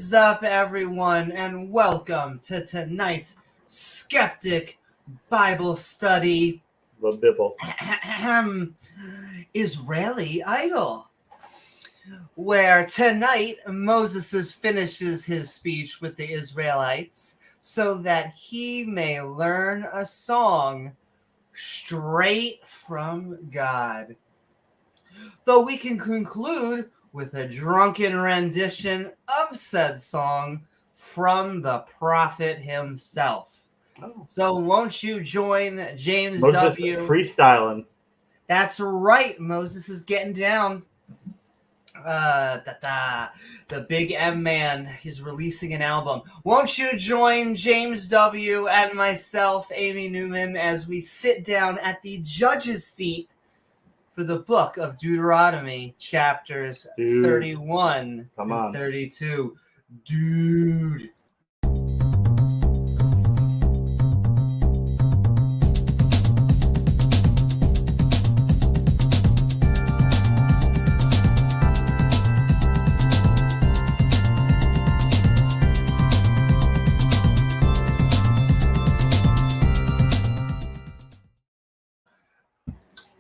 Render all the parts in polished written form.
is up, everyone, and welcome to tonight's Skeptic Bible Study. The Bible. Israeli Idol, where tonight Moses finishes his speech with the Israelites so that he may learn a song straight from God. Though we can conclude with a drunken rendition of said song from the prophet himself. Oh. So won't you join James Moses W. freestyling. That's right. Moses is getting down. The big M man is releasing an album. Won't you join James W. and myself, Amy Newman, as we sit down at the judge's seat for the book of Deuteronomy Chapters 31 and 32. Dude.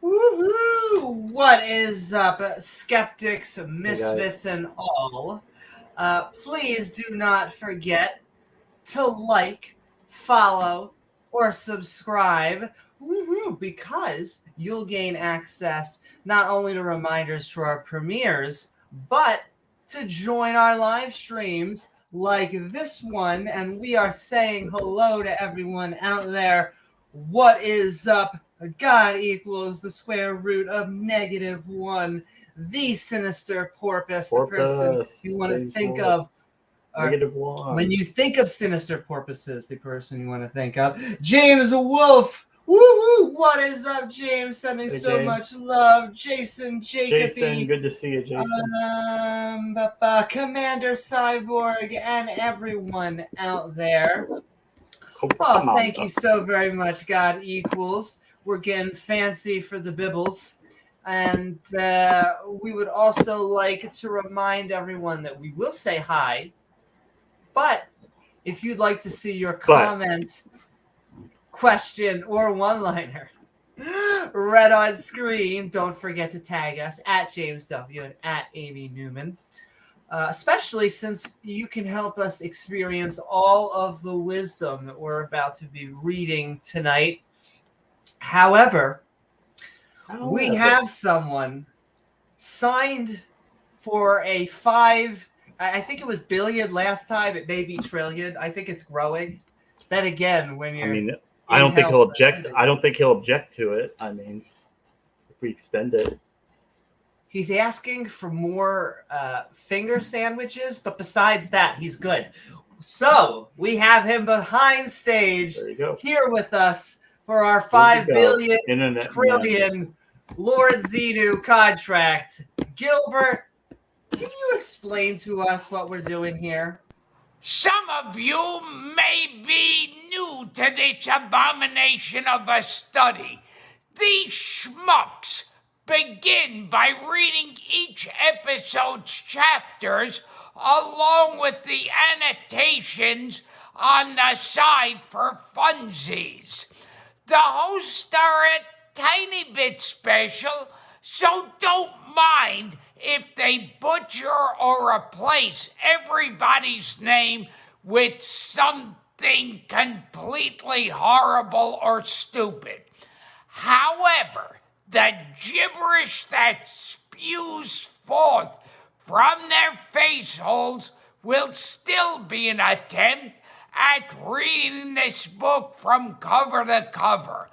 Woohoo! What is up, skeptics, misfits, and all? Please do not forget to like, follow, or subscribe. Woohoo! Because you'll gain access not only to reminders to our premieres, but to join our live streams like this one. And we are saying hello to everyone out there. What is up? God equals the square root of -1. The sinister porpoise, the person you want to think of. -1. When you think of sinister porpoises, the person you want to think of. James Wolfe. Woohoo! What is up, James? Sending so much love. Jason, Jacoby. Jason, good to see you, Jason. Commander Cyborg and everyone out there. Oh, thank you so very much, God equals. We're getting fancy for the Bibbles. And we would also like to remind everyone that we will say hi. But if you'd like to see your comment, question, or one-liner read on screen, don't forget to tag us at James W. and at Amy Newman. Especially since you can help us experience all of the wisdom that we're about to be reading tonight. However, we have someone signed for a 5, I think it was billion last time, it may be trillion. I think it's growing. Then again, when you're I don't think he'll object. I don't think he'll object to it. I mean, if we extend it. He's asking for more finger sandwiches, but besides that, he's good. So we have him behind stage here with us for our 5 billion trillion Lord Xenu contract. Gilbert, can you explain to us what we're doing here? Some of you may be new to this abomination of a study. These schmucks begin by reading each episode's chapters along with the annotations on the side for funsies. The hosts are a tiny bit special, so don't mind if they butcher or replace everybody's name with something completely horrible or stupid. However, the gibberish that spews forth from their face holes will still be an attempt at reading this book from cover to cover,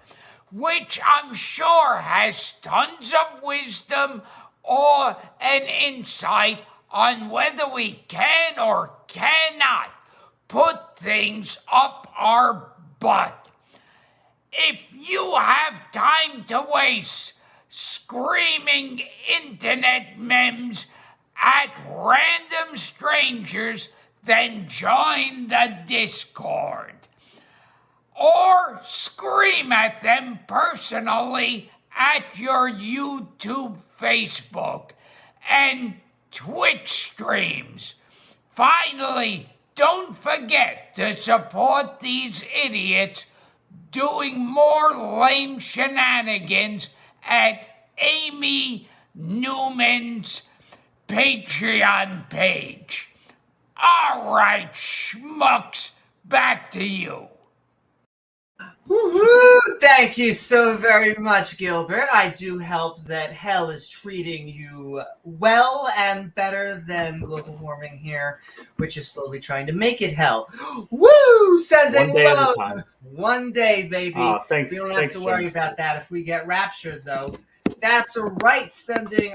which I'm sure has tons of wisdom or an insight on whether we can or cannot put things up our butt. If you have time to waste screaming internet memes at random strangers, then join the Discord. Or scream at them personally at your YouTube, Facebook, and Twitch streams. Finally, don't forget to support these idiots doing more lame shenanigans at Amy Newman's Patreon page. All right, schmucks, back to you. Woo-hoo! Thank you so very much, Gilbert. I do hope that hell is treating you well and better than global warming here, which is slowly trying to make it hell. Woo! Sending One day at a love. time. One day, baby. Thanks. We don't have to worry James. about that if we get raptured, though. That's right.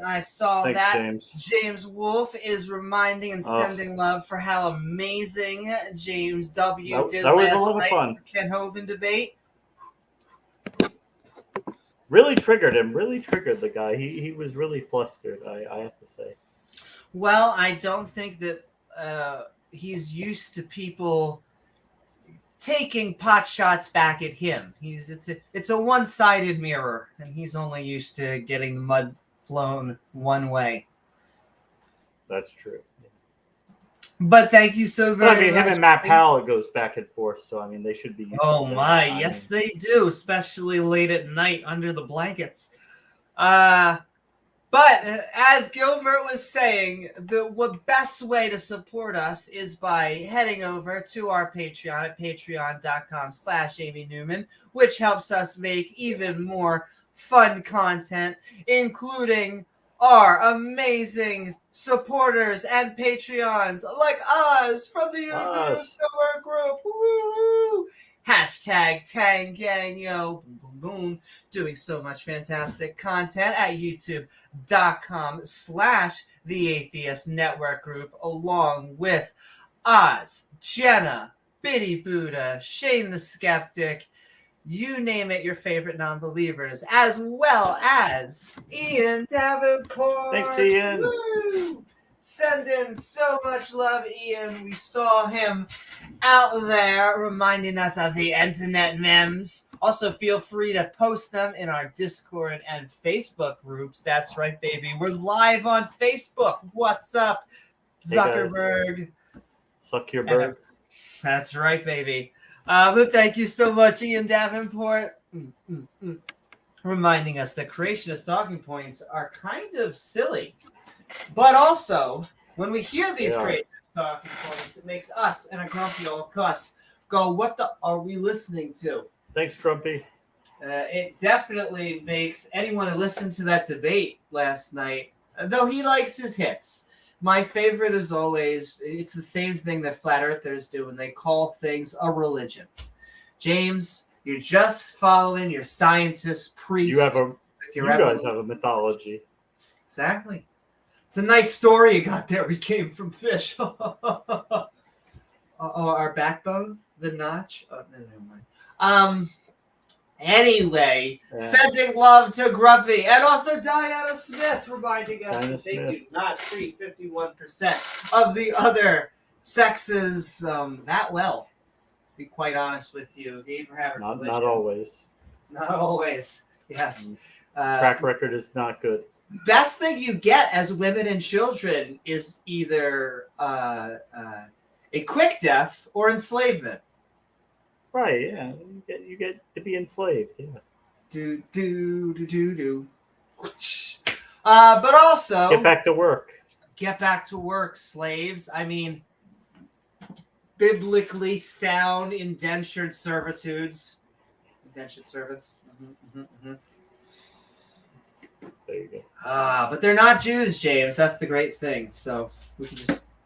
I saw Thanks, that. James. James Wolfe is reminding and sending love for how amazing James W. did that was last a lot of night fun. in the Ken Hovind debate. Really triggered him. Really triggered the guy. He was really flustered, I have to say. Well, I don't think that he's used to people taking pot shots back at him. It's a one-sided mirror, and he's only used to getting the mud flown one way. That's true. But thank you so very much. Him and Matt Powell, it goes back and forth, so they should be. Oh my, yes they do, especially late at night under the blankets. But as Gilbert was saying, the best way to support us is by heading over to our Patreon at patreon.com/Amy Newman, which helps us make even more fun content, including our amazing supporters and Patreons like us from the Atheist Network Group. Woo! #TangGangYo. Boom, boom, boom. Doing so much fantastic content at youtube.com/The Atheist Network Group, along with Oz, Jena, Biddy Buddha, Shane the Skeptic, you name it, your favorite non-believers, as well as Ian Davenport. Thanks, Ian. Woo! Send in so much love, Ian. We saw him out there reminding us of the internet memes. Also, feel free to post them in our Discord and Facebook groups. That's right, baby. We're live on Facebook. What's up, Zuckerberg? Suck your bird. That's right, baby. But thank you so much, Ian Davenport. Reminding us that creationist talking points are kind of silly. But also, when we hear these creationist talking points, it makes us and a grumpy old Cuss go, what the are we listening to? Thanks, Grumpy. It definitely makes anyone who listened to that debate last night, though he likes his hits. My favorite is always, it's the same thing that flat earthers do when they call things a religion. James, you're just following your scientist priest. You guys have a mythology. Exactly. It's a nice story you got there. We came from fish. Our backbone, the notch. Oh, no, never mind. Anyway, sending love to Grumpy and also Diana Smith, reminding us that they do not treat 51% of the other sexes that well. To be quite honest with you, not always. Not always. Yes. Track record is not good. Best thing you get as women and children is either a quick death or enslavement. Right, yeah. You get to be enslaved, yeah. Do. But also get back to work. Get back to work, slaves. I mean, biblically sound indentured servitudes. Indentured servants. There you go. But they're not Jews, James. That's the great thing. So we can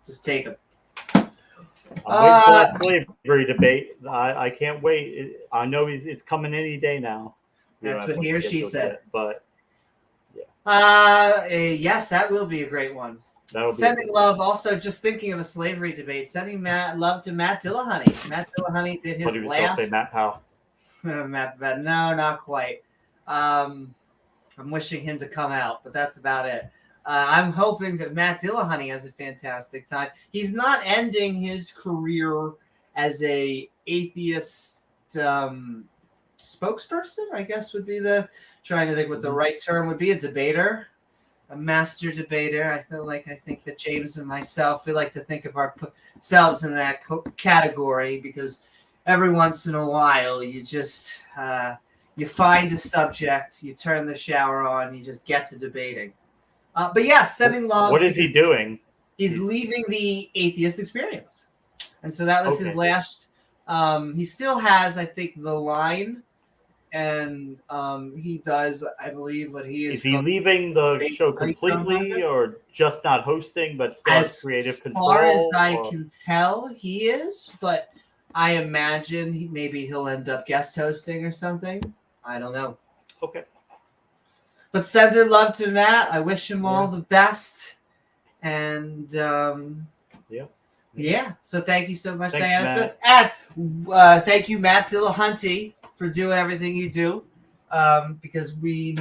just take them. I'm waiting for that slavery debate. I can't wait. I know it's coming any day now. That's what he or she said. But yes, that will be a great one. Sending love. Also, just thinking of a slavery debate. Sending love to Matt Dillahunty. Matt Dillahunty did his last. Say Matt Powell. No, not quite. I'm wishing him to come out, but that's about it. I'm hoping that Matt Dillahunty has a fantastic time. He's not ending his career as a atheist spokesperson, I guess would be trying to think what the right term would be, a debater. a master debater. I think that James and myself, we like to think of ourselves in that category because every once in a while you just you find a subject, you turn the shower on, you just get to debating. But yeah, sending love. What is he doing? He's leaving the atheist experience. And so that was his last. He still has, I think, the line. And he does, I believe, what he is. Is he leaving the show completely or just not hosting, but still has creative control? As far as I can tell, he is. But I imagine maybe he'll end up guest hosting or something. I don't know. Okay. But sending love to Matt. I wish him all the best. And yeah. So thank you so much, Diana Smith. And thank you, Matt Dillahunty, for doing everything you do. Because we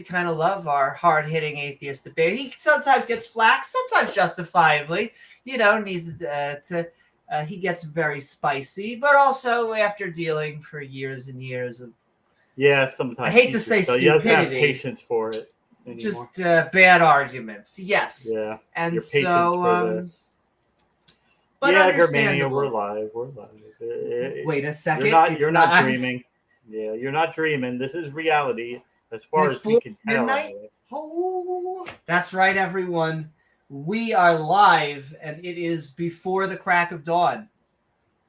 kind of love our hard-hitting atheist debate. He sometimes gets flack, sometimes justifiably. Needs to. He gets very spicy, but also after dealing for years and years of. Yeah, sometimes. I hate to say stupidity. He doesn't have patience for it anymore. Just bad arguments. Yes. Yeah. And so. But Germania, we're live. Wait a second. You're not dreaming. Yeah, you're not dreaming. This is reality as far as we can tell. Oh, that's right, everyone. We are live, and it is before the crack of dawn.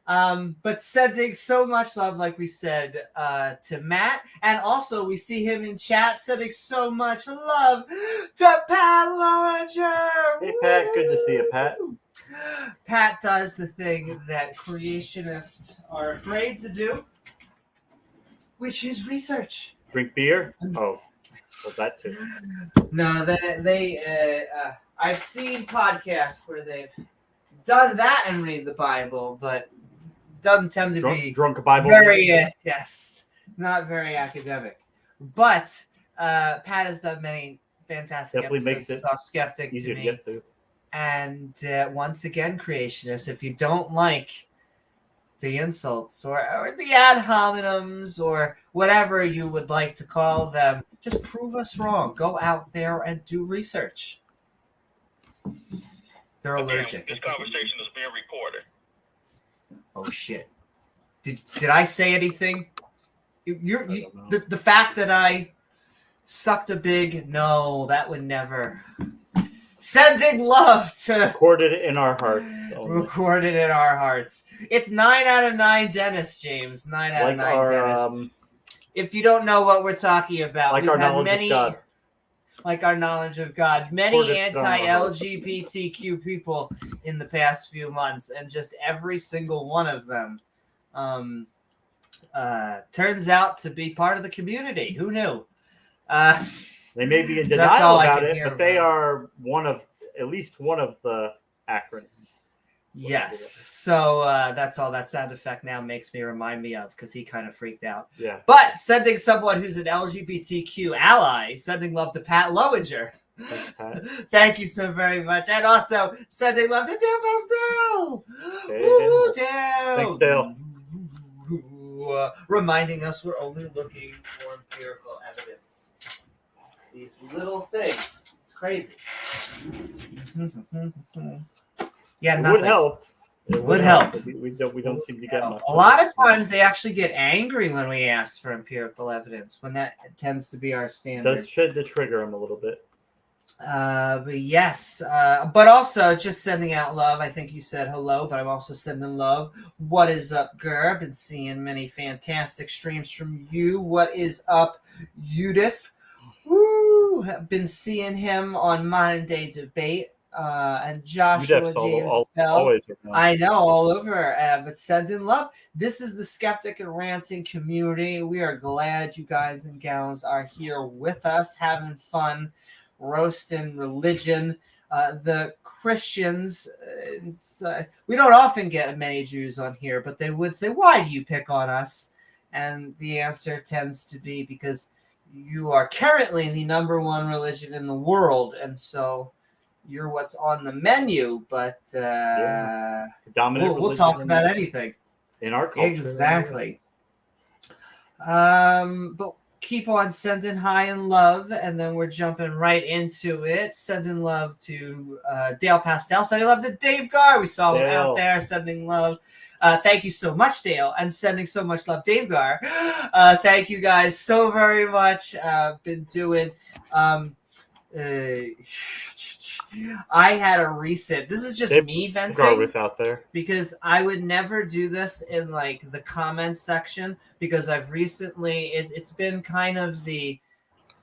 But sending so much love, like we said, to Matt. And also, we see him in chat sending so much love to Pat Lowinger. Hey, Pat. Good to see you, Pat. Pat does the thing that creationists are afraid to do, which is research. Drink beer? Oh, well, that too. No, I've seen podcasts where they've done that and read the Bible, but doesn't tend to be drunk Bible. Very not very academic. But Pat has done many fantastic episodes to talk skeptic to me. And once again, creationists, if you don't like the insults or the ad hominems or whatever you would like to call them, just prove us wrong. Go out there and do research. They're allergic. This conversation is being recorded. Oh shit! Did I say anything? The fact that I sucked a big no, that would never. Sending love to recorded in our hearts. Recorded in our hearts. It's 9 out of 9 Dennis, James. 9 out of 9 Dennis. If you don't know what we're talking about, we've had many, like our knowledge of God, many anti-LGBTQ people in the past few months, and just every single one of them turns out to be part of the community. Who knew? They may be in denial about it, but they are at least one of the acronyms. Yes. So that's all that sound effect now makes me remind me of, because he kind of freaked out. Yeah. But sending someone who's an LGBTQ ally, sending love to Pat Lowinger. Thanks, Pat. Thank you so very much. And also sending love to Dale. Woo, Dale. Thanks, Dale. Reminding us we're only looking for empirical evidence. These little things. It's crazy. Yeah, it nothing. would help. It would help. We don't seem to get much. A lot of times they actually get angry when we ask for empirical evidence, when that tends to be our standard. Does shed the trigger them a little bit. But yes. But also just sending out love. I think you said hello, but I'm also sending love. What is up, Gur? Been seeing many fantastic streams from you. What is up, Judith? Woo! Have been seeing him on Modern Day Debate. And Joshua James Bell. I know, all over. But sending love. This is the Skeptic and Ranting community. We are glad you guys and gals are here with us, having fun, roasting religion. The Christians, we don't often get many Jews on here, but they would say, why do you pick on us? And the answer tends to be because you are currently the number one religion in the world, and so you're what's on the menu, but we'll talk about anything in our culture. Exactly. But keep on sending high and love, and then we're jumping right into it. Sending love to Dale Pastel. Sending love to Dave Gar. We saw him out there. Sending love. Thank you so much, Dale, and sending so much love, Dave Gar. Thank you guys so very much. Been doing. I had a recent. This is just me venting out there because I would never do this in like the comments section because I've recently. It's been kind of the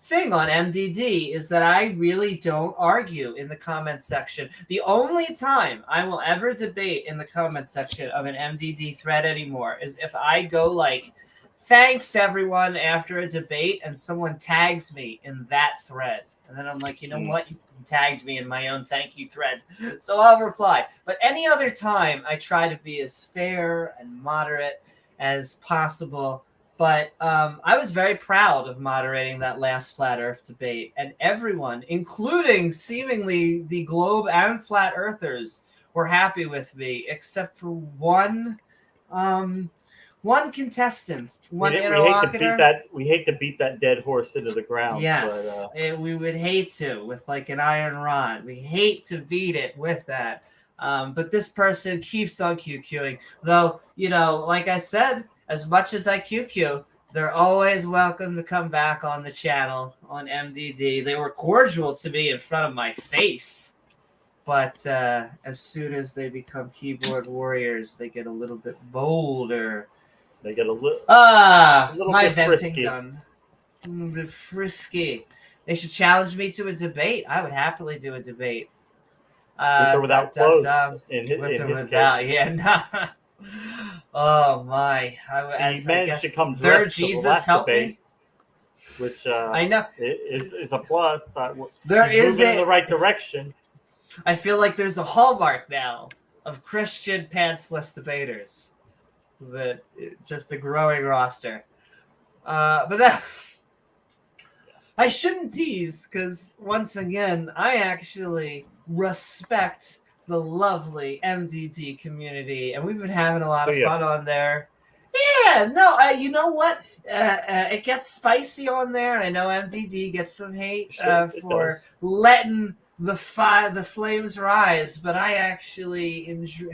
thing on MDD is that I really don't argue in the comments section. The only time I will ever debate in the comments section of an MDD thread anymore is if I go like, "Thanks everyone" after a debate, and someone tags me in that thread. And then I'm like, you know what? You tagged me in my own thank you thread. So I'll reply. But any other time, I try to be as fair and moderate as possible. But I was very proud of moderating that last Flat Earth debate. And everyone, including seemingly the globe and flat earthers, were happy with me, except for one contestant, one interlocutor. We hate to beat that dead horse into the ground. Yes, but, we would hate to with like an iron rod. We hate to beat it with that. But this person keeps on QQing. Though, you know, like I said, as much as I QQ, they're always welcome to come back on the channel on MDD. They were cordial to me in front of my face. But as soon as they become keyboard warriors, they get a little bit bolder. They get a little my bit venting frisky. done. A little bit frisky. They should challenge me to a debate. I would happily do a debate. With or without clothes. With or without, yeah. Nah. Oh my! He managed to come their dressed Jesus to the last help debate, me. which I know is a plus. There is in the right direction. I feel like there's a hallmark now of Christian pantsless debaters. That just a growing roster. But that I shouldn't tease because once again, I actually respect the lovely MDD community, and we've been having a lot of fun on there. Yeah, no, you know what? It gets spicy on there. I know MDD gets some hate for letting the flames rise, but I actually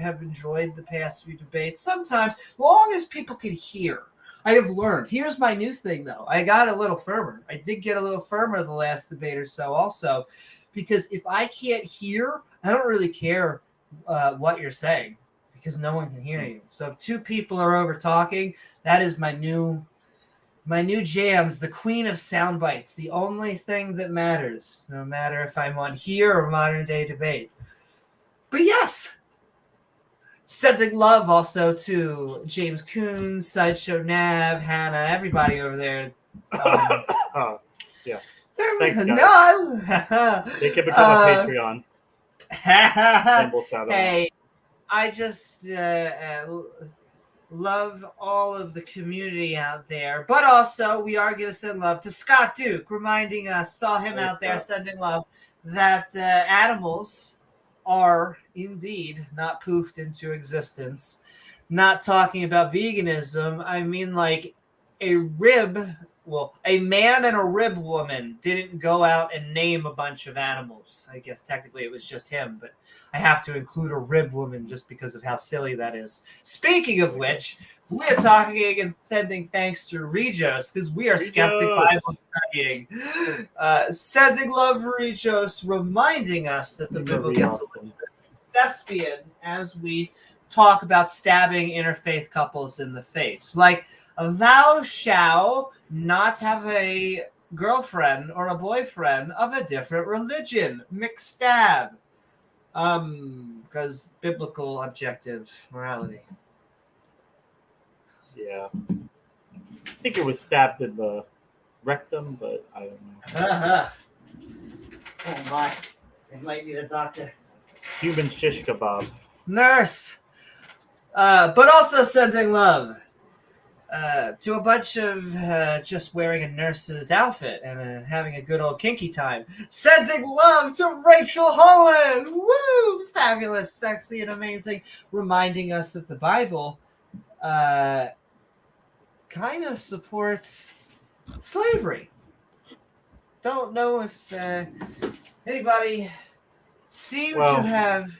have enjoyed the past few debates. Sometimes, long as people can hear. I have learned. Here's my new thing, though. I got a little firmer. I did get a little firmer the last debate or so also, because if I can't hear, I don't really care what you're saying because no one can hear you. So if two people are over talking, that is my new jams, the queen of sound bites, the only thing that matters, no matter if I'm on here or modern day debate. But yes, sending love also to James Coons, Sideshow Nav, Hannah, everybody over there. Yeah. Thanks, guys. No, they can become a Patreon. Hey, I just love all of the community out there, but also we are going to send love to Scott Duke, reminding us, saw him out there sending love, that animals are indeed not poofed into existence. Not talking about veganism, I mean like a man and a rib woman didn't go out and name a bunch of animals. I guess technically it was just him, but I have to include a rib woman just because of how silly that is. Speaking of which, we're talking and sending thanks to Regos because we are Skeptic Bible Studying. Sending love, Regos, reminding us that the Bible gets a little bit thespian as we talk about stabbing interfaith couples in the face. Like, thou shalt not have a girlfriend or a boyfriend of a different religion. McStab. Because biblical objective morality. Yeah. I think it was stabbed in the rectum, but I don't know. Oh my. They might need a doctor. Human shish kebab. Nurse. But also sending love to a bunch of just wearing a nurse's outfit and having a good old kinky time. Sending love to Rachel Holland. Woo! Fabulous, sexy, and amazing. Reminding us that the Bible kind of supports slavery. Don't know if anybody seems to have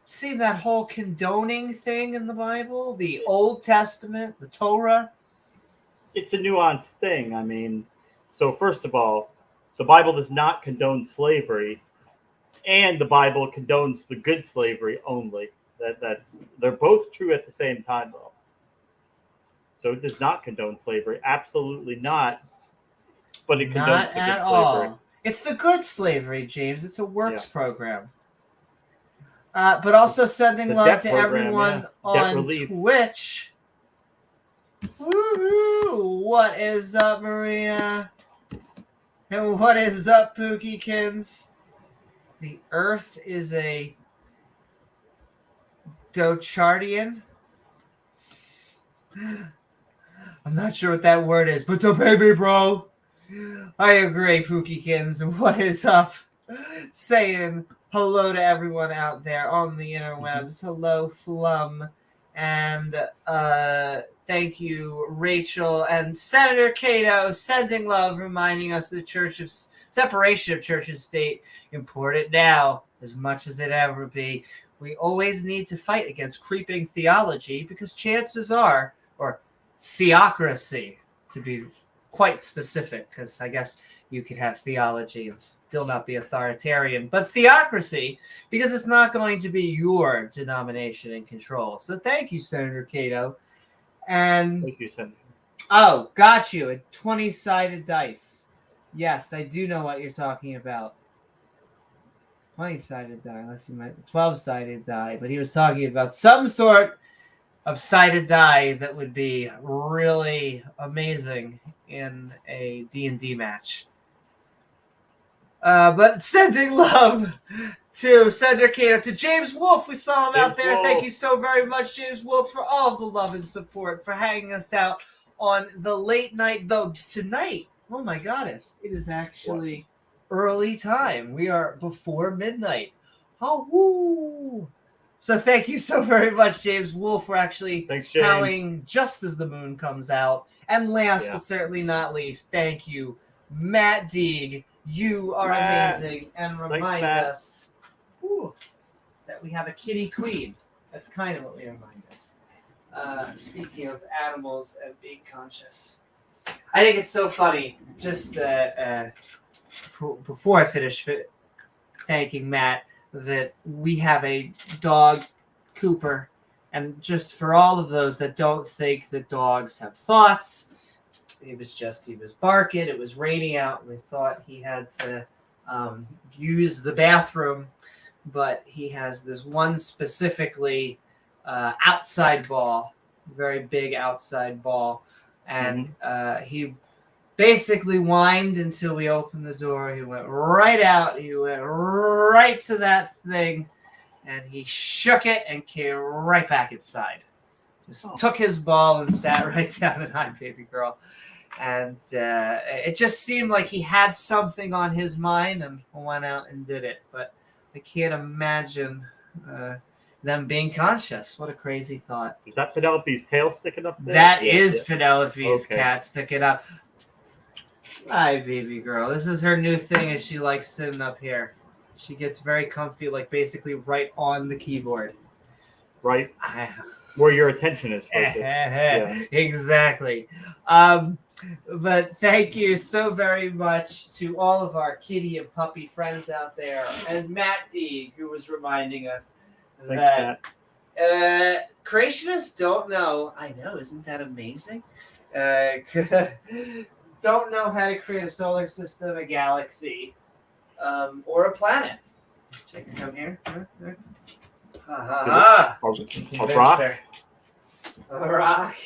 seen that whole condoning thing in the Bible, the Old Testament, the Torah. It's a nuanced thing. I mean, so first of all, the Bible does not condone slavery, and the Bible condones the good slavery only. They're both true at the same time, though. So it does not condone slavery, absolutely not. But it condones Not the at good all. slavery. It's the good slavery, James. It's a works program. But also sending The love debt to program, everyone Debt on relief. Twitch. Woohoo! What is up, Maria? And what is up, Pookykins? The Earth is a Dochartian. I'm not sure what that word is, but it's a baby, bro. I agree, Pookykins. What is up? Saying hello to everyone out there on the interwebs. Hello, Flum. And thank you, Rachel. And Senator Cato sending love, reminding us the separation of church and state, important now as much as it ever be. We always need to fight against creeping theology because chances are, or theocracy to be quite specific, because I guess you could have theology and still not be authoritarian, but theocracy, because it's not going to be your denomination in control. So thank you, Senator Cato. And Thank you, Senator. oh, got you, a 20-sided dice. Yes, I do know what you're talking about. 20-sided die, unless you meant 12-sided die, but he was talking about some sort of sided die that would be really amazing in a D&D match. But sending love to Senator Cato, to James Wolfe. We saw him out there. Wolfe. Thank you so very much, James Wolfe, for all of the love and support, for hanging us out on the late night. Though tonight, oh my goddess, it is actually early time. We are before midnight. Oh, woo! So thank you so very much, James Wolfe, for actually howling just as the moon comes out. And last but certainly not least, thank you, Matt Deig. You are amazing and remind us that we have a kitty queen. That's kind of what we remind us. Speaking of animals and being conscious. I think it's so funny, just before I finish thanking Matt, that we have a dog, Cooper, and just for all of those that don't think that dogs have thoughts, he was barking, it was raining out, and we thought he had to use the bathroom, but he has this one specifically outside ball, very big outside ball, and he basically whined until we opened the door. He went right out. He went right to that thing, and he shook it and came right back inside. Just took his ball and sat right down and hi, baby girl. And it just seemed like he had something on his mind and went out and did it. But I can't imagine them being conscious. What a crazy thought. Is that Penelope's tail sticking up there? That is Penelope's cat sticking up. Hi, baby girl. This is her new thing, is she likes sitting up here. She gets very comfy, like basically right on the keyboard. Right where your attention is focused. Exactly. But thank you so very much to all of our kitty and puppy friends out there, and Matt D, who was reminding us that creationists don't know. I know, isn't that amazing? Don't know how to create a solar system, a galaxy, or a planet. Check to come here. A rock? A rock.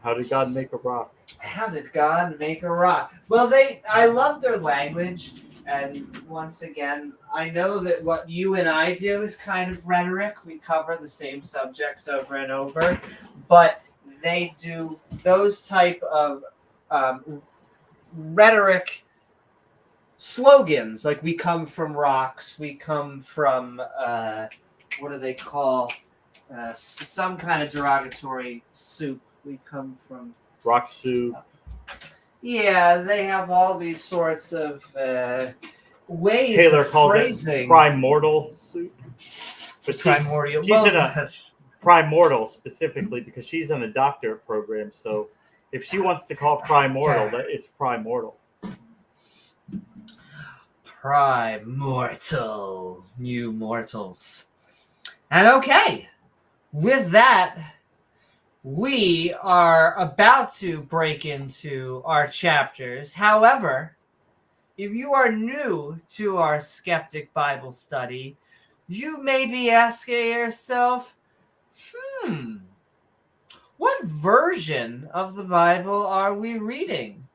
How did God make a rock? How did God make a rock? Well, I love their language, and once again, I know that what you and I do is kind of rhetoric. We cover the same subjects over and over, but they do those type of rhetoric slogans, like we come from rocks, we come from what do they call some kind of derogatory soup, we come from rock soup. Yeah, they have all these sorts of ways Taylor of calls phrasing. it primordial soup. But Primordial. She's Well, in a primordial specifically because she's in a doctorate program. So if she wants to call it primordial, that it's primordial. Primortal. New mortals. And okay, with that, we are about to break into our chapters. However, if you are new to our Skeptic Bible Study, you may be asking yourself, what version of the Bible are we reading?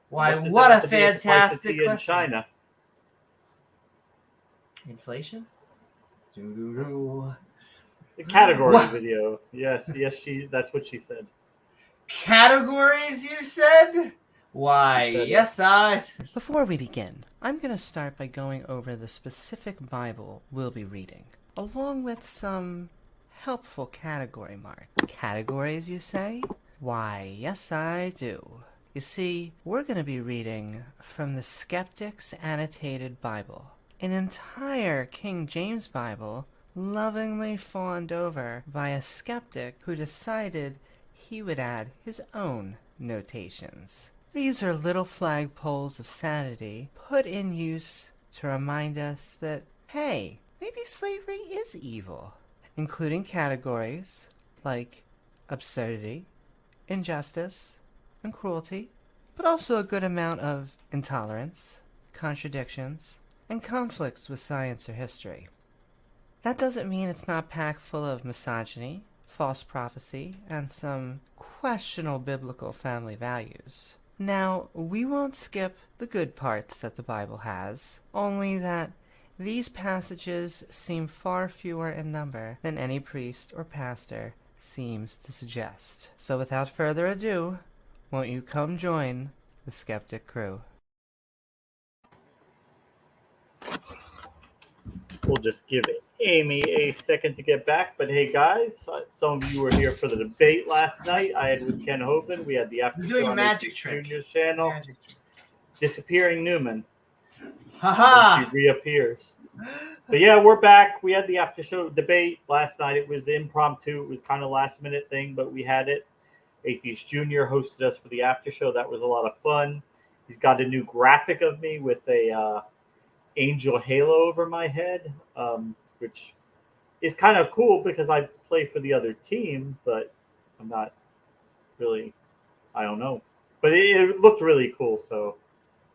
Why, what a fantastic in question. China. Inflation? Doo-doo-doo. The category What? video. Yes, that's what she said. Categories, you said? Why, She said yes, I... Before we begin, I'm going to start by going over the specific Bible we'll be reading, along with some helpful category marks. Categories, you say? Why, yes, I do. You see, we're going to be reading from the Skeptic's Annotated Bible, an entire King James Bible lovingly fawned over by a skeptic who decided he would add his own notations. These are little flagpoles of sanity put in use to remind us that, hey, maybe slavery is evil, including categories like absurdity, injustice, and cruelty, but also a good amount of intolerance, contradictions, and conflicts with science or history. That doesn't mean it's not packed full of misogyny, false prophecy, and some questionable biblical family values. Now, we won't skip the good parts that the Bible has, only that these passages seem far fewer in number than any priest or pastor seems to suggest. So without further ado, won't you come join the Skeptic crew? We'll just give Amy a second to get back. But hey, guys, some of you were here for the debate last night. I had with Ken Hovind. We had the after doing show a on magic AT trick. Junior's channel. Magic trick. Disappearing Newman. Haha! She reappears. But yeah, we're back. We had the after show debate last night. It was impromptu. It was kind of last minute thing, but we had it. Atheist Junior hosted us for the after show. That was a lot of fun. He's got a new graphic of me with a angel halo over my head, which is kind of cool because I play for the other team, but I'm not really, I don't know. But it looked really cool, so,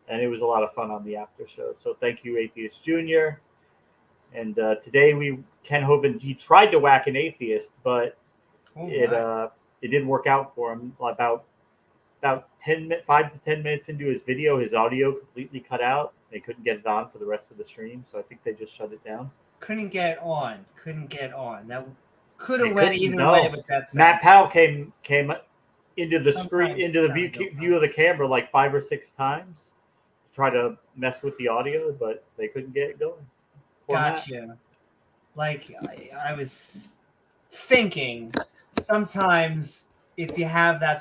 and it was a lot of fun on the after show. So thank you, Atheist Junior. And today Ken Hovind, he tried to whack an atheist, but it didn't work out for him. About 5 to 10 minutes into his video, his audio completely cut out. They couldn't get it on for the rest of the stream, so I think they just shut it down. Couldn't get on. That could have went either way, but that's Matt Powell came into the screen, Sometimes into the view of the camera like 5 or 6 times to try to mess with the audio, but they couldn't get it going. Gotcha. Like I was thinking, sometimes if you have that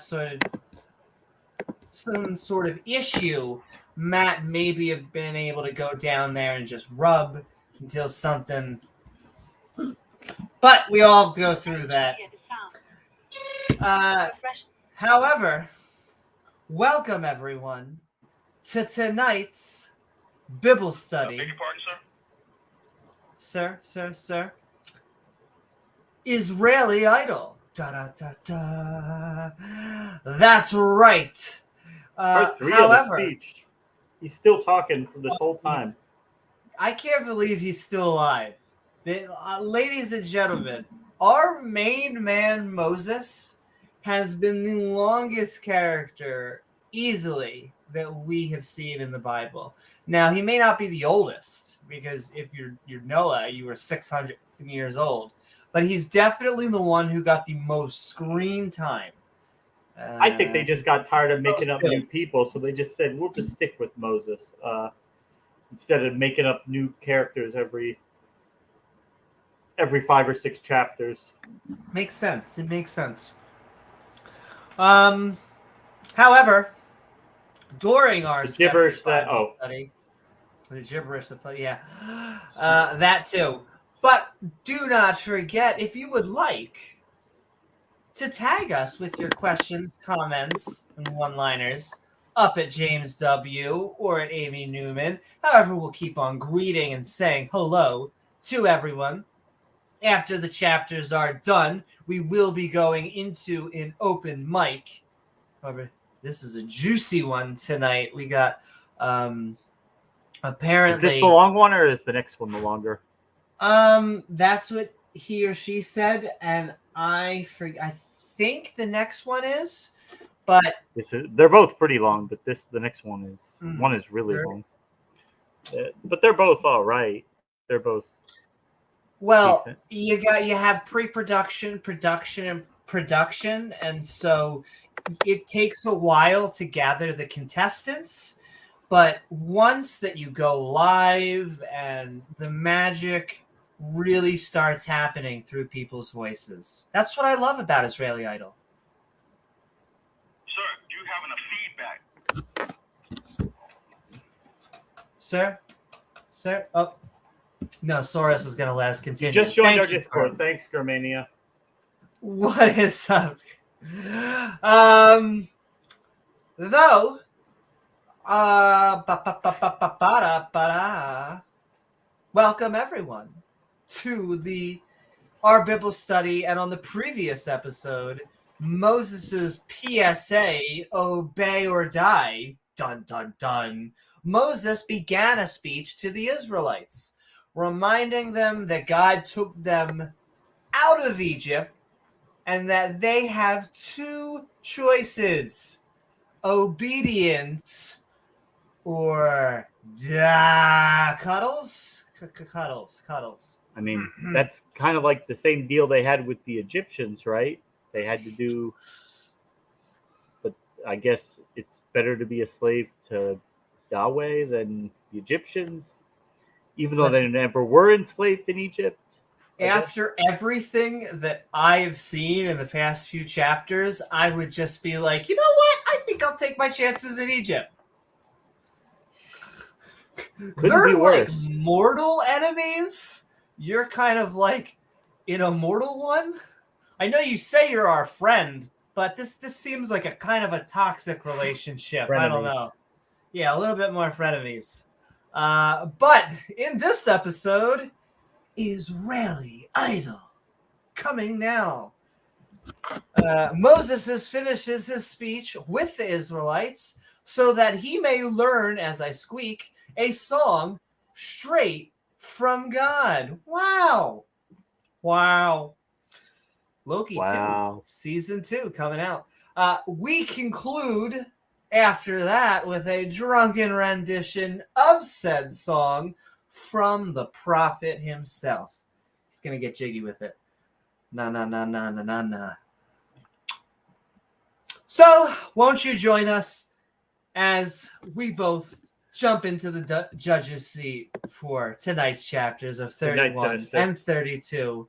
some sort of issue, Matt maybe have been able to go down there and just rub until something. But we all go through that. However, welcome everyone to tonight's Bible study. Beg your pardon, sir? Sir. Israeli Idol. Da da da da. That's right. Part 3 however, of the speech. He's still talking for this whole time. I can't believe he's still alive. Ladies and gentlemen, our main man Moses has been the longest character easily that we have seen in the Bible. Now, he may not be the oldest, because if you're Noah, you were 600 years old. But he's definitely the one who got the most screen time. I think they just got tired of making up new people, so they just said, we'll just stick with Moses instead of making up new characters every 5 or 6 chapters. Makes sense. It makes sense. However, during our The gibberish Skeptic Bible study. The gibberish, that too. But do not forget, if you would like to tag us with your questions, comments, and one-liners up at James W. or at Amy Newman. However, we'll keep on greeting and saying hello to everyone. After the chapters are done, we will be going into an open mic. However, this is a juicy one tonight. We got apparently. Is this the long one or is the next one the longer? That's what he or she said, and I think the next one is, but they're both pretty long, but the next one is one is really long. But they're both all right. They're both decent. You have pre-production, production, and so it takes a while to gather the contestants, but once that you go live and the magic really starts happening through people's voices. That's what I love about Israeli Idol. Sir, do you have enough Sir? feedback? Oh. No, Soros is going to let us continue. You just joined our Discord. Thanks, Germania. What is up? Though, welcome everyone to our Bible study, and on the previous episode, Moses's PSA, obey or die, dun dun dun. Moses began a speech to the Israelites, reminding them that God took them out of Egypt and that they have two choices: obedience or cuddles. I mean, that's kind of like the same deal they had with the Egyptians, right? They had to do, but I guess it's better to be a slave to Yahweh than the Egyptians, even though they never were enslaved in Egypt. After everything that I have seen in the past few chapters, I would just be like, you know what? I think I'll take my chances in Egypt. They're like mortal enemies. You're kind of like an immortal one. I know you say you're our friend, but this seems like a kind of a toxic relationship. Frenemies. I don't know. Yeah, a little bit more frenemies. But in this episode, Israeli Idol coming now. Moses finishes his speech with the Israelites so that he may learn, as I squeak, a song straight from God. Wow. Loki 2, Season 2 coming out. We conclude after that with a drunken rendition of said song from the prophet himself. He's going to get jiggy with it. Na, na, na, na, na, na, na. So, won't you join us as we both jump into the judge's seat for tonight's chapters of 31 and 32.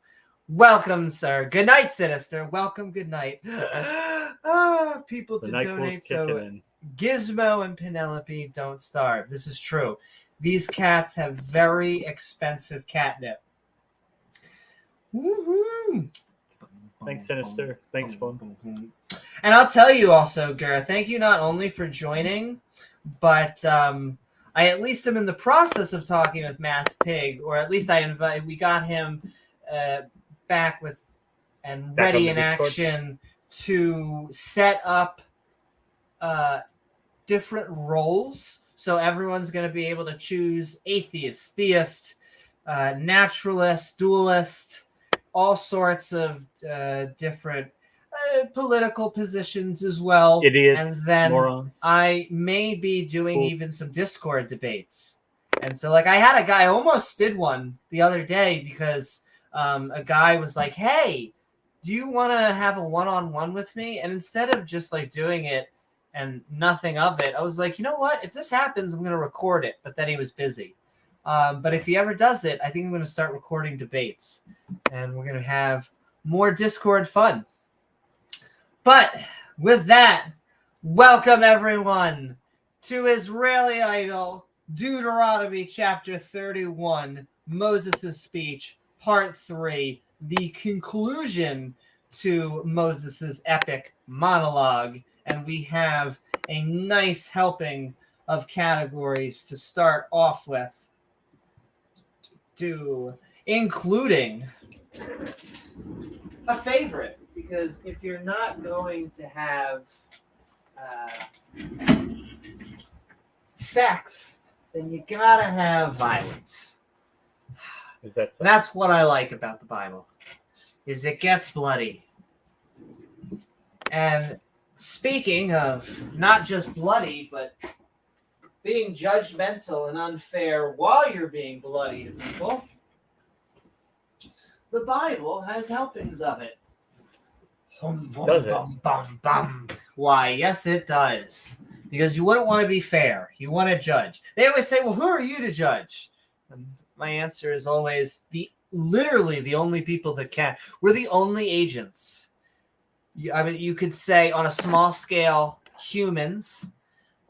Welcome, sir. Good night, Sinister. Welcome, good night. People to donate so Gizmo and Penelope don't starve. This is true. These cats have very expensive catnip. Woohoo! Thanks, Sinister. Thanks, Fun. And I'll tell you also, Gur, thank you not only for joining, but I at least am in the process of talking with Math Pig, or at least we got him back with and ready in action to set up different roles. So everyone's going to be able to choose atheist, theist, naturalist, dualist, all sorts of different political positions as well. Idiots, and then morons. I may be doing even some Discord debates. And so I had a guy, I almost did one the other day because a guy was like, hey, do you want to have a one-on-one with me? And instead of just doing it and nothing of it, I was like, you know what? If this happens, I'm going to record it. But then he was busy. But if he ever does it, I think I'm going to start recording debates. And we're going to have more Discord fun. But with that, welcome everyone to Israeli idol, Deuteronomy chapter 31, Moses' speech, part 3, the conclusion to Moses' epic monologue. And we have a nice helping of categories to start off with, including a favorite, because if you're not going to have sex, then you gotta have violence. Is that so? That's what I like about the Bible, is it gets bloody. And speaking of not just bloody, but being judgmental and unfair while you're being bloody to people, the Bible has helpings of it. Does it? Why, yes, it does. Because you wouldn't want to be fair. You want to judge. They always say, well, who are you to judge? And my answer is always, literally the only people that can. We're the only agents. I mean, you could say on a small scale, humans.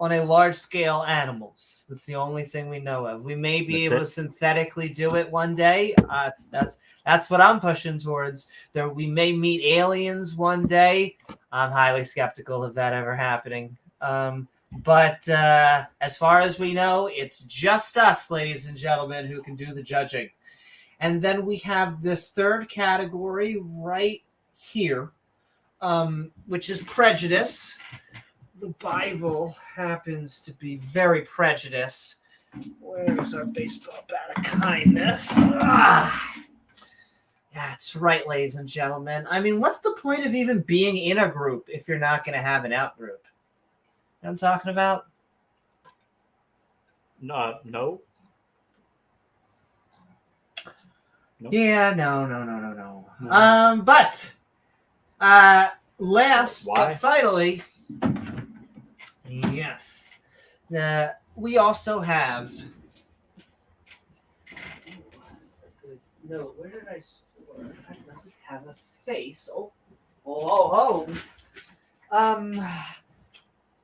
On a large scale, animals. That's the only thing we know of. We may be able to synthetically do it one day. That's what I'm pushing towards. We may meet aliens one day. I'm highly skeptical of that ever happening. But as far as we know, it's just us, ladies and gentlemen, who can do the judging. And then we have this third category right here, which is prejudice. The Bible happens to be very prejudiced. Where's our baseball bat of kindness? That's right, ladies and gentlemen. I mean, what's the point of even being in a group if you're not going to have an out group? You know what I'm talking about? No. Yeah, no. But last but finally, yes, we also have. No, where did I store? That doesn't have a face.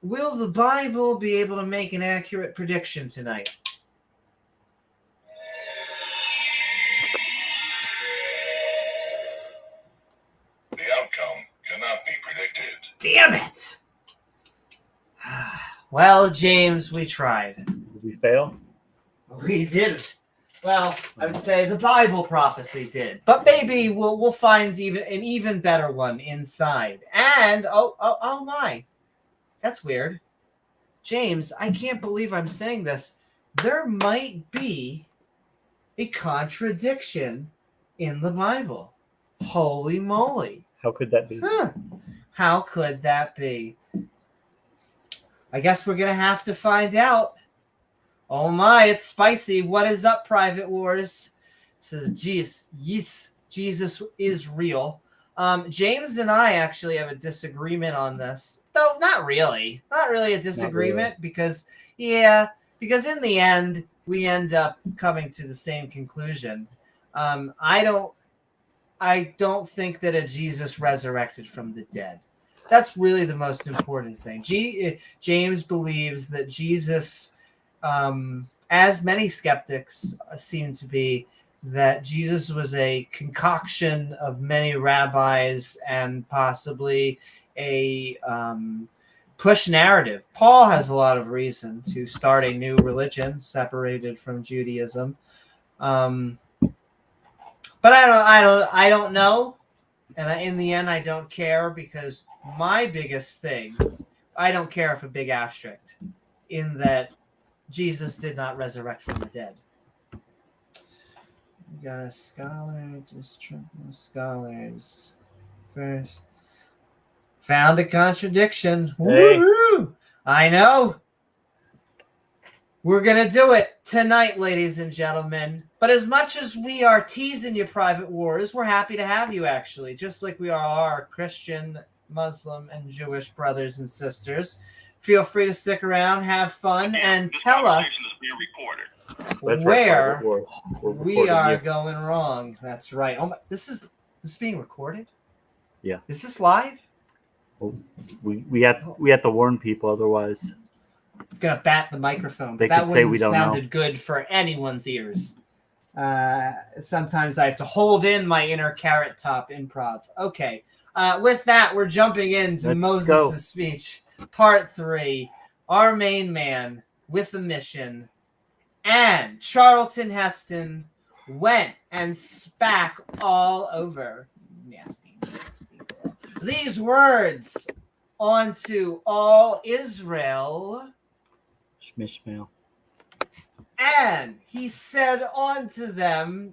Will the Bible be able to make an accurate prediction tonight? The outcome cannot be predicted. Damn it! Well, James, we tried. Did we fail? We didn't. Well, I would say the Bible prophecy did, but maybe we'll find an even better one inside. And oh my, that's weird, James. I can't believe I'm saying this. There might be a contradiction in the Bible. Holy moly! How could that be? How could that be? I guess we're gonna have to find out. Oh my, it's spicy. What is up, Private Wars? It says, Jesus is real. James and I actually have a disagreement on this. Though not really. Not really a disagreement because in the end, we end up coming to the same conclusion. I don't think that a Jesus resurrected from the dead. That's really the most important thing. James believes that Jesus, as many skeptics seem to be, that Jesus was a concoction of many rabbis and possibly a push narrative. Paul has a lot of reason to start a new religion separated from Judaism. But I don't know. And in the end, I don't care, because my biggest thing, I don't care if a big asterisk, in that Jesus did not resurrect from the dead. We got a scholar, just triple scholars. First, found a contradiction. Hey. Woohoo! I know. We're going to do it tonight, ladies and gentlemen. But as much as we are teasing you, Private Wars, we're happy to have you, actually. Just like we are our Christian, Muslim, and Jewish brothers and sisters. Feel free to stick around, have fun, and tell us where we are going wrong. That's right. Oh my, this is being recorded? Yeah. Is this live? Well, we have to warn people, otherwise. It's gonna bat the microphone. They But that could say wouldn't we have don't know. sounded good for anyone's ears. Sometimes I have to hold in my inner Carrot Top improv. Okay. With that, we're jumping into Let's Moses' go. speech, part 3. Our main man with a mission. And Charlton Heston went and spat all over. Nasty, nasty girl. These words onto all Israel. Shmishmail. And he said unto them,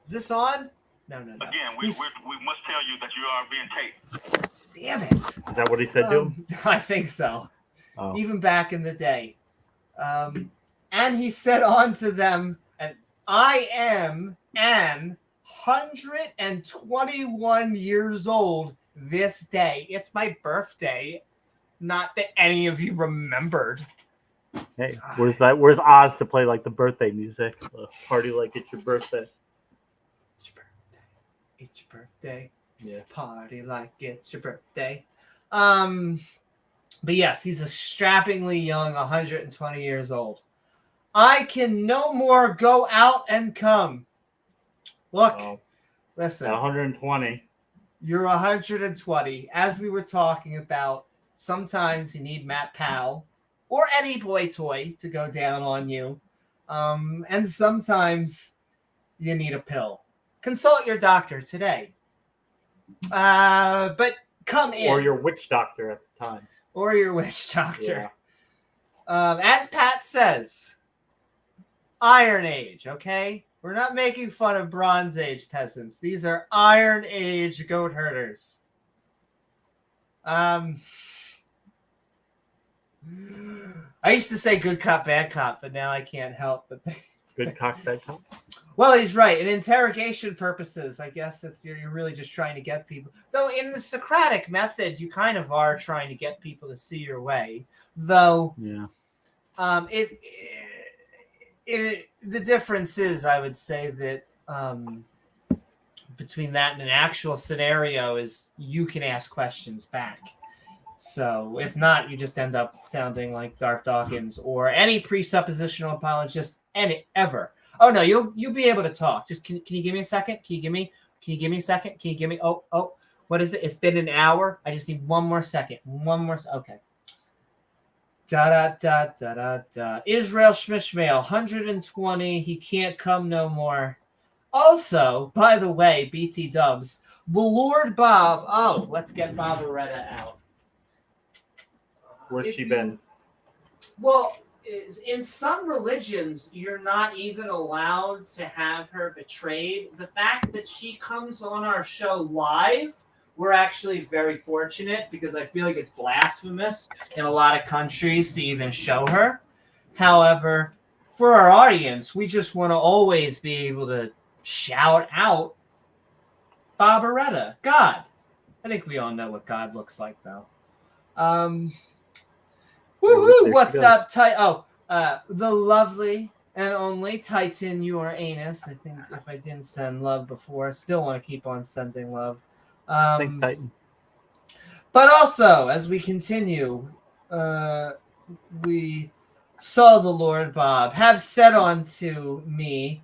is this on? No. Again, we must tell you that you are being taped. Damn it. Is that what he said to him? I think so. Oh. Even back in the day. And he said unto them, and I am an 121 years old this day. It's my birthday. Not that any of you remembered. Hey, where's Oz to play like the birthday music? Party like it's your birthday. It's your birthday. It's your birthday. Yeah. Party like it's your birthday. But yes, he's a strappingly young 120 years old. I can no more go out and come. Look, listen. 120. You're 120. As we were talking about, sometimes you need Matt Powell or any boy toy to go down on you. And sometimes you need a pill. Consult your doctor today. But come in. Or your witch doctor at the time. Or your witch doctor. Yeah. As Pat says, Iron Age, okay? We're not making fun of Bronze Age peasants. These are Iron Age goat herders. I used to say good cop, bad cop, but now I can't help but think. Good cock, bad cop? Well, he's right. In interrogation purposes, I guess you're really just trying to get people. Though in the Socratic method, you kind of are trying to get people to see your way. Though, yeah. The difference is, I would say that between that and an actual scenario is you can ask questions back. So if not, you just end up sounding like Darth Dawkins or any presuppositional apologist ever. Oh no, you'll be able to talk. Just can you give me a second? Can you give me a second? Can you give me oh what is it? It's been an hour. I just need one more second. Okay. Israel Shmishmael, 120. He can't come no more. Also, by the way, BT Dubs, the Lord Bob. Oh, let's get Barbaretta out. Where's she been? Well, in some religions, you're not even allowed to have her betrayed. The fact that she comes on our show live, we're actually very fortunate because I feel like it's blasphemous in a lot of countries to even show her. However, for our audience, we just want to always be able to shout out Barbaretta, God. I think we all know what God looks like, though. Woohoo! What's up, the lovely and only Titan Uranus. I think if I didn't send love before, I still want to keep on sending love. Thanks, Titan. But also, as we continue, we saw the Lord Bob have said unto me,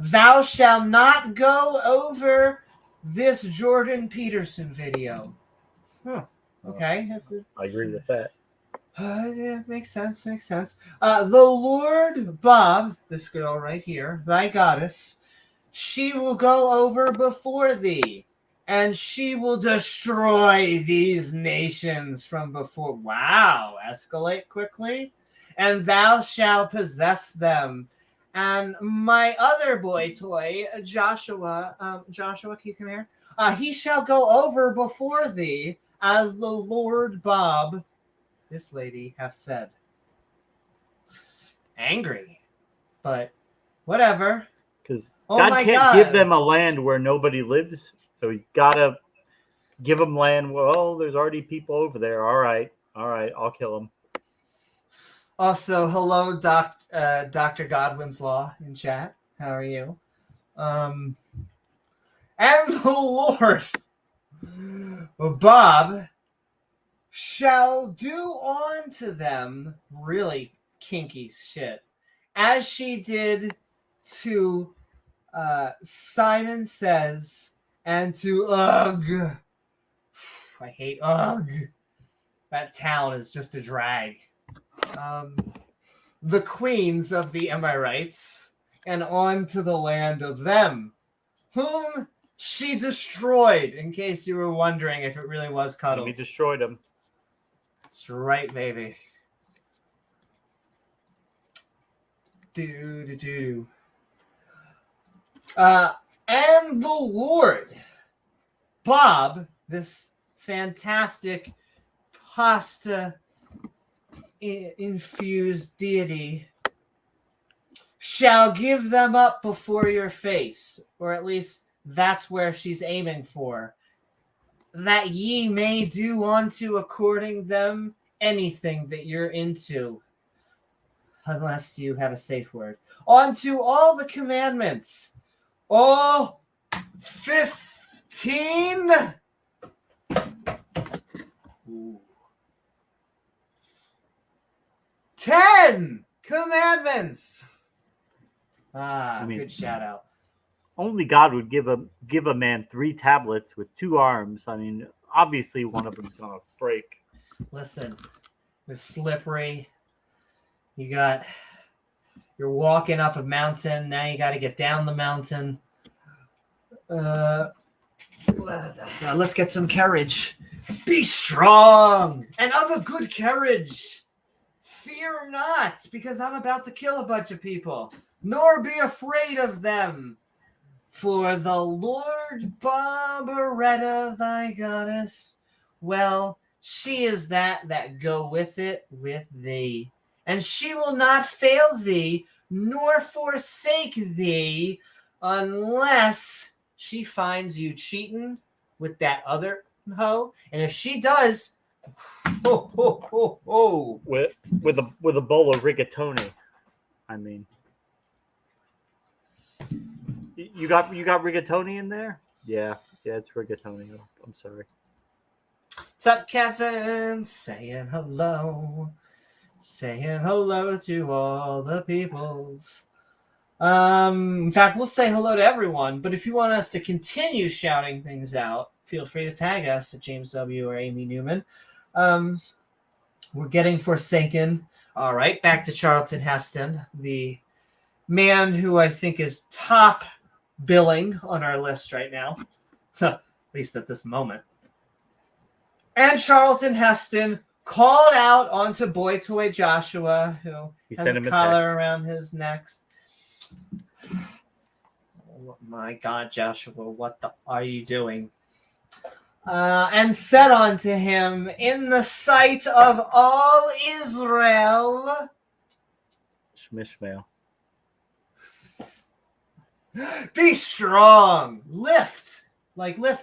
thou shalt not go over this Jordan Peterson video. Huh. Okay. I agree with that. Yeah, makes sense. The Lord Bob, this girl right here, thy goddess, she will go over before thee, and she will destroy these nations from before. Wow, escalate quickly. And thou shalt possess them. And my other boy toy, Joshua, can you come here? He shall go over before thee, as the Lord Bob, this lady, have said. Angry, but whatever. Because God can't give them a land where nobody lives, so he's got to give them land. Well, there's already people over there. All right, I'll kill them. Also, hello, Dr. Godwin's Law in chat. How are you? And the Lord Bob shall do unto them really kinky shit, as she did to Simon Says and to Ugh. I hate Ugh. That town is just a drag. The queens of the Amorites, and on to the land of them, whom she destroyed, in case you were wondering if it really was Cuddles. We destroyed them. That's right, baby. Do. And the Lord, Bob, this fantastic pasta infused deity, shall give them up before your face, or at least that's where she's aiming for, that ye may do unto according them anything that you're into, unless you have a safe word, unto all the commandments, all 15. Ooh. 10 commandments. Good shout out. Only God would give a man 3 tablets with 2 arms. I mean, obviously one of them's gonna break. Listen, they're slippery. You're walking up a mountain. Now you got to get down the mountain. Let's get some courage. Be strong and of a good courage. Fear not, because I'm about to kill a bunch of people, nor be afraid of them. For the Lord Barbaretta, thy goddess, well, she is that go with it with thee. And she will not fail thee, nor forsake thee, unless she finds you cheating with that other hoe. And if she does, with a bowl of rigatoni. I mean, you got rigatoni in there? Yeah, it's rigatoni. I'm sorry. What's up, Kevin? Saying hello to all the peoples. In fact, we'll say hello to everyone, but if you want us to continue shouting things out, feel free to tag us at James W. or Amy Newman. We're getting Forsaken. All right, back to Charlton Heston, the man who I think is top billing on our list right now, at least at this moment. And Charlton Heston called out onto Boy Toy Joshua, who has a collar around his neck. Oh my God, Joshua, what are you doing? And said unto him, in the sight of all Israel, Shmishmael. Be strong, lift,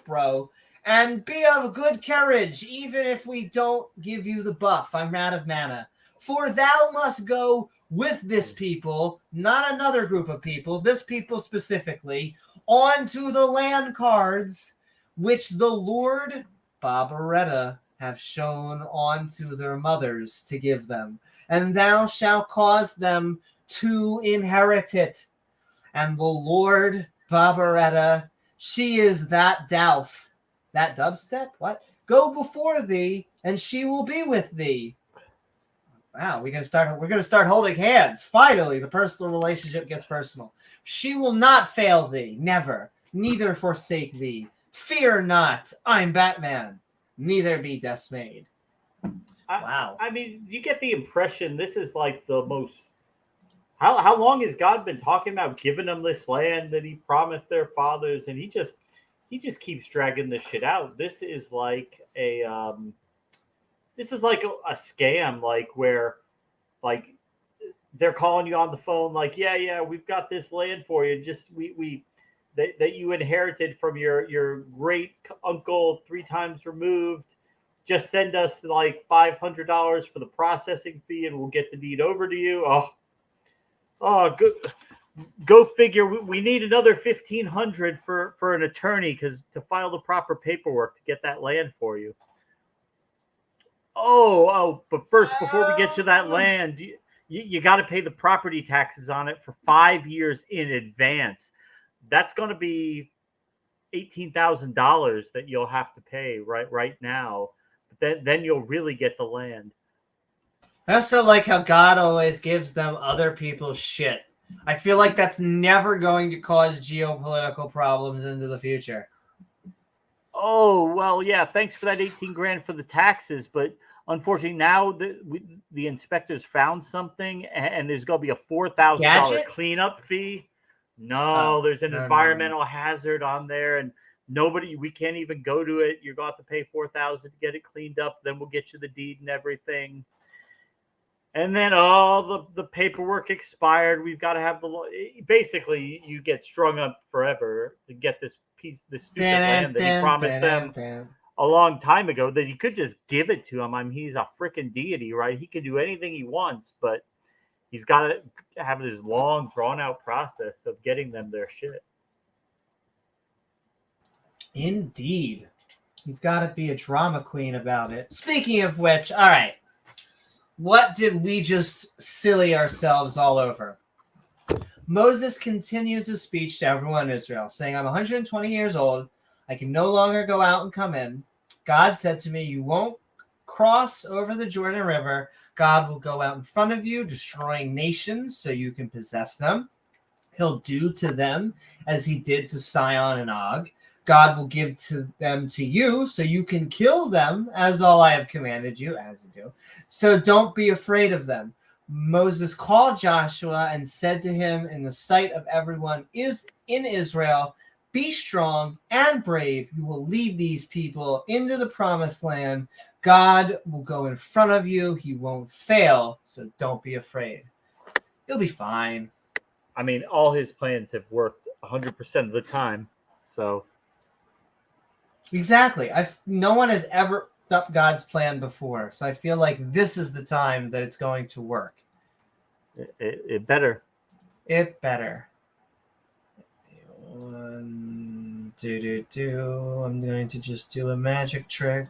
bro, and be of good courage, even if we don't give you the buff. I'm out of mana. For thou must go with this people, not another group of people, this people specifically, onto the land cards which the Lord Barbaretta have shown unto their mothers to give them. And thou shalt cause them to inherit it. And the Lord Barbaretta, she is that Douth. That dubstep? What? Go before thee, and she will be with thee. Wow, we're gonna start holding hands. Finally, the personal relationship gets personal. She will not fail thee, never, neither forsake thee. Fear not, I'm Batman. Neither be dismayed. Wow. I mean, you get the impression this is like the most. How long has God been talking about giving them this land that He promised their fathers, and He just keeps dragging this shit out. This is like a scam, like where like they're calling you on the phone, like yeah, we've got this land for you. Just that you inherited from your great uncle 3 times removed. Just send us like $500 for the processing fee, and we'll get the deed over to you. Oh, good. Go figure. We need another $1,500 for an attorney to file the proper paperwork to get that land for you. But first, before we get to that land, you got to pay the property taxes on it for 5 years in advance. That's going to be $18,000 that you'll have to pay right now. But then you'll really get the land. I also like how God always gives them other people's shit. I feel like that's never going to cause geopolitical problems into the future. Oh, well, yeah, thanks for that 18 grand for the taxes, but unfortunately now the inspectors found something and there's going to be a $4,000 cleanup fee. No, there's an environmental hazard on there and we can't even go to it. You're going to have to pay $4,000 to get it cleaned up. Then we'll get you the deed and everything. And then the paperwork expired. We've got to have basically you get strung up forever to get this stupid land that he promised them a long time ago, that he could just give it to him. I mean, he's a freaking deity, right? He can do anything he wants, but he's got to have this long, drawn-out process of getting them their shit. Indeed. He's got to be a drama queen about it. Speaking of which, all right. What did we just silly ourselves all over? Moses continues his speech to everyone in Israel, saying, I'm 120 years old. I can no longer go out and come in. God said to me, you won't cross over the Jordan River. God will go out in front of you, destroying nations so you can possess them. He'll do to them as he did to Sihon and Og. God will give them to you so you can kill them as all I have commanded you, as you do. So don't be afraid of them. Moses called Joshua and said to him in the sight of everyone is in Israel, be strong and brave. You will lead these people into the promised land. God will go in front of you. He won't fail. So don't be afraid. You'll be fine. I mean, all his plans have worked 100% of the time. So exactly. No one has ever up God's plan before, so I feel like this is the time that it's going to work. It better. It better. I'm going to just do a magic trick.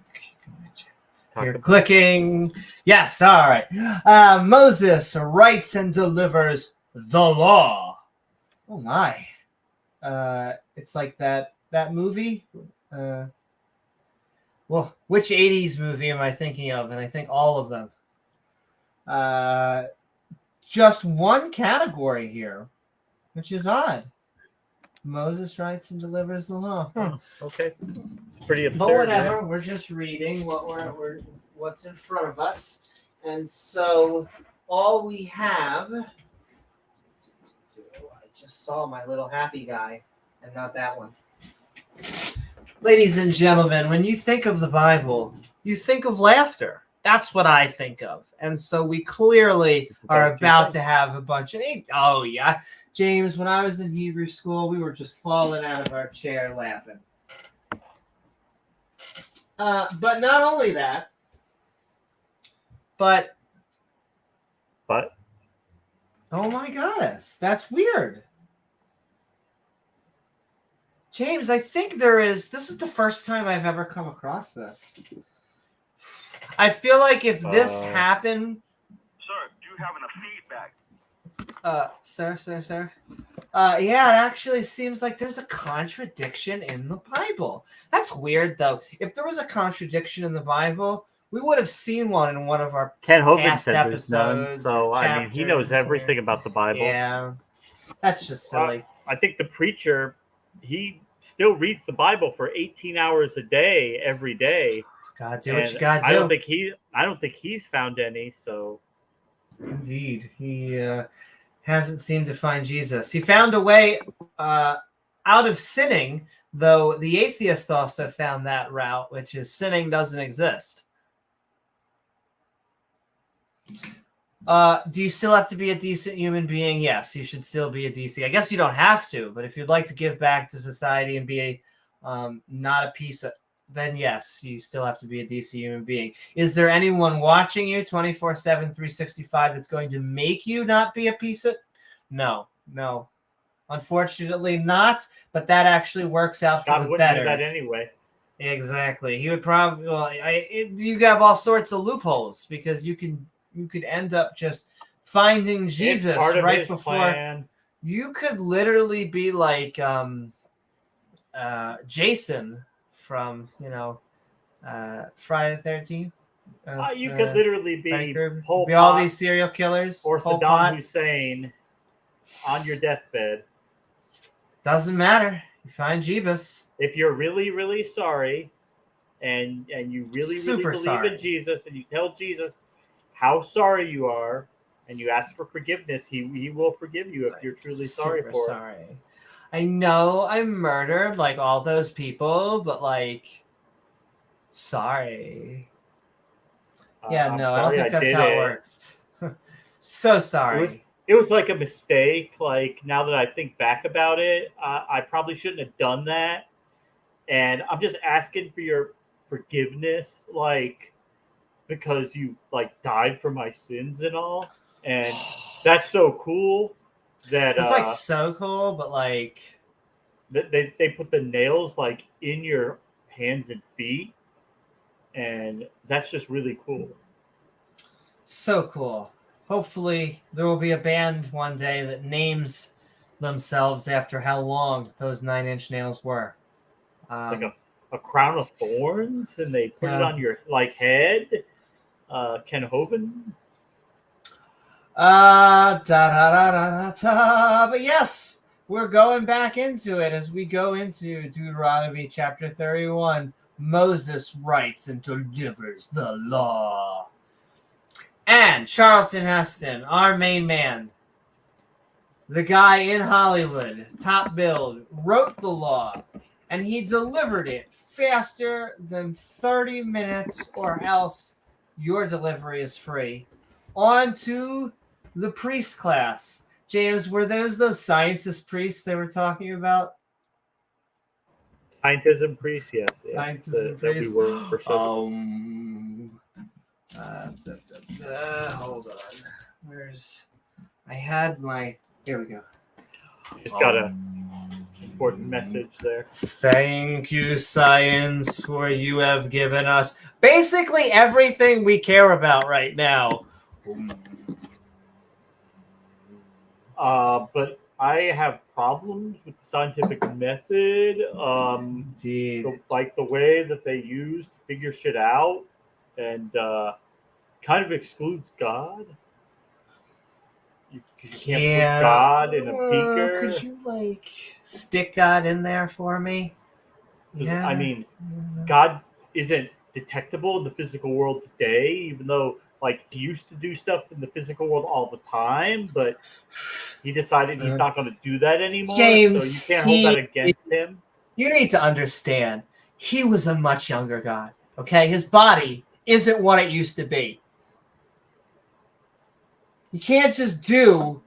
You're clicking. Yes, all right. Moses writes and delivers the law. Oh my. It's like that movie. Well, which 80s movie am I thinking of? And I think all of them. Just one category here, which is odd. Moses writes and delivers the law. Okay. Pretty absurd. But whatever, we're just reading what's in front of us. And so all we have, I just saw my little happy guy and not that one. Ladies and gentlemen, when you think of the Bible, you think of laughter. That's what I think of. And so we clearly are about to have a bunch of, oh yeah. James, when I was in Hebrew school, we were just falling out of our chair laughing. But not only that, but oh my goddess, that's weird. James, I think this is the first time I've ever come across this. I feel like if this happened... Sir, do you have enough feedback? Sir. Yeah, it actually seems like there's a contradiction in the Bible. That's weird, though. If there was a contradiction in the Bible, we would have seen one in one of our past episodes. So, I mean, he knows everything about the Bible. Yeah, that's just silly. I think the preacher, he still reads the Bible for 18 hours a day, every day. God, do what you gotta do. I don't think he's found any. So, indeed, he hasn't seemed to find Jesus. He found a way out of sinning, though the atheist also found that route, which is sinning doesn't exist. Do you still have to be a decent human being? Yes, you should still be a decent. I guess you don't have to, but if you'd like to give back to society and be not a piece of, then yes, you still have to be a decent human being. Is there anyone watching you 24/7, 365 that's going to make you not be a piece of? No. Unfortunately not, but that actually works out for the better. God wouldn't do that anyway. Exactly. He would probably. Well, you have all sorts of loopholes because you could end up just finding Jesus It's part of right his before. plan. You could literally be like Jason from Friday the 13th. You could literally be Pol Be all Pot these serial killers or Pol Saddam Pot. Hussein on your deathbed. Doesn't matter. You find Jeebus. If you're really, really sorry, and you really, really Super believe sorry. in Jesus, and you tell Jesus how sorry you are, and you ask for forgiveness, he will forgive you if you're truly sorry Super for it. sorry. I know I murdered like all those people, but like, sorry. Yeah, I'm no, I don't sorry think that's did how it it. works. So sorry. It was like a mistake. Like, now that I think back about it, I probably shouldn't have done that. And I'm just asking for your forgiveness, like, because you like died for my sins and all. And that's so cool that It's like so cool, but like, they put the nails like in your hands and feet, and that's just really cool. so cool. Hopefully, there will be a band one day that names themselves after how long those 9-inch nails were. Like a crown of thorns, and they put it Yeah. on your like head. Ken Hovind. But yes, we're going back into it as we go into Deuteronomy chapter 31. Moses writes and delivers the law. And Charlton Heston, our main man, the guy in Hollywood, top billed, wrote the law, and he delivered it faster than 30 minutes, or else your delivery is free. On to the priest class. James, were those scientist priests they were talking about? Scientism priest, yes. Scientism that we priest. were for sure. Hold on. I had my. Here we go. Just got a important message there. Thank you, science, for you have given us basically everything we care about right now. But I have problems with the scientific method. Indeed. Like the way that they use to figure shit out, and kind of excludes God. You can't put God in a beaker. Could you like stick God in there for me? Yeah. I mean, God isn't detectable in the physical world today, even though like he used to do stuff in the physical world all the time, but he decided he's not going to do that anymore. James, so you can't hold that against him. You need to understand, he was a much younger God. Okay, his body isn't what it used to be. You can't just do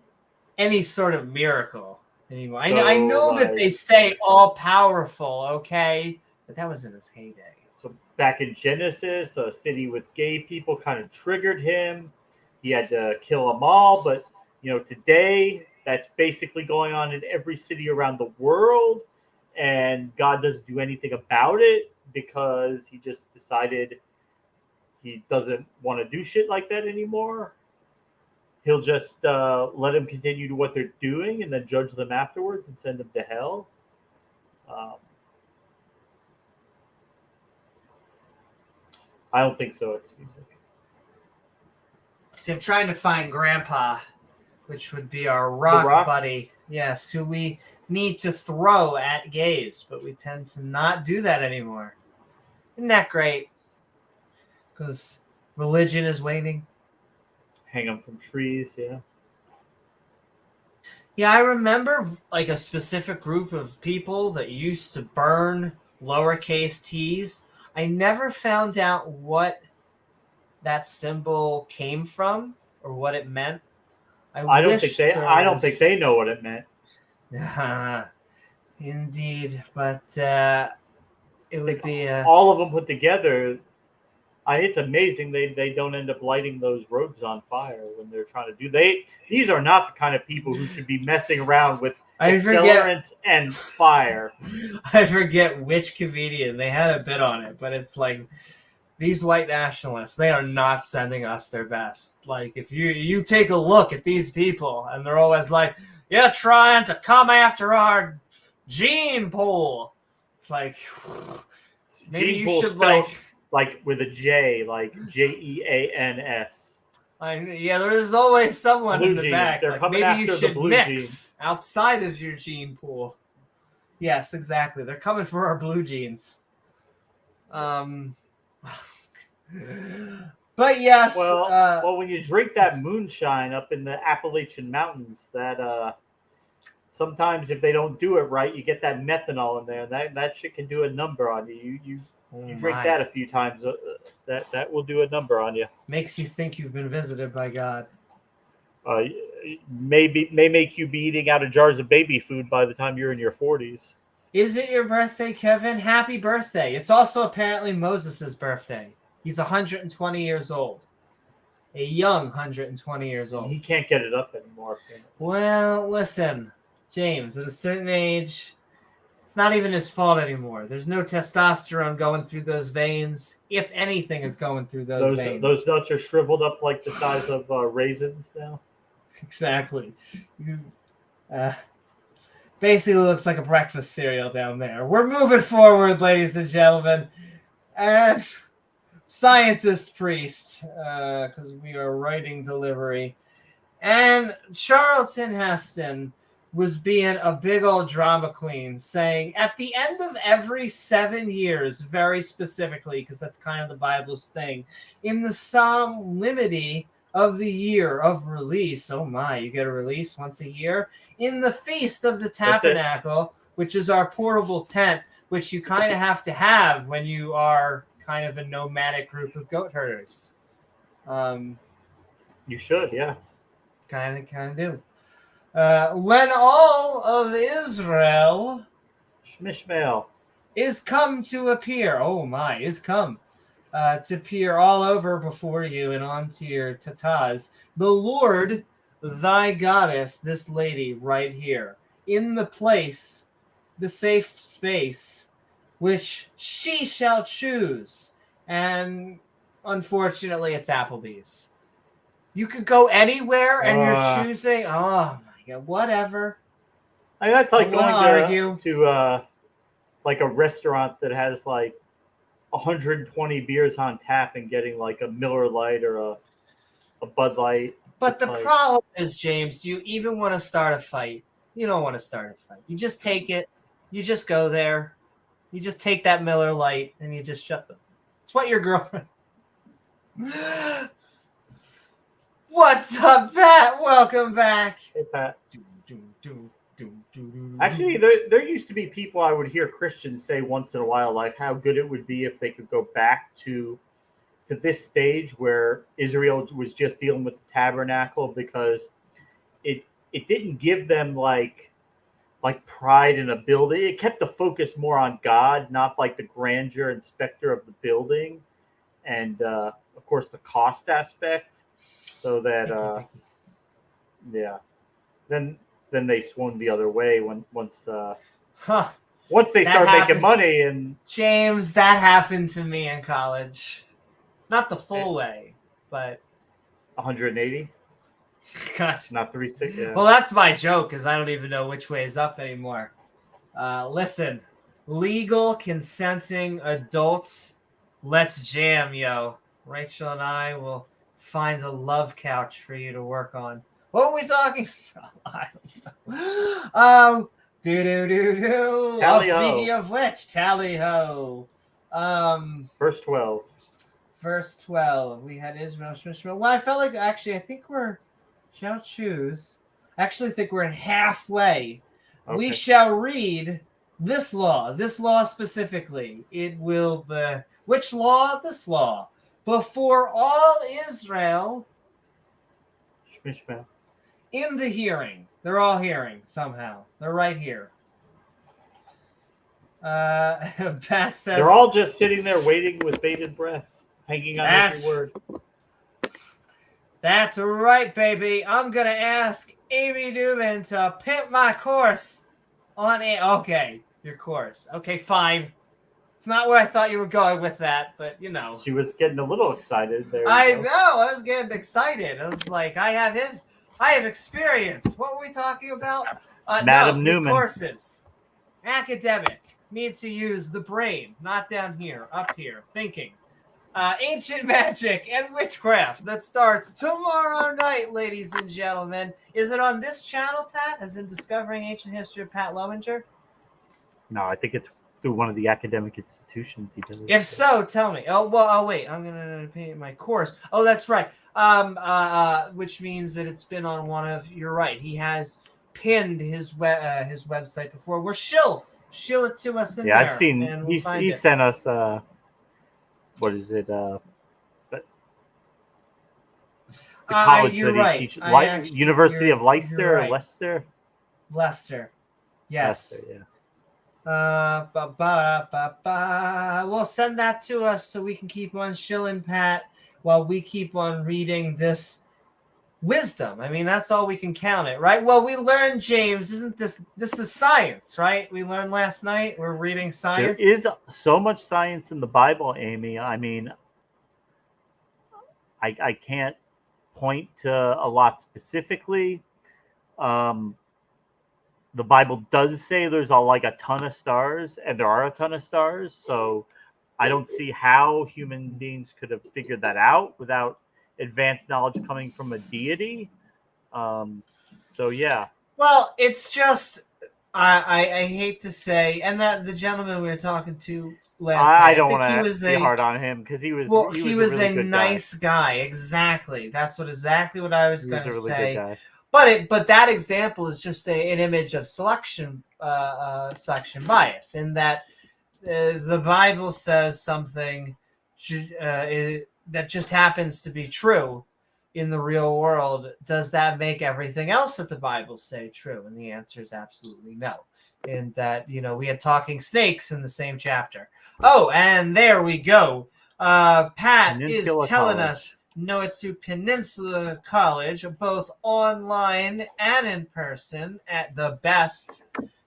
any sort of miracle anymore. I know that they say all powerful, okay, but that was in his heyday. So back in Genesis, a city with gay people kind of triggered him. He had to kill them all. But, today that's basically going on in every city around the world. And God doesn't do anything about it because he just decided he doesn't want to do shit like that anymore. He'll just let them continue to what they're doing and then judge them afterwards and send them to hell. I don't think so. It's music. See, I'm trying to find Grandpa, which would be our rock buddy. Yes, who we need to throw at gays, but we tend to not do that anymore. Isn't that great? Because religion is waning. Hang them from trees, yeah. Yeah, I remember like a specific group of people that used to burn lowercase t's. I never found out what that symbol came from or what it meant. I don't think they know what it meant. Indeed, but it would be all of them put together. It's amazing they don't end up lighting those robes on fire when they're trying to do. These are not the kind of people who should be messing around with I forget. accelerants, and fire. I forget which comedian they had a bit on it, but it's like these white nationalists, they are not sending us their best. Like if you take a look at these people, and they're always like, "You're trying to come after our gene pool." It's like maybe Gene you pool should spelled like with a J, like Jeans. yeah, there's always someone Blue in the jeans. back. They're Like coming maybe you after the should blue mix jeans. outside of your gene pool. Yes, exactly. They're coming for our blue jeans. But yes. Well, when you drink that moonshine up in the Appalachian Mountains, that sometimes if they don't do it right, you get that methanol in there. That shit can do a number on you. You drink that a few times, that will do a number on you. Makes you think you've been visited by God. May make you be eating out of jars of baby food by the time you're in your 40s. Is it your birthday, Kevin? Happy birthday. It's also apparently Moses' birthday. He's 120 years old. A young 120 years old. He can't get it up anymore. Well, listen, James, at a certain age, it's not even his fault anymore. There's no testosterone going through those veins. If anything is going through those veins. Those nuts are shriveled up like the size of raisins now. Exactly. Basically looks like a breakfast cereal down there. We're moving forward, ladies and gentlemen. And scientist priest, because we are writing delivery. And Charlton Heston was being a big old drama queen, saying at the end of every 7 years, very specifically, because that's kind of the Bible's thing, in the solemnity of the year of release, oh my, you get a release once a year, in the Feast of the Tabernacle, which is our portable tent, which you kind of have to have when you are kind of a nomadic group of goat herders. You should, yeah. Kind of do. When all of Israel Shmishmael is come to appear, oh my, is come to appear all over before you and onto your tatas, the Lord thy goddess, this lady right here, in the place, the safe space, which she shall choose. And unfortunately, it's Applebee's. You could go anywhere and you're choosing. Oh my God, whatever. I mean, that's like going to like a restaurant that has like 120 beers on tap and getting like a Miller Lite or a Bud Light. But the problem is, James, do you even want to start a fight? You don't want to start a fight. You just take it. You just go there. You just take that Miller Lite and you just shut them. It's what your girlfriend. What's up, Pat? Welcome back. Hey, Pat. Actually, there used to be people I would hear Christians say once in a while, like how good it would be if they could go back to this stage where Israel was just dealing with the tabernacle, because it didn't give them like pride in a building. It kept the focus more on God, not like the grandeur and specter of the building, and of course the cost aspect. So that then they swung the other way once they start making money. And James, that happened to me in college. Not the full way, but 180. Gosh, not 360. Yeah. Well, that's my joke, because I don't even know which way is up anymore. Listen, legal consenting adults, let's jam, yo. Rachel and I will find a love couch for you to work on. What were we talking about? Speaking of which, tally ho. Verse 12. Verse 12. We had Israel. Well, I felt like I think we're shall choose. I actually think we're in halfway. Okay. We shall read this law specifically. It will which law? This law. Before all Israel in the hearing. They're all hearing somehow. They're right here. Pat says they're all just sitting there waiting with bated breath, hanging on every word. That's right, baby. I'm gonna ask Amy Newman to pimp my course on it. Okay, your course. Okay, fine. It's not where I thought you were going with that, but you know. She was getting a little excited there. I know. I was getting excited. I was like, I have experience. What were we talking about? Madam no, his Newman. courses. Academic. Needs to use the brain, not down here, up here, thinking. Ancient magic and witchcraft that starts tomorrow night, ladies and gentlemen. Is it on this channel, Pat? As in Discovering Ancient History of Pat Lowinger? No, I think it's through one of the academic institutions he does. If so, tell me. Oh, wait. I'm gonna pay my course. Oh, that's right. Which means that it's been on one of. You're right. He has pinned his website before. We're shill it to us in there. Yeah, I've seen. And we'll He sent us. What is it? The college you're that right. he teaches. University of Leicester right. or Leicester. Leicester. Yes. Leicester, yeah. Well, send that to us so we can keep on shilling, Pat, while we keep on reading this wisdom. I mean, that's all we can count it, right? Well, we learned, James, isn't this is science, right? We learned last night. We're reading science. There is so much science in the Bible, Amy. I mean, I can't point to a lot specifically. The Bible does say there's a ton of stars, and there are a ton of stars. So I don't see how human beings could have figured that out without advanced knowledge coming from a deity. So yeah. Well, it's just I hate to say, and that the gentleman we were talking to last night, I don't want to be hard on him because he was he was a, really a nice guy. Exactly. That's exactly what I was going to say. Good guy. But that example is just an image of selection bias, in that the Bible says something that just happens to be true in the real world. Does that make everything else that the Bible say true? And the answer is absolutely no. In that, we had talking snakes in the same chapter. Oh, and there we go. Pat is telling us. No, it's through Peninsula College, both online and in person at the best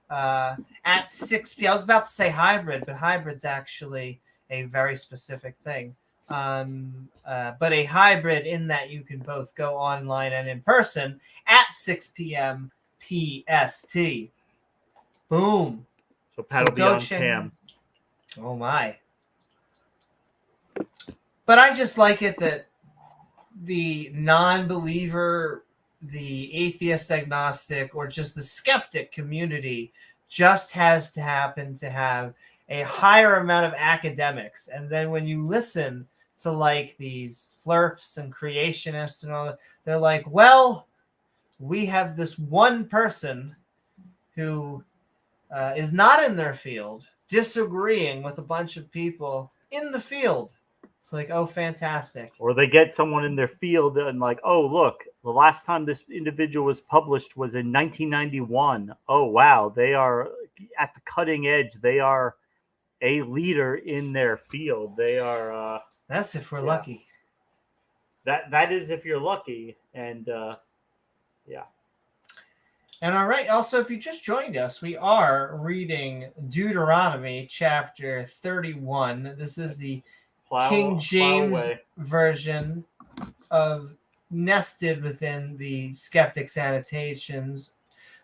at 6 p.m. I was about to say hybrid, but hybrid's actually a very specific thing. But a hybrid in that you can both go online and in person at 6 p.m. PST. Boom. So Pat will be on cam. Oh, my. But I just like it that the non-believer, the atheist, agnostic, or just the skeptic community just has to happen to have a higher amount of academics. And then when you listen to these flirfs and creationists and all that, they're like, well, we have this one person who is not in their field disagreeing with a bunch of people in the field. It's like, oh, fantastic. Or they get someone in their field and oh, look, the last time this individual was published was in 1991. Oh, wow. They are at the cutting edge. They are a leader in their field. They are. That's if we're lucky. That is if you're lucky. And yeah. And all right. Also, if you just joined us, we are reading Deuteronomy chapter 31. This is the King James version of nested within the Skeptic's annotations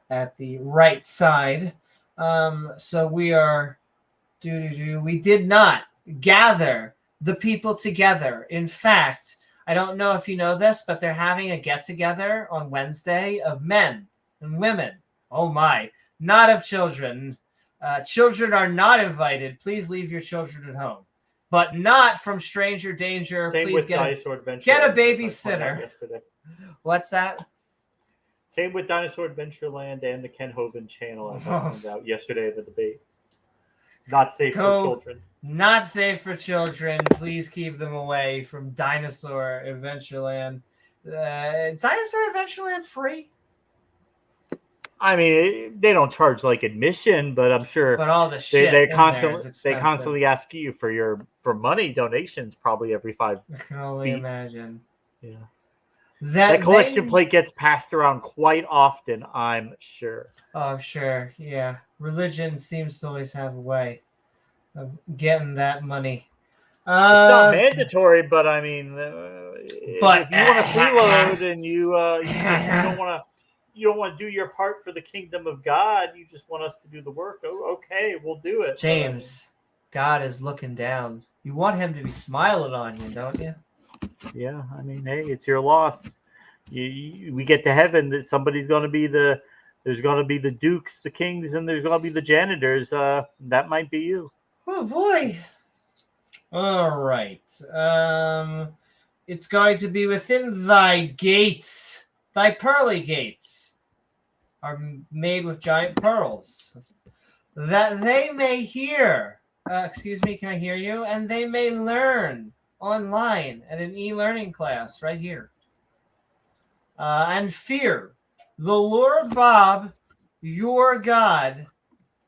at the right side. So we are we did not gather the people together. In fact, I don't know if you know this, but they're having a get-together on Wednesday of men and women. Oh my, not of children. Children are not invited. Please leave your children at home. But not from stranger danger. Same Please with get Dinosaur Adventure. Get a babysitter. What's that? Same with Dinosaur Adventureland and the Ken Hovind channel, as I found out yesterday at the debate. Not safe for children. Not safe for children. Please keep them away from Dinosaur Adventureland. Dinosaur Adventureland free? I mean, they don't charge admission, but I'm sure. But all the shit they constantly ask you for money donations probably every 5. I can only imagine. Yeah. That collection plate gets passed around quite often, I'm sure. Oh, sure. Yeah. Religion seems to always have a way of getting that money. It's not mandatory, but I mean, if you want to freeload and you don't want to do your part for the kingdom of God, you just want us to do the work. Oh, okay, we'll do it. James, God is looking down. You want him to be smiling on you, don't you? Yeah, I mean, hey, it's your loss. We get to heaven, that somebody's going to be there's going to be the dukes, the kings, and there's going to be the janitors. That might be you. Oh boy. All right. It's going to be within thy gates. Thy pearly gates are made with giant pearls, that they may hear. Excuse me, can I hear you? And they may learn online at an e-learning class right here. And fear the Lord Bob, your God,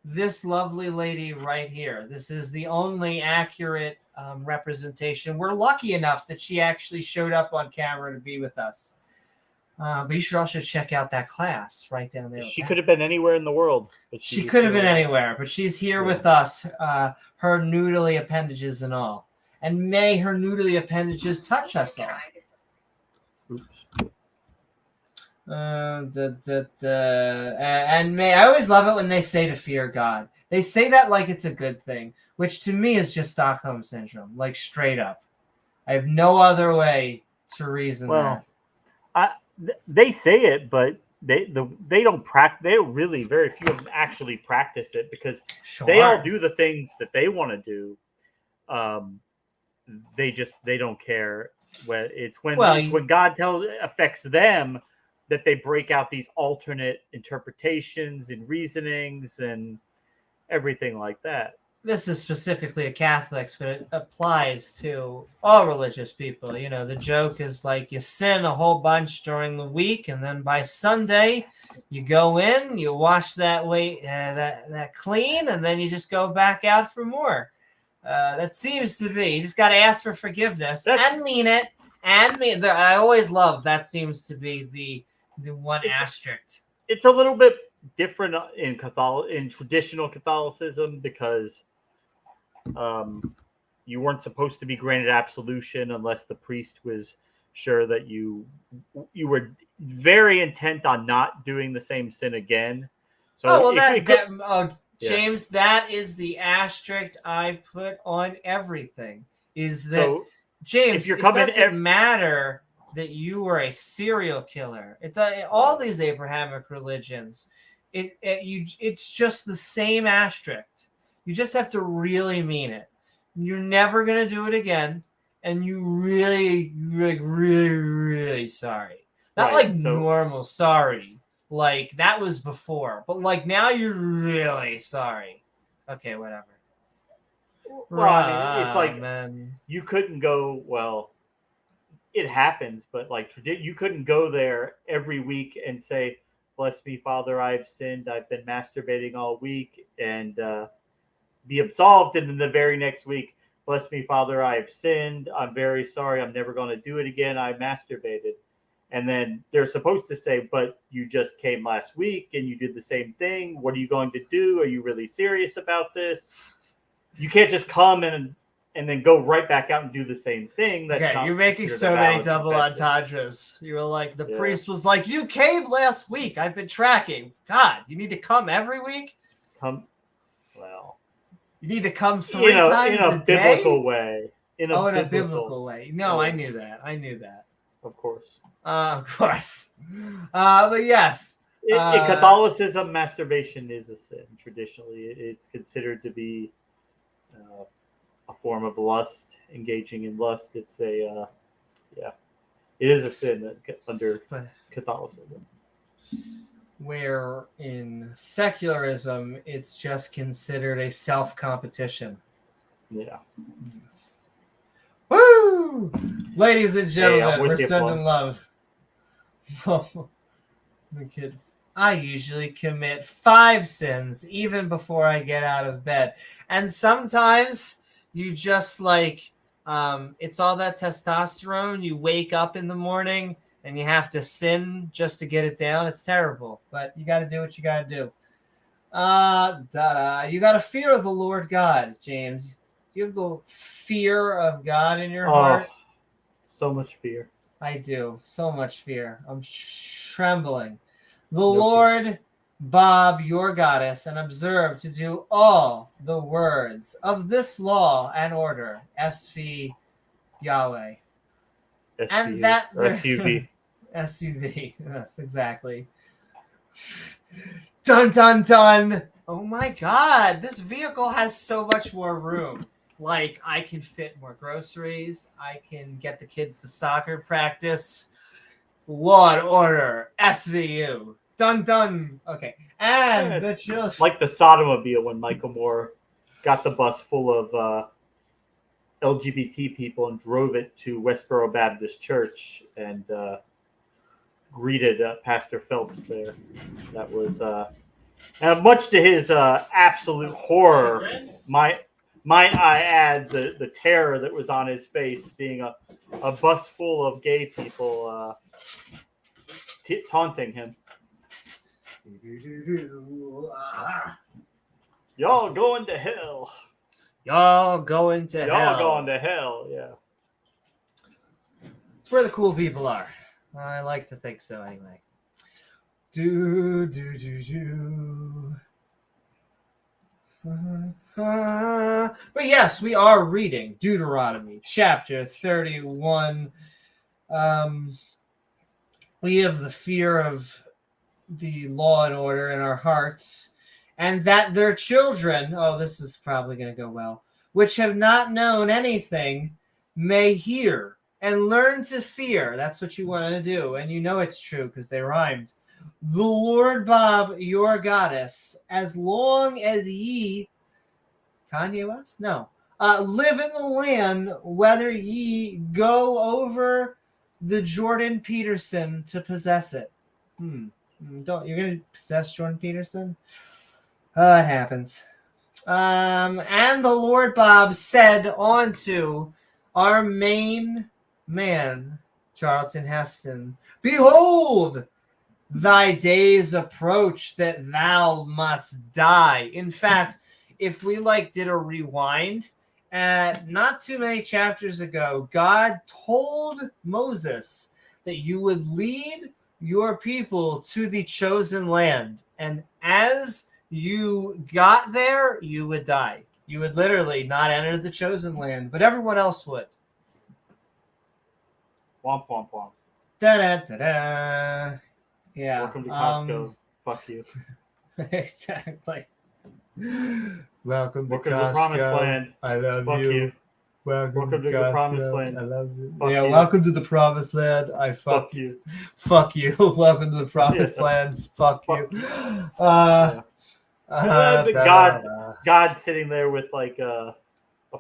this lovely lady right here. This is the only accurate representation. We're lucky enough that she actually showed up on camera to be with us. But you should also check out that class right down there. She could have been anywhere in the world. But she could have been anywhere, but she's here with us, her noodly appendages and all. And may her noodly appendages touch us all. Oops. And may I always love it when they say to fear God. They say that like it's a good thing, which to me is just Stockholm syndrome, like straight up. I have no other way to reason that. They say it, but they don't practice. They don't really. Very few of them actually practice it because they all do the things that they want to do. They don't care when God affects them that they break out these alternate interpretations and reasonings and everything like that. This is specifically a Catholics, but it applies to all religious people. You know, the joke is like you sin a whole bunch during the week, and then by Sunday, you go in, you wash that clean, and then you just go back out for more. That seems to be. You just got to ask for forgiveness and mean it. I always love that. Seems to be the one asterisk. It's a little bit different in traditional Catholicism because you weren't supposed to be granted absolution unless the priest was sure that you were very intent on not doing the same sin again. So James, that is the asterisk I put on everything. Is that James? It doesn't matter that you were a serial killer. All these Abrahamic religions, it's just the same asterisk. You just have to really mean it. You're never gonna do it again, and you really, really, really, really sorry. Not normal sorry, like that was before, but like now you're really sorry. Okay, whatever. Well, I mean, it's like you couldn't go. Well, it happens, but like you couldn't go there every week and say, "Bless me, Father, I've sinned. I've been masturbating all week," and be absolved. And then the very next week, "Bless me, Father, I have sinned. I'm very sorry. I'm never going to do it again. I masturbated." And then they're supposed to say, "But you just came last week and you did the same thing. What are you going to do? Are you really serious about this?" You can't just come and then go right back out and do the same thing. You're making so many double entendres. You were like, the priest was like, "You came last week. I've been tracking." God, you need to come every week? You need to come 3 times a day? Biblical way. In a biblical way. No, I knew that. Of course. But yes. In Catholicism, masturbation is a sin. Traditionally, it's considered to be a form of lust, engaging in lust. It's it is a sin under Catholicism. Where in secularism, it's just considered a self-competition. Yeah. Woo! Ladies and gentlemen, we're sending love. The kids. I usually commit 5 sins even before I get out of bed. And sometimes you just it's all that testosterone. You wake up in the morning and you have to sin just to get it down. It's terrible, but you got to do what you got to do. You got to fear of the Lord God, James. Do you have the fear of God in your heart? So much fear. I do. So much fear. I'm trembling. The Lord Bob, your goddess, and observe to do all the words of this law and order. SV Yahweh. And that SUV. SUV. Yes, exactly. Dun dun dun. Oh my god, this vehicle has so much more room. Like, I can fit more groceries. I can get the kids to soccer practice. Law and order. SVU. Dun dun. Okay. And the children. Like the Sodomobile when Michael Moore got the bus full of LGBT people and drove it to Westboro Baptist Church and greeted Pastor Phelps there. That was much to his absolute horror. Might I add the terror that was on his face seeing a bus full of gay people taunting him. Y'all going to hell. Y'all going to hell. Y'all going to hell, yeah. It's where the cool people are. I like to think so anyway. But yes, we are reading Deuteronomy chapter 31. We have the fear of the law and order in our hearts, and that their children, this is probably going to go well, which have not known anything, may hear and learn to fear. That's what you want to do, and you know it's true because they rhymed. The Lord Bob, your goddess, as long as ye, Kanye West? No. Live in the land, whether ye go over the Jordan Peterson to possess it. You're going to possess Jordan Peterson? It happens. And the Lord Bob said unto our main man, Charlton Heston, behold, thy days approach that thou must die. In fact, if we did a rewind, not too many chapters ago, God told Moses that you would lead your people to the chosen land. And as you got there, you would die. You would literally not enter the chosen land, but everyone else would. Womp, womp, womp. Da-da-da-da. Yeah. Welcome to Costco. Fuck you. Exactly. Welcome to the Promised Land. I love Fuck you. Welcome to the Promised Land. I love you. Fuck you. Welcome to the Promised Land. I fuck you. Fuck you. Welcome to the Promised Land. Fuck you. God sitting there with a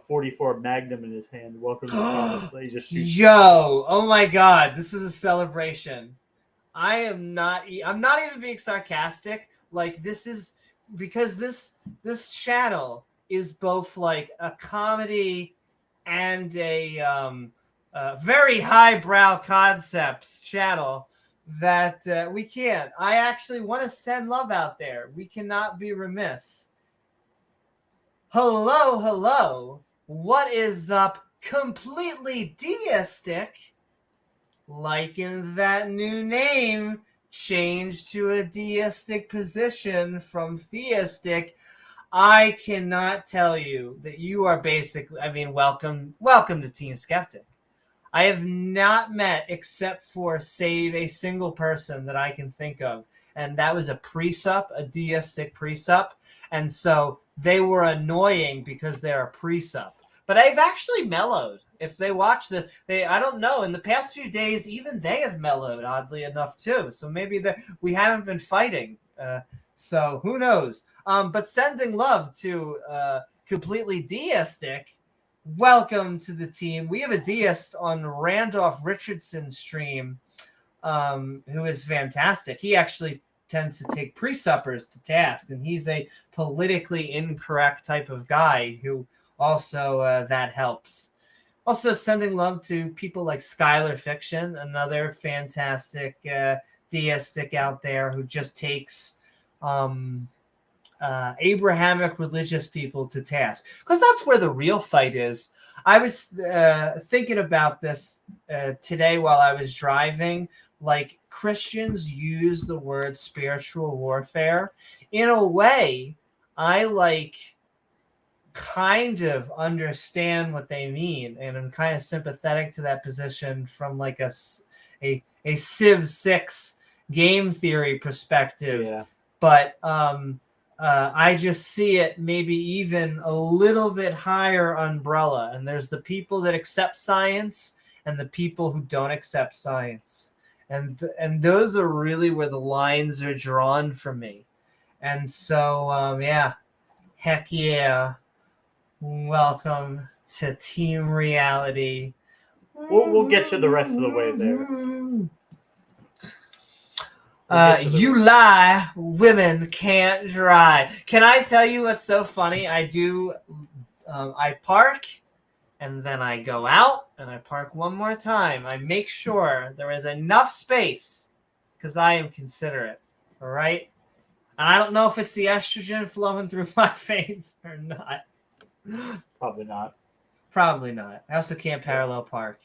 44 Magnum in his hand. Welcome to the Promised Land. He just shoots. Yo, oh my God, this is a celebration. I'm not even being sarcastic. This is because this channel is both a comedy and a very highbrow concepts channel that we can't. I actually want to send love out there. We cannot be remiss. Hello. What is up? Completely deistic. Liking that new name. Changed to a deistic position from theistic. I cannot tell you that you are basically, welcome to Team Skeptic. I have not met, except for save a single person that I can think of, and that was a pre-sup, a deistic pre-sup, and so they were annoying because they're a pre-sup. But I've actually mellowed. If they watch I don't know, in the past few days, even they have mellowed, oddly enough, too. So maybe we haven't been fighting. So who knows? But sending love to completely deistic, welcome to the team. We have a deist on Randolph Richardson's stream who is fantastic. He actually tends to take pre-suppers to task, and he's a politically incorrect type of guy who also that helps. Also, sending love to people like Skylar Fiction, another fantastic deistic out there who just takes Abrahamic religious people to task, because that's where the real fight is. I was thinking about this today while I was driving. Like, Christians use the word spiritual warfare. In a way, I kind of understand what they mean, and I'm kind of sympathetic to that position from like a Civ 6 game theory perspective. Yeah. But I just see it maybe even a little bit higher umbrella. And there's the people that accept science and the people who don't accept science. And those are really where the lines are drawn for me. And so, yeah, heck yeah. Welcome to Team Reality. We'll get you the rest of the way there. You lie, women can't drive. Can I tell you what's so funny? I park, and then I go out, and I park one more time. I make sure there is enough space, because I am considerate, all right? And I don't know if it's the estrogen flowing through my veins or not. Probably not. Probably not. I also can't parallel park.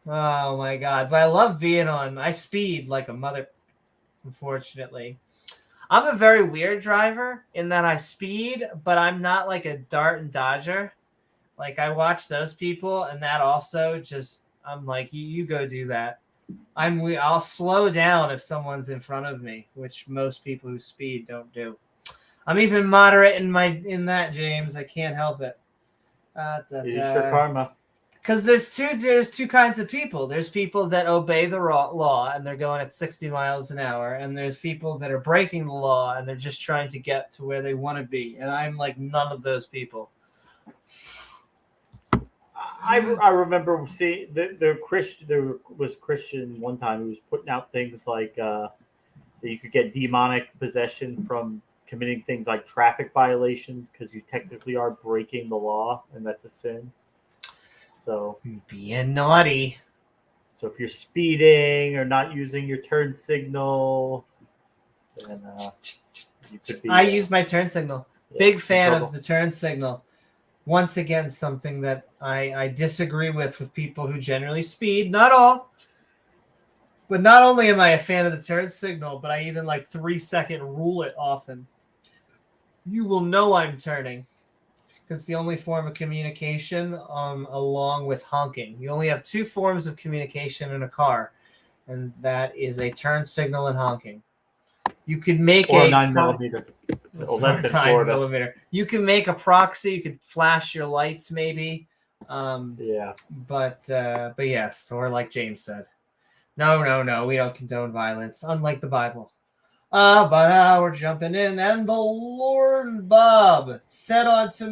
Oh my god. But I love being on. I speed like a mother, unfortunately. I'm a very weird driver in that I speed, but I'm not like a dart and dodger. Like, I watch those people, and that also just, I'm like, you go do that. I'll slow down if someone's in front of me, which most people who speed don't do. I'm even moderate in that, James. I can't help it. Use your karma. Because there's two kinds of people. There's people that obey the law and they're going at 60 miles an hour, and there's people that are breaking the law and they're just trying to get to where they want to be. And I'm like none of those people. I remember seeing there was Christian one time who was putting out things like that you could get demonic possession from committing things like traffic violations, because you technically are breaking the law, and that's a sin. So being naughty. So if you're speeding or not using your turn signal, then you could be. I use my turn signal. Yeah, Big fan of the turn signal. Once again, something that I disagree with people who generally speed. Not all. But not only am I a fan of the turn signal, but I even 3-second rule it often. You will know I'm turning. It's the only form of communication along with honking. You only have two forms of communication in a car, and that is a turn signal and honking. You could make a 9mm. Oh, that's in Florida. 9mm. You can make a proxy. You could flash your lights, maybe. Yeah. But yes, or like James said, no, we don't condone violence, unlike the Bible. But we're jumping in, and the Lord Bob said unto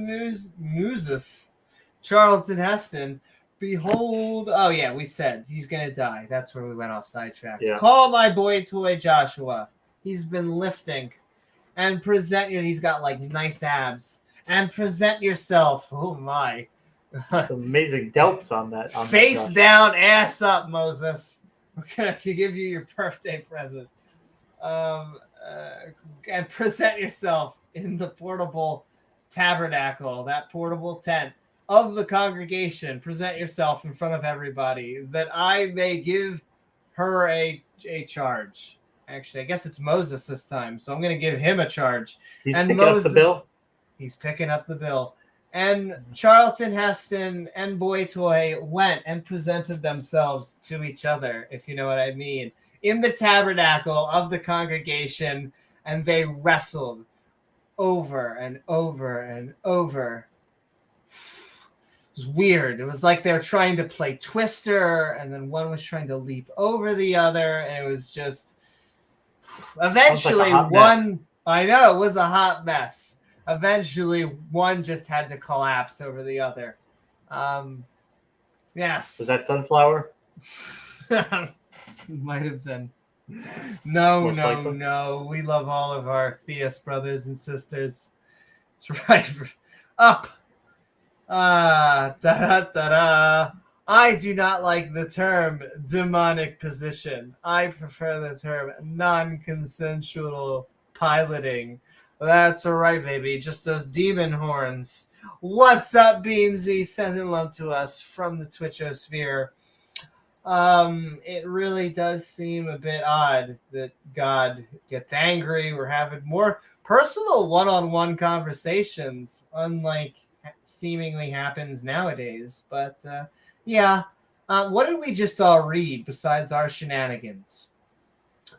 Moses, Charlton Heston, behold, we said he's going to die. That's where we went off sidetrack. Yeah. Call my boy toy Joshua. He's been lifting. And he's got nice abs. And present yourself. Oh my. Some amazing delts on that. Face down, ass up, Moses. We're going to give you your birthday present. And present yourself in the portable tabernacle, that portable tent of the congregation. Present yourself in front of everybody, that I may give her a charge. Actually, I guess it's Moses this time, so I'm going to give him a charge. He's picking up the bill. He's picking up the bill. And Charlton Heston and Boy Toy went and presented themselves to each other, if you know what I mean, in the tabernacle of the congregation, and they wrestled over and over and over. It was weird. It was like they were trying to play Twister, and then one was trying to leap over the other, and it was just... Eventually, I know, it was a hot mess. Eventually, one just had to collapse over the other. Yes. Was that Sunflower? Might have been. No. We love all of our theist brothers and sisters. That's right. Up. Da-da-da-da. I do not like the term demonic position. I prefer the term non-consensual piloting. That's right, baby. Just those demon horns. What's up, Beamsy? Sending love to us from the Twitchosphere. It really does seem a bit odd that God gets angry. We're having more personal one-on-one conversations, unlike seemingly happens nowadays. But yeah, what did we just all read besides our shenanigans?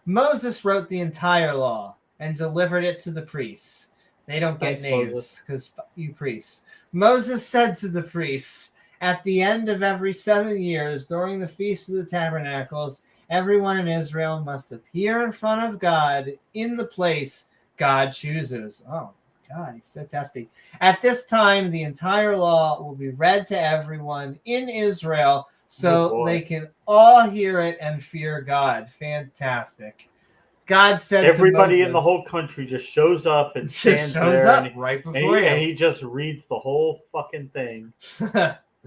Moses wrote the entire law and delivered it to the priests. They don't get names because you priests. Moses said to the priests, at the end of every 7 years during the Feast of the Tabernacles, everyone in Israel must appear in front of God in the place God chooses. Oh, God, he's so testy. At this time, the entire law will be read to everyone in Israel so they can all hear it and fear God. Fantastic. God said everybody to Moses, in the whole country just shows up and stands there right before and he just reads the whole fucking thing.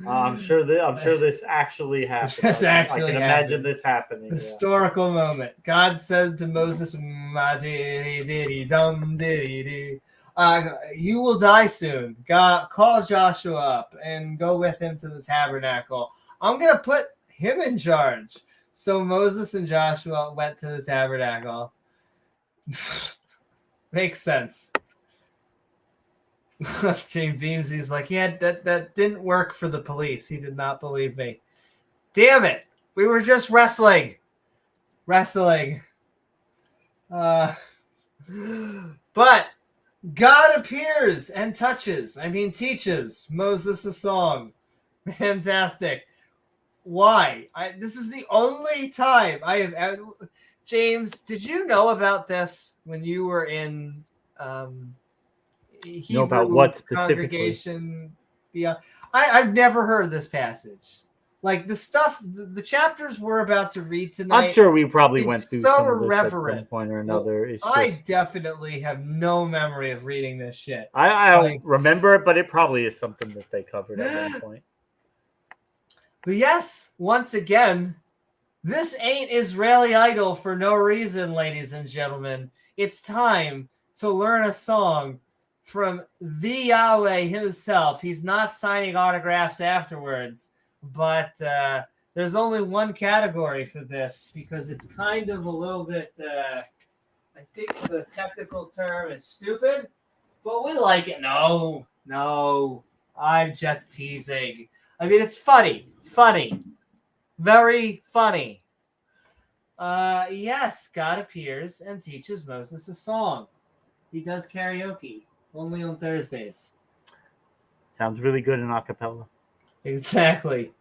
I'm sure this actually happened. I can imagine this happening. Historical moment. God said to Moses, you will die soon. God, call Joshua up and go with him to the tabernacle. I'm going to put him in charge. So Moses and Joshua went to the tabernacle. Makes sense. James Beamsy's like, yeah, that didn't work for the police. He did not believe me. Damn it. We were just wrestling. But God appears and teaches Moses a song. Fantastic. Why? This is the only time I have. James, did you know about this when you were in Hebrew about what congregation? Yeah, I've never heard this passage. Like the stuff, the chapters we're about to read tonight. I'm sure we probably went through so some of this irreverent. at some point or another. Well, I definitely have no memory of reading this shit. I don't remember it, but it probably is something that they covered at one point. But yes, once again, this ain't Israeli Idol for no reason, ladies and gentlemen. It's time to learn a song from the Yahweh himself. He's not signing autographs afterwards, but there's only one category for this because it's kind of a little bit, I think the technical term is stupid, but we like it. No, I'm just teasing. I mean, it's funny, very funny. Yes, God appears and teaches Moses a song. He does karaoke, only on Thursdays. Sounds really good in a cappella. Exactly.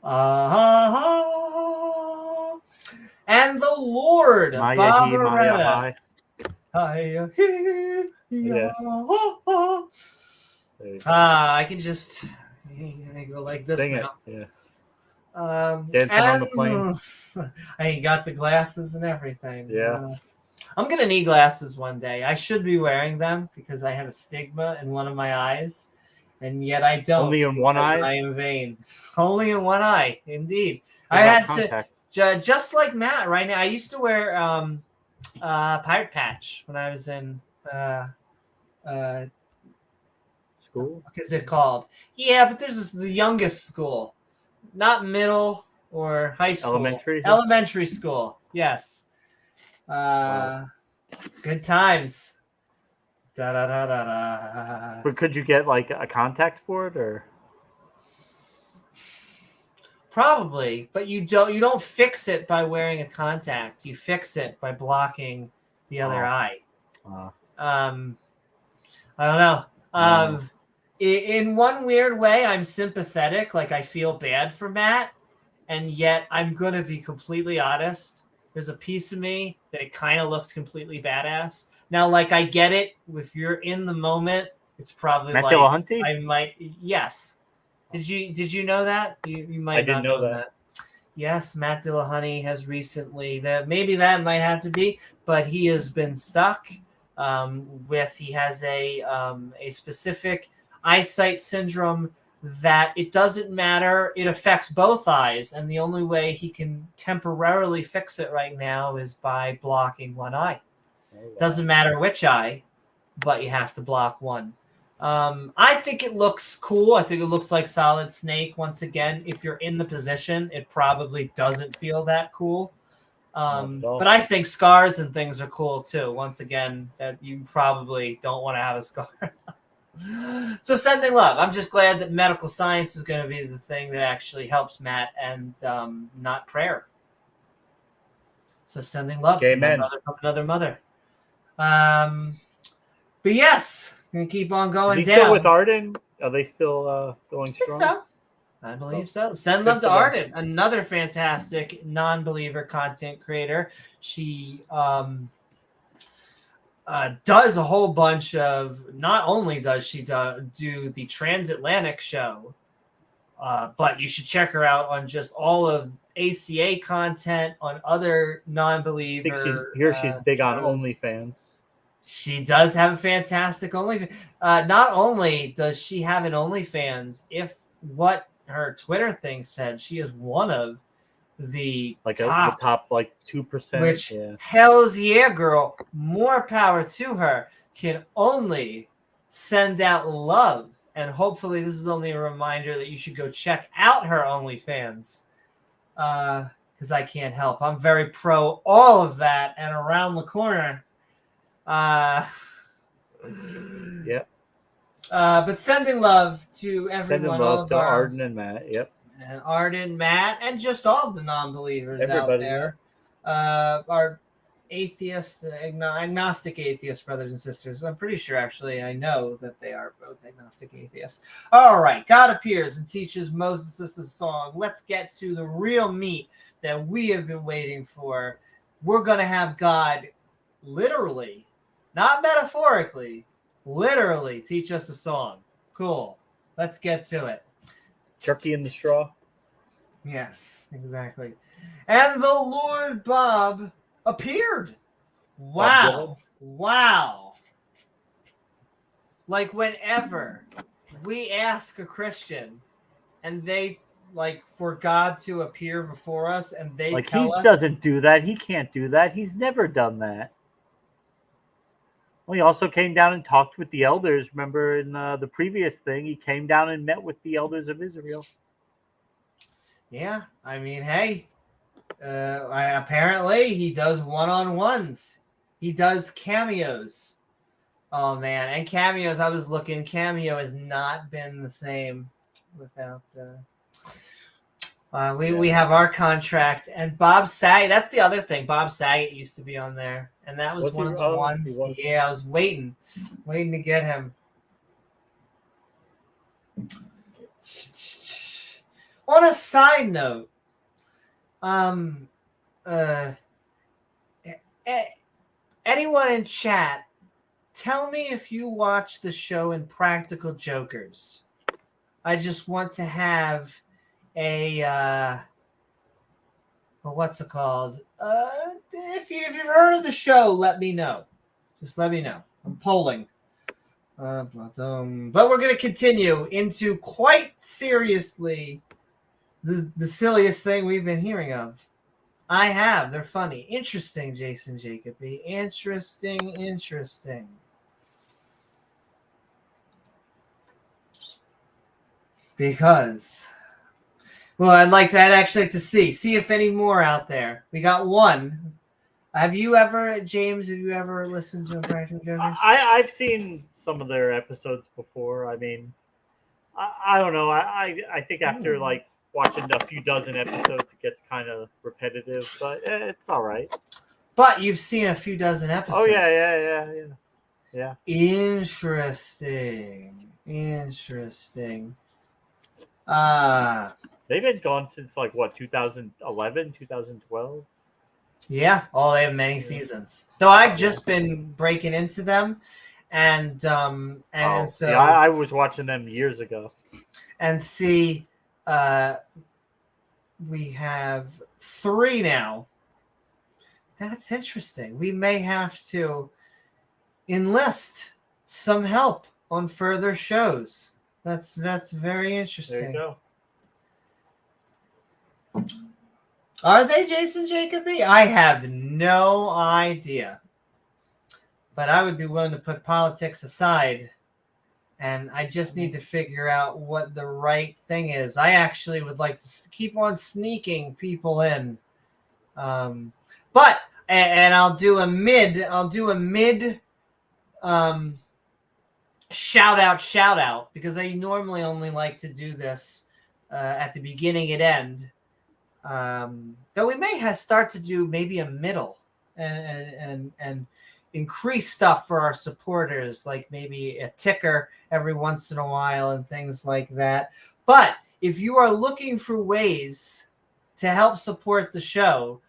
And the Lord, Barbaretta. Yes. I can just go like this Sing now. it. Yeah. Dancing on the plane. I ain't got the glasses and everything. Yeah. I'm going to need glasses one day. I should be wearing them because I have a stigma in one of my eyes, and yet I don't. Only in one eye? I am vain. Only in one eye, indeed. What I had contacts? to, just like Matt right now, I used to wear Pirate Patch when I was in school? What is it called? Yeah, but there's the youngest school. Not middle or high school. Elementary school. Yes. Good times. Da da da da da. But could you get like a contact for it or? Probably, but you don't fix it by wearing a contact. You fix it by blocking the other eye. I don't know. In one weird way, I'm sympathetic. Like I feel bad for Matt, and yet I'm gonna be completely honest. There's a piece of me that it kind of looks completely badass. Now, like I get it. If you're in the moment, it's probably Matt like Dillahunty? I might. Yes. Did you know that? You might not know that. Yes, Matt Dillahunty has recently maybe that might have to be, but he has been stuck he has a specific eyesight syndrome that it doesn't matter. It affects both eyes, and the only way he can temporarily fix it right now is by blocking one eye. Doesn't matter which eye, but you have to block one. I think it looks cool. I think it looks like Solid Snake. Once again, if you're in the position, it probably doesn't feel that cool. But I think scars and things are cool too. Once again, that you probably don't want to have a scar. So sending love. I'm just glad that medical science is going to be the thing that actually helps Matt, and not prayer. So sending love to my brother from another mother. But yes, gonna keep on going Is he down. still with Arden? Are they still going strong? So. I believe so. Send love to Arden, another fantastic non-believer content creator. She does a whole bunch of. Not only does she do the transatlantic show, but you should check her out on just all of ACA content on other non-believer. She's big on OnlyFans. She does have a fantastic OnlyFans. Not only does she have an OnlyFans, if what her Twitter thing said, she is one of the top 2%. Which hells yeah, girl. More power to her. Can only send out love, and hopefully this is only a reminder that you should go check out her OnlyFans. Because I can't help. I'm very pro all of that, and around the corner. Yep. But sending love to everyone. Sending love to Arden and Matt. Yep. And Arden, Matt, and just all of the non-believers out there. Our atheist, agnostic atheist brothers and sisters. I'm pretty sure, actually, I know that they are both agnostic atheists. All right. God appears and teaches Moses a song. Let's get to the real meat that we have been waiting for. We're going to have God literally, not metaphorically, literally teach us a song. Cool. Let's get to it. Turkey in the straw. Yes, exactly. And the Lord Bob appeared. Wow. Wow. Like whenever we ask a Christian and they for God to appear before us and they tell us. He doesn't do that. He can't do that. He's never done that. Well, he also came down and talked with the elders. Remember in the previous thing, he came down and met with the elders of Israel. Yeah, I mean, hey, apparently he does one-on-ones. He does cameos. Oh, man. And cameos, I was looking, cameo has not been the same without... We have our contract, and Bob Saget. That's the other thing. Bob Saget used to be on there, and that was one of the ones. Yeah, I was waiting to get him. On a side note, anyone in chat, tell me if you watch the show Impractical Jokers. I just want to have what's it called? If you've heard of the show, let me know. Just let me know. I'm polling. But we're going to continue into quite seriously the silliest thing we've been hearing of. I have. They're funny. Interesting, Jason Jacoby. Interesting. Because... Well, I'd like to see if any more out there. We got one. Have you ever, James, listened to Impractical Jokers? I've seen some of their episodes before. I mean, I don't know. I think after watching a few dozen episodes, it gets kind of repetitive, but it's all right. But you've seen a few dozen episodes. Oh, yeah. Interesting. They've been gone since 2011, 2012? Yeah. Oh, they have many seasons. Though I've just been breaking into them, and so yeah, I was watching them years ago. And see, we have 3 now. That's interesting. We may have to enlist some help on further shows. That's very There interesting. you go. Are they Jason Jacoby? I have no idea. But I would be willing to put politics aside, and I just need to figure out what the right thing is. I actually would like to keep on sneaking people in. But I'll do a mid shout out because I normally only like to do this at the beginning and end. Though we may start to do maybe a middle and increase stuff for our supporters, like maybe a ticker every once in a while and things like that. But if you are looking for ways to help support the show,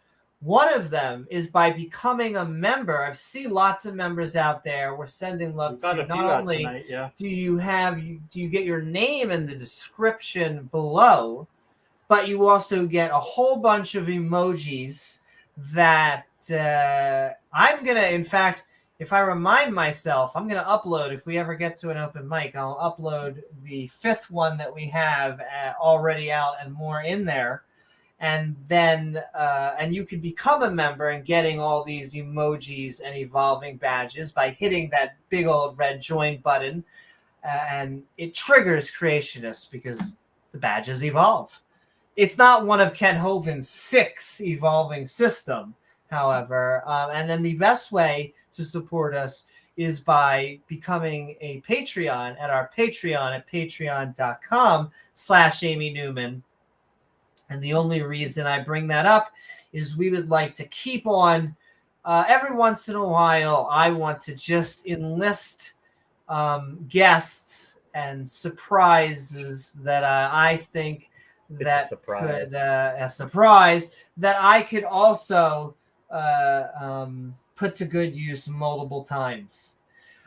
one of them is by becoming a member. I've seen lots of members out there. We're sending love to you. Not only do you get your name in the description below, but you also get a whole bunch of emojis that I'm going to, in fact, if I remind myself, I'm going to upload, if we ever get to an open mic, I'll upload the 5th one that we have already out and more in there. And then, and you can become a member and getting all these emojis and evolving badges by hitting that big old red join button. And it triggers creationists because the badges evolve. It's not one of Ken Hovind's 6 evolving system, however. And then the best way to support us is by becoming a Patreon at our Patreon at patreon.com/Amy Newman. And the only reason I bring that up is we would like to keep on, every once in a while, I want to just enlist guests and surprises that I think that could a surprise that I could also put to good use multiple times.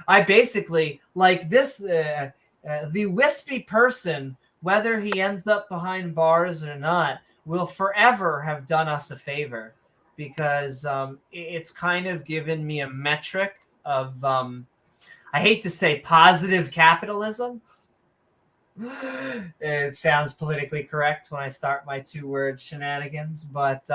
I basically like this the wispy person, whether he ends up behind bars or not, will forever have done us a favor because it's kind of given me a metric of I hate to say positive capitalism. It sounds politically correct when I start my 2-word shenanigans, but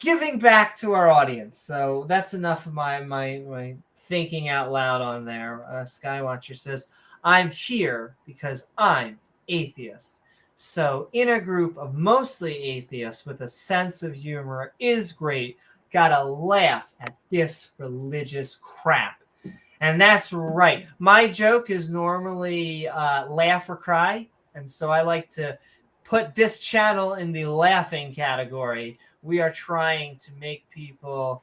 giving back to our audience. So that's enough of my thinking out loud on there. Skywatcher says, I'm here because I'm atheist. So in a group of mostly atheists with a sense of humor is great. Gotta laugh at this religious crap. And that's right. My joke is normally laugh or cry. And so I like to put this channel in the laughing category. We are trying to make people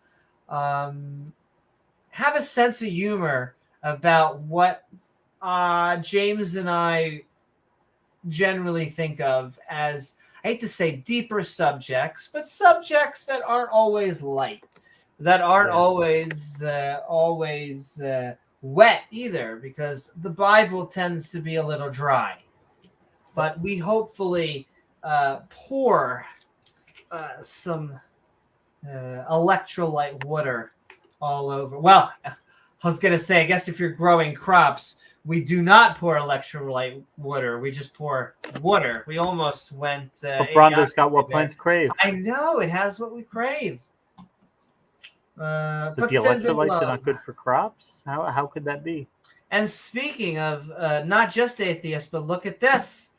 have a sense of humor about what James and I generally think of as, I hate to say deeper subjects, but subjects that aren't always light, that aren't always wet either, because the Bible tends to be a little dry. But we hopefully pour some electrolyte water all over. Well, I was going to say, I guess if you're growing crops, we do not pour electrolyte water. We just pour water. We almost went... Brondo's got what plants crave. I know. It has what we crave. But the electrolytes are not good for crops? How could that be? And speaking of not just atheists, but look at this.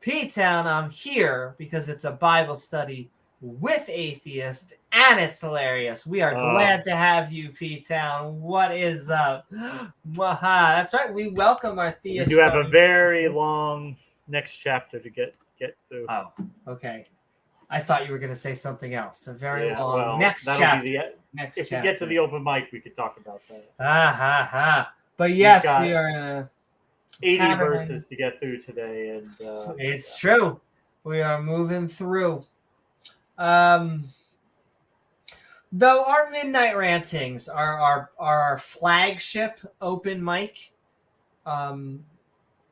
P-Town, I'm here because it's a Bible study with atheists, and it's hilarious. We are glad to have you, P-Town. What is up? That's right. We welcome our theists. We do have a very long next chapter to get through. Oh, okay. I thought you were going to say something else. A very long next chapter. If we get to the open mic, we could talk about that. But yes, we are in a 80 verses to get through today, and it's true. We are moving through. Though our midnight rantings are our flagship open mic,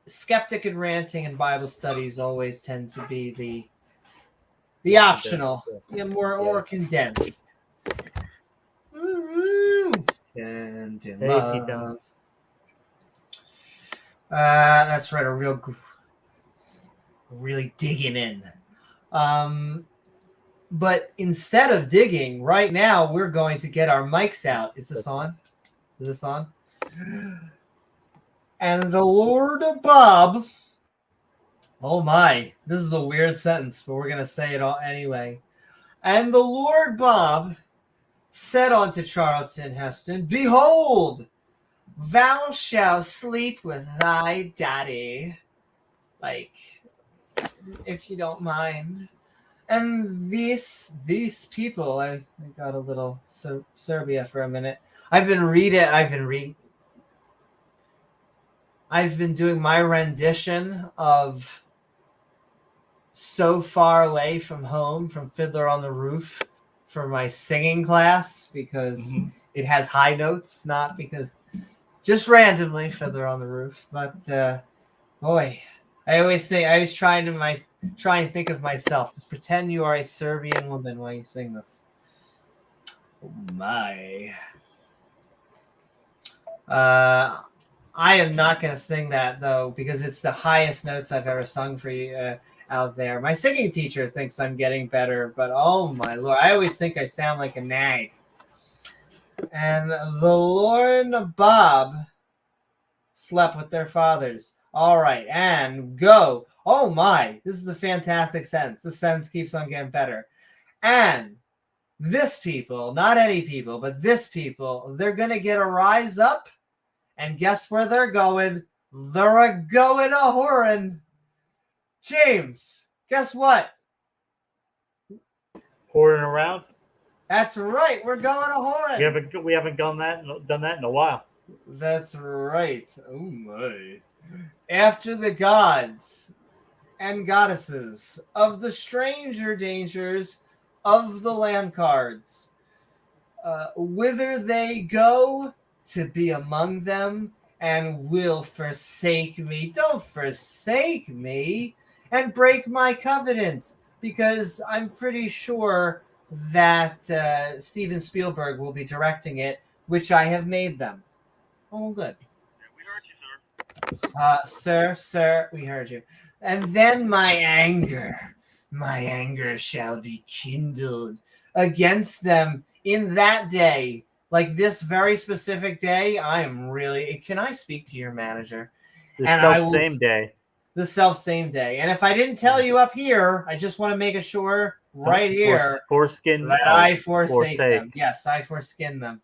skeptic and ranting and Bible studies always tend to be the optional, more condensed. Send in love. That's right, really digging in. But instead of digging, right now we're going to get our mics out. Is this on? Is this on? And the Lord Bob. Oh my, this is a weird sentence, but we're going to say it all anyway. And the Lord Bob said unto Charlton Heston, Behold, thou shalt sleep with thy daddy. Like, if you don't mind. And these people, I got a little Serbia for a minute. I've been doing my rendition of So Far Away from Home from Fiddler on the Roof for my singing class because it has high notes, not because just randomly Fiddler on the Roof. But boy, I always try and think of myself. Just pretend you are a Serbian woman while you sing this. Oh my. I am not going to sing that though because it's the highest notes I've ever sung for you out there. My singing teacher thinks I'm getting better, but oh my Lord, I always think I sound like a nag. And the Lord Bob slept with their fathers. All right, and go. Oh my, this is a fantastic sentence. The sentence keeps on getting better. And this people, not any people, but this people, they're going to get a rise up. And guess where they're going? They're a-going a whoring. James, guess what? Whoring around? That's right. We're going a whoring. We haven't done that in a while. That's right. Oh my. After the gods and goddesses of the stranger dangers of the land cards, whither they go to be among them and will forsake me. Don't forsake me and break my covenant because I'm pretty sure that Steven Spielberg will be directing it, which I have made them. Oh, good. We heard you, sir. Sir, we heard you. And then my anger shall be kindled against them in that day. Like this very specific day, I am really... Can I speak to your manager? The same day. The self-same day. And if I didn't tell you up here, I just want to make sure right here foreskin that I forsake them. Yes, I foreskin them.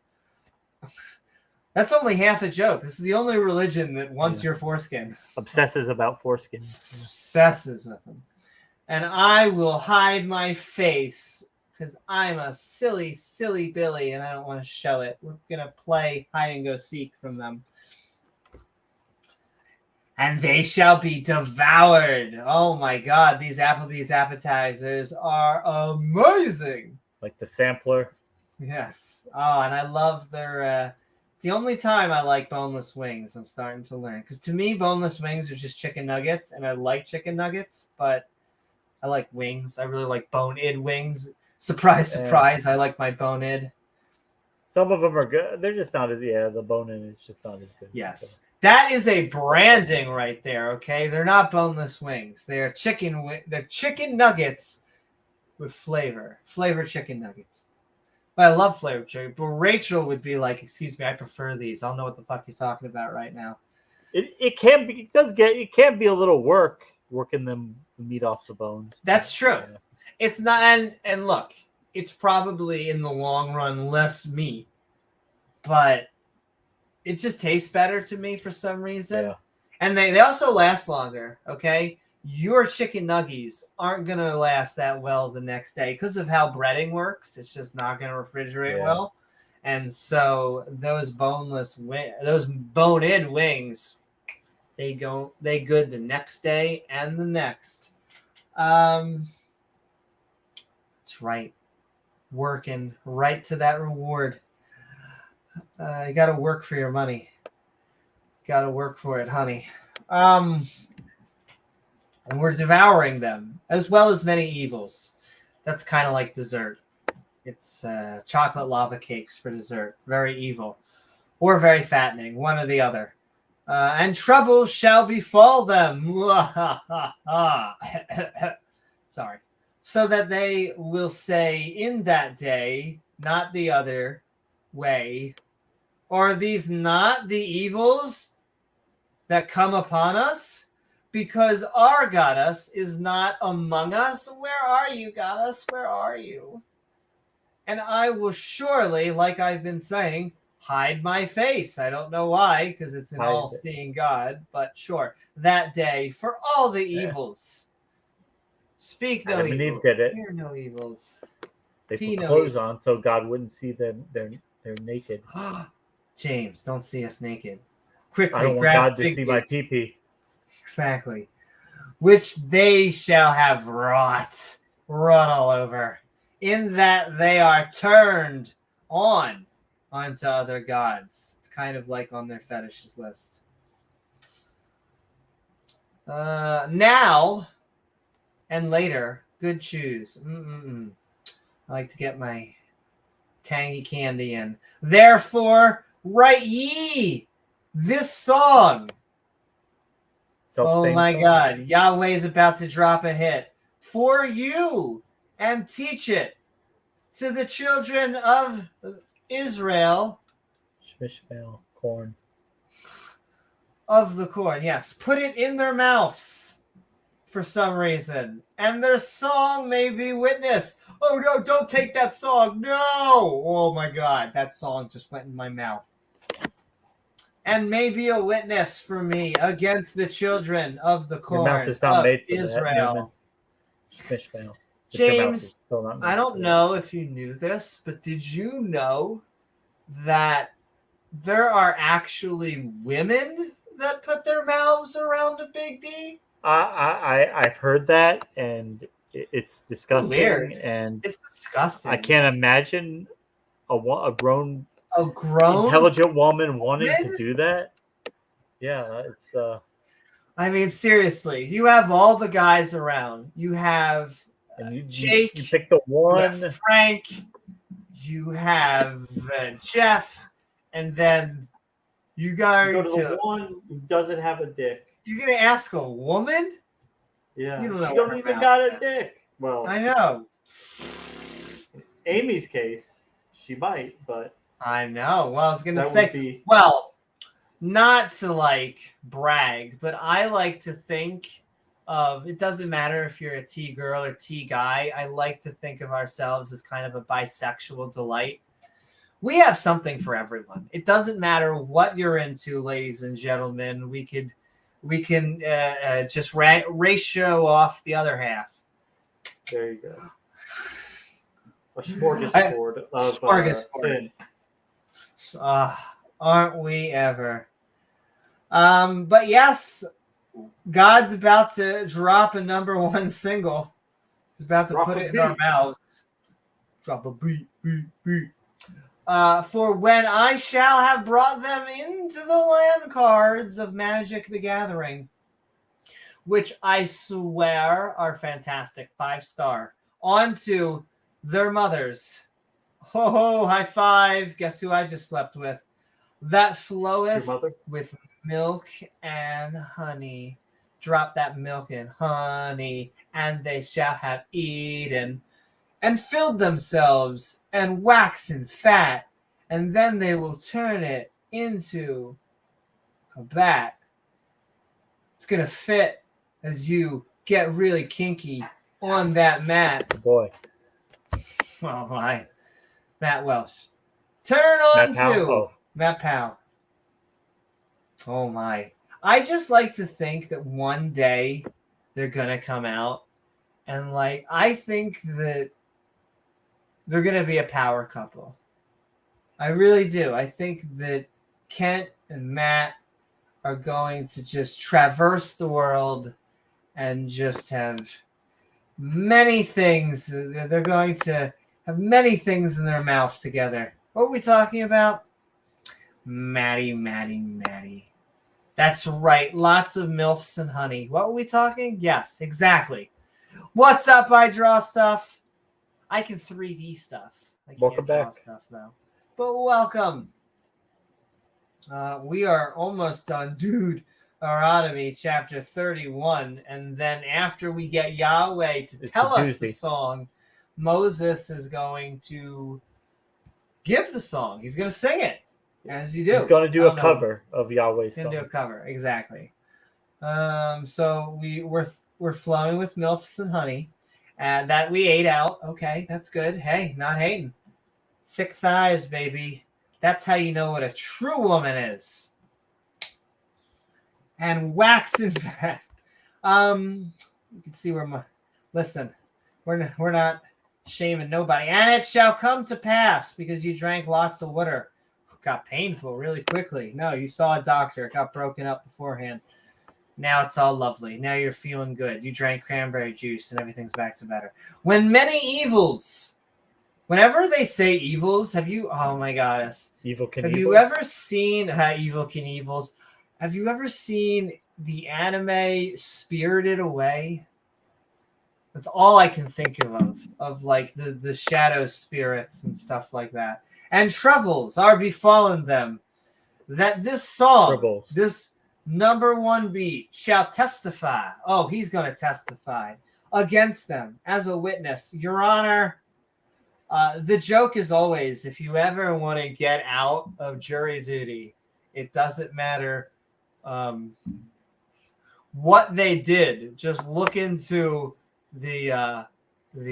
That's only half a joke. This is the only religion that wants your foreskin. Obsesses about foreskin. Obsesses with them. And I will hide my face because I'm a silly, silly Billy and I don't want to show it. We're going to play hide and go seek from them. And they shall be devoured. Oh my God, these Applebee's appetizers are amazing. Like the sampler. Yes. Oh, and I love their... It's the only time I like boneless wings. I'm starting to learn. Because to me, boneless wings are just chicken nuggets. And I like chicken nuggets, but I like wings. I really like bone-id wings. Surprise, surprise. I like my bone-id. Some of them are good. They're just not as... Yeah, the bone-in is just not as good. Yes. So. That is a branding right there, okay? They're not boneless wings. They're they're chicken nuggets with flavor. Flavored chicken nuggets. But I love flavored chicken. But Rachel would be like, excuse me, I prefer these. I don't know what the fuck you're talking about right now. It can be a little working the meat off the bones. That's true. Yeah. It's not, and look, it's probably in the long run less meat, but it just tastes better to me for some reason. Yeah. And they also last longer, okay? Your chicken nuggies aren't going to last that well the next day because of how breading works. It's just not going to refrigerate well. And so those those bone-in wings, they good the next day and the next. That's right. Working right to that reward. You got to work for your money. Got to work for it, honey. And we're devouring them, as well as many evils. That's kind of like dessert. It's chocolate lava cakes for dessert. Very evil. Or very fattening, one or the other. And trouble shall befall them. Sorry. So that they will say in that day, not the other way, are these not the evils that come upon us? Because our Goddess is not among us. Where are you, Goddess? Where are you? And I will surely, like I've been saying, hide my face. I don't know why, because it's an all-seeing God, but sure. That day, for all the evils. Speak no Adam and Eve evils. did it. Hear no evils. They Pee put no clothes evils. on so God wouldn't see them. They're naked. James, don't see us naked. Quickly, I don't want grab God to fig see my leaves. pee-pee. Exactly. Which they shall have wrought all over, in that they are turned on onto other gods. It's kind of like on their fetishes list. Now and later, good choose. I like to get my tangy candy in. Therefore, write ye this song. Oh my God, Yahweh is about to drop a hit for you and teach it to the children of Israel. Shmishmael, corn. Of the corn, yes. Put it in their mouths for some reason, and their song may be witness. Oh no, don't take that song. No. Oh my God, that song just went in my mouth. And may be a witness for me against the children of the corn Your mouth is not of made for Israel. That, Newman. James, I don't know if you knew this, but did you know that there are actually women that put their mouths around a big D? I've heard that, and it's disgusting. Weird. And It's disgusting. I can't imagine a grown intelligent woman wanting to do that. Yeah, it's I mean, seriously, you have all the guys around. You have and Jake. You pick the one. You have Frank. You have Jeff, and then you go to the one who doesn't have a dick. You're gonna ask a woman? Yeah, you she don't even got a dick. Well, I know. In Amy's case, she might, but I know. Well, I was gonna that say, would be... well, not to like brag, but I like to think of, it doesn't matter if you're a T girl or T guy. I like to think of ourselves as kind of a bisexual delight. We have something for everyone. It doesn't matter what you're into, ladies and gentlemen. We can just ratio off the other half. There you go. A smorgasbord of sin. Aren't we ever? But yes, God's about to drop a #1 single. He's about to put it in our mouths. Drop a beat. For when I shall have brought them into the land cards of Magic the Gathering, which I swear are fantastic, 5-star, onto their mothers. Ho ho, high five. Guess who I just slept with? That floweth with milk and honey. Drop that milk and honey, and they shall have eaten and filled themselves and waxen fat, and then they will turn it into a bat. It's going to fit as you get really kinky on that mat. Boy. Well, my Matt Welsh. Turn on to Matt Powell. Oh my. I just like to think that one day they're going to come out, and like, I think that they're going to be a power couple. I really do. I think that Kent and Matt are going to just traverse the world and just have many things. They're going to have many things in their mouth together. What are we talking about? Maddie. That's right. Lots of MILFs and honey. What were we talking? Yes, exactly. What's up, I draw stuff? I can 3D stuff. I can't draw stuff, though. But welcome. We are almost done, Deuteronomy chapter 31. And then after we get Yahweh to tell us the song, Moses is going to give the song. He's going to sing it, as you do. He's going to do a cover of Yahweh's song. He's going to do a cover, exactly. So we're flowing with milfs and honey. That we ate out. Okay, that's good. Hey, not hating. Thick thighs, baby. That's how you know what a true woman is. And waxing fat. You can see where my... Listen, we're not shaming nobody. And it shall come to pass, because you drank lots of water. Got painful really quickly. No, you saw a doctor. It got broken up beforehand. Now it's all lovely. Now you're feeling good. You drank cranberry juice and everything's back to better. When many evils... Whenever they say evils, have you... Oh, my goddess. Evil Knievel's. Have you ever seen... Evil Knievel's. Have you ever seen the anime Spirited Away? That's all I can think of like the shadow spirits and stuff like that. And troubles are befallen them. That this song, this number one beat, shall testify. Oh, he's going to testify against them as a witness. Your Honor... the joke is always, if you ever want to get out of jury duty, it doesn't matter what they did. Just look into the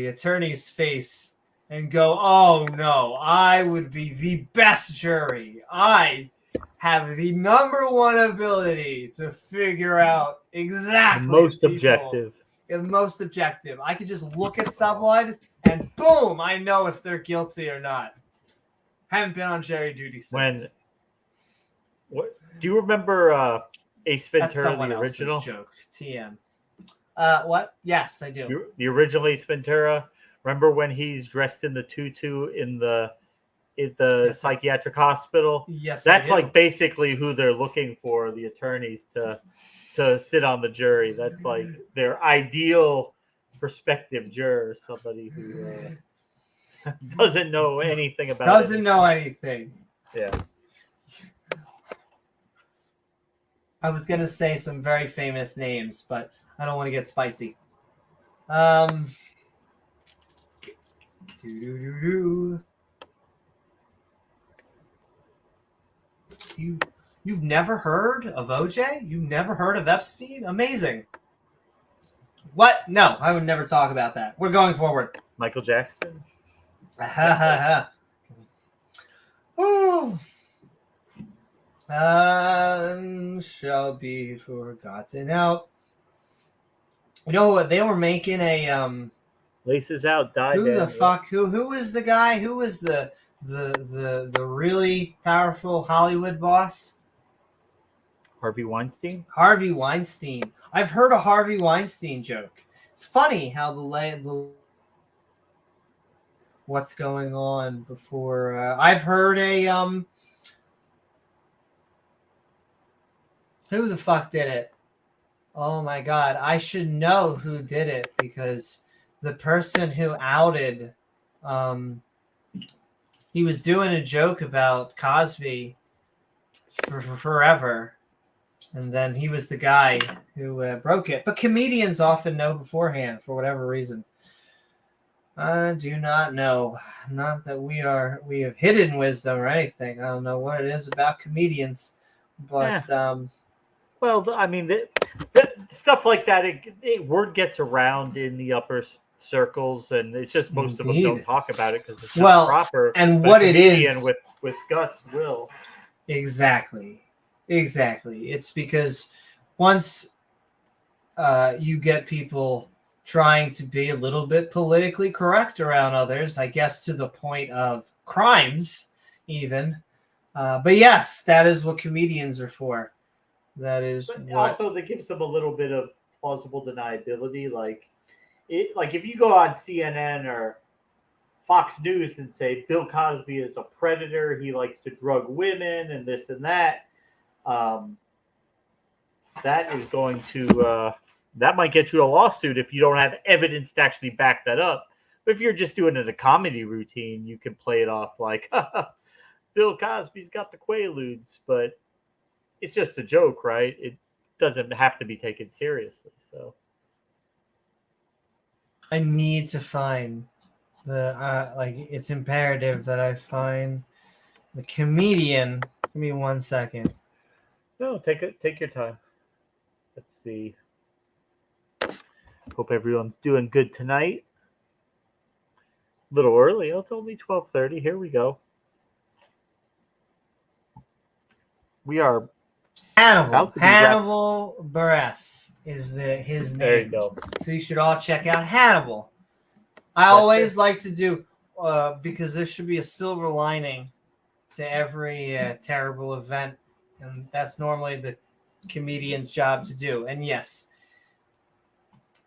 attorney's face and go, oh no, I would be the best jury. I have the number one ability to figure out exactly most objective. Most objective. I could just look at someone and boom, I know if they're guilty or not. Haven't been on jury duty since. What do you remember? Ace Ventura, That's someone the original else's joke. TM. What? Yes, I do. The original Ace Ventura. Remember when he's dressed in the tutu in the psychiatric hospital? Yes, that's like basically who they're looking for. The attorneys to sit on the jury. That's like their ideal prospective juror, somebody who doesn't know anything about know anything. Yeah. I was gonna say some very famous names, but I don't want to get spicy. You've never heard of OJ? You've never heard of Epstein? Amazing. What? No, I would never talk about that. We're going forward. Michael Jackson. Oh. Shall be forgotten out. You know what? They were making a Laces Out, Die Who Down, the fuck? Who was the guy? Who was the really powerful Hollywood boss? Harvey Weinstein. Harvey Weinstein. I've heard a Harvey Weinstein joke. It's funny how the what's going on before. I've heard a Who the fuck did it? Oh my god, I should know who did it because the person who outed, he was doing a joke about Cosby for forever, and then he was the guy who broke it. But comedians often know beforehand for whatever reason. I do not know. Not that we have hidden wisdom or anything. I don't know what it is about comedians, but well, I mean, the stuff like that, word gets around in the upper circles, and it's just most of them don't talk about it because it's not proper. And what it is with guts will. Exactly. It's because once you get people trying to be a little bit politically correct around others, I guess to the point of crimes even. But yes, that is what comedians are for. That is also that gives them a little bit of plausible deniability. Like if you go on CNN or Fox News and say Bill Cosby is a predator, he likes to drug women and this and that, that is going to that might get you a lawsuit if you don't have evidence to actually back that up. But if you're just doing it a comedy routine, you can play it off like Bill Cosby's got the Quaaludes, but it's just a joke, right? It doesn't have to be taken seriously. So I need to find the it's imperative that I find the comedian. Give me 1 second. no, take your time. Let's see. Hope everyone's doing good tonight. A little early. Oh, it's only 12:30. Here we go. We are Hannibal Buress is his name. There you go. So you should all check out Hannibal. I always like to do because there should be a silver lining to every terrible event, and that's normally the comedian's job to do. And yes,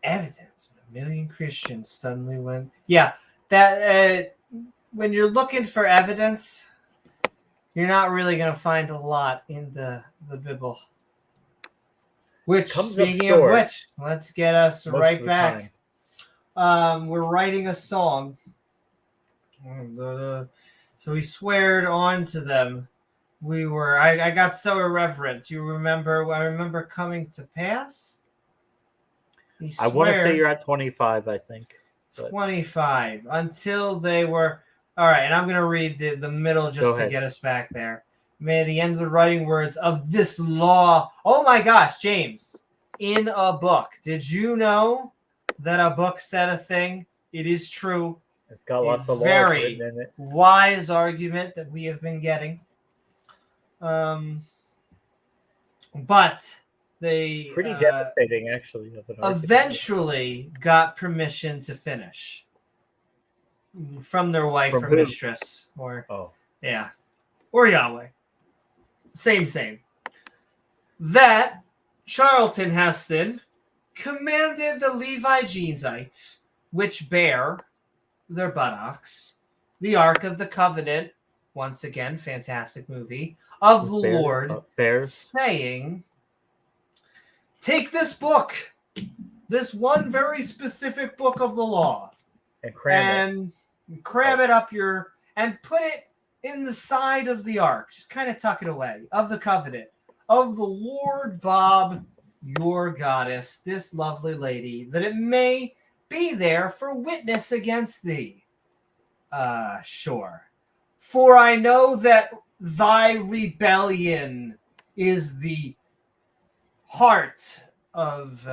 evidence. 1 million Christians suddenly went. Yeah, that when you're looking for evidence, you're not really going to find a lot in the Bible. Which, speaking of which, let's get us right back. We're writing a song. So we sweared on to them. I got so irreverent. I remember coming to pass. I want to say you're at 25, I think. 25 until they were. All right, and I'm going to read the middle just to get us back there. May the end of the writing words of this law. Oh my gosh, James, in a book. Did you know that a book said a thing? It is true. It's got lots of laws very written in it. Wise argument that we have been getting. But they pretty devastating, actually. Eventually got permission to finish from their wife or mistress, or or Yahweh. Same. That Charlton Heston commanded the Levi Genesites, which bear their buttocks, the Ark of the Covenant, once again, fantastic movie, of the Lord, saying, take this book, this one very specific book of the law, and cram it up and put it in the side of the ark. Just kind of tuck it away. Of the covenant. Of the Lord Bob, your goddess, this lovely lady, that it may be there for witness against thee. Sure. For I know that thy rebellion is the heart of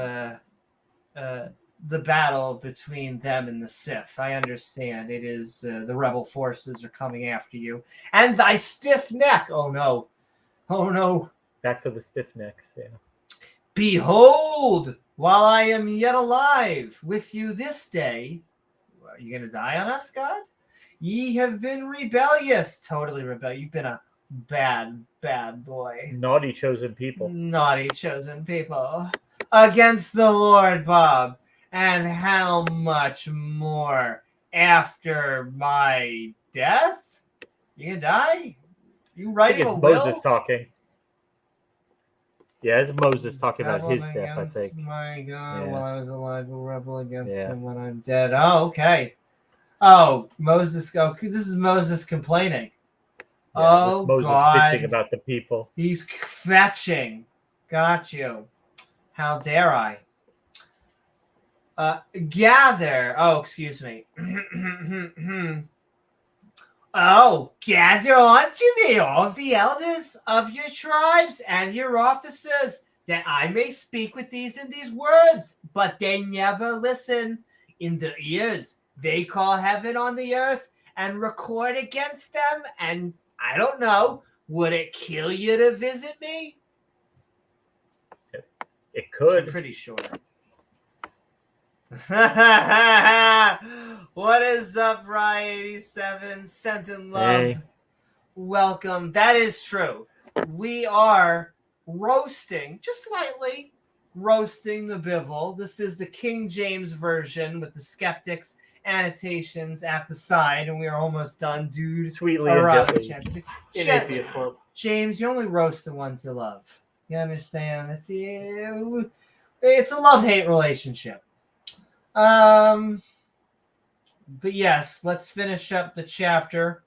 the battle between them and the Sith. I understand. It is the rebel forces are coming after you. And thy stiff neck. Oh, no. Oh, no. Back to the stiff necks, yeah. Behold, while I am yet alive with you this day. Are you going to die on us, God? Ye have been rebellious. Totally rebellious. You've been a bad, bad boy. Naughty chosen people. Naughty chosen people. Against the Lord, Bob. And how much more after my death? You gonna die? You writing a will? Moses talking. Yeah, it's Moses talking about his death, I think. My God, while I was alive, will rebel against him when I'm dead. Oh, okay. Oh, Moses. Oh, this is Moses complaining. Yeah, Moses bitching about the people. He's fetching. Got you. How dare I? Gather. Oh, excuse me. Gather unto me all of the elders of your tribes and your officers, that I may speak with these in these words. But they never listen. In their ears, they call heaven on the earth and record against them. And I don't know, would it kill you to visit me? It could. I'm pretty sure. What is up, Rye87? Sent in love. Hey. Welcome. That is true. We are roasting, just lightly roasting the Bible. This is the King James version with the skeptics annotations at the side, and we are almost done, dude. Sweetly and gently. James, you only roast the ones you love. You understand? It's a love-hate relationship. But yes, let's finish up the chapter.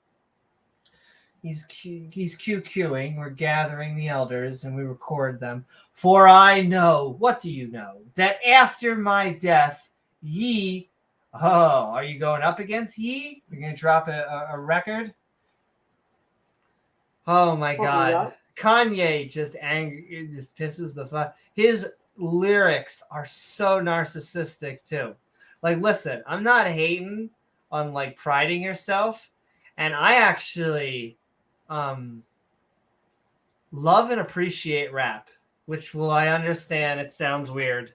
He's QQing. We're gathering the elders and we record them. For I know, what do you know? That after my death, ye. Oh, are you going up against ye? You're going to drop a record? Oh my God. Yeah. Kanye just it just pisses the fuck. His lyrics are so narcissistic too. Like, listen, I'm not hating on like priding yourself, and I actually love and appreciate rap, which I understand it sounds weird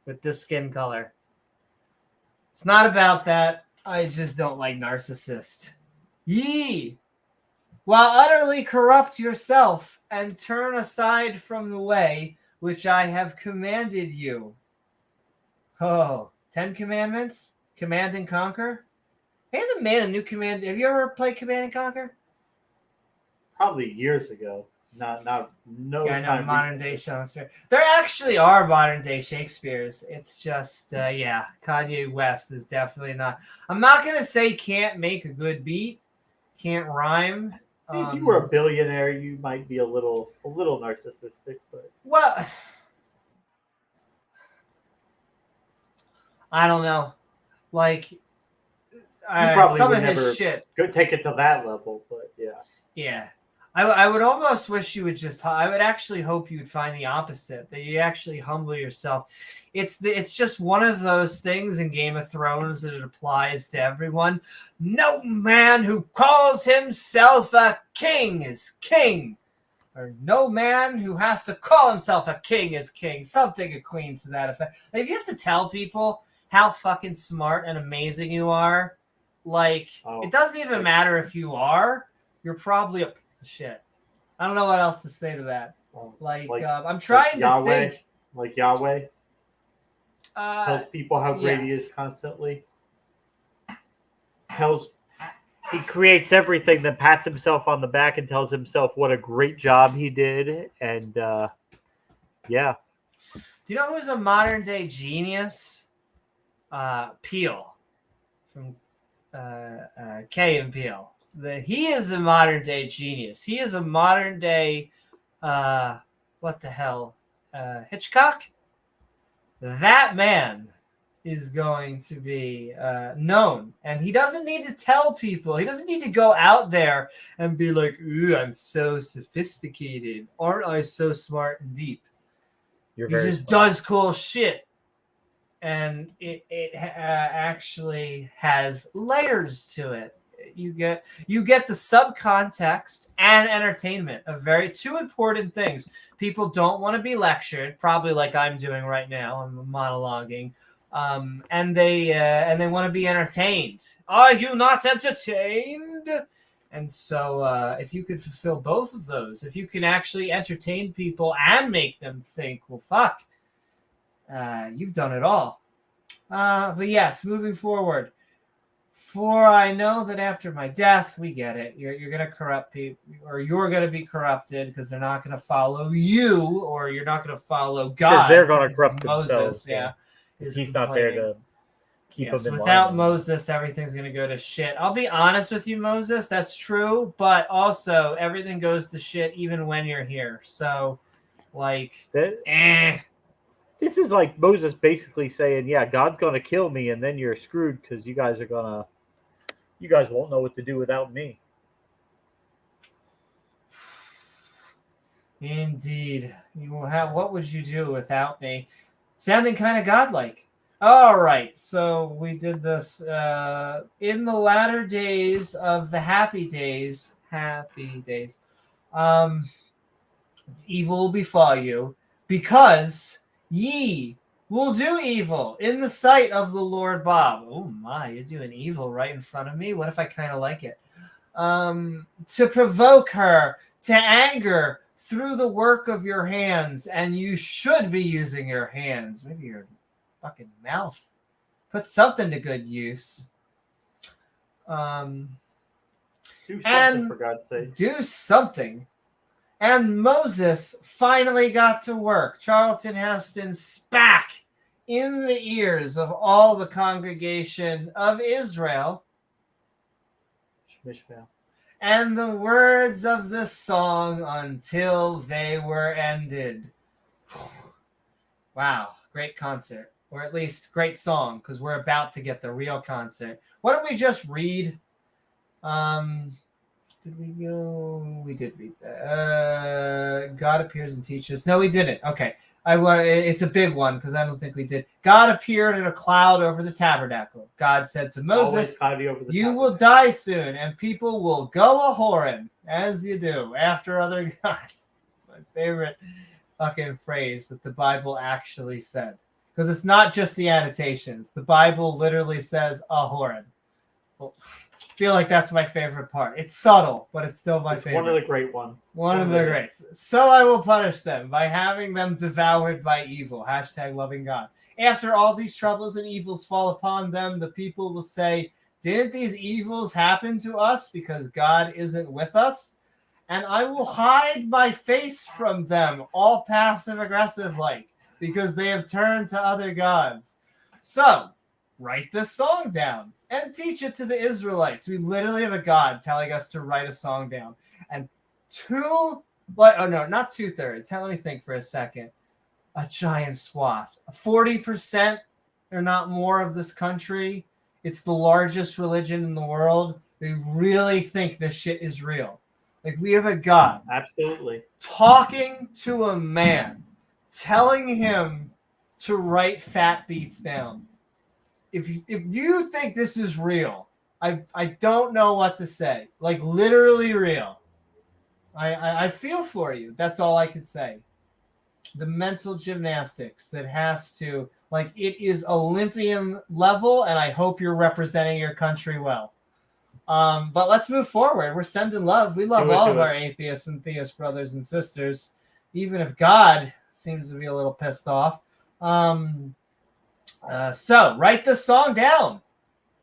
with this skin color. It's not about that. I just don't like narcissist. Ye, while utterly corrupt yourself and turn aside from the way which I have commanded you. Oh, 10 Commandments? Command and Conquer? They haven't made a new command. Have you ever played Command and Conquer? Probably years ago. No time modern day recently. Shakespeare. There actually are modern day Shakespeare's. It's just, Kanye West is definitely not. I'm not going to say can't make a good beat, can't rhyme. If you were a billionaire, you might be a little narcissistic, but Well, I don't know. Like, probably some would of his never shit. go take it to that level. But yeah. Yeah. I would almost wish you would just. I would actually hope you would find the opposite. That you actually humble yourself. It's just one of those things in Game of Thrones that it applies to everyone. No man who calls himself a king is king, or no man who has to call himself a king is king. Something akin to that effect. Like, if you have to tell people how fucking smart and amazing you are, like, it doesn't even matter if you are. You're probably a shit. I don't know what else to say to that. I'm trying to think. Like Yahweh tells people how great yeah. he is constantly. He creates everything, then pats himself on the back and tells himself what a great job he did. And yeah. You know who's a modern day genius? Peele from Key and Peele. He is a modern day genius. He is a modern day what the hell? Hitchcock? That man is going to be known, and he doesn't need to tell people. He doesn't need to go out there and be like, "Ooh, I'm so sophisticated. Aren't I so smart and deep?" He just does cool shit, and it actually has layers to it. You get the subcontext and entertainment of two important things. People don't want to be lectured, probably like I'm doing right now. I'm monologuing, and they want to be entertained. Are you not entertained? And so, if you could fulfill both of those, if you can actually entertain people and make them think, well, fuck, you've done it all. But yes, moving forward. For I know that after my death, we get it. You're going to corrupt people, or you're going to be corrupted because they're not going to follow you, or you're not going to follow God. They're going to corrupt Moses, themselves. yeah. He's not there to keep them in line. Without Moses, everything's going to go to shit. I'll be honest with you, Moses. That's true. But also, everything goes to shit even when you're here. So, This is like Moses basically saying, yeah, God's going to kill me, and then you're screwed because you guys won't know what to do without me. Indeed. You will have. What would you do without me? Sounding kind of godlike. All right. So we did this in the latter days of the happy days. Evil will befall you because ye will do evil in the sight of the Lord Bob. Oh my, you're doing evil right in front of me. What if I kind of like it? To provoke her to anger through the work of your hands, and you should be using your hands. Maybe your fucking mouth. Put something to good use. Do something, for God's sake. Do something. And Moses finally got to work. Charlton Heston spat in the ears of all the congregation of Israel. Shmishmael. and the words of the song until they were ended. Wow, great concert. Or at least great song, because we're about to get the real concert. What did we just read? Did we go? We did read that. God appears and teaches. No, we didn't. Okay. It's a big one because I don't think we did. God appeared in a cloud over the tabernacle. God said to Moses, you will die soon, and people will go a-whoring, as you do, after other gods. My favorite fucking phrase that the Bible actually said. Because it's not just the annotations. The Bible literally says a-whoring. Well, I feel like that's my favorite part. It's subtle, but it's still my favorite. One of the great ones. One of the greats. So I will punish them by having them devoured by evil. # loving God. After all these troubles and evils fall upon them, the people will say, didn't these evils happen to us because God isn't with us? And I will hide my face from them, all passive-aggressive like, because they have turned to other gods. So, write this song down and teach it to the Israelites. We literally have a God telling us to write a song down. And not 2/3. Let me think for a second. A giant swath. 40% or not more of this country. It's the largest religion in the world. They really think this shit is real. Like, we have a God. Absolutely. Talking to a man. Telling him to write fat beats down. If you think this is real, I don't know what to say. Like, literally real. I feel for you. That's all I can say. The mental gymnastics that has to, like, it is Olympian level, and I hope you're representing your country well. But let's move forward. We're sending love. We love all of our atheists and theist brothers and sisters, even if God seems to be a little pissed off. So write this song down.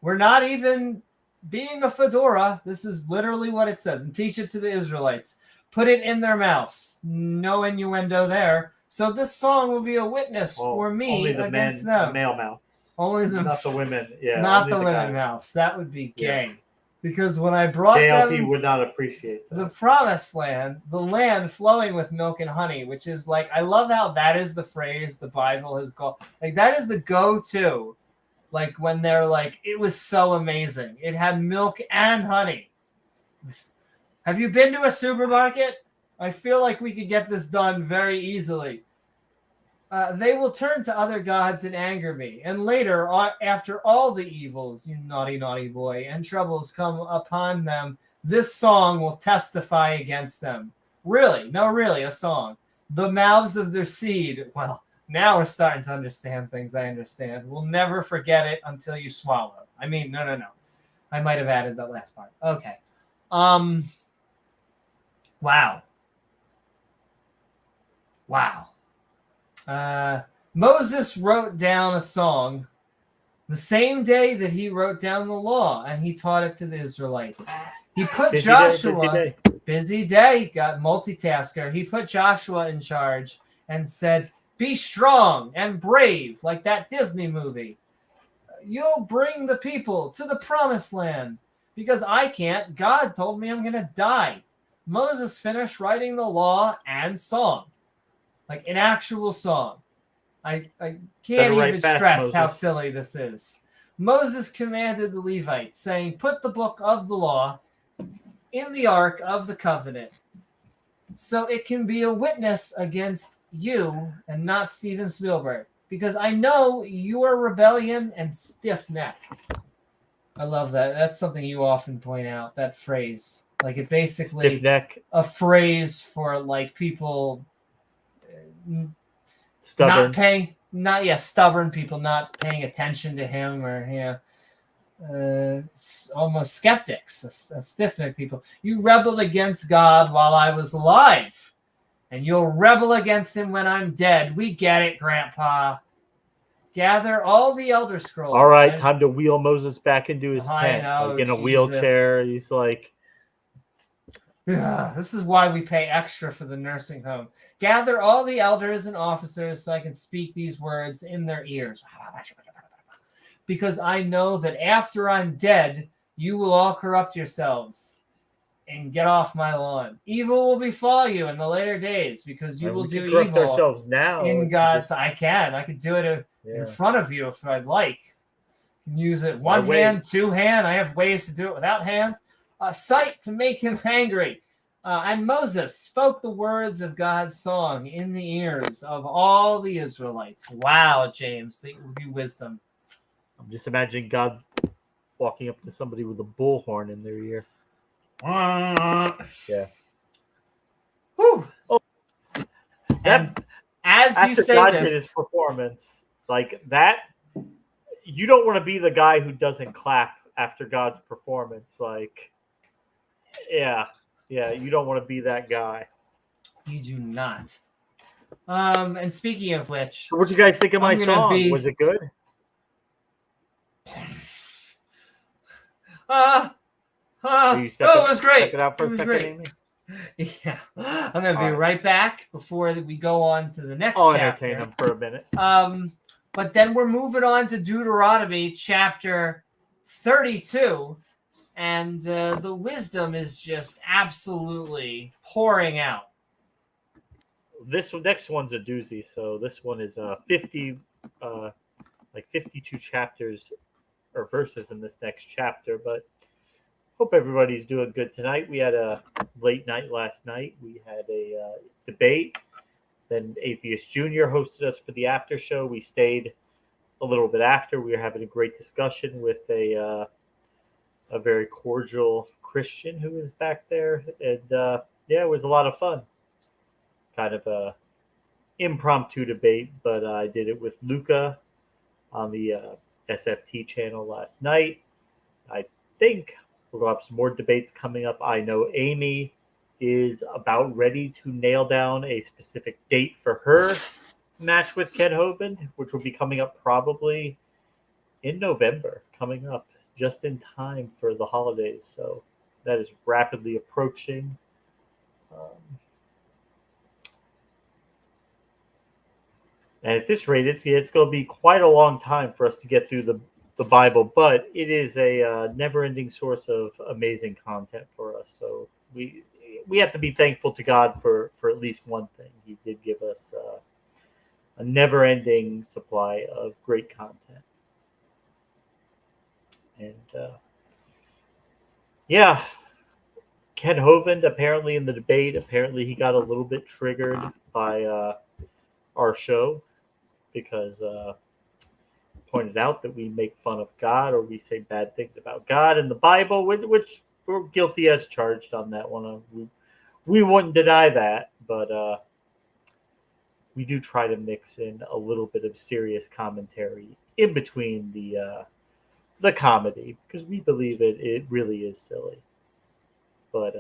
We're not even being a fedora. This is literally what it says. And teach it to the Israelites. Put it in their mouths. No innuendo there. So this song will be a witness for me against them. The male mouths. Only the not the women. Yeah. Not the women mouths. That would be gay. Yeah. Because when I brought JLP would not appreciate that. The promised land, the land flowing with milk and honey, which is like, I love how that is the phrase the Bible has called. Like, that is the go-to. Like, when they're like, it was so amazing. It had milk and honey. Have you been to a supermarket? I feel like we could get this done very easily. They will turn to other gods and anger me. And later, after all the evils, you naughty, naughty boy, and troubles come upon them, this song will testify against them. Really? No, really, a song. The mouths of their seed. Well, now we're starting to understand things I understand. We'll never forget it until you swallow. I mean, no. I might have added that last part. Okay. Wow. Moses wrote down a song the same day that he wrote down the law, and he taught it to the Israelites. He put busy day, got multitasker. He put Joshua in charge and said, be strong and brave, like that Disney movie. You'll bring the people to the promised land because I can't. God told me I'm going to die. Moses finished writing the law and song. Like an actual song. I can't even stress how silly this is. Moses commanded the Levites, saying, put the book of the law in the ark of the covenant, so it can be a witness against you and not Steven Spielberg, because I know your rebellion and stiff neck. I love that. That's something you often point out, that phrase. Like, it basically stiff neck. A phrase for like people stubborn. Stubborn people not paying attention to him, or almost skeptics, a stiff-necked people. You rebelled against God while I was alive, and you'll rebel against him when I'm dead. We get it, Grandpa. Gather all the Elder Scrolls. All right, time to wheel Moses back into his tent. Know, like in a wheelchair. He's like, this is why we pay extra for the nursing home. Gather all the elders and officers so I can speak these words in their ears. Because I know that after I'm dead, you will all corrupt yourselves. and get off my lawn. Evil will befall you in the later days because you And will we do can correct evil ourselves now. in God's. I can do it Yeah. in front of you if I'd like. You can use it Why one wait? hand, two hand. I have ways to do it without hands. Sight to make him angry. And Moses spoke the words of God's song in the ears of all the Israelites. Wow, James, the wisdom. I'm just imagining God walking up to somebody with a bullhorn in their ear. Yeah. Whew. Oh, and as you after say God did this, his performance, like that, you don't want to be the guy who doesn't clap after God's performance. Like, yeah, you don't want to be that guy. you do not. And speaking of which, So what'd you guys think of my I'm gonna song? Was it good? Oh, it was great. Step it out for It a was second, great. Amy? Yeah, I'm gonna be right back before we go on to the next I'll chapter. entertain him for a minute. But then we're moving on to Deuteronomy chapter 32, and the wisdom is just absolutely pouring out. This next one's a doozy. So this one is 52 chapters or verses in this next chapter. But hope everybody's doing good tonight. We had a late night last night. We had a debate. Then Atheist Junior hosted us for the after show. We stayed a little bit after. We were having a great discussion with a very cordial Christian who was back there, and yeah, it was a lot of fun. Kind of a impromptu debate, but I did it with Luca on the SFT channel last night. I think we're going to have some more debates coming up. I know Amy is about ready to nail down a specific date for her match with Ken Hovind, which will be coming up probably in November, coming up just in time for the holidays. So that is rapidly approaching. And at this rate, it's going to be quite a long time for us to get through the Bible, but it is a never-ending source of amazing content for us. So we have to be thankful to God for at least one thing. He did give us a never-ending supply of great content. And yeah, Ken Hovind apparently in the debate, he got a little bit triggered by our show because pointed out that we make fun of God or we say bad things about God in the Bible, which we're guilty as charged on that one. We wouldn't deny that, but we do try to mix in a little bit of serious commentary in between the comedy because we believe it really is silly. But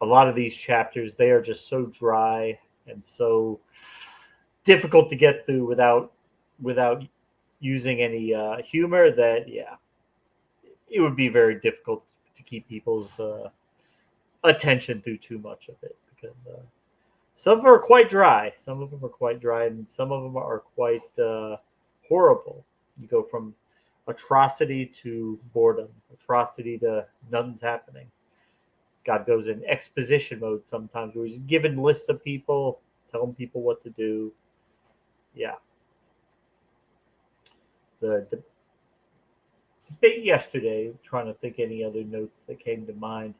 a lot of these chapters, they are just so dry and so difficult to get through without using any humor that, yeah, it would be very difficult to keep people's attention through too much of it because some of them are quite dry. Some of them are quite dry, and some of them are quite horrible. You go from atrocity to boredom, atrocity to nothing's happening. God goes in exposition mode sometimes where he's giving lists of people, telling people what to do. Yeah. The debate yesterday, trying to think any other notes that came to mind.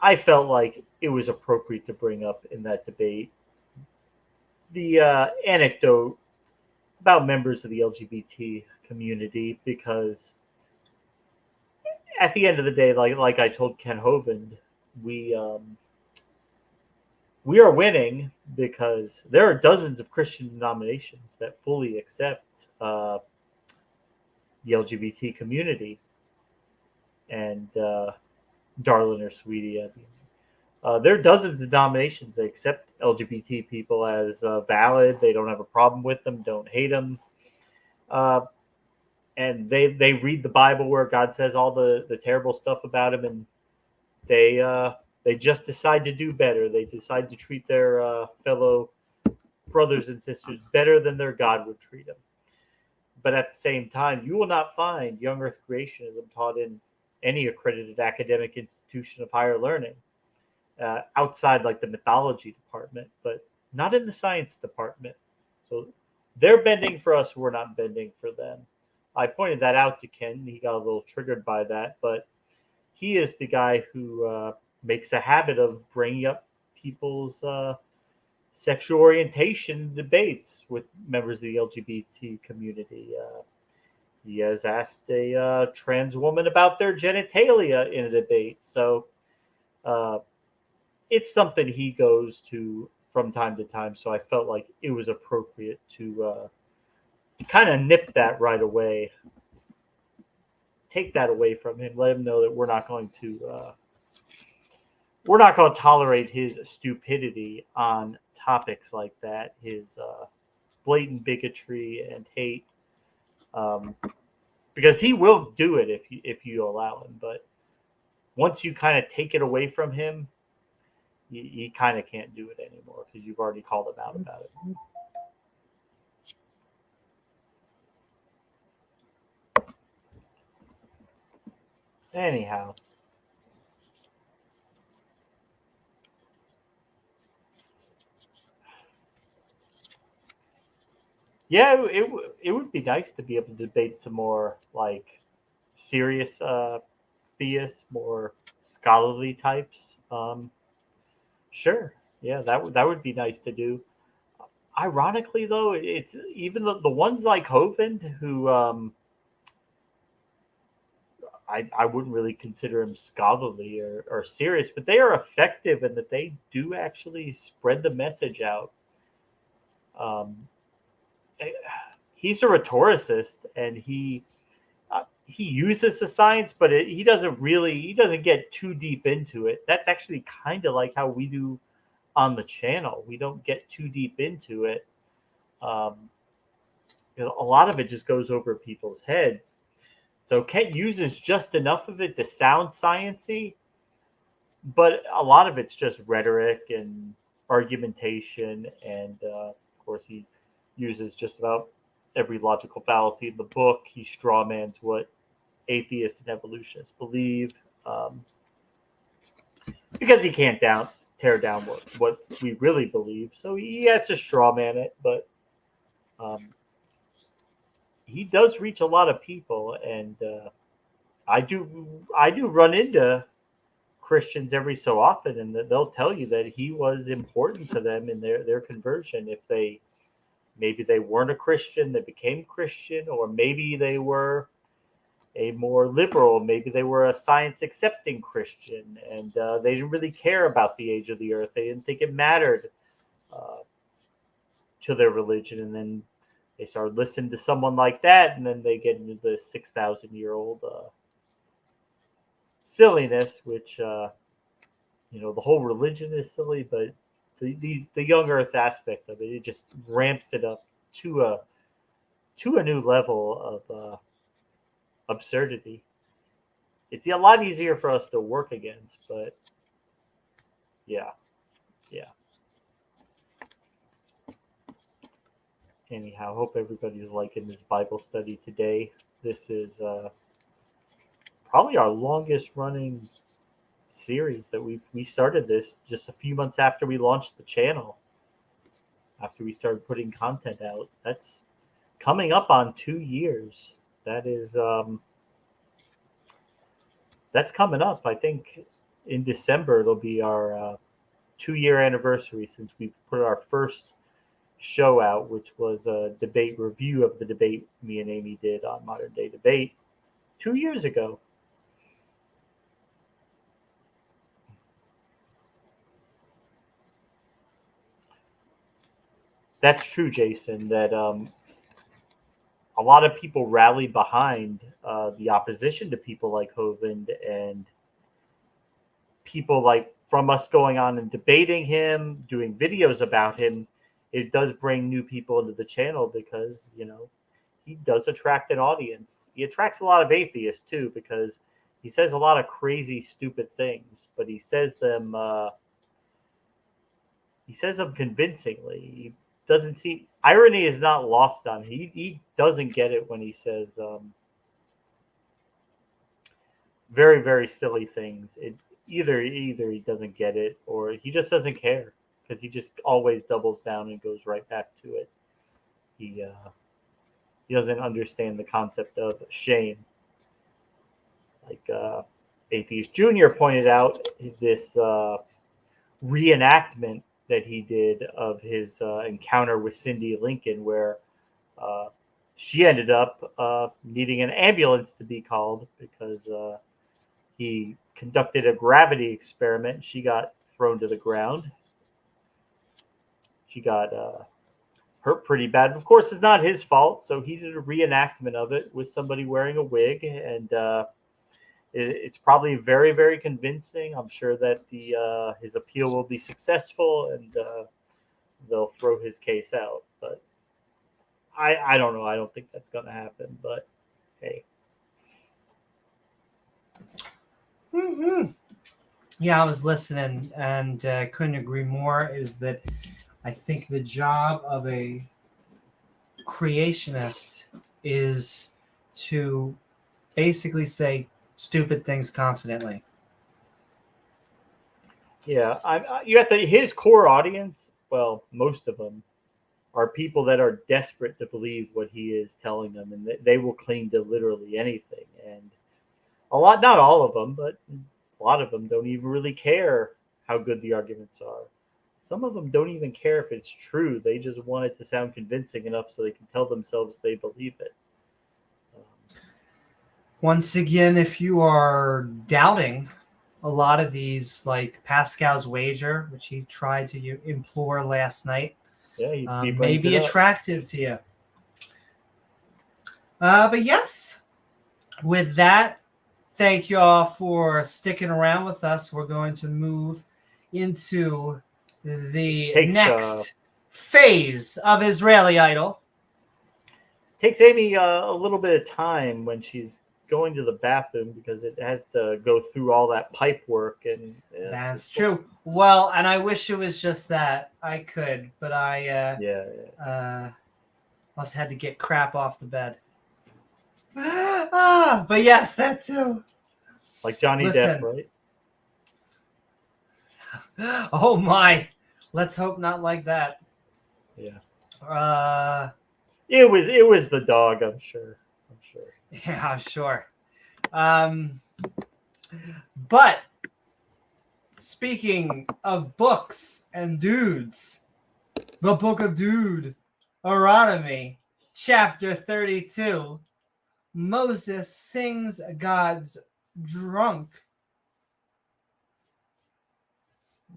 I felt like it was appropriate to bring up in that debate the anecdote about members of the LGBT community, because at the end of the day, like I told Ken Hovind, we are winning because there are dozens of Christian denominations that fully accept the LGBT community, and darling or sweetie, I mean, there are dozens of denominations that accept LGBT people as valid. They don't have a problem with them, don't hate them, and they read the Bible where God says all the terrible stuff about him, and they just decide to do better. They decide to treat their fellow brothers and sisters better than their God would treat them. But at the same time, you will not find young earth creationism taught in any accredited academic institution of higher learning, outside like the mythology department, but not in the science department. So they're bending for us, we're not bending for them. I pointed that out to Ken. He got a little triggered by that, but he is the guy who makes a habit of bringing up people's sexual orientation debates with members of the LGBT community. He has asked a trans woman about their genitalia in a debate. So it's something he goes to from time to time. So I felt like it was appropriate to kind of nip that right away. Take that away from him. Let him know that we're not going to tolerate his stupidity on topics like that, his blatant bigotry and hate, because he will do it if you allow him. But once you kind of take it away from him, you kind of can't do it anymore because you've already called him out about it. Anyhow. Yeah, it would be nice to be able to debate some more like serious theists, more scholarly types. Sure, yeah, that would be nice to do. Ironically, though, it's even the ones like Hovind who I wouldn't really consider him scholarly or serious, but they are effective in that they do actually spread the message out. He's a rhetoricist, and he uses the science, but he doesn't get too deep into it. That's actually kind of like how we do on the channel. We don't get too deep into it. A lot of it just goes over people's heads. So Kent uses just enough of it to sound sciencey, but a lot of it's just rhetoric and argumentation, and of course he uses just about every logical fallacy in the book. He strawmans what atheists and evolutionists believe, because he can't tear down what we really believe. So he has to strawman it, but he does reach a lot of people, and I do run into Christians every so often, and they'll tell you that he was important to them in their conversion. If maybe they weren't a Christian, they became Christian, or maybe they were a more liberal, maybe they were a science accepting Christian, and they didn't really care about the age of the earth. They didn't think it mattered to their religion, and then they started listening to someone like that, and then they get into the 6,000-year-old silliness, which the whole religion is silly, but the young earth aspect of it just ramps it up to a new level of absurdity. It's a lot easier for us to work against, but yeah. Anyhow, hope everybody's liking this Bible study today. This is probably our longest running series that we started this just a few months after we launched the channel, after we started putting content out. That's coming up on 2 years. That is that's coming up. I think in December it'll be our 2-year anniversary since we put our first show out, which was a debate review of the debate me and Amy did on Modern Day Debate 2 years ago. That's true, Jason, that a lot of people rally behind the opposition to people like Hovind, and people like from us going on and debating him, doing videos about him. It does bring new people into the channel because, he does attract an audience. He attracts a lot of atheists too, because he says a lot of crazy, stupid things, but he says them convincingly. He doesn't see irony is not lost on him. He doesn't get it when he says very, very silly things. Either he doesn't get it or he just doesn't care because he just always doubles down and goes right back to it. He doesn't understand the concept of shame. Like Atheist Jr. pointed out, this reenactment that he did of his encounter with Cindy Lincoln, where she ended up needing an ambulance to be called because he conducted a gravity experiment. She got thrown to the ground. She got hurt pretty bad. Of course, it's not his fault, so he did a reenactment of it with somebody wearing a wig, and it's probably very, very convincing. I'm sure that his appeal will be successful, and they'll throw his case out. But I don't know. I don't think that's going to happen. But hey. Mm-hmm. Yeah, I was listening and couldn't agree more. Is that I think the job of a creationist is to basically say stupid things confidently. Yeah, you have to. His core audience, well, most of them are people that are desperate to believe what he is telling them, and they will cling to literally anything. And a lot, not all of them, but a lot of them don't even really care how good the arguments are. Some of them don't even care if it's true. They just want it to sound convincing enough so they can tell themselves they believe it. Once again, if you are doubting a lot of these, like Pascal's wager, which he tried to implore last night, Yeah, he may be attractive to you. But yes, with that, thank you all for sticking around with us. We're going to move into the next phase of Israeli Idol. Takes Amy a little bit of time when she's going to the bathroom because it has to go through all that pipe work. And that's true. Well, and I wish it was just that. I could, but I must had to get crap off the bed. But yes, that too. Like Johnny Depp, right? Oh my. Let's hope not like that. Yeah. It was the dog, I'm sure. Yeah, I'm sure. But speaking of books and dudes, the book of Deuteronomy, chapter 32, Moses sings God's drunk.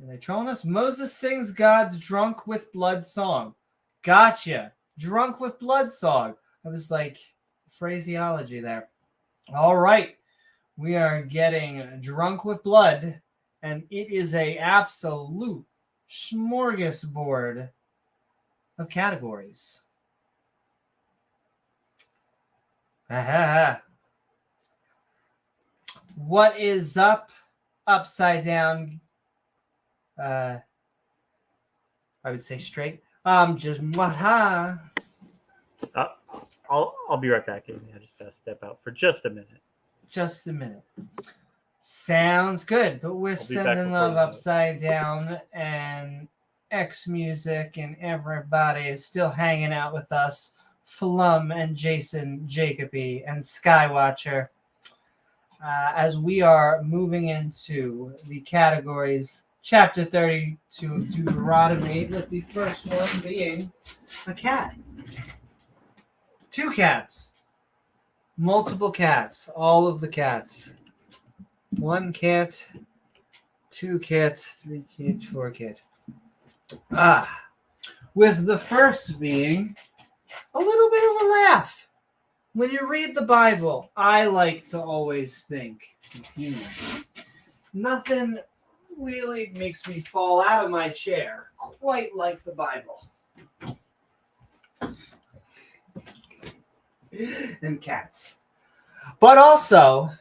Are they trolling us? Moses sings God's drunk with blood song. Gotcha. Drunk with blood song. I was like, phraseology there. All right. We are getting drunk with blood, and it is a absolute smorgasbord of categories. What is up? Upside down. I would say straight. Just I'll be right back, Amy. I just gotta step out for just a minute. Just a minute. Sounds good. But we're sending love upside down, and X Music and everybody is still hanging out with us. Flum and Jason, Jacoby, and Skywatcher. As we are moving into the categories, chapter 32 Deuteronomy, with the first one being a cat. 2 cats. Multiple cats. All of the cats. 1 cat, 2 cat, 3 cat, 4 cat. With the first being a little bit of a laugh. When you read the Bible, I like to always think of humor. Nothing really makes me fall out of my chair quite like the Bible. And cats. But also,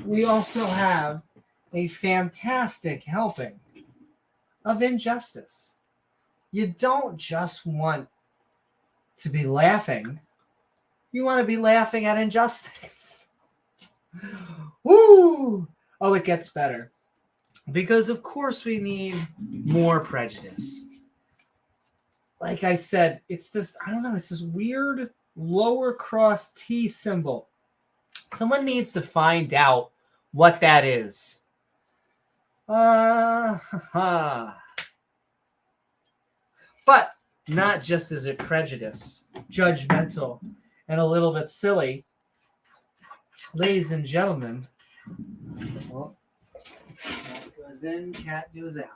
we also have a fantastic helping of injustice. You don't just want to be laughing. You want to be laughing at injustice. Woo! Oh, it gets better. Because, of course, we need more prejudice. Like I said, it's this, I don't know, it's this weird lower cross T symbol. Someone needs to find out what that is. But not just is it prejudice, judgmental, and a little bit silly. Ladies and gentlemen, well, cat goes in, cat goes out.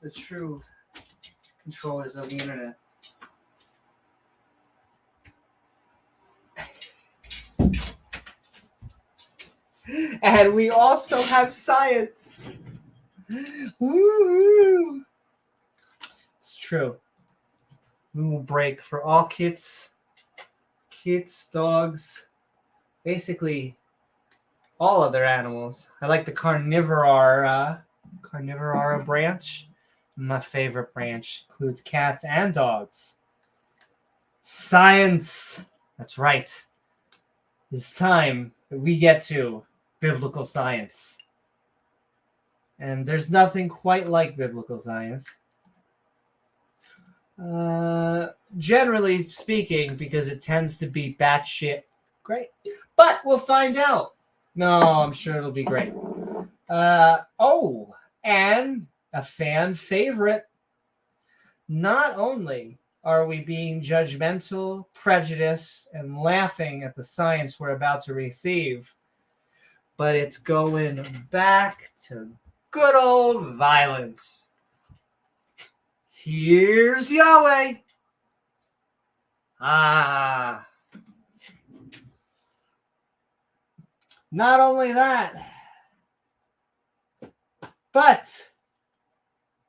The true controllers of the internet. And we also have science. Woo! It's true. We will break for all kits, dogs, basically all other animals. I like the carnivora branch. My favorite branch includes cats and dogs. Science. That's right. It's time that we get to biblical science. And there's nothing quite like biblical science. Generally speaking, because it tends to be batshit great. But we'll find out. No, I'm sure it'll be great. And a fan favorite. Not only are we being judgmental, prejudiced, and laughing at the science we're about to receive, but it's going back to good old violence. Here's Yahweh. Not only that, but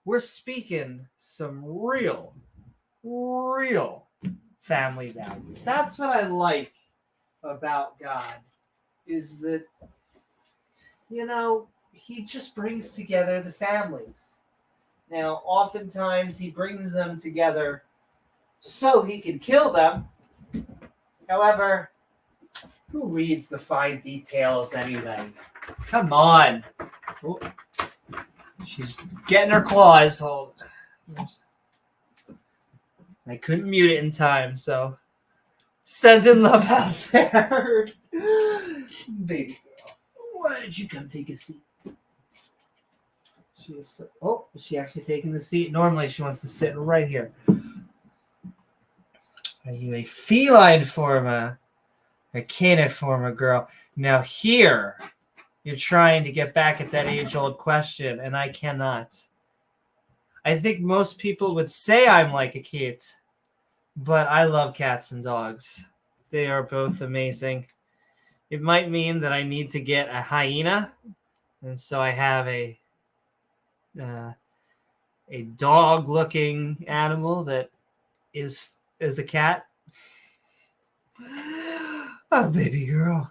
we're speaking some real family values. That's what I like about God, is that, he just brings together the families. Now, oftentimes he brings them together so he can kill them. However, who reads the fine details anyway? Come on. Oh, she's getting her claws. Hold. I couldn't mute it in time, so sending love out there. Baby girl, why don't you come take a seat? Is she actually taking the seat? Normally she wants to sit right here. Are you a feline forma or caniforma girl? Now here, you're trying to get back at that age-old question, and I cannot. I think most people would say I'm like a kid, but I love cats and dogs. They are both amazing. It might mean that I need to get a hyena, and so I have a dog-looking animal that is a cat. Oh, baby girl.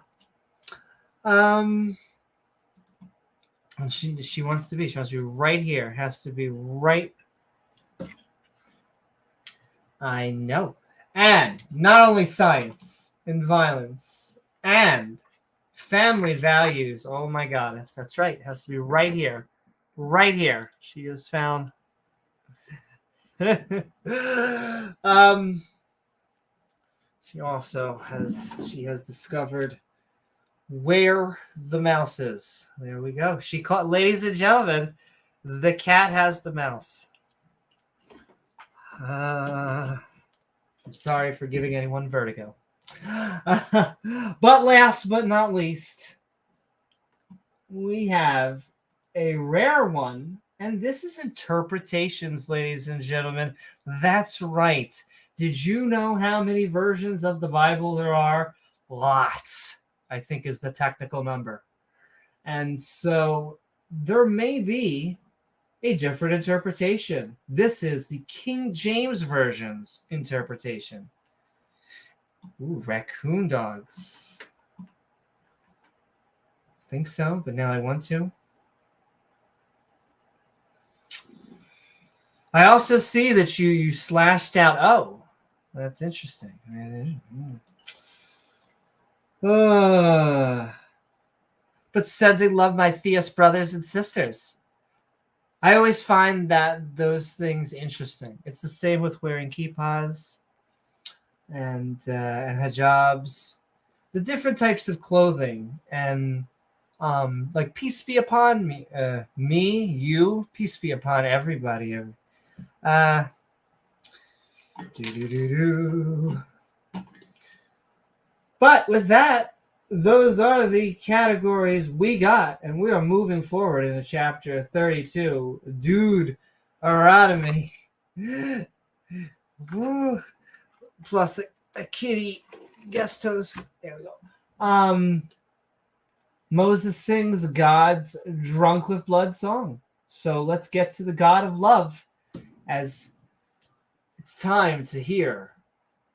And she wants to be right here. Has to be right. I know. And not only science and violence and family values. Oh my God, that's right. It has to be right here. Right here. She has found. She has discovered where the mouse is. There we go. She caught, ladies and gentlemen, the cat has the mouse. I'm sorry for giving anyone vertigo. But last but not least, we have a rare one, and this is interpretations, ladies and gentlemen. That's right. Did you know how many versions of the Bible there are? Lots, I think, is the technical number. And so there may be a different interpretation. This is the King James Version's interpretation. Ooh, raccoon dogs. Think so, but now I want to. I also see that you slashed out. Oh, that's interesting. but sending love my theist brothers and sisters. I always find that those things interesting. It's the same with wearing kippas and hijabs, the different types of clothing, and like peace be upon me, you, peace be upon everybody. But with that, those are the categories we got, and we are moving forward into chapter 32. Deuteronomy. Woo. Plus a kitty guest host. There we go. Moses sings God's Drunk with Blood song. So let's get to the God of love, as it's time to hear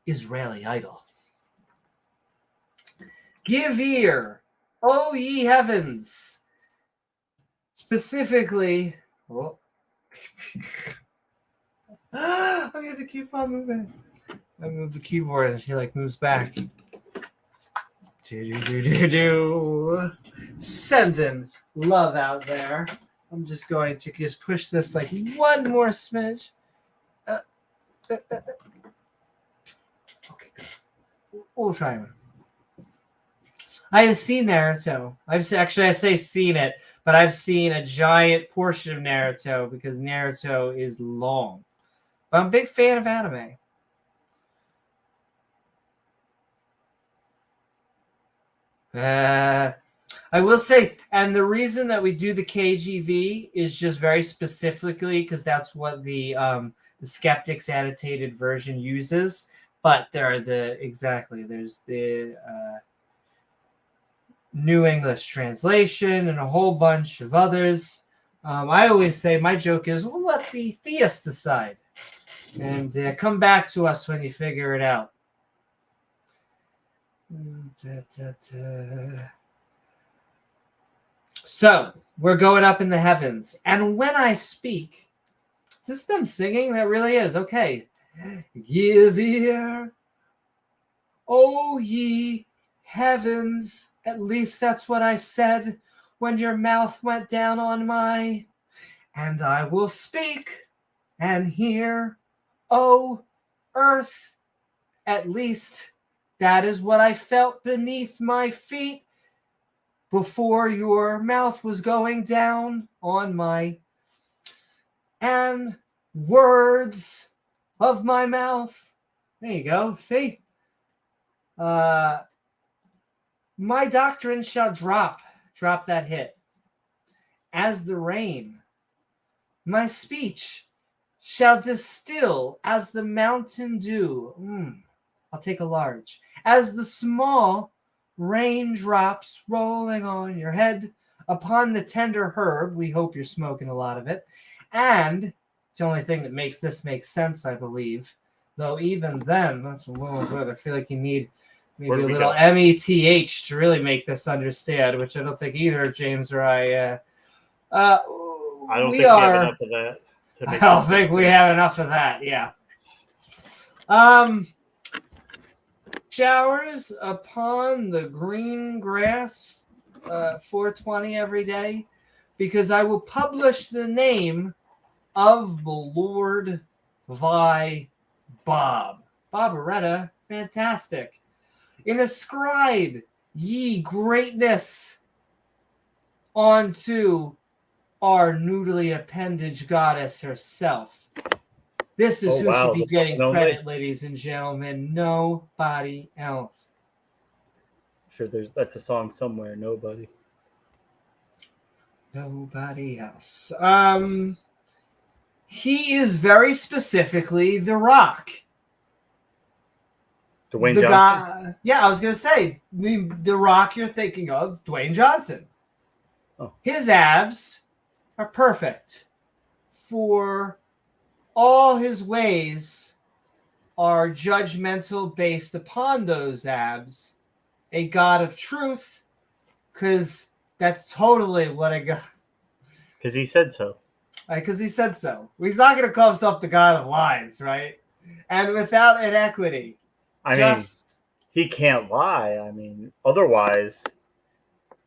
Israeli Idol. Give ear, O ye heavens. Specifically, I have to keep on moving. I move the keyboard and she like moves back. Sending love out there. I'm just going to just push this like one more smidge. Okay, we'll try one. I have seen Naruto. I say seen it, but I've seen a giant portion of Naruto because Naruto is long. But I'm a big fan of anime. I will say, and the reason that we do the KGV is just very specifically because that's what the Skeptics annotated version uses. But there's the New English translation and a whole bunch of others. I always say my joke is we'll let the theist decide and come back to us when you figure it out. So we're going up in the heavens, and when I speak, is this them singing? That really is okay. Give ear, O ye heavens. At least that's what I said when your mouth went down on my. And I will speak and hear, O earth. At least that is what I felt beneath my feet before your mouth was going down on my. And words of my mouth. There you go. See? My doctrine shall drop that hit. As the rain, my speech shall distill as the mountain dew. I'll take a large. As the small raindrops rolling on your head upon the tender herb. We hope you're smoking a lot of it. And it's the only thing that makes this make sense, I believe. Though even then, that's a little bit. I feel like you need maybe a little METH to really make this understand, which I don't think either James or I. I don't think we have enough of that. I don't think we have enough of that. Yeah. Showers upon the green grass, 420 every day, because I will publish the name of the Lord thy Bob. Barbaretta, fantastic. And ascribe ye greatness unto our noodly appendage goddess herself. This is who should be getting credit, ladies and gentlemen. Nobody else. Sure, that's a song somewhere. Nobody else. He is very specifically the Rock. Dwayne Johnson. I was gonna say the Rock you're thinking of, Dwayne Johnson. Oh. His abs are perfect for all his ways are judgmental based upon those abs. A God of truth, because that's totally what I got. Because he said so. Because he said so. He's not going to call himself the God of lies, right? And without inequity. I mean, he can't lie. I mean, otherwise,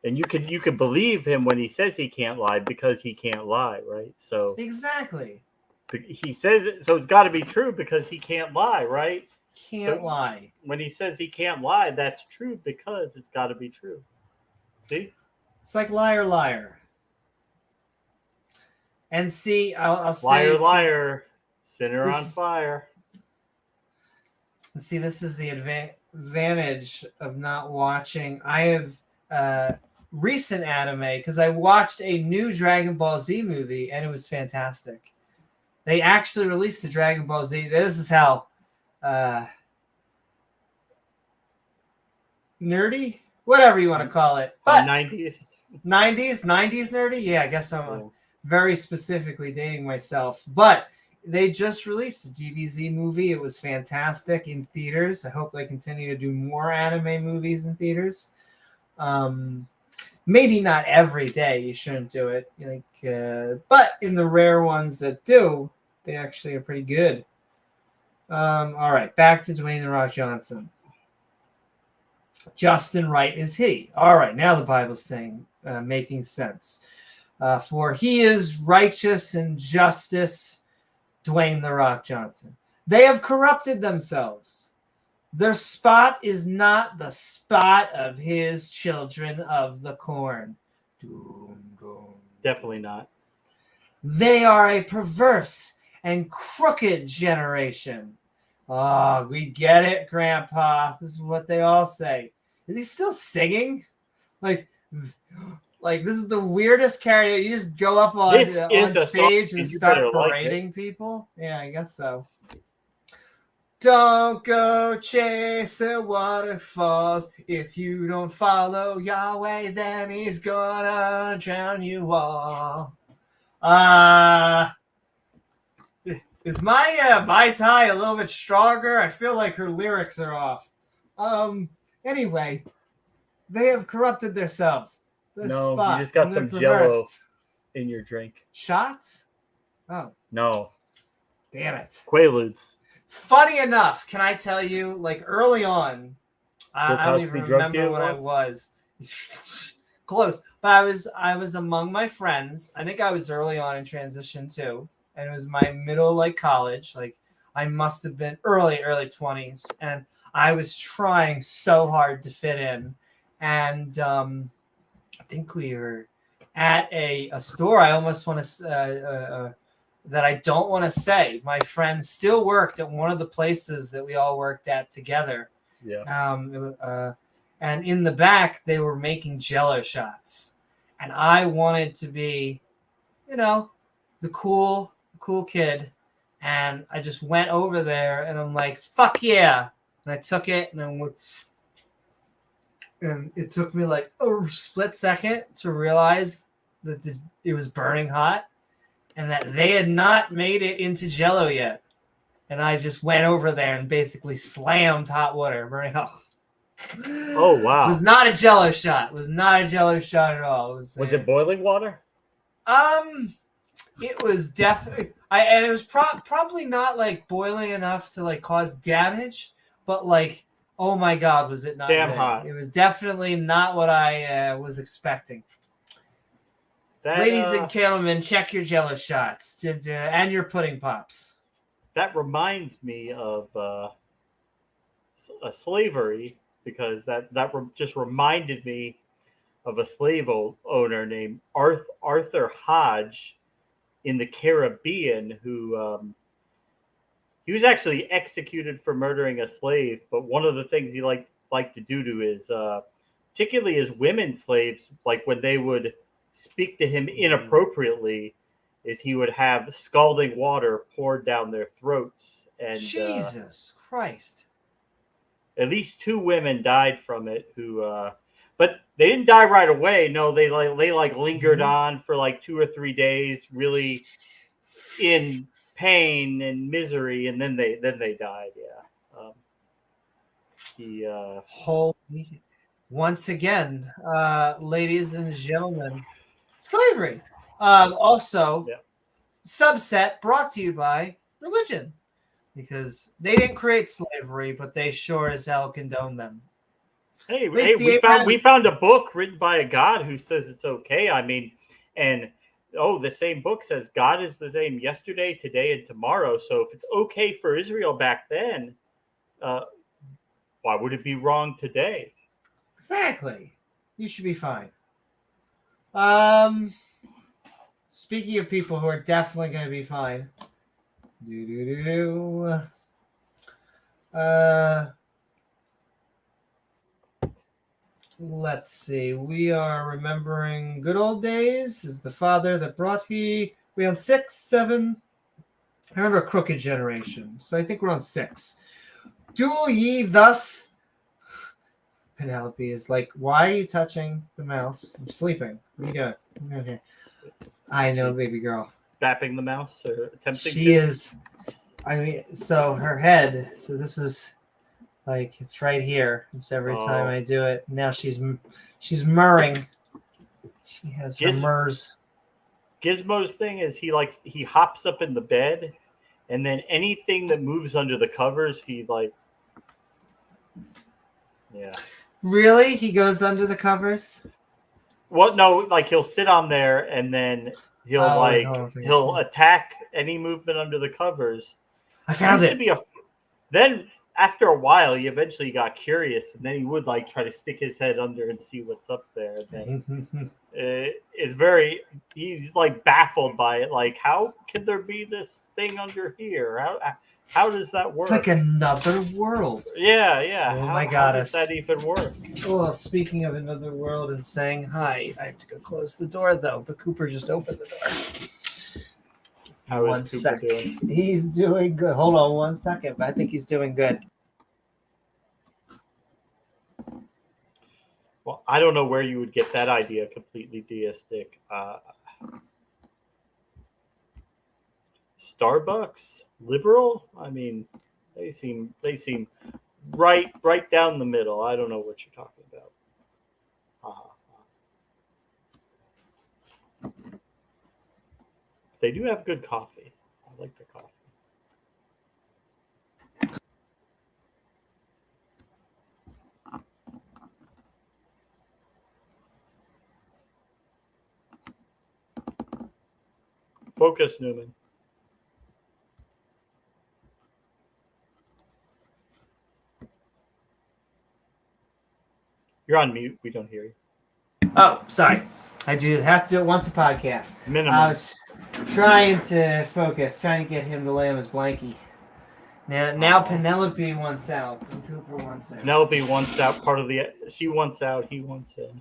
And you could believe him when he says he can't lie because he can't lie, right? So Exactly. he says it, so it's got to be true because he can't lie, right? Can't So lie. when he says he can't lie, that's true because it's got to be true. See? It's like liar, liar. And see, I'll say, Liar, liar, sinner on fire. See, this is the advantage of not watching. I have recent anime because I watched a new Dragon Ball Z movie and it was fantastic. They actually released the Dragon Ball Z. This is how nerdy, whatever you want to call it, but 90s nerdy. Yeah, I guess I'm very specifically dating myself, but they just released the DBZ movie. It was fantastic in theaters. I hope they continue to do more anime movies in theaters. Maybe not every day. You shouldn't do it. But in the rare ones that do, they actually are pretty good. All right, back to Dwayne "The Rock" Johnson. Justin Wright is he. All right, now the Bible's saying, making sense. For he is righteous and justice, Dwayne "The Rock" Johnson. They have corrupted themselves. Their spot is not the spot of his children of the corn. Definitely not. They are a perverse and crooked generation. Oh, we get it, Grandpa. This is what they all say. Is he still singing? Like this is the weirdest karaoke. You just go up on stage and start berating people? Yeah, I guess so. Don't go chasing waterfalls. If you don't follow Yahweh, then he's gonna drown you all. Is my Bai Tai a little bit stronger? I feel like her lyrics are off. Anyway, they have corrupted themselves. No, you just got some Jello in your drink. Shots? Oh. No. Damn it. Quaaludes. Funny enough, can I tell you, like early on, I don't even remember what I was. Close. But I was among my friends. I think I was early on in transition too. And it was my middle, like college. Like I must have been early 20s. And I was trying so hard to fit in. And I think we were at a store. I almost want to that I don't want to say. My friend still worked at one of the places that we all worked at together. Yeah. And in the back, they were making Jello shots. And I wanted to be, the cool kid. And I just went over there and I'm like, fuck yeah. And I took it and I went, and it took me like a split second to realize that it was burning hot and that they had not made it into Jello yet. And I just went over there and basically slammed hot water, burning hot. Oh, wow. It was not a Jello shot. It was not a Jello shot at all. Was it boiling water? It was definitely, and it was probably not like boiling enough to like cause damage, but like, oh my God, was it not damn good. hot? It was definitely not what I was expecting. Ladies and gentlemen, check your Jello shots and your pudding pops. That reminds me of slavery, because that just reminded me of a slave owner named Arthur Hodge in the Caribbean who he was actually executed for murdering a slave. But one of the things he liked to do to his, particularly his women slaves, like when they would speak to him inappropriately, is he would have scalding water poured down their throats. And Jesus Christ. At least 2 women died from it who but they didn't die right away. No, they lingered on for like 2 or 3 days, really in pain and misery, and then they died. Yeah. Holy, once again, ladies and gentlemen, slavery. Also, subset brought to you by religion, because they didn't create slavery, but they sure as hell condone them. Hey, least the we Abraham- found a book written by a God who says it's okay. I mean, and the same book says God is the same yesterday, today, and tomorrow. So if it's okay for Israel back then, why would it be wrong today? Exactly. You should be fine. Speaking of people who are definitely going to be fine. Let's see. We are remembering good old days. Is the father that brought he? We on 6, 7. I remember crooked generation, so I think we're on 6. Do ye thus? Penelope is like, why are you touching the mouse? I'm sleeping. What are you doing? What are you doing here? I know, baby girl. Bapping the mouse or attempting She to? is. I mean, so her head. So this is like it's right here. It's every time I do it. Now she's murring. She has her murs. Gizmo's thing is he hops up in the bed, and then anything that moves under the covers, he like. Yeah. Really? He goes under the covers? Well, no, like he'll sit on there and then he'll attack any movement under the covers. I found it. Then after a while, he eventually got curious, and then he would like try to stick his head under and see what's up there. And then he's like baffled by it. Like, how could there be this thing under here? How does that work? It's like another world. Yeah. Oh my God! How does that even work? Well, speaking of another world and saying hi, I have to go close the door though. But Cooper just opened the door. How is Cooper doing? He's doing good. Hold on 1 second, but I think he's doing good. Well, I don't know where you would get that idea completely deistic. Starbucks liberal? I mean, they seem right down the middle. I don't know what you're talking about. They do have good coffee. I like the coffee. Focus, Newman. You're on mute. We don't hear you. Oh, sorry. I have to do it once a podcast. Minimum. I was trying to focus, trying to get him to lay on his blankie. Now Penelope wants out, and Cooper wants in. Penelope wants out she wants out, he wants in.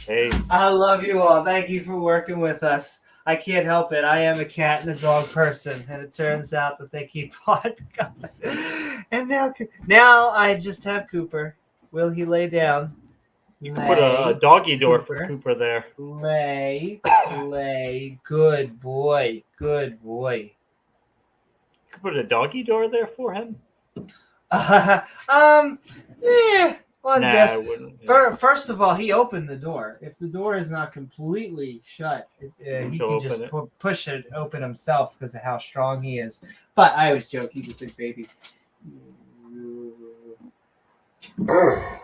Hey. I love you all. Thank you for working with us. I can't help it. I am a cat and a dog person, and it turns out that they keep on going. And now I just have Cooper. Will he lay down? You can put a doggy door for Cooper there. Lay. Good boy. Good boy. You could put a doggy door there for him? Well, nah, yes. I wouldn't. Yeah. First of all, he opened the door. If the door is not completely shut, he can just push it open himself because of how strong he is. But I always joke, he's a big baby.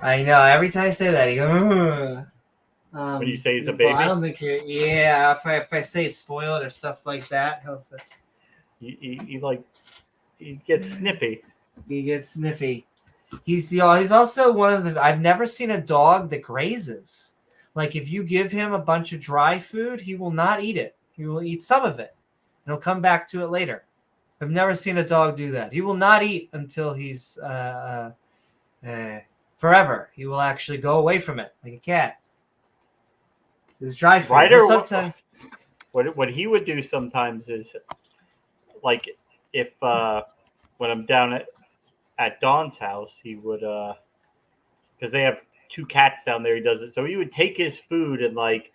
I know. Every time I say that, he goes. When you say he's a baby? Well, I don't think you're. Yeah, if I say spoiled or stuff like that, he'll say. He gets snippy. He gets sniffy. He's also one of the. I've never seen a dog that grazes. Like if you give him a bunch of dry food, he will not eat it. He will eat some of it, and he'll come back to it later. I've never seen a dog do that. He will not eat until he's forever. He will actually go away from it like a cat. It's dry food. Ryder, sometimes what he would do sometimes is, like, if when I'm down at Dawn's house, he would because they have 2 cats down there. He does it, so he would take his food and like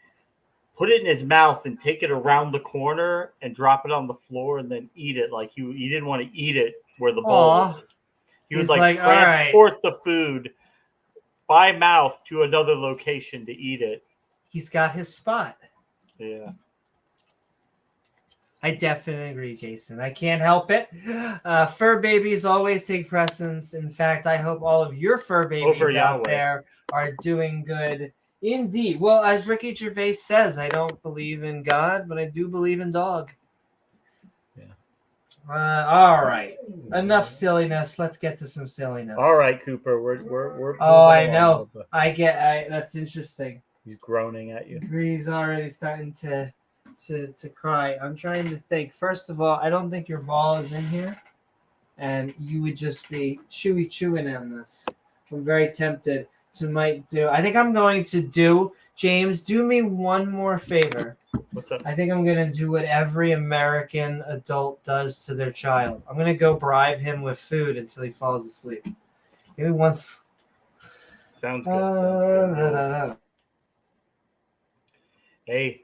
put it in his mouth and take it around the corner and drop it on the floor and then eat it. Like he didn't want to eat it where the bowl was. He would like transport the food by mouth to another location to eat it. He's got his spot. Yeah. I definitely agree, Jason. I can't help it. Fur babies always take precedence. In fact, I hope all of your fur babies Over out Yahweh. there are doing good. Indeed. Well, as Ricky Gervais says, I don't believe in God, but I do believe in dog. Yeah. All right. Enough silliness. Let's get to some silliness. All right, Cooper. We're Oh, I moving know. along with the- That's interesting. He's groaning at you. He's already starting to cry. I'm trying to think. First of all, I don't think your ball is in here, and you would just be chewing on this. I'm very tempted to might do. I think I'm going to do. James, do me one more favor. What's up? I think I'm going to do what every American adult does to their child. I'm going to go bribe him with food until he falls asleep. Give me once. Sounds good. Hey,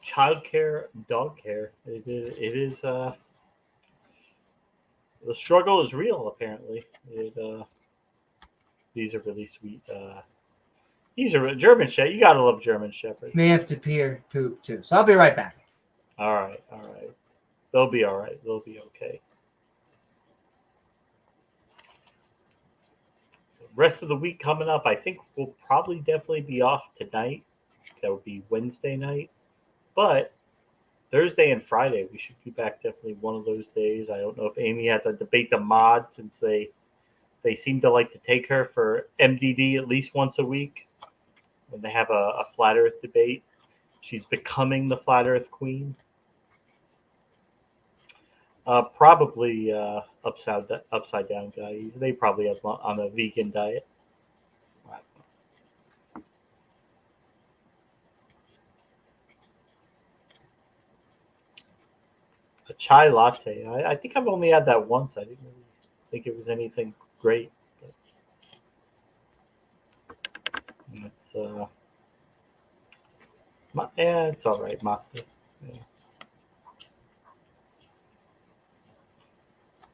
childcare, dog care. It is. The struggle is real. Apparently, these are really sweet. These are German Shepherd. You gotta love German Shepherds. May have to pee or poop too, so I'll be right back. All right. They'll be all right. They'll be okay. Rest of the week coming up, I think we'll probably definitely be off tonight. That would be Wednesday night. But Thursday and Friday, we should be back definitely one of those days. I don't know if Amy has to debate the mod since they seem to like to take her for MDD at least once a week when they have a Flat Earth debate. She's becoming the Flat Earth Queen. Probably upside down guys. They probably have on a vegan diet. A chai latte. I think I've only had that once. I didn't really think it was anything great. But it's all right. Mate. Yeah.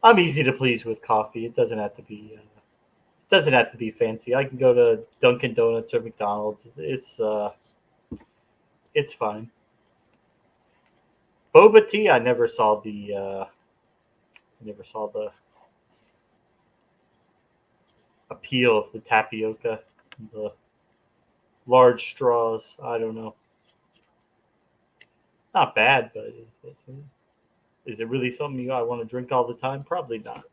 I'm easy to please with coffee. It doesn't have to be fancy. I can go to Dunkin' Donuts or McDonald's. It's fine. Boba tea. I never saw the appeal of the tapioca, the large straws. I don't know. Not bad, but is it really something I want to drink all the time? Probably not.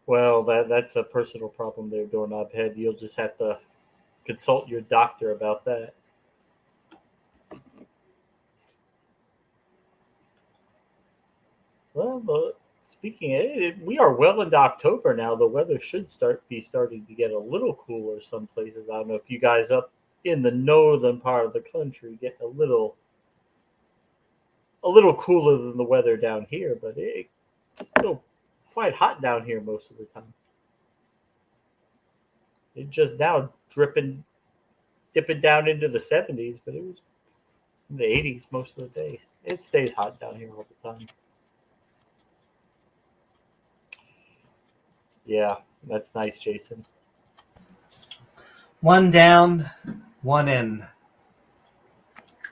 Well, that's a personal problem there, Doorknob Head. You'll just have to consult your doctor about that. Well, speaking we are well into October now. The weather should be starting to get a little cooler some places. I don't know if you guys up in the northern part of the country get a little cooler than the weather down here, but it's still quite hot down here most of the time. It's just now dipping down into the 70s, but it was in the 80s most of the day. It stays hot down here all the time. Yeah, that's nice, Jason. One down, one in.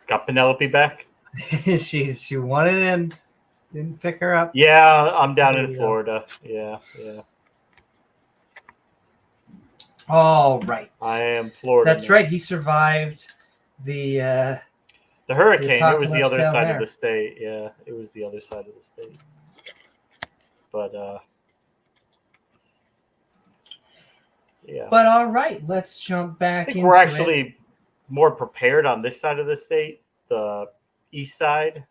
Got Penelope back? she wanted in. Didn't pick her up. Yeah, I'm down in Florida. Yeah. All right. I am Florida. That's right. He survived the hurricane. It was the other down side there. of the state. Yeah, it was the other side of the state. But yeah. But all right, let's jump back I think into we're it. actually more prepared on this side of the state, the east side,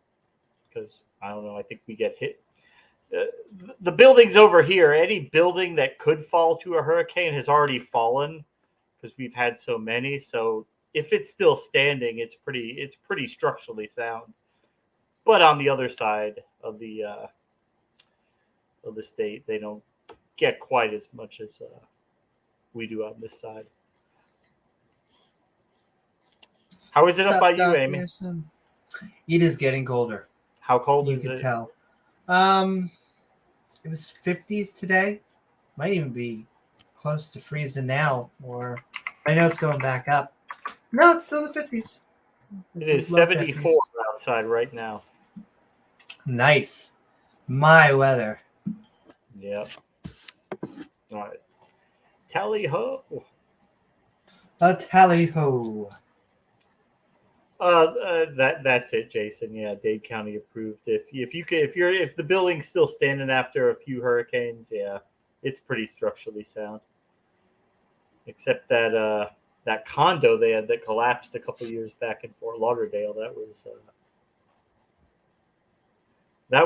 because I don't know. I think we get hit. The buildings over here, any building that could fall to a hurricane has already fallen because we've had so many. So if it's still standing, it's pretty structurally sound. But on the other side of the state, they don't get quite as much as we do on this side. How is it up by you, Amy? Pearson? It is getting colder. How cold You is can it? tell. It was 50s today. Might even be close to freezing now. Or I know it's going back up. No, it's still the 50s. It is Low 74 50s. outside right now. Nice. My weather. Yep. All right. Tally ho. A tally-ho. That's it, Jason. Yeah, Dade County approved. If the building's still standing after a few hurricanes, yeah, it's pretty structurally sound. Except that that condo they had that collapsed a couple years back in Fort Lauderdale, that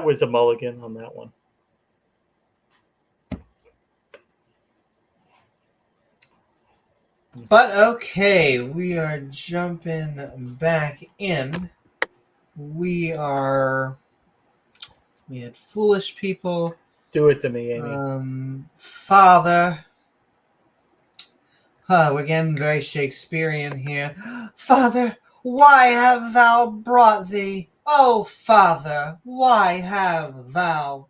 was a mulligan on that one. But okay, we are jumping back in. We had foolish people. Do it to me, Amy. Father. We're getting very Shakespearean here. Father, why have thou brought thee? Oh, Father, why have thou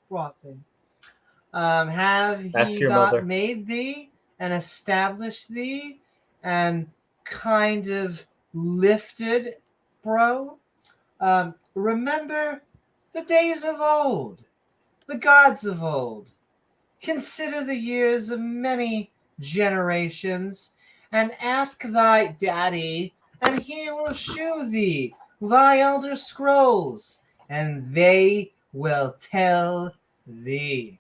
brought thee? Have Ask he your not mother. made thee and established thee and kind of lifted, bro? Remember the days of old, the gods of old. Consider the years of many generations, and ask thy daddy, and he will shew thee thy elder scrolls, and they will tell thee.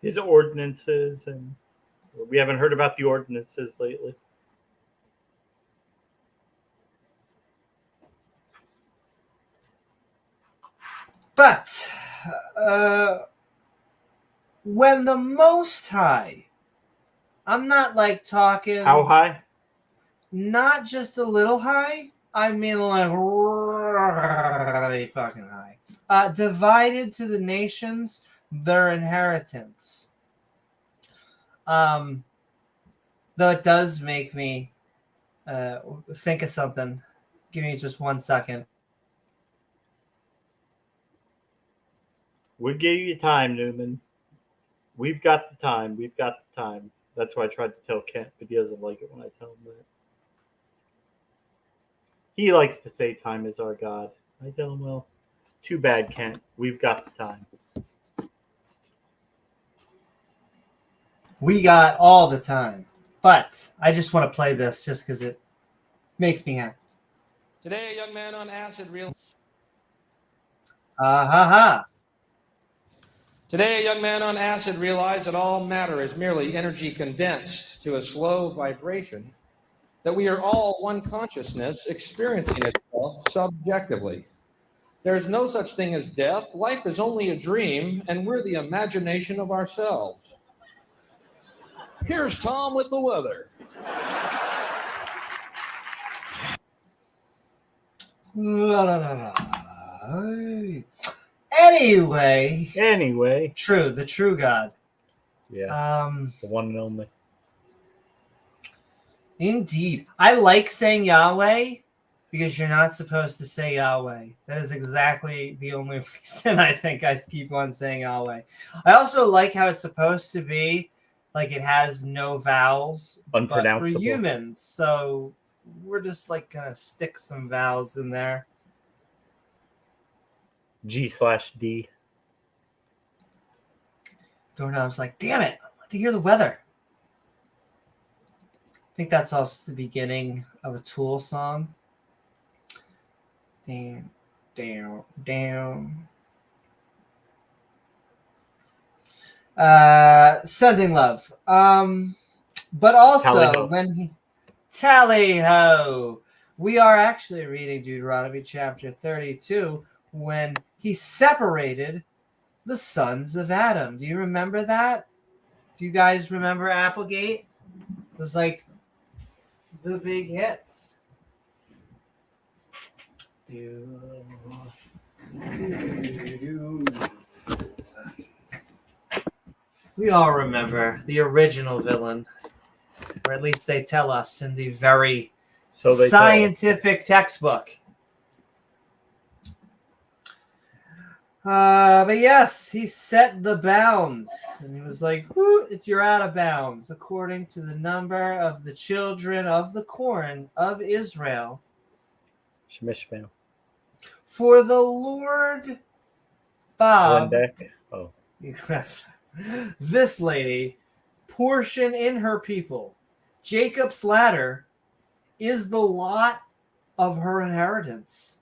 His ordinances, and we haven't heard about the ordinances lately. But when the Most High, I'm not like talking. How high? Not just a little high. I mean like really fucking high. Divided to the nations their inheritance. Though it does make me think of something. Give me just 1 second. We gave you time, Newman. We've got the time. We've got the time. That's why I tried to tell Kent, but he doesn't like it when I tell him that. He likes to say time is our God. I tell him, well, too bad, Kent. We've got the time. We got all the time. But I just want to play this just because it makes me happy. Today, a young man on acid realized. Today, a young man on acid realized that all matter is merely energy condensed to a slow vibration, that we are all one consciousness experiencing itself subjectively. There is no such thing as death. Life is only a dream, and we're the imagination of ourselves. Here's Tom with the weather. Anyway, the true God. Yeah. The one and only. Indeed. I like saying Yahweh because you're not supposed to say Yahweh. That is exactly the only reason I think I keep on saying Yahweh. I also like how it's supposed to be like it has no vowels. Unpronounceable. But we're humans, so we're just like gonna stick some vowels in there. G/D. Doorknob's like, damn it, I want to hear the weather. I think that's also the beginning of a Tool song. Down, down, down. Sending love. But also Tally-ho. when he tally-ho. We are actually reading Deuteronomy chapter 32 when he separated the sons of Adam. Do you remember that? Do you guys remember Abcdeig? It was like the big hits. We all remember the original villain, or at least they tell us in the very scientific textbook. But yes, he set the bounds, and he was like, "You're out of bounds, according to the number of the children of the corn of Israel." Shemishmael. For the Lord Bob, Lendeck. Oh. this lady, portion in her people, Jacob's ladder is the lot of her inheritance.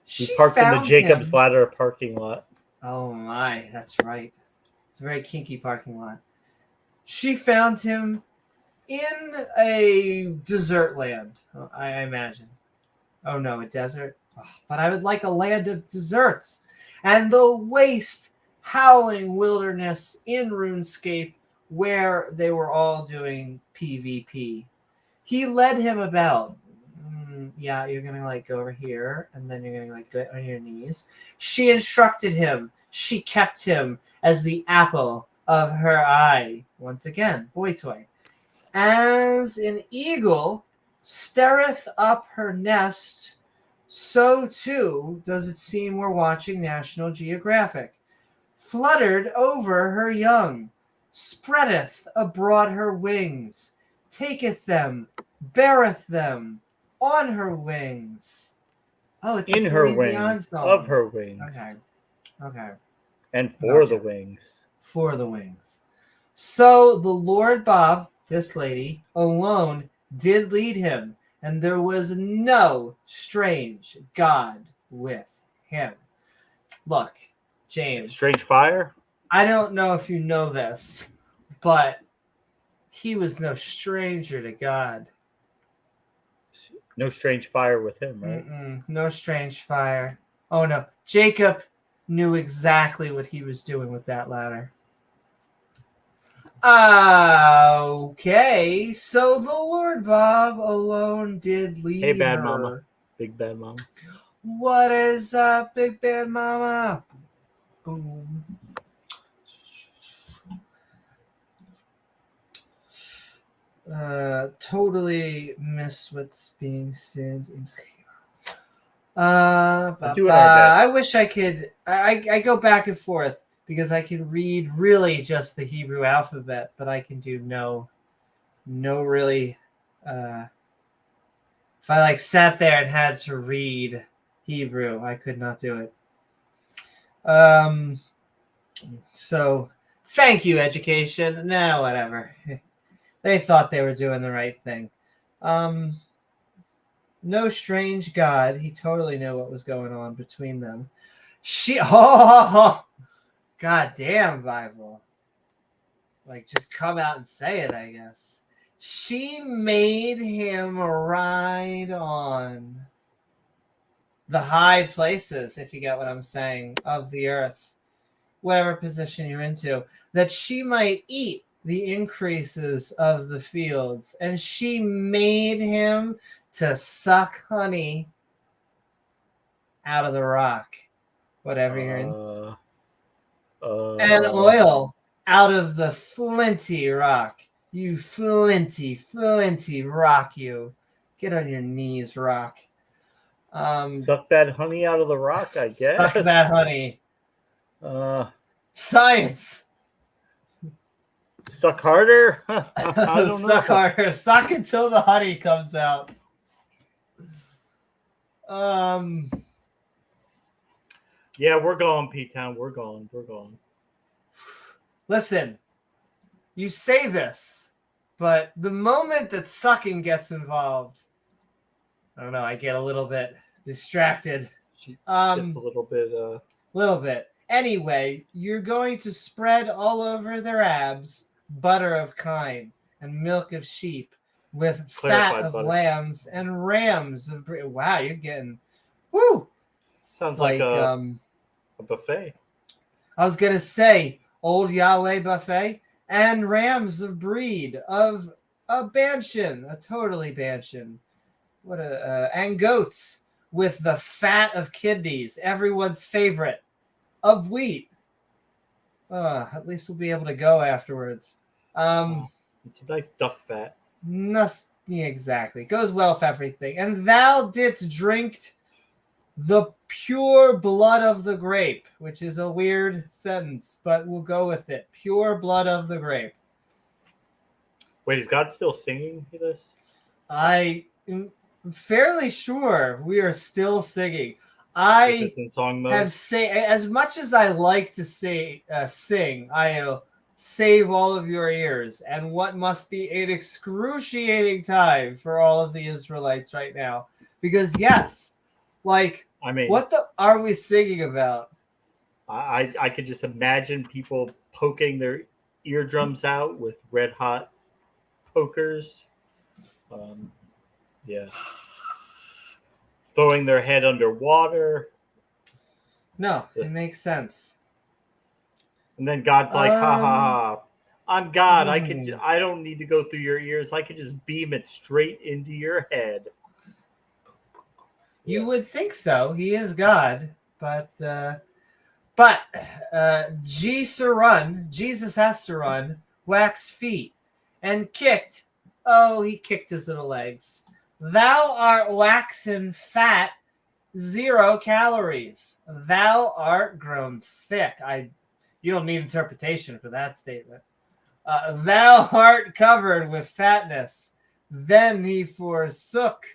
He parked in the Jacob's him. Ladder parking lot. Oh my, that's right. It's a very kinky parking lot. She found him in a desert land, I imagine. Oh no, a desert? Oh, but I would like a land of deserts. And the waste, howling wilderness in RuneScape where they were all doing PvP. He led him about. Yeah, you're gonna like go over here, and then you're gonna like go on your knees. She instructed him. She kept him as the apple of her eye. Once again, boy toy. As an eagle stirreth up her nest, so too does it seem we're watching National Geographic. Fluttered over her young, spreadeth abroad her wings, taketh them, beareth them on her wings. Oh, it's in her wings, of her wings. Okay. And for the wings. For the wings. So the Lord Bob, this lady, alone did lead him, and there was no strange God with him. Look, James. Strange fire? I don't know if you know this, but he was no stranger to God. No strange fire with him, right? No strange fire. Oh, no. Jacob knew exactly what he was doing with that ladder. Okay, so the Lord Bob alone did lead Hey, bad her. mama. Big bad mama. What is up, big bad mama? Boom. Totally miss what's being said in here. I wish I could. I go back and forth because I can read really just the Hebrew alphabet, but I can do no really. If I like sat there and had to read Hebrew, I could not do it. So thank you, education. Nah, whatever. They thought they were doing the right thing. No strange God. He totally knew what was going on between them. God damn, Bible. Like, just come out and say it, I guess. She made him ride on the high places, if you get what I'm saying, of the earth, whatever position you're into, that she might eat the increases of the fields, and she made him to suck honey out of the rock, whatever you're in, and oil out of the flinty rock. You flinty rock, you. Get on your knees, rock. Suck that honey out of the rock, I guess. Suck that honey. Science. Suck harder? I don't know. Suck harder. Suck until the honey comes out. Yeah, we're going, P-Town. We're going. Listen, you say this, but the moment that sucking gets involved, I don't know, I get a little bit distracted. Gets a little bit. Anyway, you're going to spread all over their abs butter of kine and milk of sheep with fat of lambs and rams of wow, you're getting sounds like a buffet. I was gonna say old Yahweh buffet and rams of breed of a Banshin, a totally Banshin. What and goats with the fat of kidneys, everyone's favorite, of wheat. At least we'll be able to go afterwards. It's a nice duck fat. Yeah, exactly. Goes well with everything. And thou didst drink the pure blood of the grape, which is a weird sentence, but we'll go with it. Pure blood of the grape. Wait, is God still singing this? I am fairly sure we are still singing. Is I this in song mode? have as much as I like to sing, I'll save all of your ears, and what must be an excruciating time for all of the Israelites right now, because yes, like, I mean, what are we singing about? I could just imagine people poking their eardrums out with red hot pokers. Yeah. Throwing their head underwater. No, Yes. it makes sense. And then God's like, ha ha ha. I'm God. hmm. I don't need to go through your ears. I could just beam it straight into your head. You would think so. He is God, but Jesus has to run, waxed feet, and kicked. Oh, he kicked his little legs. Thou art waxen fat, 0 calories. Thou art grown thick. You don't need interpretation for that statement. Thou art covered with fatness. Then he forsook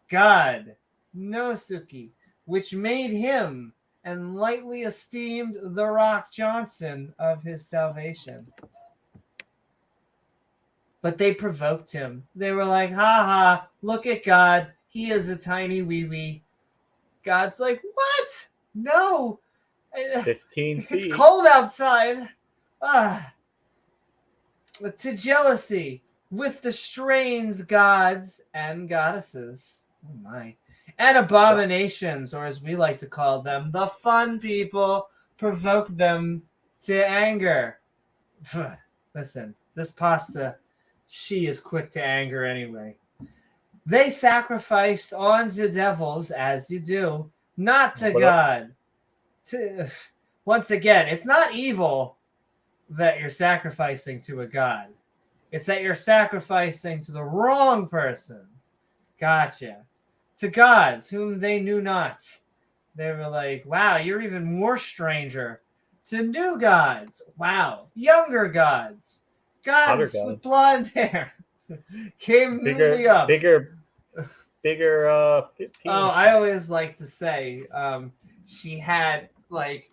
God, no Suki, which made him and lightly esteemed the Rock Johnson of his salvation. But they provoked him. They were like, ha ha, look at God. He is a tiny wee-wee. God's like, what? No. 15 feet. It's cold outside. To jealousy with the strains, gods and goddesses. Oh my. And abominations, or as we like to call them, the fun people, provoke them to anger. Listen, this pasta, she is quick to anger anyway. They sacrificed unto devils, as you do, not to God. Once again, it's not evil that you're sacrificing to a god. It's that you're sacrificing to the wrong person. Gotcha. To gods whom they knew not. They were like, wow, you're even more stranger. To new gods. Wow. Younger gods. Gods with blonde hair. Came newly up. Bigger. Oh, I always like to say she had like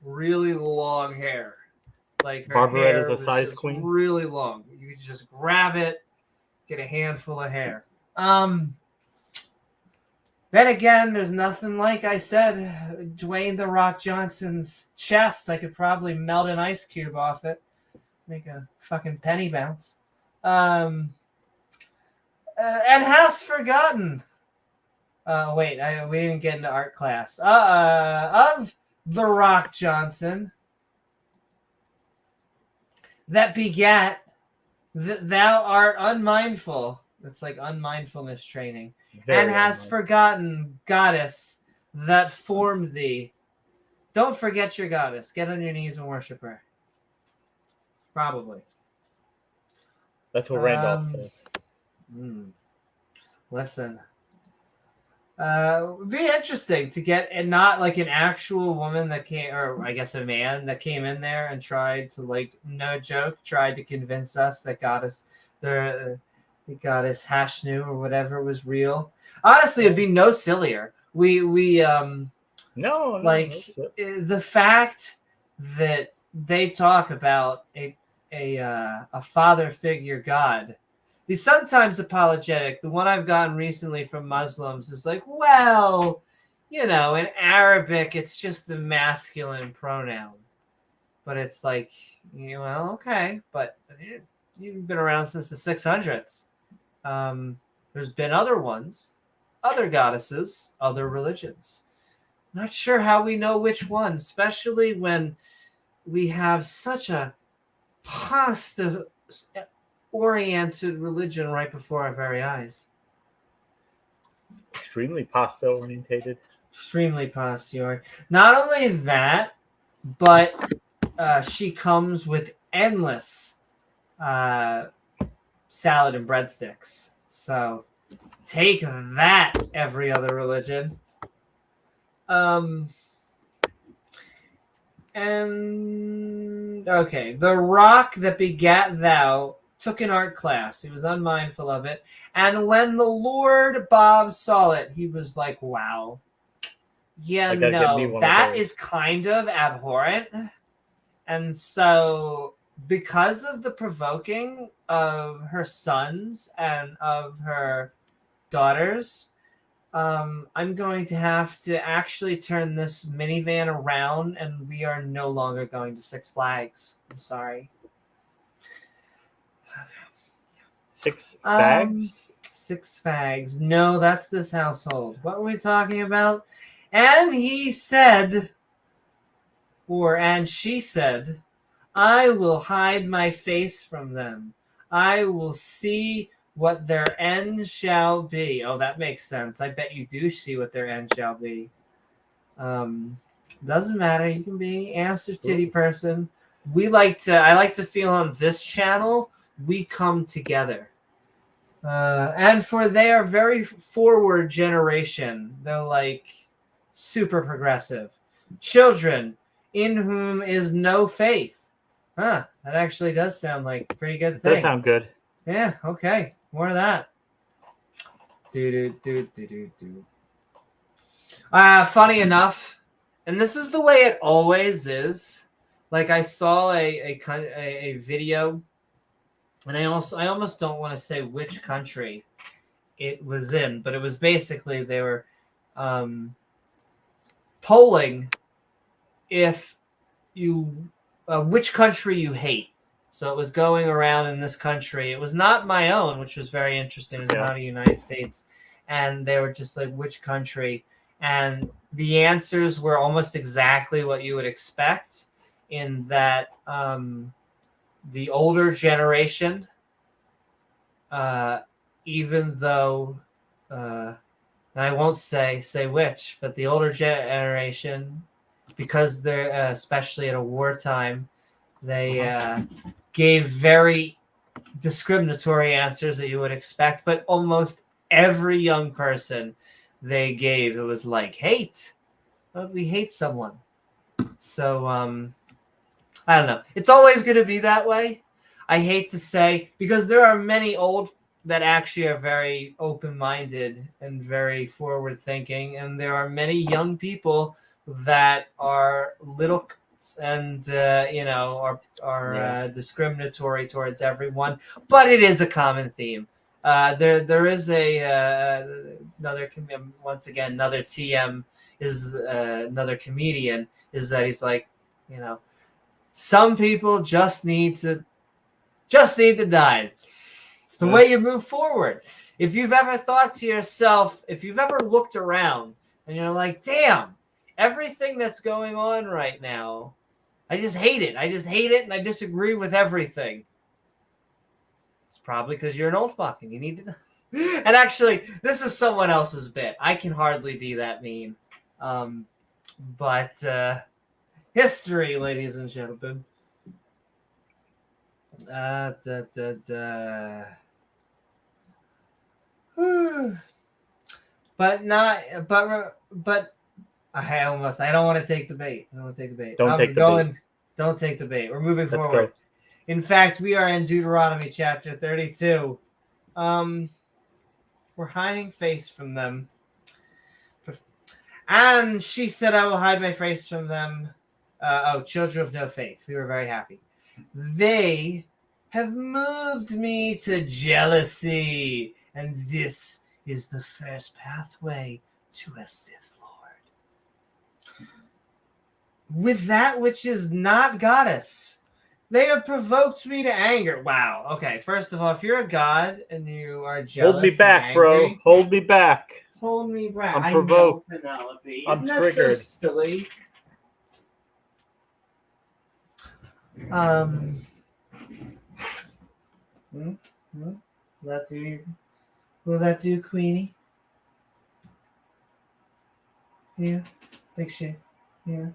really long hair. Like her Barbarette hair is a size queen. Really long. You could just grab it, get a handful of hair. Then again, there's nothing like I said, Dwayne "The Rock" Johnson's chest. I could probably melt an ice cube off it, make a fucking penny bounce. And has forgotten. We didn't get into art class. Of The Rock Johnson, that begat that thou art unmindful. It's like unmindfulness training. And has forgotten goddess that formed thee. Don't forget your goddess. Get on your knees and worship her. Probably. That's what Randolph says. Listen. It would be interesting to get, and not like an actual woman that came, or I guess a man that came in there and tried to, like, no joke, tried to convince us that goddess, the goddess Hashnu or whatever was real. Honestly, it'd be no sillier. The fact that they talk about a father figure god. He's sometimes apologetic. The one I've gotten recently from Muslims is like, well, in Arabic, it's just the masculine pronoun. But it's like, well, okay, but you've been around since the 600s. There's been other ones, other goddesses, other religions. Not sure how we know which one, especially when we have such a pasta-oriented religion right before our very eyes. Extremely pasta-orientated. Extremely pasta-oriented. Not only that, but she comes with endless salad and breadsticks. So Take that, every other religion. And okay, the rock that begat thou took an art class. He was unmindful of it. And when the Lord Bob saw it, he was like, wow. Yeah, I gotta get me no, one of that those. is kind of abhorrent. And so, because of the provoking of her sons and of her daughters, I'm going to have to actually turn this minivan around, and we are no longer going to Six Flags. I'm sorry. Six bags? Six Flags. No, that's this household. What were we talking about? And he said, and she said, I will hide my face from them. I will see what their end shall be. Oh, that makes sense. I bet you do see what their end shall be. Doesn't matter. You can be ass or titty person. I like to feel on this channel, we come together. And for their very forward generation, they're like super progressive. Children in whom is no faith. Huh, that actually does sound like a pretty good It thing. does sound good. Yeah, okay. More of that. Funny enough, and this is the way it always is. Like I saw a video, and I almost don't want to say which country it was in, but it was basically they were polling if you which country you hate. So it was going around in this country. It was not my own, which was very interesting. It was not the United States. And they were just like, which country? And the answers were almost exactly what you would expect, in that the older generation, even though, I won't say which, but the older generation, because they're especially at a wartime, they gave very discriminatory answers that you would expect, but almost every young person they gave, it was like hate. We hate someone. So I don't know. It's always going to be that way. I hate to say, because there are many old that actually are very open-minded and very forward-thinking, and there are many young people that are little and are discriminatory towards everyone. But it is a common theme. There is another TM is another comedian, is that he's like, some people just need to die. It's the way you move forward. If you've ever thought to yourself, if you've ever looked around and you're like, damn, everything that's going on right now, I just hate it. And I disagree with everything. It's probably because you're an old fuck and you need to know. And actually, this is someone else's bit. I can hardly be that mean. But history, ladies and gentlemen. But I don't want to take the bait. Don't take the bait. We're moving forward. Go. In fact, we are in Deuteronomy chapter 32. We're hiding face from them. And she said, I will hide my face from them. Children of no faith. We were very happy. They have moved me to jealousy. And this is the first pathway to a Sith Lord. With that which is not goddess, they have provoked me to anger. Wow. Okay. First of all, if you're a god and you are jealous, hold me back, bro. Hold me back. Hold me back. I'm provoked. I know, Penelope. I'm Isn't that triggered. so silly? Will that do, Queenie? Yeah. Think she? Yeah.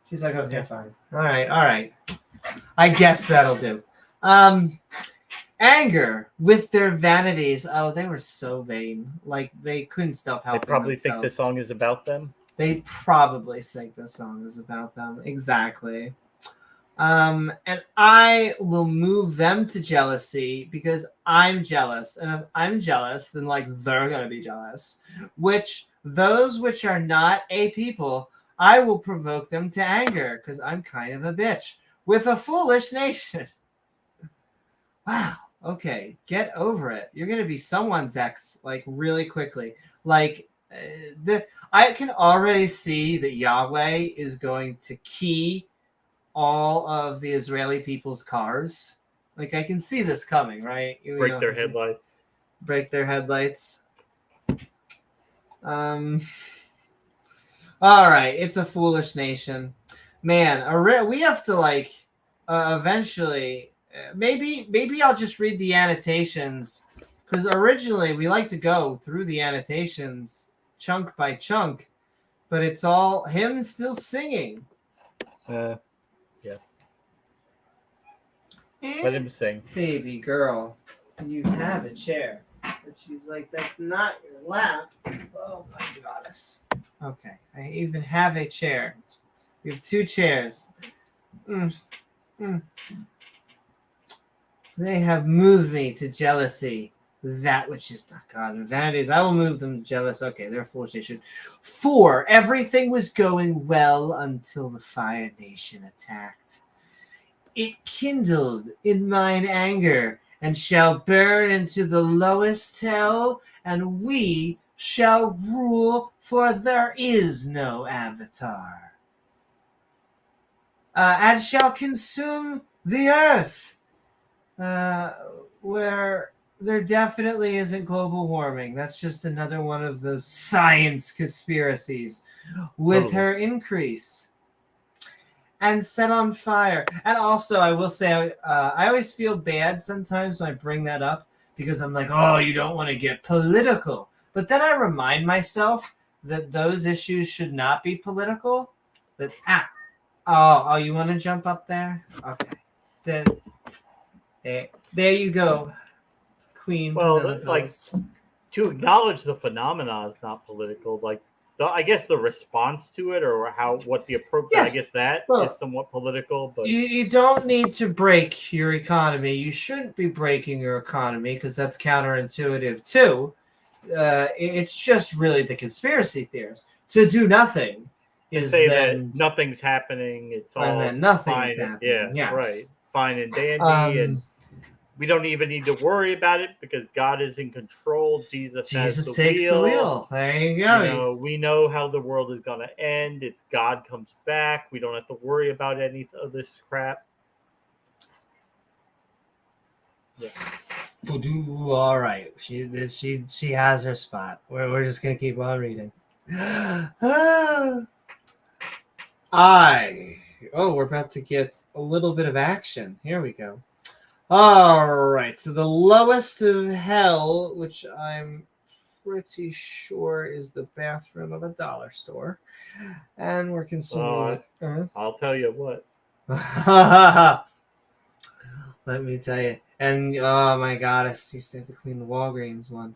She's like, okay, fine. All right. I guess that'll do. Anger with their vanities. Oh, they were so vain. Like, they couldn't stop They helping probably themselves. think this song is about them. They probably think this song is about them. Exactly. And I will move them to jealousy because I'm jealous. And if I'm jealous, then like they're going to be jealous. Which those which are not a people, I will provoke them to anger because I'm kind of a bitch with a foolish nation. Wow. Okay. Get over it. You're going to be someone's ex like really quickly. Like I can already see that Yahweh is going to key all of the Israeli people's cars. Like, I can see this coming, right? Break their headlights. Break their headlights. All right, it's a foolish nation. Man, we have to, like, eventually... Maybe I'll just read the annotations, because originally we like to go through the annotations chunk by chunk, but it's all him still singing. Yeah. Let him sing. Baby girl, you have a chair. But she's like, that's not your lap. Oh my goddess. Okay, I even have a chair. We have 2 chairs. They have moved me to jealousy. That which is not God and vanities, I will move them to jealous. Okay, they're a foolish nation. 4, everything was going well until the Fire Nation attacked. It kindled in mine anger, and shall burn into the lowest hell, and we shall rule, for there is no avatar. And shall consume the earth, where there definitely isn't global warming. That's just another one of those science conspiracies with her increase. And set on fire. And also, I will say, I always feel bad sometimes when I bring that up because I'm like, oh, you don't want to get political. But then I remind myself that those issues should not be political. Oh, you want to jump up there? Okay. There you go, Queen. Well, like, to acknowledge the phenomena is not political. Like, I guess the response to it, or what the approach. Yes. I guess that is somewhat political. But you don't need to break your economy. You shouldn't be breaking your economy because that's counterintuitive too. It's just really the conspiracy theorists. To do nothing is say then that nothing's happening. It's all and then nothing's fine. happening. Yeah, yes. Right. Fine and dandy, and we don't even need to worry about it because God is in control. Jesus takes the wheel. There you go. We know how the world is going to end. It's God comes back. We don't have to worry about any of this crap. Yeah. All right. She has her spot. We're just gonna keep on reading. We're about to get a little bit of action. Here we go. All right, so the lowest of hell, which I'm pretty sure is the bathroom of a dollar store, and we're consuming it. I'll tell you what. Let me tell you. And oh my god, I used to have to clean the Walgreens one.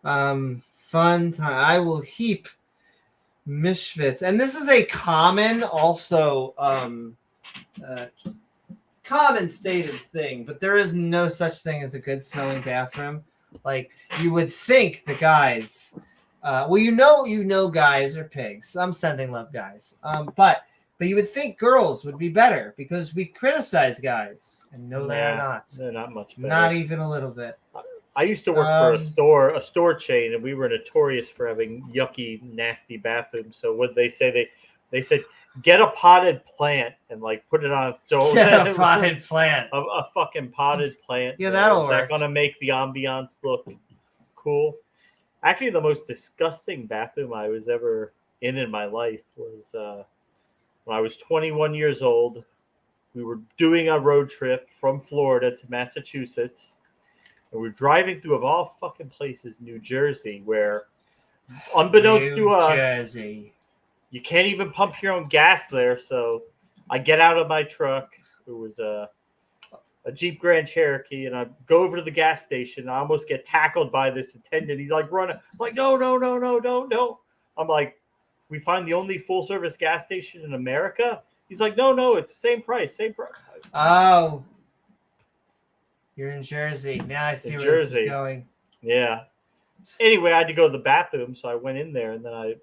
Fun time. I will heap misfits, and this is a common, also common stated thing, but there is no such thing as a good smelling bathroom. Like, you would think the guys, you know guys are pigs. I'm sending love, guys. But you would think girls would be better because we criticize guys, and no, they're not. They're not much better. Not even a little bit. I used to work for a store chain, and we were notorious for having yucky, nasty bathrooms. So what they say, they said, get a potted plant and like put it on. So get a potted plant. A fucking potted plant. Yeah, that'll work. Is that gonna make the ambiance look cool? Actually, the most disgusting bathroom I was ever in my life was when I was 21 years old. We were doing a road trip from Florida to Massachusetts, and we're driving through, of all fucking places, New Jersey, where, unbeknownst to us, you can't even pump your own gas there. So I get out of my truck. It was a Jeep Grand Cherokee, and I go over to the gas station. And I almost get tackled by this attendant. He's like running, I'm like, no, don't. I'm like, we find the only full service gas station in America. He's like, no, it's the same price. Oh, you're in Jersey. Now I see where this is going. Yeah. Anyway, I had to go to the bathroom, so I went in there, and then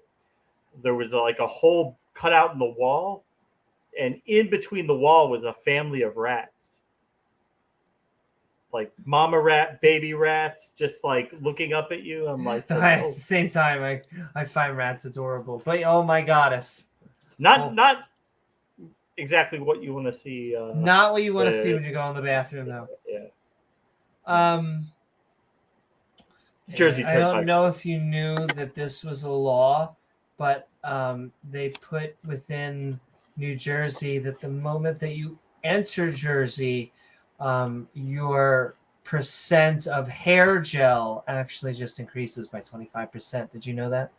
there was like a hole cut out in the wall, and in between the wall was a family of rats, like mama rat, baby rats, just like looking up at you. I'm like, At the same time, I find rats adorable, but oh my goddess, not exactly what you want to see. Not what you want to see when you go in the bathroom, though. Yeah. Jersey. I don't know if you knew that this was a law, but they put within New Jersey that the moment that you enter Jersey, your percent of hair gel actually just increases by 25%. Did you know that?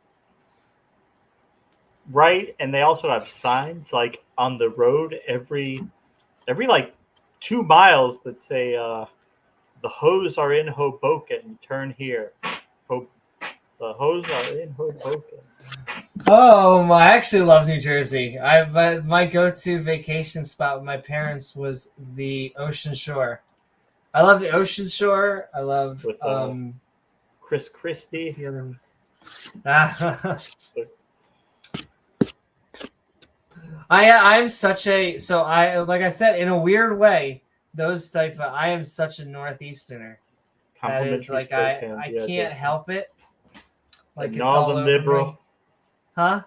Right, and they also have signs like on the road every like 2 miles that say the hose are in Hoboken, turn here. The hose are in Hoboken. Oh, I actually love New Jersey. My go-to vacation spot with my parents was the ocean shore. I love the ocean shore. I love with Chris Christie. The other. I'm such a like I said, in a weird way, I am such a northeasterner. That is like I can't help it. Like it's all over liberal. Me. Huh?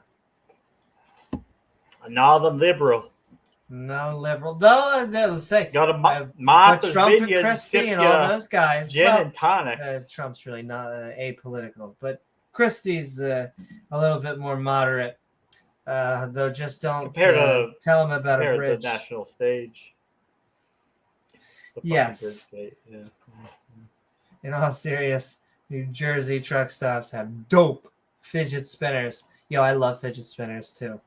A northern liberal. No liberal. Though they'll say got a Trump and Christie and all those guys. Gin and tonics. Trump's really not apolitical, but Christie's a little bit more moderate. Though just don't tell him about a bridge. The national stage. Yes. Yeah. In all seriousness, New Jersey truck stops have dope fidget spinners. Yo, I love fidget spinners too.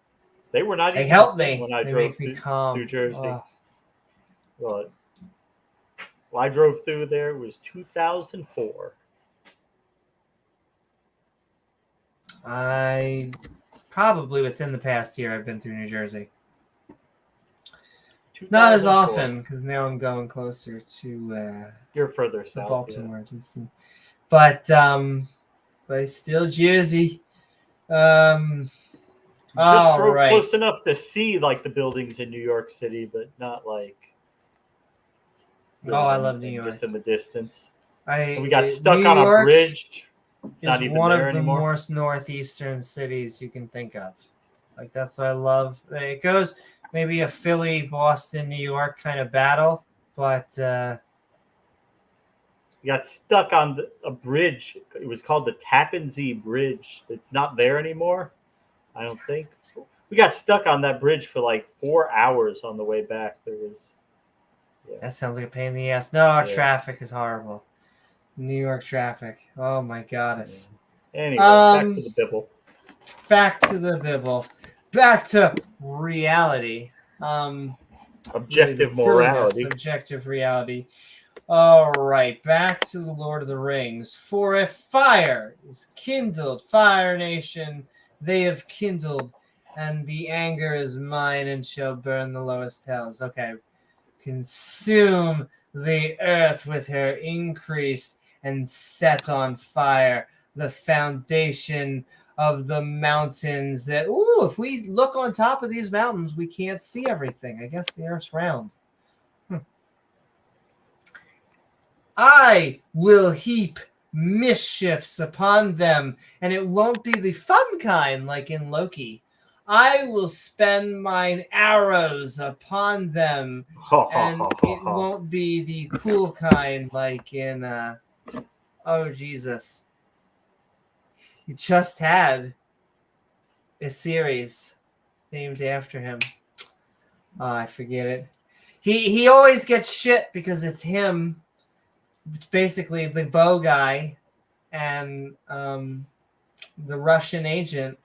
They were not. They help me. When I they drove make me calm. New Jersey. Well, I drove through there. It was 2004. I probably within the past year I've been through New Jersey. Not as often because now I'm going closer to. You're further south. Baltimore, DC. But still Jersey. Just drove close enough to see like the buildings in New York City, but not like. I love New York. Just in the distance. We got stuck on a bridge. It's one of the most northeastern cities you can think of. Like that's what I love. It goes maybe a Philly, Boston, New York kind of battle, but we got stuck on a bridge. It was called the Tappan Zee Bridge. It's not there anymore. I don't think. We got stuck on that bridge for like 4 hours on the way back. That sounds like a pain in the ass. No, traffic is horrible. New York traffic. Oh my goddess. Yeah. Anyway, back to the Bible. Back to the Bible. Back to reality. Objective morality. Subjective reality. All right, back to the Lord of the Rings. For if fire is kindled, Fire Nation, they have kindled, and the anger is mine and shall burn the lowest hells. Okay. Consume the earth with her increase and set on fire the foundation of the mountains that, if we look on top of these mountains, we can't see everything. I guess the earth's round. I will heap mischiefs upon them, and it won't be the fun kind like in Loki. I will spend mine arrows upon them, and it won't be the cool kind like in, oh Jesus. He just had a series named after him. Oh, I forget it. He always gets shit because it's him. It's basically the bow guy and the Russian agent.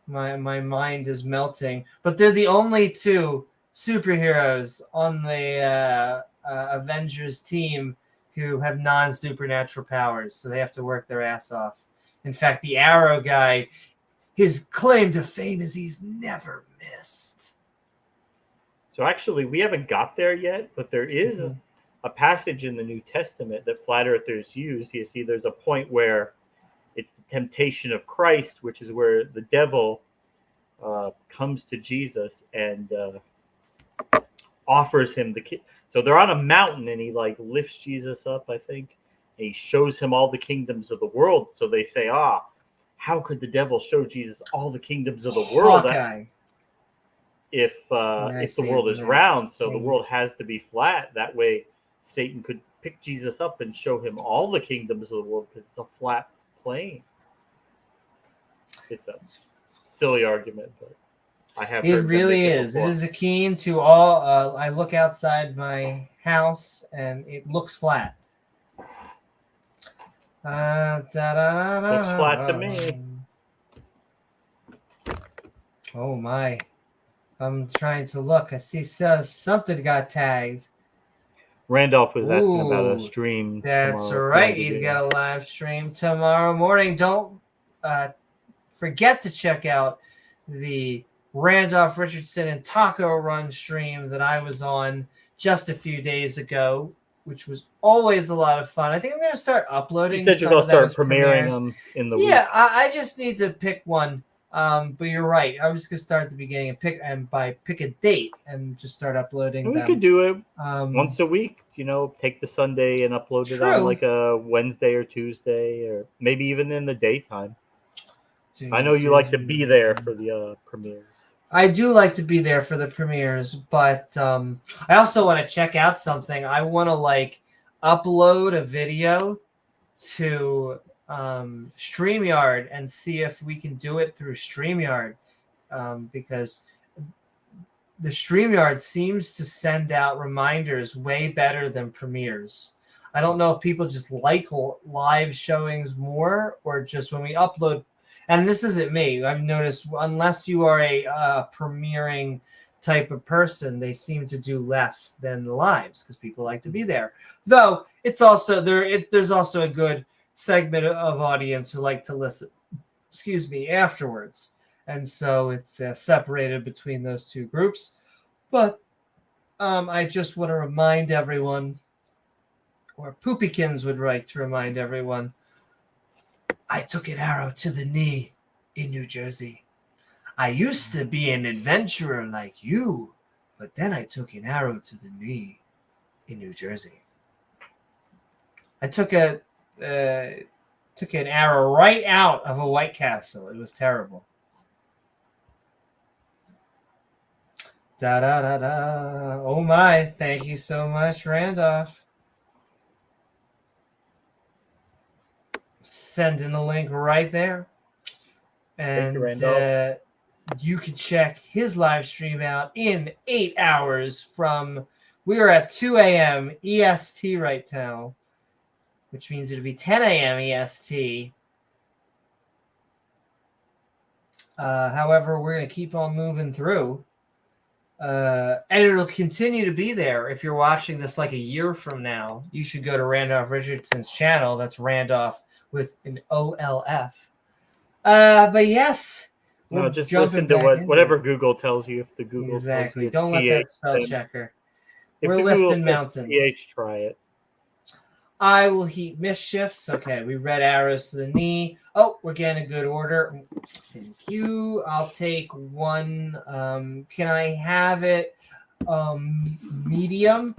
My mind is melting. But they're the only two superheroes on the Avengers team who have non-supernatural powers, so they have to work their ass off. In fact, the Arrow guy, his claim to fame is he's never missed. So actually, we haven't got there yet, but there is a passage in the New Testament that flat earthers use. You see, there's a point where it's the temptation of Christ, which is where the devil comes to Jesus and offers him the kingdom. So they're on a mountain, and he like lifts Jesus up, I think, and he shows him all the kingdoms of the world. So they say, how could the devil show Jesus all the kingdoms of the world if the world is round? So the world has to be flat. That way Satan could pick Jesus up and show him all the kingdoms of the world because it's a flat plane. It's a silly argument, but I have. It really is. It is akin to all. I look outside my house and it looks flat. Looks flat to me. Oh my! I'm trying to look. I see something got tagged. Randolph was asking about a stream. That's right. He's got a live stream tomorrow morning. Don't forget to check out the Randolph Richardson and Taco Run stream that I was on just a few days ago, which was always a lot of fun. I think I'm going to start uploading. You said you're going to start premiering them in the week. Yeah, I just need to pick one. But you're right. I'm just going to start at the beginning and pick a date and just start uploading them. We could do it once a week. Take the Sunday and upload it on like a Wednesday or Tuesday, or maybe even in the daytime. I know you like to be there for the premieres. I do like to be there for the premieres, but I also want to check out something. I want to upload a video to StreamYard and see if we can do it through StreamYard, because the StreamYard seems to send out reminders way better than premieres. I don't know if people just like live showings more, or just when we upload. And this isn't me. I've noticed unless you are a premiering type of person, they seem to do less than the lives because people like to be there. Though it's also there's also a good segment of audience who like to listen, afterwards. And so it's separated between those two groups. But I just want to remind everyone, or Poopykins would like to remind everyone, I took an arrow to the knee in New Jersey. I used to be an adventurer like you, but then I took an arrow to the knee in New Jersey. I took an arrow right out of a White Castle. It was terrible. Da da da da. Oh my! Thank you so much, Randolph. Sending the link right there, and you can check his live stream out in 8 hours from. We are at 2 a.m. EST right now, which means it'll be 10 a.m. EST. However, we're going to keep on moving through. And it'll continue to be there. If you're watching this like a year from now, you should go to Randolph Richardson's channel. That's Randolph with an OLF. But yes. No, just listen to whatever Google tells you. If the Google exactly. Don't let that spell checker. We're lifting mountains. PH, try it. I will heat mischiefs. Okay, we read arrows to the knee. Oh, we're getting a good order. Thank you. I'll take one. Can I have it medium?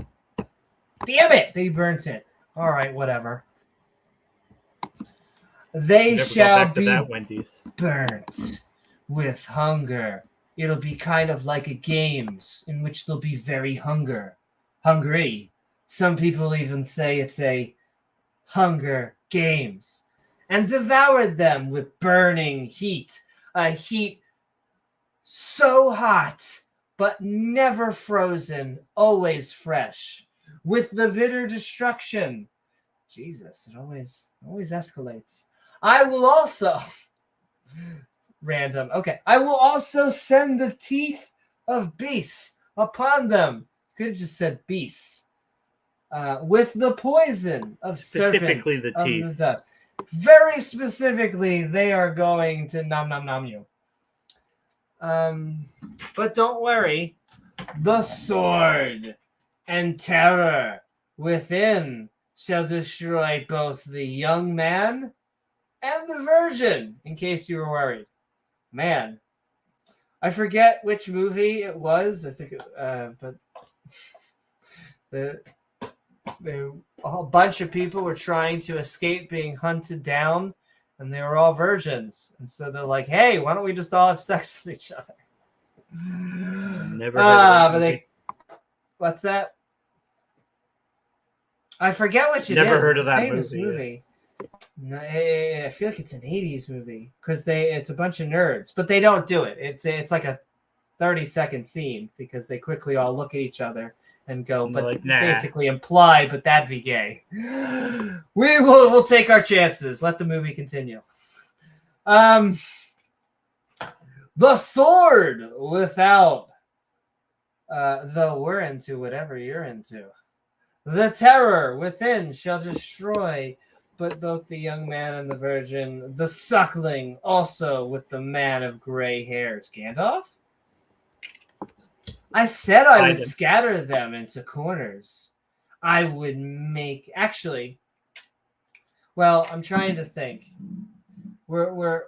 Damn it! They burnt it. All right, whatever. They shall be burnt with hunger. It'll be kind of like a games in which they'll be very hungry. Some people even say it's a Hunger Games, and devoured them with burning heat, a heat so hot, but never frozen, always fresh, with the bitter destruction. Jesus, it always escalates. I will also, random, okay, I will also send the teeth of beasts upon them. Could have just said beasts. with the poison of Specifically serpents the of teeth. the dust. Very specifically, they are going to nom nom nom you. But don't worry, the sword and terror within shall destroy both the young man and the virgin, in case you were worried. Man, I forget which movie it was. I think, but a bunch of people were trying to escape being hunted down, and they were all virgins. And so they're like, "Hey, why don't we just all have sex with each other?" Never heard of but that. what's that? I forget which it is. Never heard It's of a that famous movie. No, I feel like it's an 80s movie because it's a bunch of nerds, but they don't do it. It's like a 30-second scene because they quickly all look at each other and go, but Like, nah. basically imply, but that'd be gay. We'll take our chances. Let the movie continue. The sword without though we're into whatever you're into. The terror within shall destroy but both the young man and the virgin, the suckling also with the man of gray hairs. Gandalf? I said I would scatter them into corners. I would make... Actually, well, I'm trying to think. We're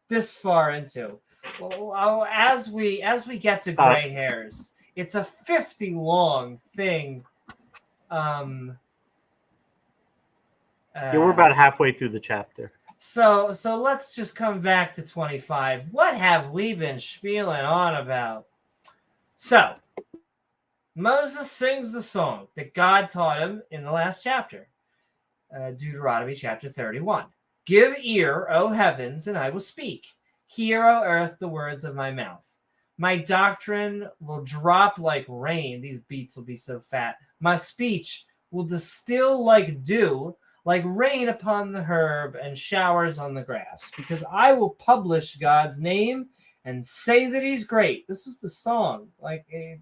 this far into... Well, as we get to gray hairs, it's a 50 long thing. We're about halfway through the chapter. So let's just come back to 25. What have we been spieling on about? So, Moses sings the song that God taught him in the last chapter, Deuteronomy chapter 31. Give ear, O heavens, and I will speak. Hear, O earth, the words of my mouth. My doctrine will drop like rain. These beats will be so fat. My speech will distill like dew, like rain upon the herb and showers on the grass, because I will publish God's name and say that he's great. This is the song, like a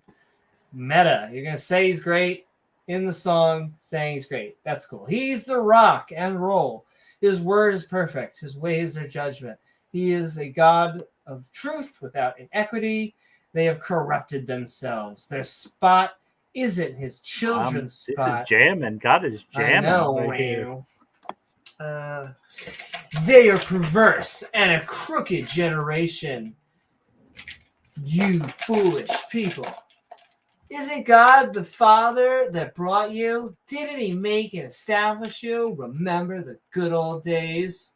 meta. You're going to say he's great in the song, saying he's great. That's cool. He's the rock and roll. His word is perfect. His ways are judgment. He is a God of truth without inequity. They have corrupted themselves. Their spot isn't his children's spot. This is jamming. God is jamming. I know, right here. They are perverse and a crooked generation. You foolish people. Isn't God the Father that brought you? Didn't he make and establish you? Remember the good old days?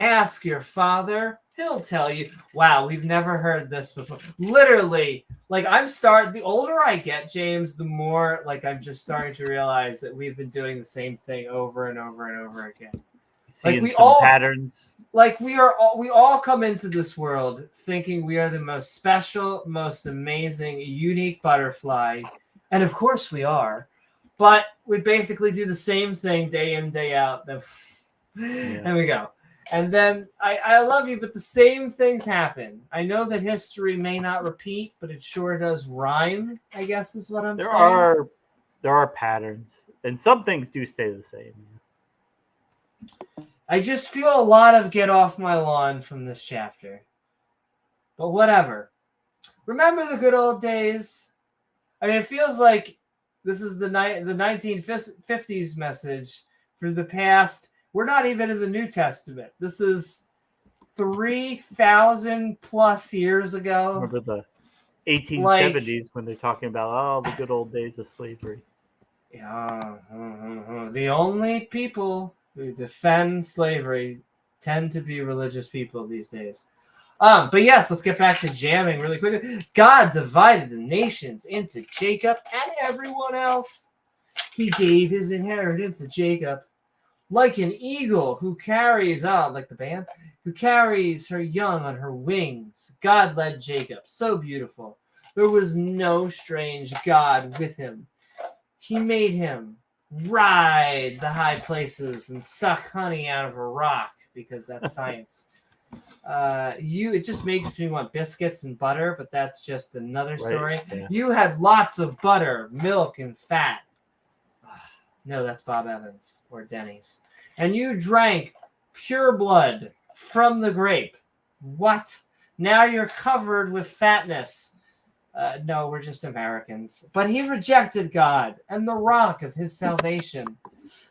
Ask your father. He'll tell you. Wow, we've never heard this before. Literally, like the older I get, James, the more like I'm just starting to realize that we've been doing the same thing over and over and over again. Seeing Like we some all patterns. Like we all come into this world thinking we are the most special, most amazing, unique butterfly. And of course we are. But we basically do the same thing day in, day out. And we go. And then I love you, but the same things happen. I know that history may not repeat, but it sure does rhyme, I guess is what I'm saying. There are patterns. And some things do stay the same. I just feel a lot of get off my lawn from this chapter. But whatever. Remember the good old days? I mean, it feels like this is the 1950s message for the past. We're not even in the New Testament. This is 3,000 plus years ago. Remember the 1870s when they're talking about, the good old days of slavery. Yeah. The only people who defend slavery tend to be religious people these days. But yes, let's get back to jamming really quickly. God divided the nations into Jacob and everyone else. He gave his inheritance to Jacob. Like an eagle who carries like the band, who carries her young on her wings. God led Jacob. So beautiful. There was no strange God with him. He made him ride the high places and suck honey out of a rock, because that's science. It just makes me want biscuits and butter, but that's just another story. Yeah. You had lots of butter, milk, and fat. No, that's Bob Evans or Denny's. And you drank pure blood from the grape. What? Now you're covered with fatness. No, we're just Americans. But he rejected God and the rock of his salvation.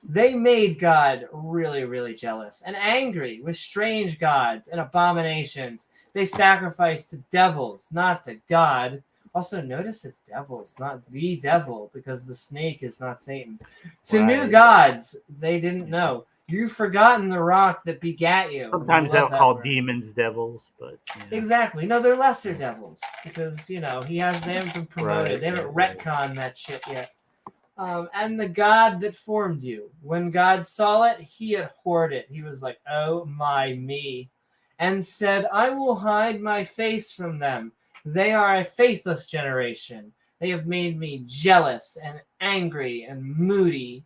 They made God really, really jealous and angry with strange gods and abominations. They sacrificed to devils, not to God. Also, notice it's devils, not the devil, because the snake is not Satan. To new gods they didn't know. You've forgotten the rock that begat you. Sometimes they'll call demons devils, but exactly. No, they're lesser devils because they haven't been promoted. They haven't retconned that shit yet. And the God that formed you, when God saw it, he abhorred it. He was like, "Oh my me," and said, "I will hide my face from them. They are a faithless generation. They have made me jealous and angry and moody.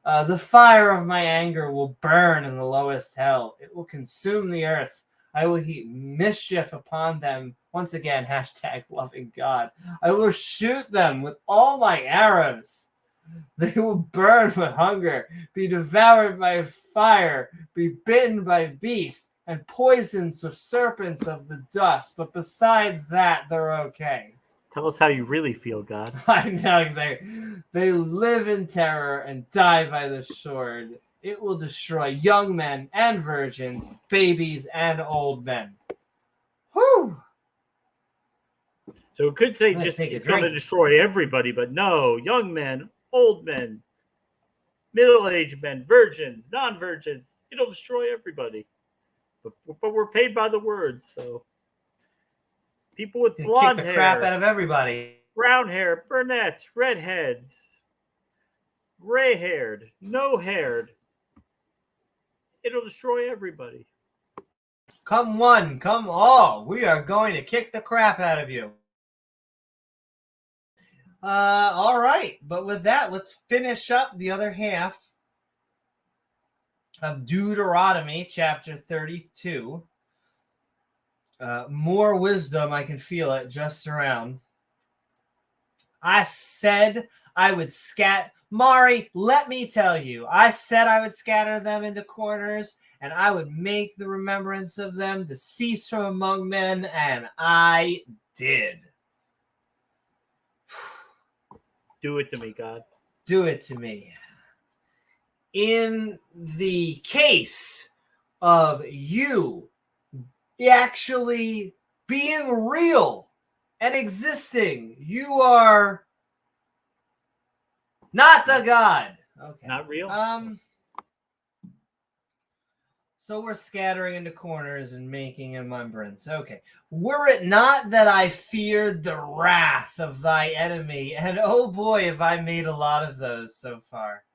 The fire of my anger will burn in the lowest hell. It will consume the earth. I will heap mischief upon them." Once again, hashtag loving God. "I will shoot them with all my arrows. They will burn with hunger, be devoured by fire, be bitten by beasts, and poisoned with serpents of the dust. But besides that, they're okay." Tell us how you really feel, God. I know exactly. "They live in terror and die by the sword. It will destroy young men and virgins, babies and old men." Whew! So it could say just it's going to destroy everybody, but no, young men, old men, middle-aged men, virgins, non-virgins, it'll destroy everybody. But we're paid by the word, so people with blonde hair, kick the crap out of everybody. Brown hair, brunettes, redheads, gray-haired, no-haired, it'll destroy everybody. Come one, come all. We are going to kick the crap out of you. All right. But with that, let's finish up the other half of Deuteronomy chapter 32. More wisdom. I can feel it just around. I said I would Mari, let me tell you. I said I would scatter them into corners, and I would make the remembrance of them to cease from among men, and I did. Do it to me, God. Do it to me. In the case of you actually being real and existing, you are not the God. Okay. Not real? So we're scattering into corners and making a remembrance. Okay. "Were it not that I feared the wrath of thy enemy," and oh boy, have I made a lot of those so far,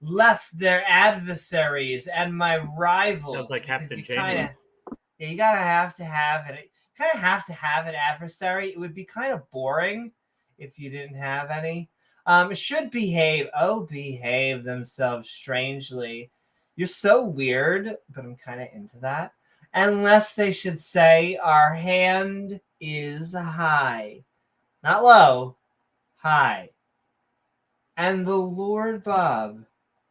"lest their adversaries and my rivals." Sounds like Captain Jena. You gotta have to have it. You kind of have to have an adversary. It would be kind of boring if you didn't have any. "Should behave themselves strangely." You're so weird, but I'm kind of into that. "Unless they should say, our hand is high." Not low, high. "And the Lord Bob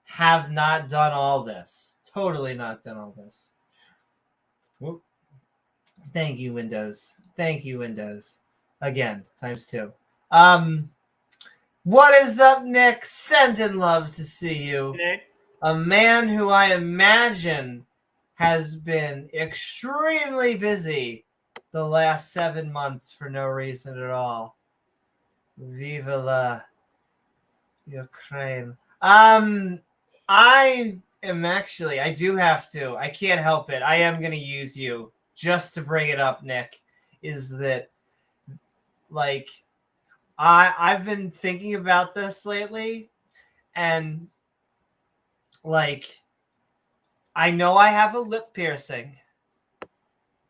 have not done all this." Totally not done all this. Whoop. Thank you, Windows. Thank you, Windows. Again, ×2. What is up, Nick? Sent in love to see you. Nick. A man who I imagine has been extremely busy the last 7 months for no reason at all. Viva la Ukraine. I am actually, I do have to, I can't help it. I am going to use you just to bring it up, Nick, is that, like, I've been thinking about this lately, and like, I know I have a lip piercing,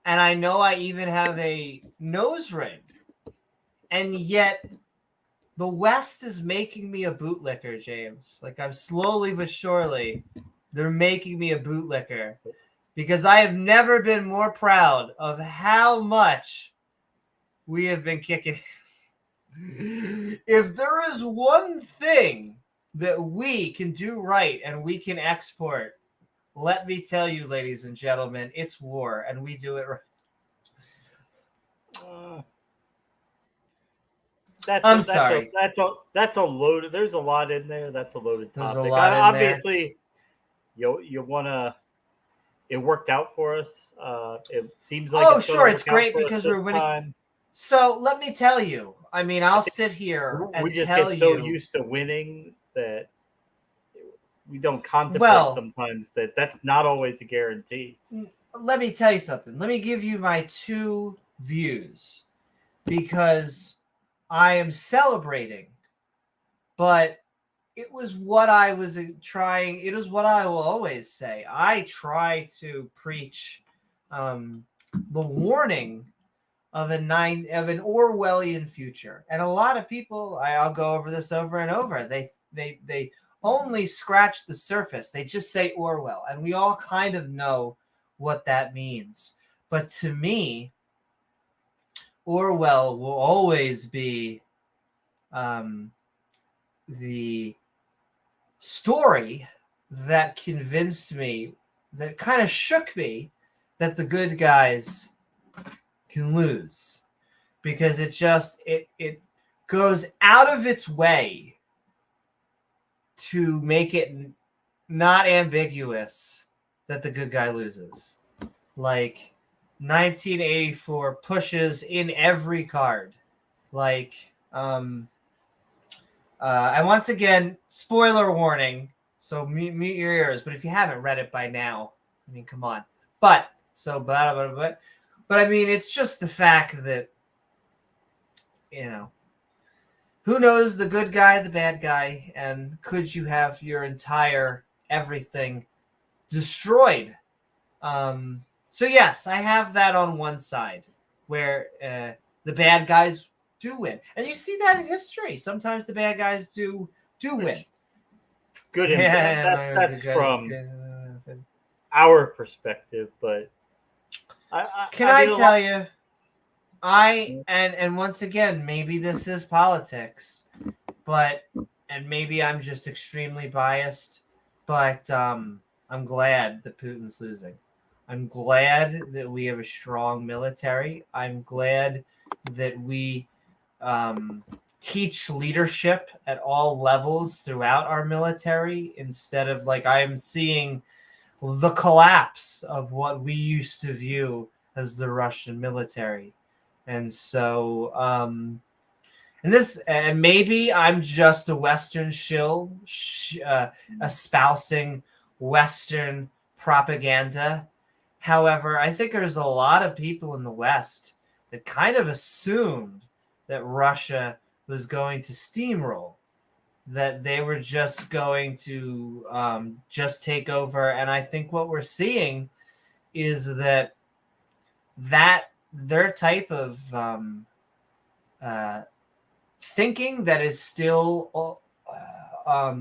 and I know I even have a nose ring, and yet the West is making me a bootlicker, James. Like, I'm slowly but surely, they're making me a bootlicker, because I have never been more proud of how much we have been kicking. If there is one thing that we can do right and we can export, let me tell you, ladies and gentlemen, it's war, and we do it right. I'm sorry. That's a loaded. There's a lot in there. That's a loaded topic. There's a lot in there. Obviously, you want to. It worked out for us. It seems like. Oh, sure, it's great because we're winning. Time. So let me tell you. I mean, I'll sit here and we just tell get so you. used to winning that we don't contemplate sometimes that that's not always a guarantee. Let me tell you something. Let me give you my two views, because I am celebrating, but it was what I was trying. It is what I will always say. I try to preach the warning of an Orwellian future, and a lot of people. I'll go over this over and over. They only scratch the surface. They just say Orwell, and we all kind of know what that means. But to me, Orwell will always be the story that convinced me, that kind of shook me, that the good guys can lose, because it goes out of its way to make it not ambiguous that the good guy loses. Like 1984 pushes in every card. Like, and once again, spoiler warning. So mute your ears. But if you haven't read it by now, I mean, come on. But I mean, it's just the fact that, who knows the good guy, the bad guy, and could you have your entire everything destroyed? So yes, I have that on one side where the bad guys do win, and you see that in history. Sometimes the bad guys do win. Good, that's from our perspective, but I tell you, and once again, maybe this is politics, and maybe I'm just extremely biased, but I'm glad that Putin's losing. I'm glad that we have a strong military. I'm glad that we teach leadership at all levels throughout our military, instead of, like, I am seeing the collapse of what we used to view as the Russian military. And so, and maybe I'm just a Western shill, espousing Western propaganda. However, I think there's a lot of people in the West that kind of assumed that Russia was going to steamroll, that they were just going to just take over. And I think what we're seeing is that their type of thinking that is still, I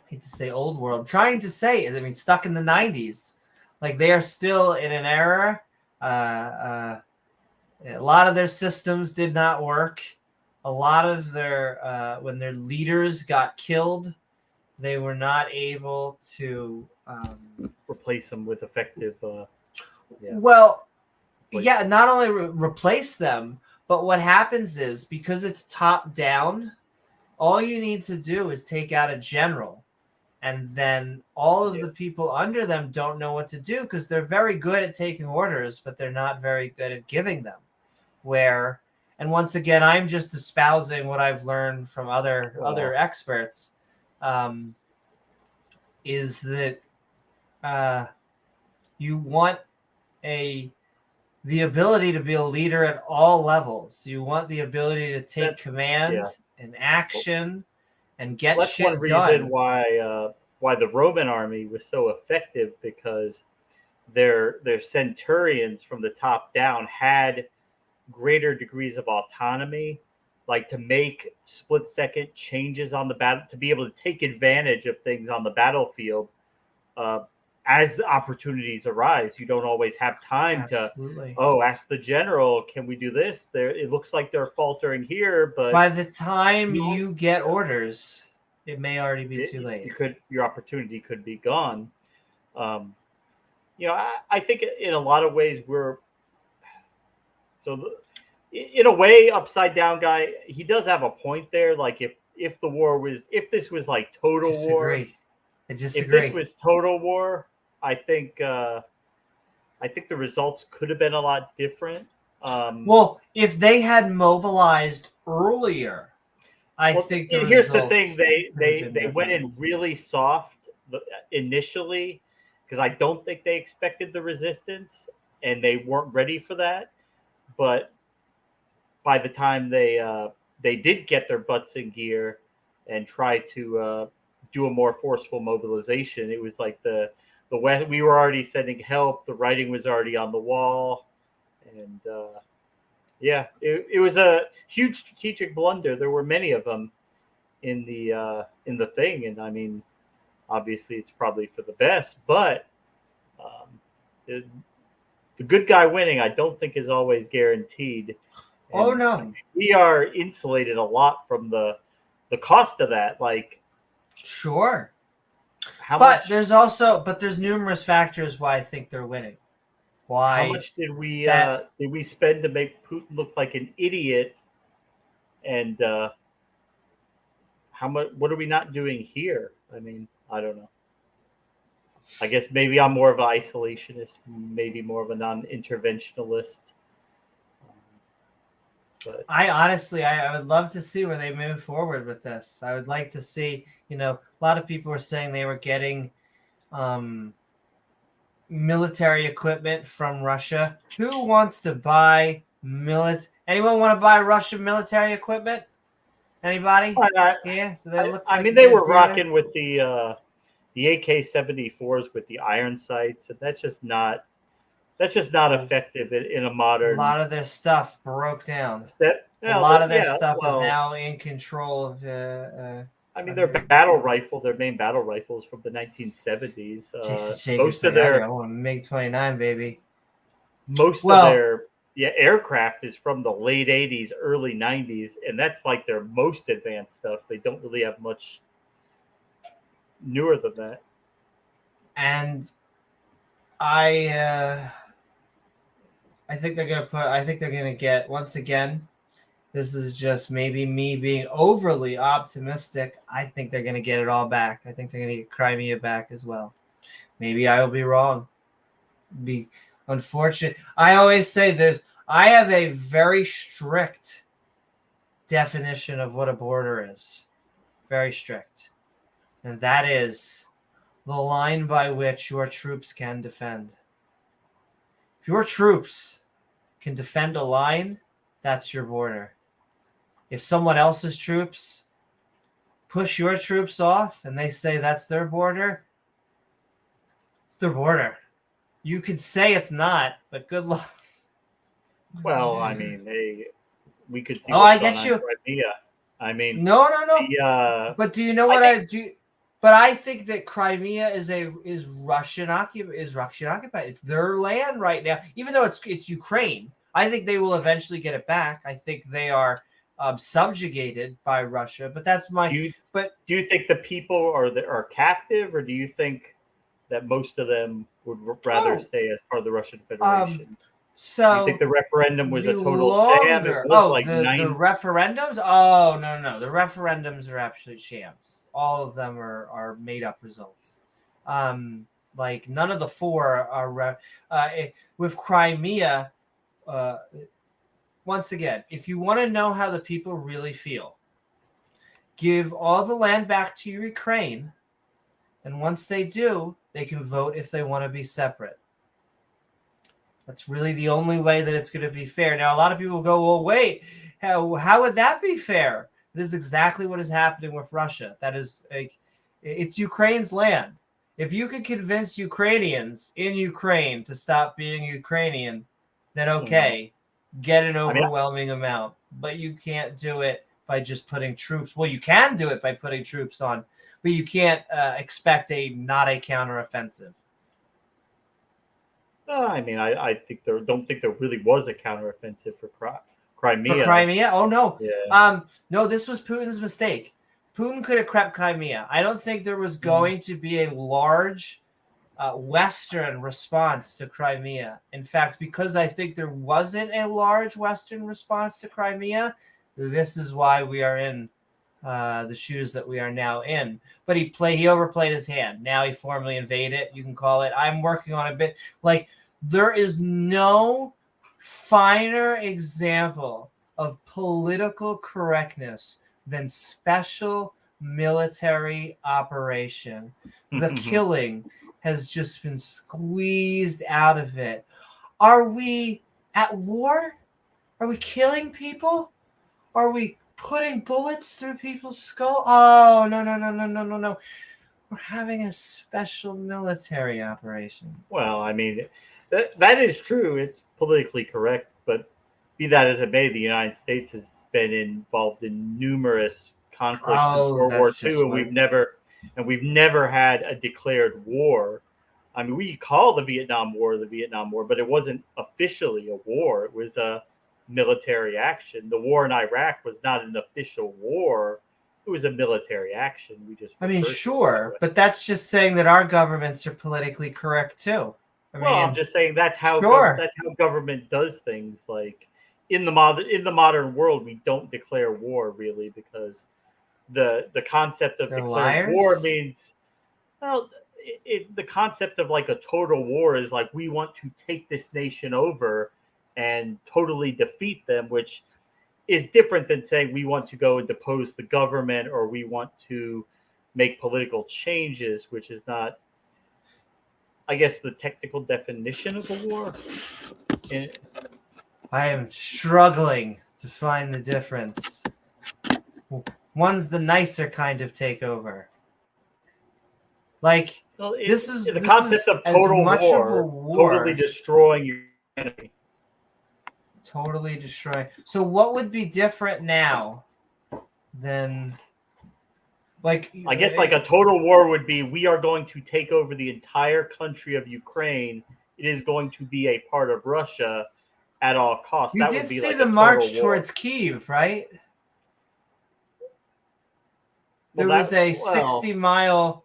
hate to say old world, I'm trying to say, I mean, stuck in the 90s. Like, they are still in an era. A lot of their systems did not work. A lot of their, when their leaders got killed, they were not able to replace them with effective. Not only replace them, but what happens is, because it's top down, all you need to do is take out a general, and then all of the people under them don't know what to do, because they're very good at taking orders, but they're not very good at giving them. And once again, I'm just espousing what I've learned from other experts, is that you want the ability to be a leader at all levels. You want the ability to take command and action and get shit done. That's one reason why the Roman army was so effective, because their centurions from the top down had greater degrees of autonomy, like to make split-second changes on the battle, to be able to take advantage of things on the battlefield as opportunities arise. You don't always have time to ask the general, can we do this? It looks like they're faltering here, but by the time you get orders, It may already be too late. Your opportunity could be gone. I think in a lot of ways in a way, Upside Down guy, he does have a point there. Like if this was like total war, I disagree. if this was total war, I think the results could have been a lot different. Well, if they had mobilized earlier, think the here's the results thing: they different. went in really soft initially because I don't think they expected the resistance and they weren't ready for that. But by the time they did get their butts in gear and try to do a more forceful mobilization, it was like the West. We were already sending help. The writing was already on the wall, and it was a huge strategic blunder. There were many of them in the thing, and I mean, obviously, it's probably for the best. But the good guy winning, I don't think, is always guaranteed. And, no, I mean, we are insulated a lot from the cost of that. Like, sure. But there's numerous factors why I think they're winning. Why? How much did we spend to make Putin look like an idiot? And how much? What are we not doing here? I mean, I don't know. I guess maybe I'm more of an isolationist, maybe more of a non-interventionalist. But I honestly, I would love to see where they move forward with this. I would like to see, a lot of people were saying they were getting military equipment from Russia. Who wants to buy Anyone want to buy Russian military equipment? Anybody? Yeah. Do they look like they were rocking with the AK-74s with the iron sights, and that's just not effective in a modern. A lot of their stuff broke down. A lot of their stuff is now in control of. Their battle rifle, their main battle rifles from the 1970s. Most of their MiG-29, baby. Most of their aircraft is from the late 80s, early 90s, and that's like their most advanced stuff. They don't really have much newer than that. And I think they're gonna get, once again, this is just maybe me being overly optimistic. I think they're gonna get it all back. I think they're gonna get Crimea back as well. Maybe I will be wrong. Be unfortunate. I always say I have a very strict definition of what a border is. Very strict. And that is the line by which your troops can defend. If your troops can defend a line, that's your border. If someone else's troops push your troops off and they say that's their border, it's their border. You could say it's not, but good luck. Well, I mean, we could see. I get you. Crimea. I mean, no. But do you know what I do? But I think that Crimea is Russian occupied. It's their land right now, even though it's Ukraine. I think they will eventually get it back. I think they are subjugated by Russia. But that's my. Do you think the people are captive, or do you think that most of them would rather stay as part of the Russian Federation? So you think the referendum was a total sham? The referendums? Oh, no. The referendums are absolute shams. All of them are made up results. Like none of the four are with Crimea. Once again, if you want to know how the people really feel, give all the land back to Ukraine, and once they do, they can vote if they want to be separate. That's really the only way that it's going to be fair. Now, a lot of people go, well, wait, how would that be fair? It is exactly what is happening with Russia. That is, it's Ukraine's land. If you could convince Ukrainians in Ukraine to stop being Ukrainian, then okay, get an overwhelming amount. But you can't do it by just putting troops. Well, you can do it by putting troops on, but you can't expect not a counteroffensive. I mean, I don't think there really was a counteroffensive for Crimea. For Crimea? Oh no. Yeah. No, this was Putin's mistake. Putin could have crept Crimea. I don't think there was going to be a large Western response to Crimea. In fact, because I think there wasn't a large Western response to Crimea, this is why we are in the shoes that we are now in. But he overplayed his hand. Now he formally invaded it. You can call it. I'm working on a bit. Like, there is no finer example of political correctness than special military operation. The killing has just been squeezed out of it. Are we at war? Are we killing people? Are we putting bullets through people's skull? Oh, no. We're having a special military operation. Well, I mean, that is true. It's politically correct, but be that as it may, the United States has been involved in numerous conflicts since World War II, and we've never had a declared war. I mean, we call the Vietnam War, but it wasn't officially a war. It was a military action. The war in Iraq was not an official war. It was a military action. Sure, but that's just saying that our governments are politically correct too. I'm just saying that's how government does things. Like in the modern world, we don't declare war really, because the concept of declaring war means, well, the concept of like a total war is like we want to take this nation over and totally defeat them, which is different than saying we want to go and depose the government or we want to make political changes, which is not, I guess, the technical definition of a war. I am struggling to find the difference. One's the nicer kind of takeover. Like, this is the concept of total war, totally destroying your enemy. Totally destroy. So what would be different now than, like, I guess like a total war would be, we are going to take over the entire country of Ukraine. It is going to be a part of Russia at all costs. You did see the march towards Kyiv, right? There was a 60-mile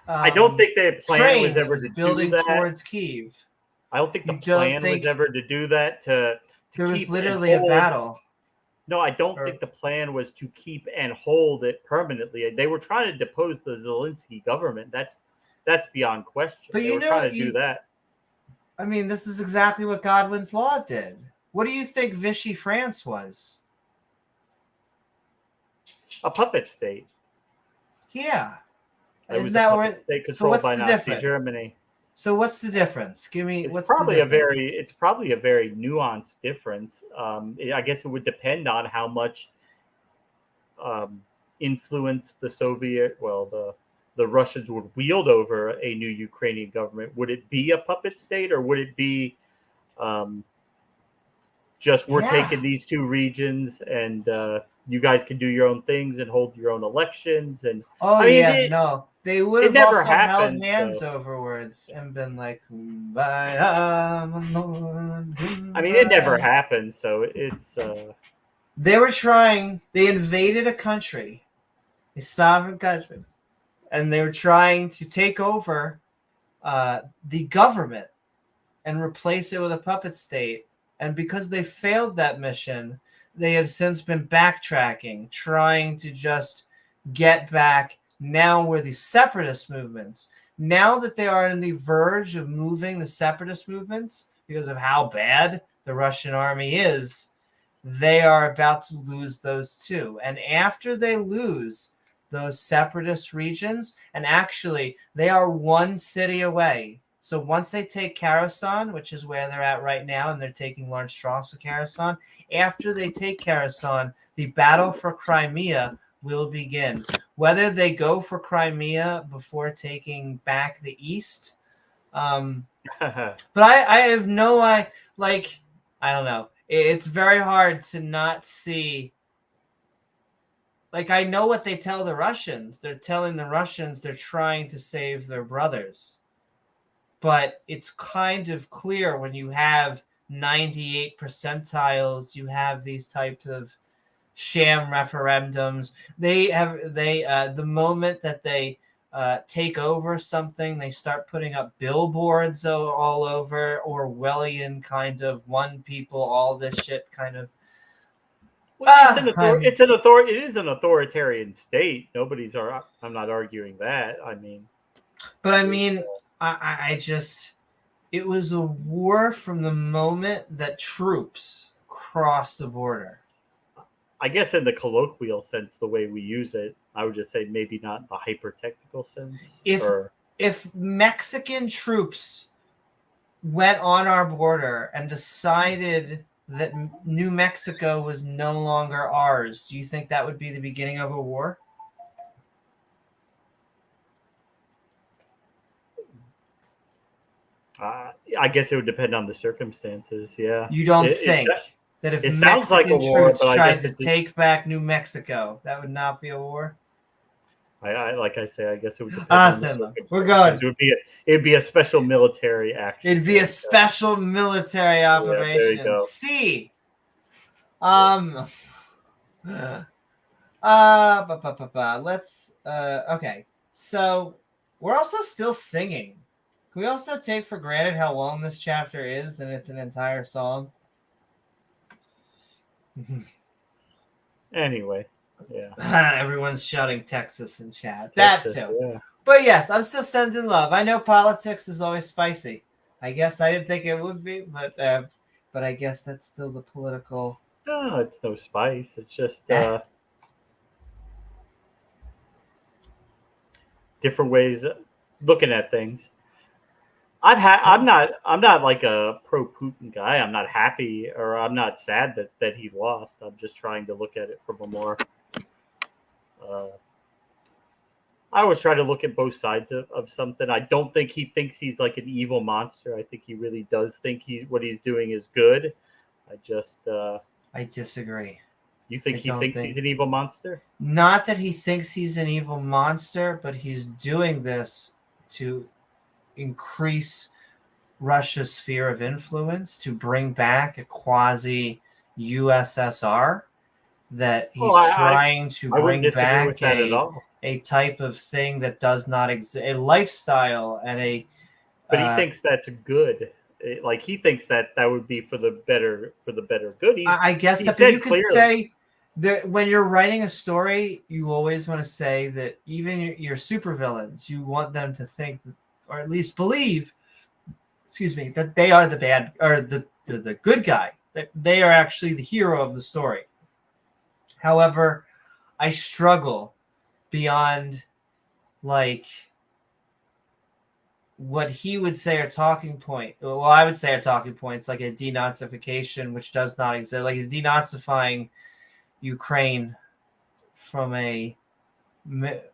I don't think the plan was ever to building do that. Towards Kyiv. I don't think the plan was ever to do that. There was literally a battle. No, I don't think the plan was to keep and hold it permanently. They were trying to depose the Zelensky government. That's beyond question. But they were trying to do that. I mean, this is exactly what Godwin's Law did. What do you think Vichy France was? A puppet state. Yeah. Isn't that where? So what's the difference? Germany. So what's the difference? Give me. It's probably a very nuanced difference. I guess it would depend on how much influence the the Russians would wield over a new Ukrainian government. Would it be a puppet state, or would it be just we're taking these two regions and you guys can do your own things and hold your own elections? And they would have also held hands overwards and been like, "Kumbaya, my Lord, kumbaya." I mean, it never happened, so it's. They were trying. They invaded a country, a sovereign country, and they were trying to take over the government and replace it with a puppet state. And because they failed that mission, they have since been backtracking, trying to just get back. Now we're the separatist movements. Now that they are on the verge of moving the separatist movements because of how bad the Russian army is, they are about to lose those too. And after they lose those separatist regions, and actually they are one city away. So once they take Kherson, which is where they're at right now, and they're taking large chunks of Kherson, after they take Kherson, the battle for Crimea will begin. Whether they go for Crimea before taking back the east, but I have no I don't know. It's very hard to not see. Like, I know what they tell the Russians. They're telling the Russians they're trying to save their brothers. But it's kind of clear when you have 98 percentiles, you have these types of sham referendums. The moment that they take over something, they start putting up billboards all over, Orwellian kind of one people, all this shit kind of. Well, it is an authoritarian state. I'm not arguing that. I mean, but I mean, I just, it was a war from the moment that troops crossed the border. I guess in the colloquial sense, the way we use it, I would just say maybe not in the hyper-technical sense. If Mexican troops went on our border and decided that New Mexico was no longer ours, do you think that would be the beginning of a war? I guess it would depend on the circumstances. Yeah. You don't think that if Mexican troops tried to take back New Mexico, that would not be a war? Like I say, I guess it would depend on the circumstances. We're going. It'd be a special military action. It'd be a special military operation. There you go. See. Let's okay. So we're also still singing. Can we also take for granted how long this chapter is and it's an entire song? Anyway, yeah. Everyone's shouting Texas in chat. Texas, that too. Yeah. But yes, I'm still sending love. I know politics is always spicy. I guess I didn't think it would be, but I guess that's still the political. No, it's no spice. It's just different ways of looking at things. I'm not like a pro-Putin guy. I'm not happy or I'm not sad that he lost. I'm just trying to look at it from a more. I always try to look at both sides of something. I don't think he thinks he's like an evil monster. I think he really does think what he's doing is good. I disagree. You think he thinks he's an evil monster? Not that he thinks he's an evil monster, but he's doing this to increase Russia's sphere of influence, to bring back a quasi USSR that he's trying to bring back a type of thing that does not exist, a lifestyle and a. But he thinks that's good. Like he thinks that would be for the better good. I guess that you could say that when you're writing a story, you always want to say that even your supervillains, you want them to think that, or at least believe, that they are the bad or the good guy, that they are actually the hero of the story. However, I struggle beyond like what he would say are talking point. Well, I would say are talking points like a denazification, which does not exist. Like he's denazifying Ukraine from a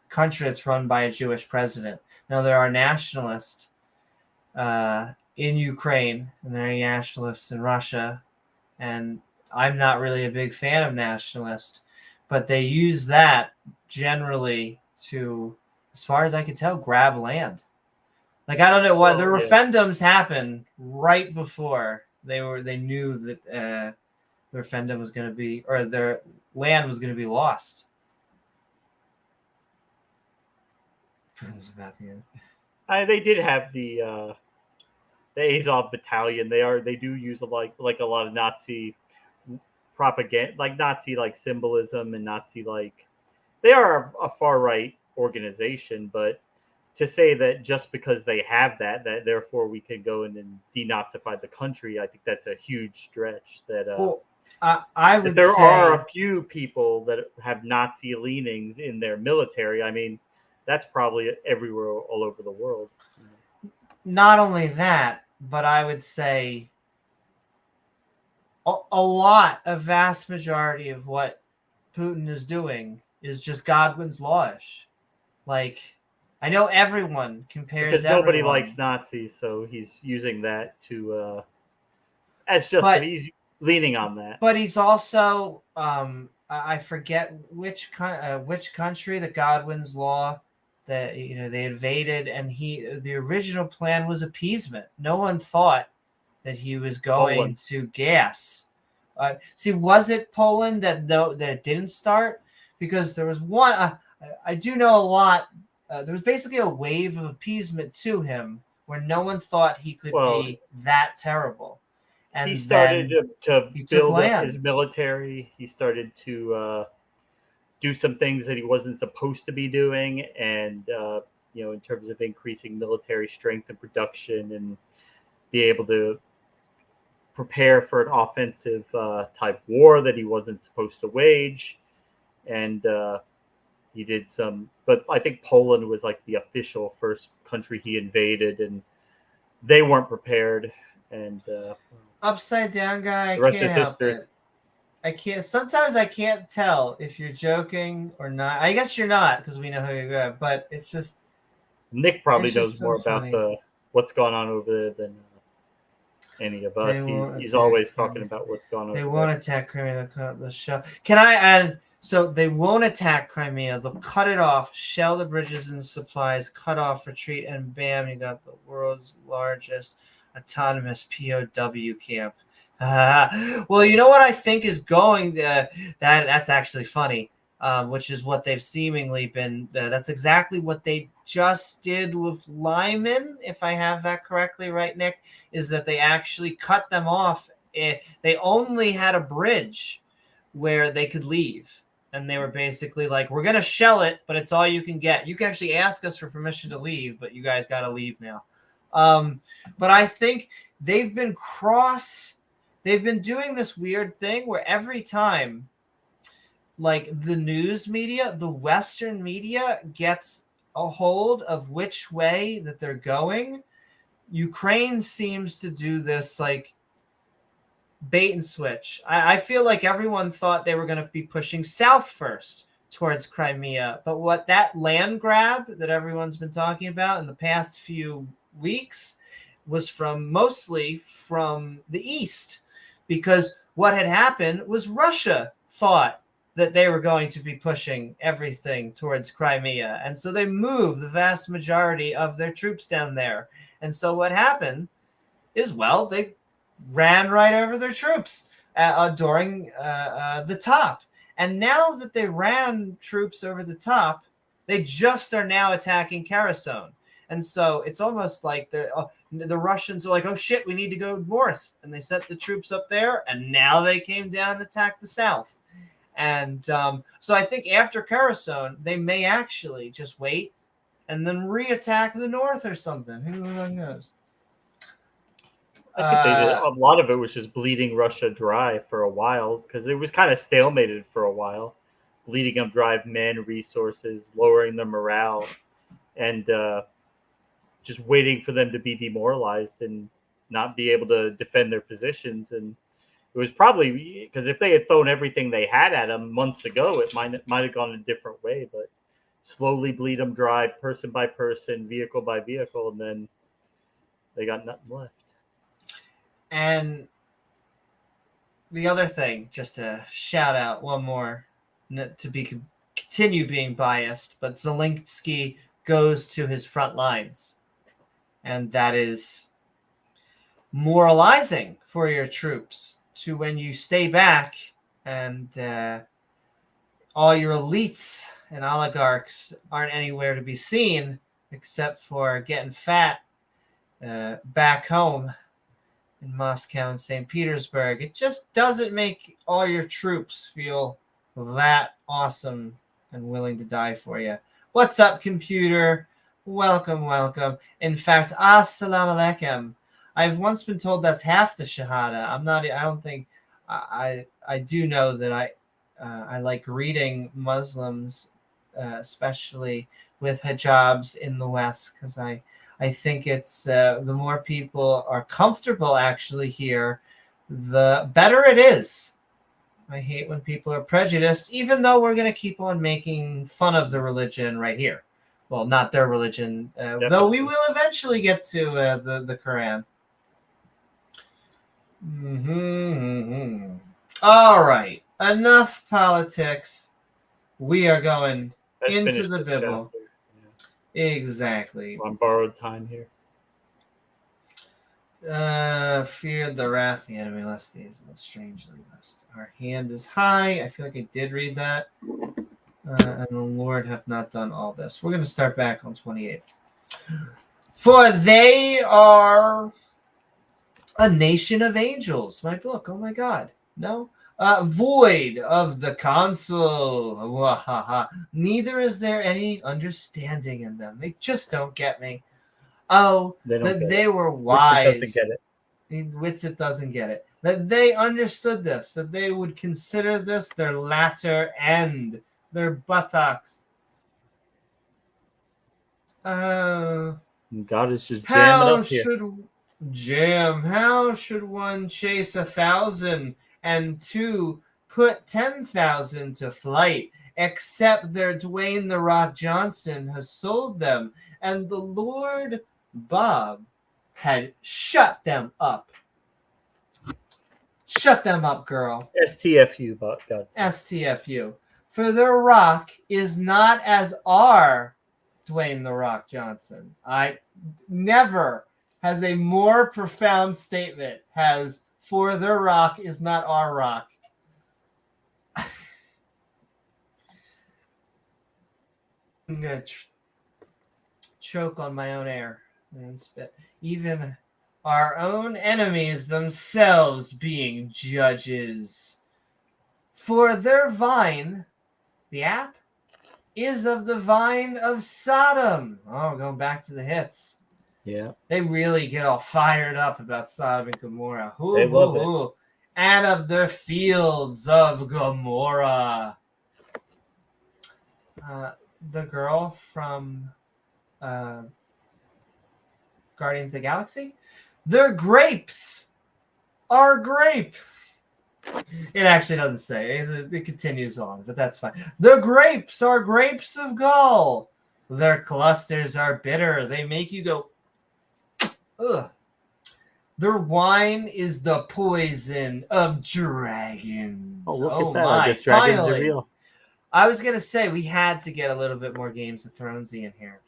country that's run by a Jewish president. Now there are nationalists in Ukraine, and there are nationalists in Russia, and I'm not really a big fan of nationalists, but they use that generally to, as far as I can tell, grab land. Like I don't know why the referendums happened right before they knew that the referendum was going to be, or their land was going to be lost. They did have the Azov battalion. They do use a lot of Nazi propaganda, like Nazi like symbolism and Nazi like. They are a far right organization, but to say that just because they have that therefore we can go in and denazify the country, I think that's a huge stretch. I would say are a few people that have Nazi leanings in their military. I mean, that's probably everywhere all over the world. Not only that, but I would say a vast majority of what Putin is doing is just Godwin's lawish. Like, I know everyone compares because nobody likes Nazis, so he's using that to he's leaning on that. But he's also I forget which country the Godwin's law that they invaded, and the original plan was appeasement. No one thought that he was going to gas See, was it Poland that it didn't start? Because there was one. I do know a lot. There was basically a wave of appeasement to him where no one thought he could be that terrible. And he started to he took build up land. his military. He started to do some things that he wasn't supposed to be doing, and in terms of increasing military strength and production, and be able to prepare for an offensive type war that he wasn't supposed to wage. And he did some, but I think Poland was like the official first country he invaded, and they weren't prepared. And Upside down guy, I the rest can't is help history. it. I can't. Sometimes I can't tell if you're joking or not. I guess you're not because we know who you are. But it's just Nick probably it's just knows so more funny. about what's going on over there than any of us. He's always talking about what's going on. They over won't there. attack Crimea. They'll shell. Can I add? So they won't attack Crimea. They'll cut it off, shell the bridges and supplies, cut off retreat, and bam, you got the world's largest autonomous POW camp. Well, you know what I think is going. That's actually funny. Which is what they've seemingly been. That's exactly what they just did with Lyman, if I have that correctly, right, Nick? Is that they actually cut them off. They only had a bridge where they could leave. And they were basically like, we're going to shell it, but it's all you can get. You can actually ask us for permission to leave, but you guys got to leave now. But I think they've been doing this weird thing where every time, like the news media, the Western media gets a hold of which way that they're going, Ukraine seems to do this like bait and switch. I feel like everyone thought they were going to be pushing south first towards Crimea, but what that land grab that everyone's been talking about in the past few weeks was mostly from the east, because what had happened was Russia thought that they were going to be pushing everything towards Crimea. And so they moved the vast majority of their troops down there. And so what happened is, well, they ran right over their troops during the top. And now that they ran troops over the top, they just are now attacking Kherson. And so it's almost like the Russians are like, oh, shit, we need to go north. And they sent the troops up there, and now they came down and attacked the south. And so I think after Kherson, they may actually just wait and then re-attack the north or something. Who knows? I think they did. A lot of it was just bleeding Russia dry for a while, because it was kind of stalemated for a while, bleeding them dry, men, resources, lowering their morale, and just waiting for them to be demoralized and not be able to defend their positions. And it was probably because if they had thrown everything they had at them months ago, it might have gone a different way. But slowly bleed them dry, person by person, vehicle by vehicle, and then they got nothing left. And the other thing, just to shout out one more, to continue being biased, but Zelensky goes to his front lines, and that is moralizing for your troops. To when you stay back and all your elites and oligarchs aren't anywhere to be seen except for getting fat back home in Moscow and St. Petersburg. It just doesn't make all your troops feel that awesome and willing to die for you. What's up, computer? Welcome, welcome. In fact, assalamu alaikum. I've once been told that's half the shahada. I don't think I do know that I like greeting Muslims, especially with hijabs in the West, because I think it's the more people are comfortable actually here, the better it is. I hate when people are prejudiced, even though we're going to keep on making fun of the religion right here. Well, not their religion, though we will eventually get to the Quran. All right. Enough politics. We are going into the Bible. Yeah. Exactly. On borrowed time here. Feared the wrath of the enemy, lest he is most strangely lest. Our hand is high. I feel like I did read that. And the Lord hath not done all this. We're going to start back on 28. For they are a nation of angels. My book. Oh my God. No. Void of the counsel. Neither is there any understanding in them. They just don't get me. Oh, that they were wise. Doesn't get it. Witsit doesn't get it. That they understood this. That they would consider this their latter end. Their buttocks. God is just jamming up here. How should one chase 1,000 and two put 10,000 to flight, except their Dwayne the Rock Johnson has sold them, and the Lord Bob had shut them up. Shut them up, girl. STFU, God. STFU. For their rock is not as our Dwayne the Rock Johnson. I never has a more profound statement has for their rock is not our rock. I'm going to choke on my own air and spit. Even our own enemies themselves being judges. For their vine, the app, is of the vine of Sodom. Oh, going back to the hits. Yeah. They really get all fired up about Sodom and Gomorrah. They love it. And of the fields of Gomorrah. The girl from Guardians of the Galaxy. Their grapes are grape. It actually doesn't say. It continues on, but that's fine. The grapes are grapes of gall. Their clusters are bitter. They make you go, ugh. Their wine is the poison of dragons. Oh, look at that. My. I guess dragons Finally. are real. I was going to say we had to get a little bit more Games of Thronesy in here.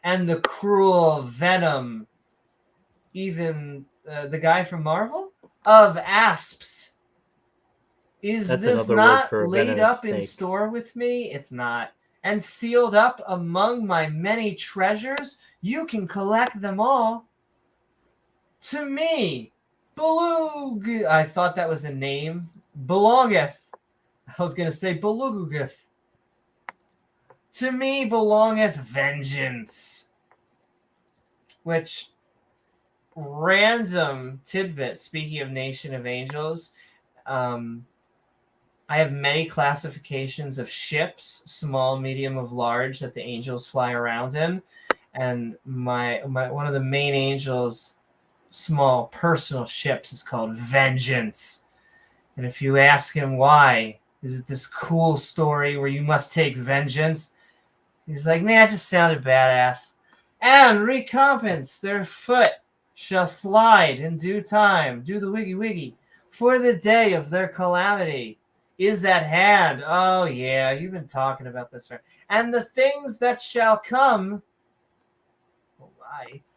And the cruel venom, even the guy from Marvel, of asps. Is That's this another word not for a laid venomous up in snake. store with me? It's not. And sealed up among my many treasures, you can collect them all. To me, I thought that was a name. Belongeth. I was going to say Belugugeth. To me belongeth vengeance. Which, random tidbit, speaking of Nation of Angels, I have many classifications of ships, small, medium, of large, that the angels fly around in. And my one of the main angels' small personal ships is called Vengeance. And if you ask him why, is it this cool story where you must take vengeance? He's like, man, it just sounded badass. And recompense their foot shall slide in due time. Do the wiggy wiggy. For the day of their calamity is at hand. Oh, yeah, you've been talking about this, right? And the things that shall come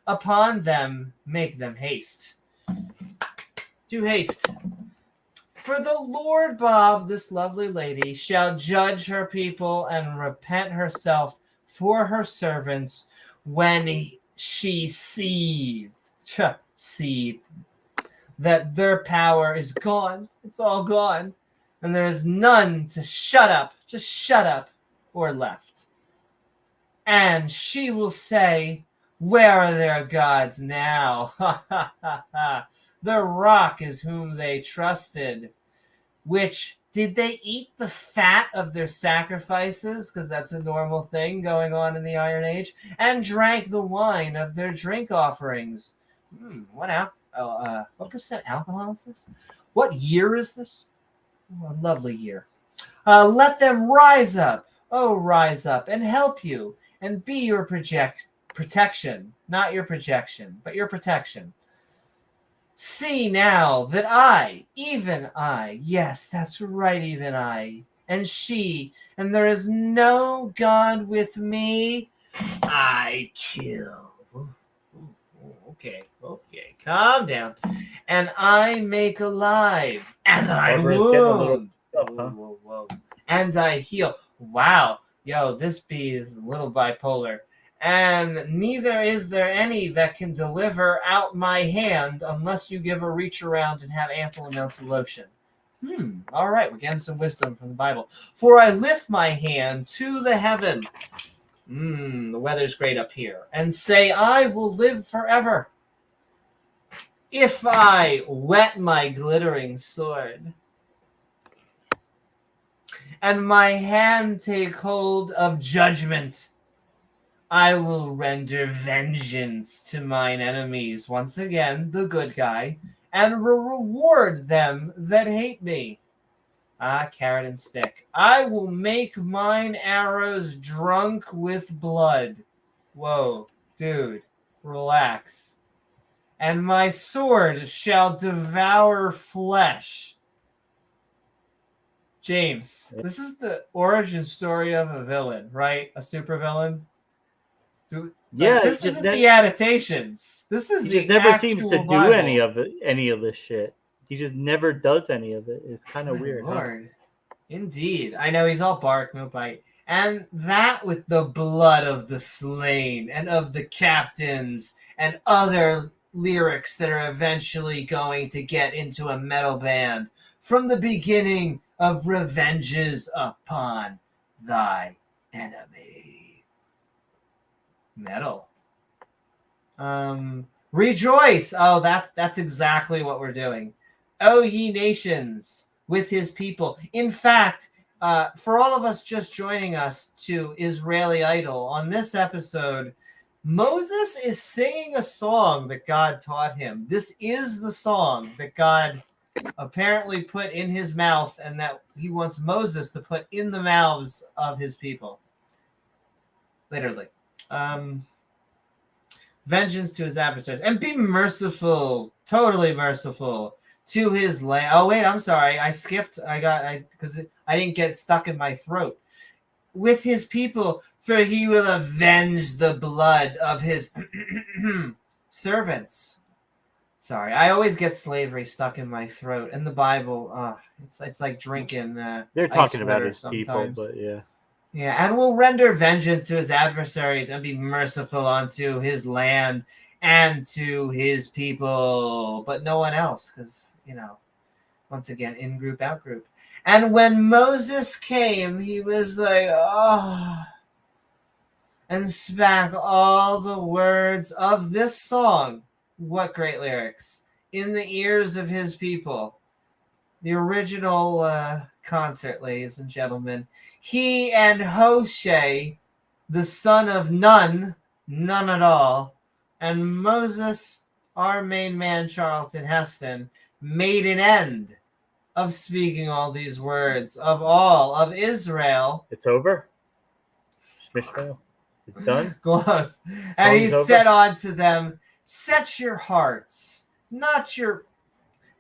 upon them, make them haste. Do haste. For the Lord Bob, this lovely lady, shall judge her people and repent herself for her servants when she seeth that their power is gone. It's all gone. And there is none to shut up, or left. And she will say, where are their gods now? Ha ha ha ha. The rock is whom they trusted. Which, did they eat the fat of their sacrifices? Because that's a normal thing going on in the Iron Age. And drank the wine of their drink offerings. What percent alcohol is this? What year is this? Oh, a lovely year. Let them rise up. Oh, rise up and help you and be your protection. Not your projection, but your protection. See now that I, even I, yes, that's right, even I, and she, and there is no God with me, I kill. Okay. Calm down. And I make alive. And I Barbara's getting a little wound. up, huh? Whoa. And I heal. Wow. Yo, this bee is a little bipolar. And neither is there any that can deliver out my hand unless you give a reach around and have ample amounts of lotion. All right, we're getting some wisdom from the Bible. For I lift my hand to the heaven. The weather's great up here. And say, I will live forever. If I whet my glittering sword, and my hand take hold of judgment, I will render vengeance to mine enemies, once again, the good guy, and will reward them that hate me. Carrot and stick. I will make mine arrows drunk with blood. Whoa, dude, relax. And my sword shall devour flesh. James, this is the origin story of a villain, right? A supervillain? This isn't the annotations. This is the never seems to Bible. do any of this shit. He just never does any of it. It's kind of weird. Lord. Huh? Indeed. I know he's all bark, no bite. And that with the blood of the slain and of the captains and other lyrics that are eventually going to get into a metal band from the beginning of revenges upon thy enemy. Metal. Rejoice. Oh, that's exactly what we're doing. O ye nations, with his people. In fact, for all of us just joining us to Israeli Idol, on this episode, Moses is singing a song that God taught him. This is the song that God apparently put in his mouth and that he wants Moses to put in the mouths of his people. Literally. Vengeance to his adversaries. And be merciful, totally merciful to his land. Oh, wait, I'm sorry. I skipped. Because I didn't get stuck in my throat. With his people, for he will avenge the blood of his servants. Sorry, I always get slavery stuck in my throat. And the Bible, it's like drinking. They're talking about his sometimes. People, but yeah. Yeah, and will render vengeance to his adversaries and be merciful unto his land and to his people, but no one else, because, once again, in group, out group. And when Moses came, he was like, and spake all the words of this song. What great lyrics. In the ears of his people. The original concert, ladies and gentlemen. He and Hoshea, the son of none at all, and Moses, our main man, Charlton Heston, made an end of speaking all these words of all of Israel. It's over. It's done. Close. And he said unto them, set your hearts, not your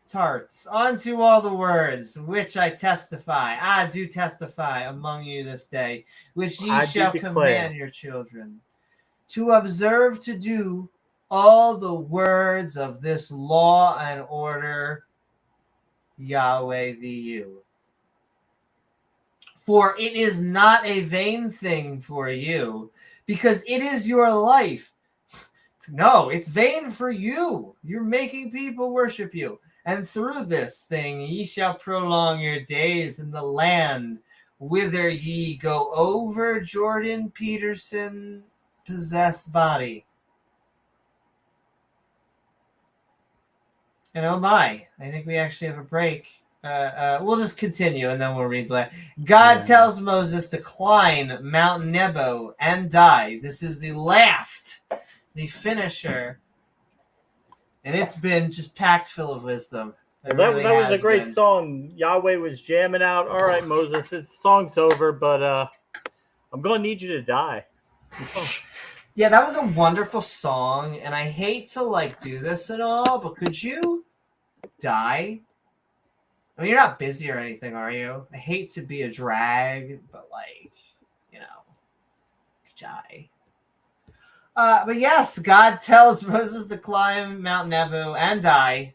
tarts, unto all the words which I do testify among you this day, which ye shall command your children, to observe to do all the words of this law and order, Yahweh VU. For it is not a vain thing for you, because it is your life. No, it's vain for you. You're making people worship you. And through this thing ye shall prolong your days in the land whither ye go over Jordan Peterson possessed body. And oh my, I think we actually have a break. We'll just continue and then we'll read that. God tells Moses to climb Mount Nebo and die. This is the last, the finisher. And it's been just packed full of wisdom. That was a great song. Yahweh was jamming out. All right, Moses, the song's over, but I'm going to need you to die. Yeah, that was a wonderful song, and I hate to do this at all, but could you die? I mean, you're not busy or anything, are you? I hate to be a drag, but could die. But yes, God tells Moses to climb Mount Nebo and die.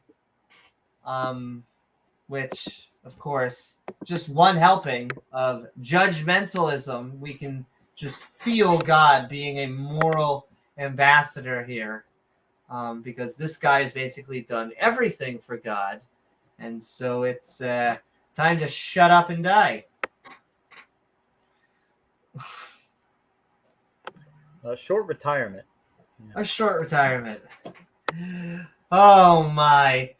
Which, of course, just one helping of judgmentalism. We can just feel God being a moral ambassador here. Because this guy has basically done everything for God. And so it's time to shut up and die. A short retirement. A short retirement. Oh my.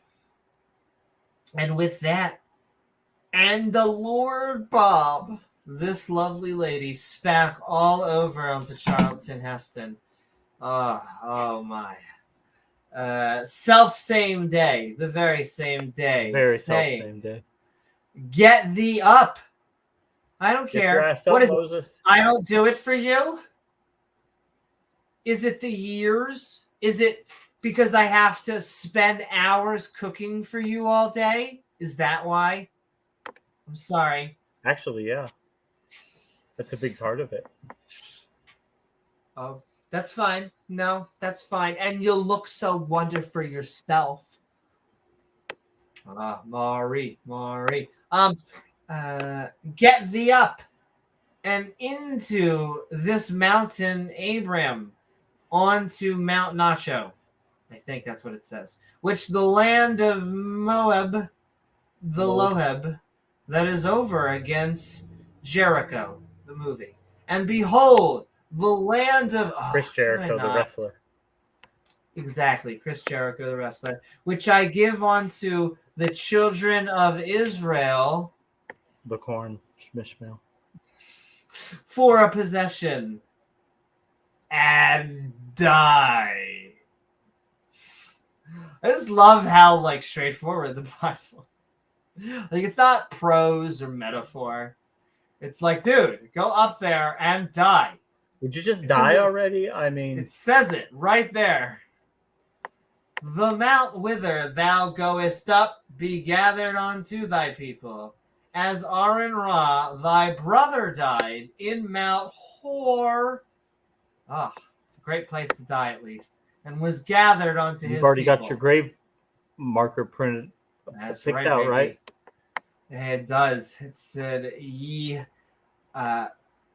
And with that, and the Lord Bob, this lovely lady, spat all over onto Charlton Heston. Oh my. Same day, the very same day. Very saying, same day. Get thee up. I don't Get care. your ass What up, is it? Moses. I don't do it for you? Is it the years? Is it because I have to spend hours cooking for you all day? Is that why? I'm sorry. Actually, yeah. That's a big part of it. Oh, that's fine. No, that's fine. And you'll look so wonderful yourself. Maury. Get thee up and into this mountain, Abram, onto Mount Nacho. I think that's what it says. Which the land of Moab, the Loheb, that is over against Jericho, the movie. And behold, the land of Chris Jericho, the wrestler. Exactly, Chris Jericho, the wrestler, which I give unto the children of Israel The corn, Shmishmael. for a possession, and die. I just love how straightforward the Bible. It's not prose or metaphor. It's like, dude, go up there and die. Would you just die already? I mean, it says it right there. The mount whither thou goest up be gathered unto thy people, as Aaron Ra thy brother died in Mount Hor. It's a great place to die at least, and was gathered unto his people. You've already got your grave marker printed. That's picked right, out, baby. right? It does. It said, ye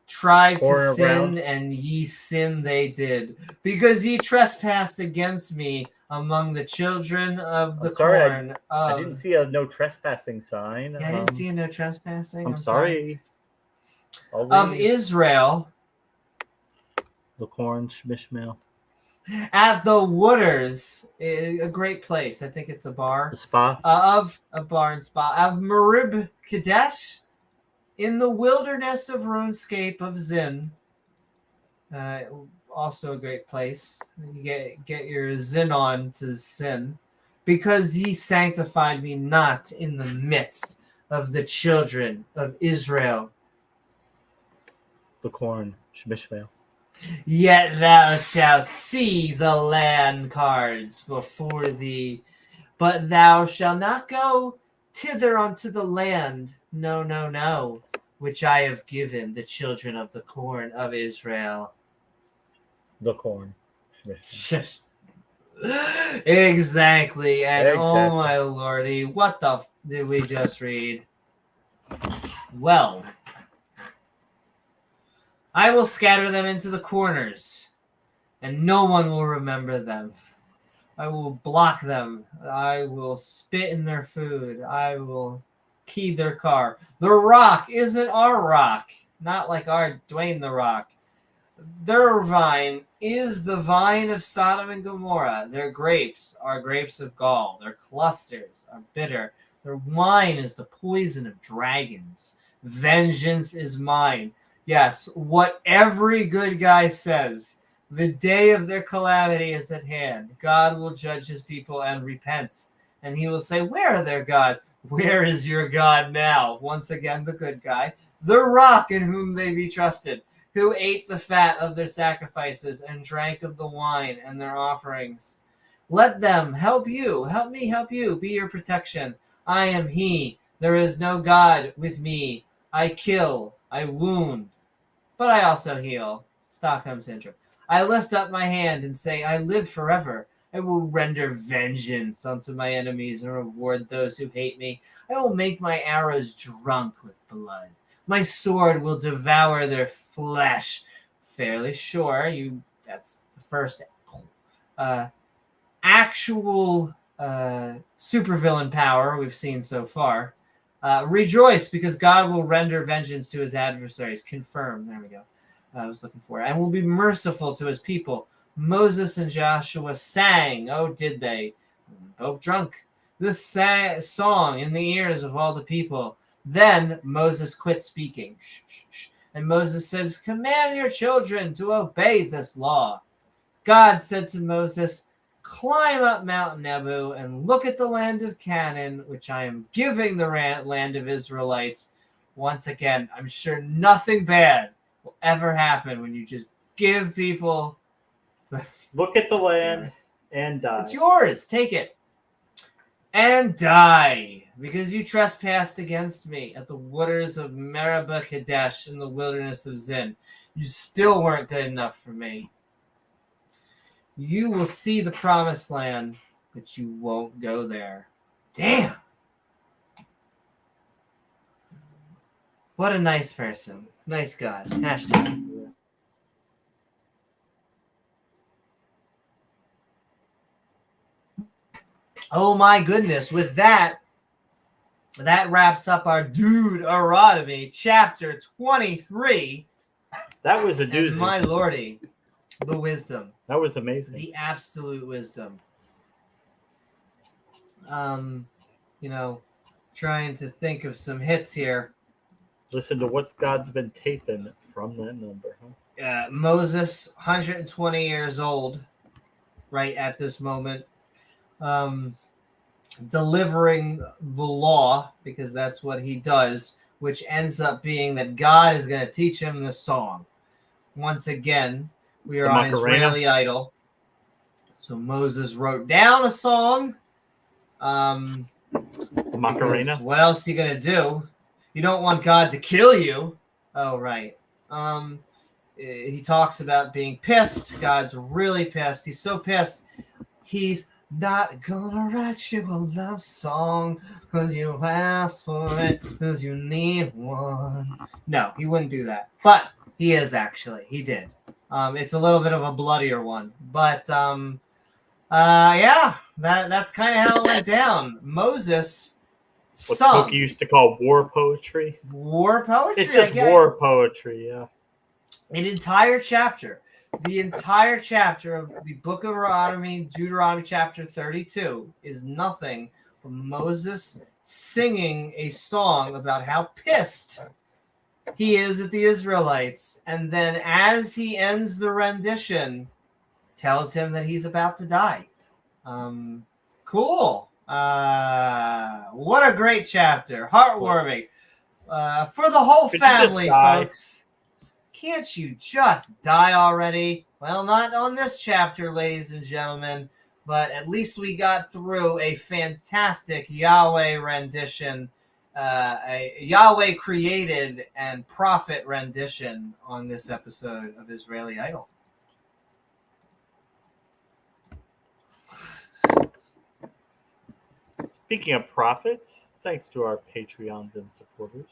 tried to sin, and ye sin they did, because ye trespassed against me among the children of the corn. I didn't see a no trespassing sign. Yeah, I didn't see a no trespassing. I'm sorry. Of Israel. The corn, Shmishmael. At the Wooders, a great place. I think it's a bar. The spa. Of a bar and spa. Of Merib Kadesh, in the wilderness of RuneScape of Zin. Also a great place. You get your Zin on to sin. Because ye sanctified me not in the midst of the children of Israel. The corn, Shmishmael. Yet thou shalt see the land cards before thee, but thou shalt not go thither unto the land, no, which I have given the children of the corn of Israel. The corn. Exactly, and oh my lordy, what the did we just read? Well, I will scatter them into the corners, and no one will remember them. I will block them. I will spit in their food. I will key their car. The Rock isn't our rock, not like our Dwayne the Rock. Their vine is the vine of Sodom and Gomorrah. Their grapes are grapes of gall. Their clusters are bitter. Their wine is the poison of dragons. Vengeance is mine. Yes, what every good guy says. The day of their calamity is at hand. God will judge his people and repent. And he will say, where are their God? Where is your God now? Once again, the good guy. The Rock in whom they be trusted, who ate the fat of their sacrifices and drank of the wine and their offerings. Let them help you. Help me help you. Be your protection. I am he. There is no God with me. I kill. I wound. But I also heal. Stockholm Syndrome. I lift up my hand and say, I live forever. I will render vengeance unto my enemies and reward those who hate me. I will make my arrows drunk with blood. My sword will devour their flesh. Fairly sure that's the first actual supervillain power we've seen so far. Rejoice, because God will render vengeance to his adversaries. Confirm. There we go. I was looking for it. And will be merciful to his people. Moses and Joshua sang. Oh, did they? Both drunk. This song in the ears of all the people. Then Moses quit speaking. Shh, shh, shh. And Moses says, command your children to obey this law. God said to Moses, climb up Mount Nebo and look at the land of Canaan, which I am giving the land of Israelites. Once again, I'm sure nothing bad will ever happen when you just give people... Look at the land and die. It's yours. Take it. And die, because you trespassed against me at the waters of Meribah Kadesh in the wilderness of Zin. You still weren't good enough for me. You will see the promised land, but you won't go there. Damn. What a nice person. Nice God. Hashtag. Oh my goodness. With that wraps up our Deuteronomy chapter 23. That was a doozy. And my lordy, the wisdom. That was amazing. The absolute wisdom. Trying to think of some hits here. Listen to what God's been taping from that number. Huh? Moses, 120 years old, right at this moment. Delivering the law, because that's what he does, which ends up being that God is going to teach him the song. Once again, we are on Israeli Idol. So Moses wrote down a song. The Macarena. What else are you going to do? You don't want God to kill you. Oh, right. He talks about being pissed. God's really pissed. He's so pissed. He's not gonna write you a love song because you asked for it because you need one. No, he wouldn't do that. But he is actually. He did. It's a little bit of a bloodier one. But that's kind of how it went down. Moses sung. What Cookie used to call war poetry. War poetry? It's just war poetry, yeah. An entire chapter. The entire chapter of the book of Deuteronomy chapter 32, is nothing but Moses singing a song about how pissed he is at the Israelites. And then as he ends the rendition, tells him that he's about to die. Cool. What a great chapter. Heartwarming. For the whole family, folks. Can't you just die already? Well, not on this chapter, ladies and gentlemen, but at least we got through a fantastic Yahweh rendition, a Yahweh created and prophet rendition on this episode of Israeli Idol. Speaking of prophets, thanks to our Patreons and supporters.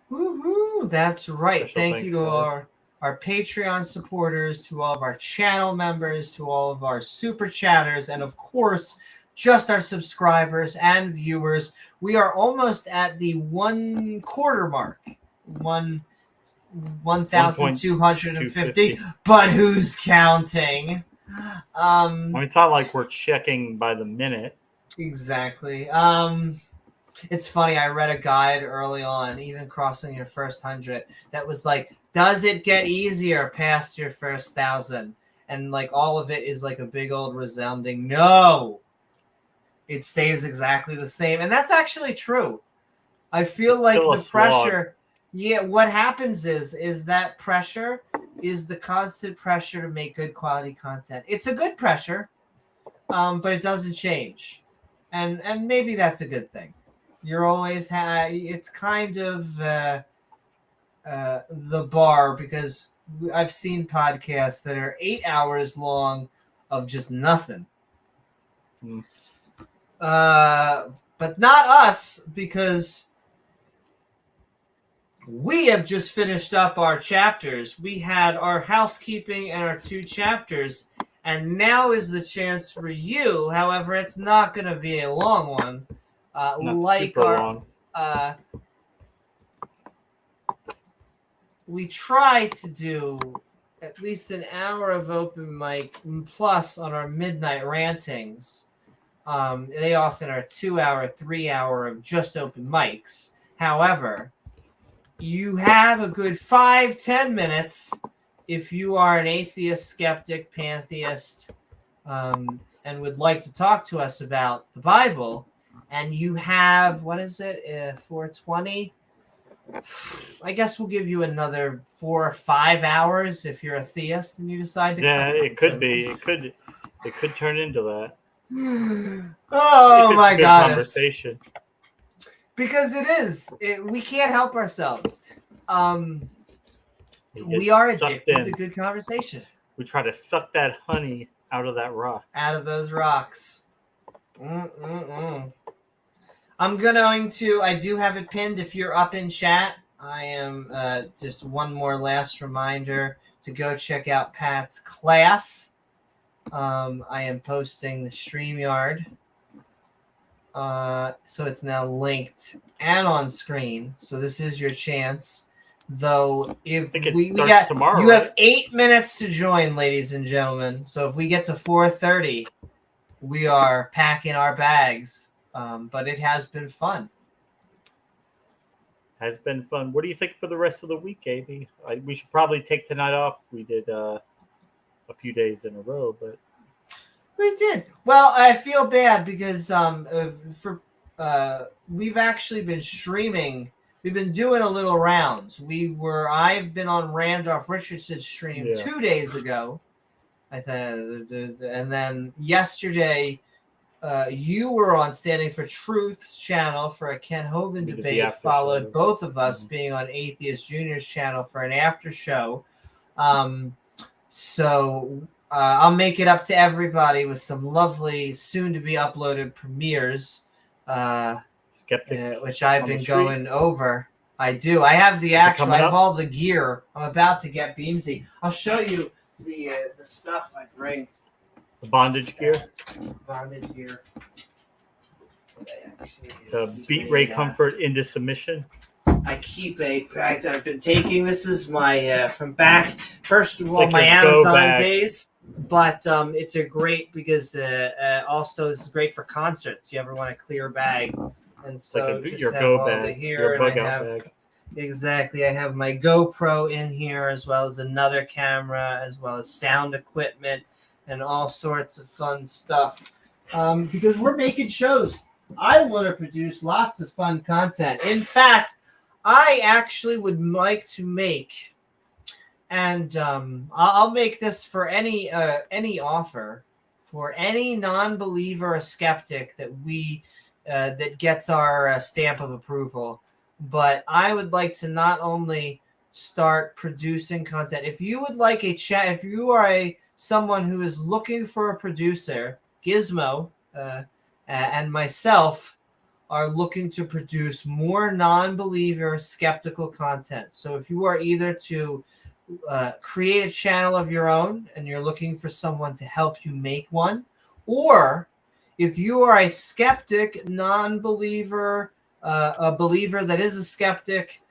Woohoo! That's right. Special Thank you to our Patreon supporters, to all of our channel members, to all of our super chatters, and of course, just our subscribers and viewers. We are almost at the 1 quarter mark. 1,250. But who's counting? It's not like we're checking by the minute. Exactly. It's funny, I read a guide early on, even crossing your first 100, that was like, does it get easier past your first 1,000? And like all of it is like a big old resounding no. It stays exactly the same. And that's actually true. I feel like the pressure, what happens is that pressure is the constant pressure to make good quality content. It's a good pressure, but it doesn't change. And maybe that's a good thing. You're always it's kind of the bar, because I've seen podcasts that are 8 hours long of just nothing. But not us, because we have just finished up our chapters. We had our housekeeping and our 2 chapters, and now is the chance for you. However, it's not going to be a long one. Not Like super our, long. we try to do at least an hour of open mic plus on our midnight rantings. They often are 2 hour, 3 hour of just open mics. However, you have a good 5-10 minutes if you are an atheist, skeptic, pantheist, and would like to talk to us about the Bible. And you have, 420? I guess we'll give you another 4 or 5 hours if you're a theist and you decide to. Yeah, it could be. It could turn into that. Oh my God! Conversation. Because it is. We can't help ourselves. We are addicted to good conversation. We try to suck that honey out of that rock. Out of those rocks. I'm going to. I do have it pinned. If you're up in chat, I am just one more last reminder to go check out Pat's class. I am posting the StreamYard. So it's now linked and on screen. So this is your chance. Though if we got tomorrow, you have 8 minutes to join, ladies and gentlemen. So if we get to 4:30, we are packing our bags. But it has been fun. Has been fun. What do you think for the rest of the week, Amy? We should probably take tonight off. We did a few days in a row, but we did. Well, I feel bad because we've actually been streaming. We've been doing a little rounds. I've been on Randolph Richardson's stream 2 days ago. And then yesterday, you were on Standing for Truth's channel for a Ken Hovind debate, followed both of us being on Atheist Junior's channel for an after show. So I'll make it up to everybody with some lovely, soon-to-be uploaded premieres, which I've been going over. I do. I have the actual. I have all the gear. I'm about to get Beamsy. I'll show you the stuff I bring. The bondage gear. Bondage gear. The beat Ray Comfort into submission. I keep I've been taking. This is my from back. First of all, like my Amazon days. But it's a great because also this is great for concerts. You ever want a clear bag, and so like your go bag, your bug out bag. Exactly. I have my GoPro in here as well as another camera, as well as sound equipment and all sorts of fun stuff. Because we're making shows. I want to produce lots of fun content. In fact, I actually would like to make. And I'll make this for any offer for any non-believer or skeptic that that gets our stamp of approval. But I would like to not only start producing content. If you would like if you are someone who is looking for a producer, Gizmo and myself are looking to produce more non-believer skeptical content. So if you are either to create a channel of your own and you're looking for someone to help you make one, or if you are a skeptic, non-believer, a believer that is a skeptic,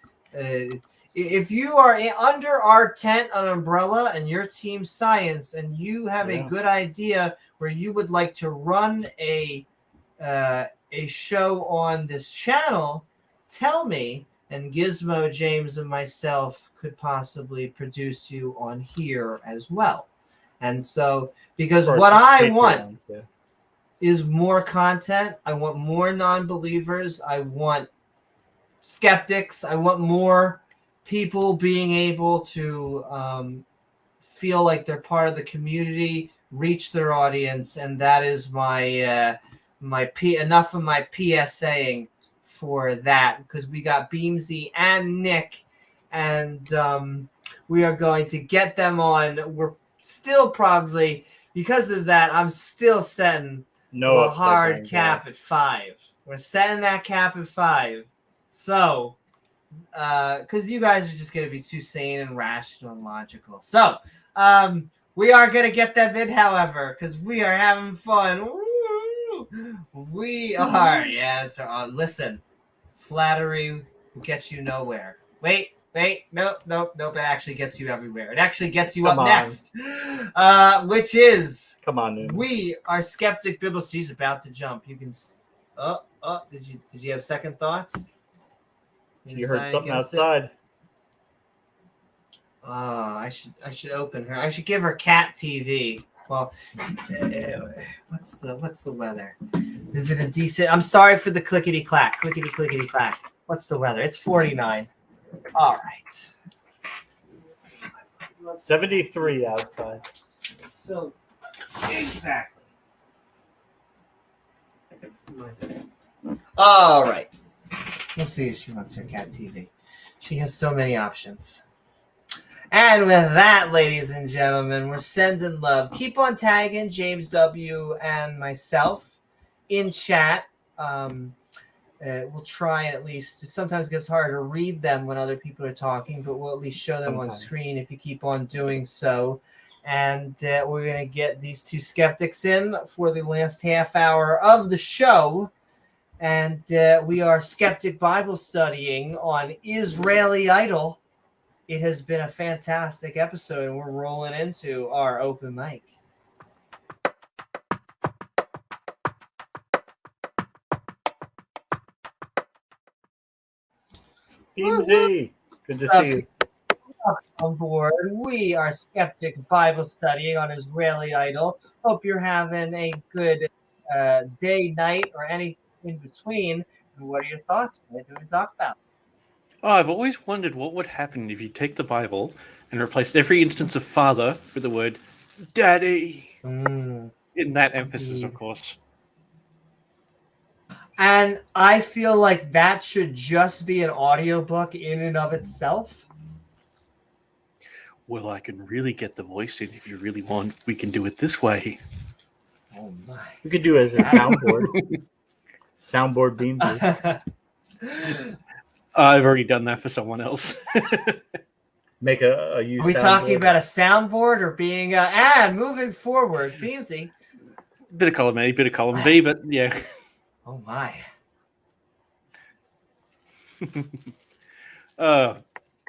if you are under our tent, an umbrella, and your team science, and you have a good idea where you would like to run a show on this channel, tell me. And Gizmo, James, and myself could possibly produce you on here as well. And so, because what I want is more content. I want more non-believers. I want skeptics. I want more people being able to feel like they're part of the community, reach their audience. And that is enough of my PSAing for that, because we got Beamsy and Nick, and we are going to get them on. We're still probably, because of that, I'm still setting the hard cap at 5. We're setting that cap at 5. So, because you guys are just going to be too sane and rational and logical. So, we are going to get them in, however, because we are having fun. Woo! We are. Yes. Listen, flattery will get you nowhere. Wait. Nope. It actually gets you everywhere. It actually gets you up next. Which is... Come on, Newman. We are Skeptic Bible Study. He's about to jump. You can... Did you have second thoughts? You heard something outside. I should open her. I should give her cat TV. Well, what's the weather? Is it a decent? I'm sorry for the clickety clack. What's the weather? It's 49. All right. 73 outside. So exactly. All right. Let's see if she wants her cat TV. She has so many options. And with that, ladies and gentlemen, we're sending love. Keep on tagging James W. and myself in chat. We'll try and at least, sometimes it gets hard to read them when other people are talking, but we'll at least show them on screen if you keep on doing so. And we're going to get these two skeptics in for the last half hour of the show. And we are Skeptic Bible studying on Israeli Idol. It has been a fantastic episode, and we're rolling into our open mic. Easy. Good to see you. Welcome on board. We are Skeptic Bible studying on Israeli Idol. Hope you're having a good day, night, or anything in between. And what are your thoughts? What do we talk about? Oh, I've always wondered what would happen if you take the Bible and replaced every instance of father with the word daddy. In that emphasis, of course. And I feel like that should just be an audiobook in and of itself. Well, I can really get the voice in if you really want. We can do it this way. Oh my. We could do it as a soundboard. Soundboard Beamsy. I've already done that for someone else. Make a Are we talking about a soundboard or being moving forward? Beamsy. Bit of column A, bit of column B, but yeah. Oh my.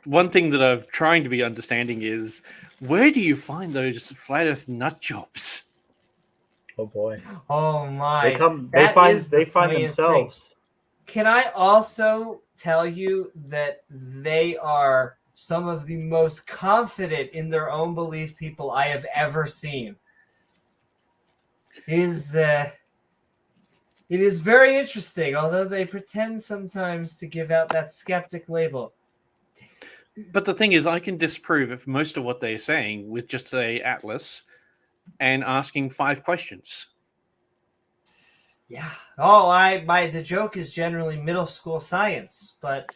One thing that I'm trying to be understanding is, where do you find those flat earth nut jobs? Oh boy. Oh my. They find themselves. Thing. Can I also tell you that they are some of the most confident in their own belief people I have ever seen? It is very interesting, although they pretend sometimes to give out that skeptic label. But the thing is, I can disprove if most of what they're saying with just say atlas and asking 5 questions. Yeah. Oh, the joke is generally middle school science, but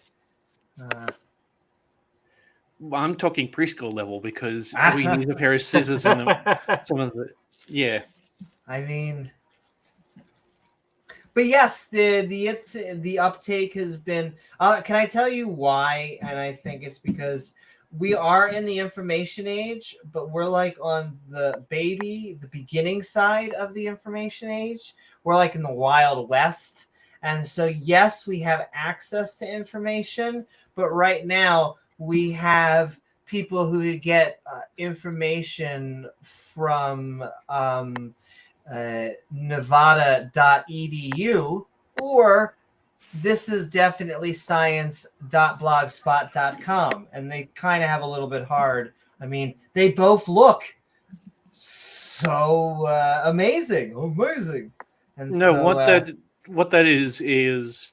I'm talking preschool level because we need a pair of scissors and some of the I mean, but yes, the uptake has been. Can I tell you why? And I think it's because we are in the information age, but we're like on the beginning side of the information age. We're like in the Wild West. And so, yes, we have access to information, but right now we have people who get information from nevada.edu, or this is definitely science.blogspot.com, and they kind of have a little bit hard. I mean, they both look so amazing. And no, so, what that is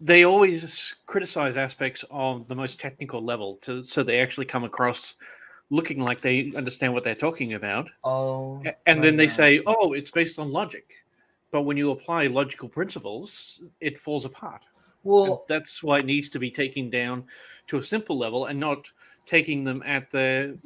they always criticize aspects of the most technical level so they actually come across looking like they understand what they're talking about. And then they say, oh, it's based on logic. But when you apply logical principles, it falls apart. Well, and that's why it needs to be taken down to a simple level and not taking them at the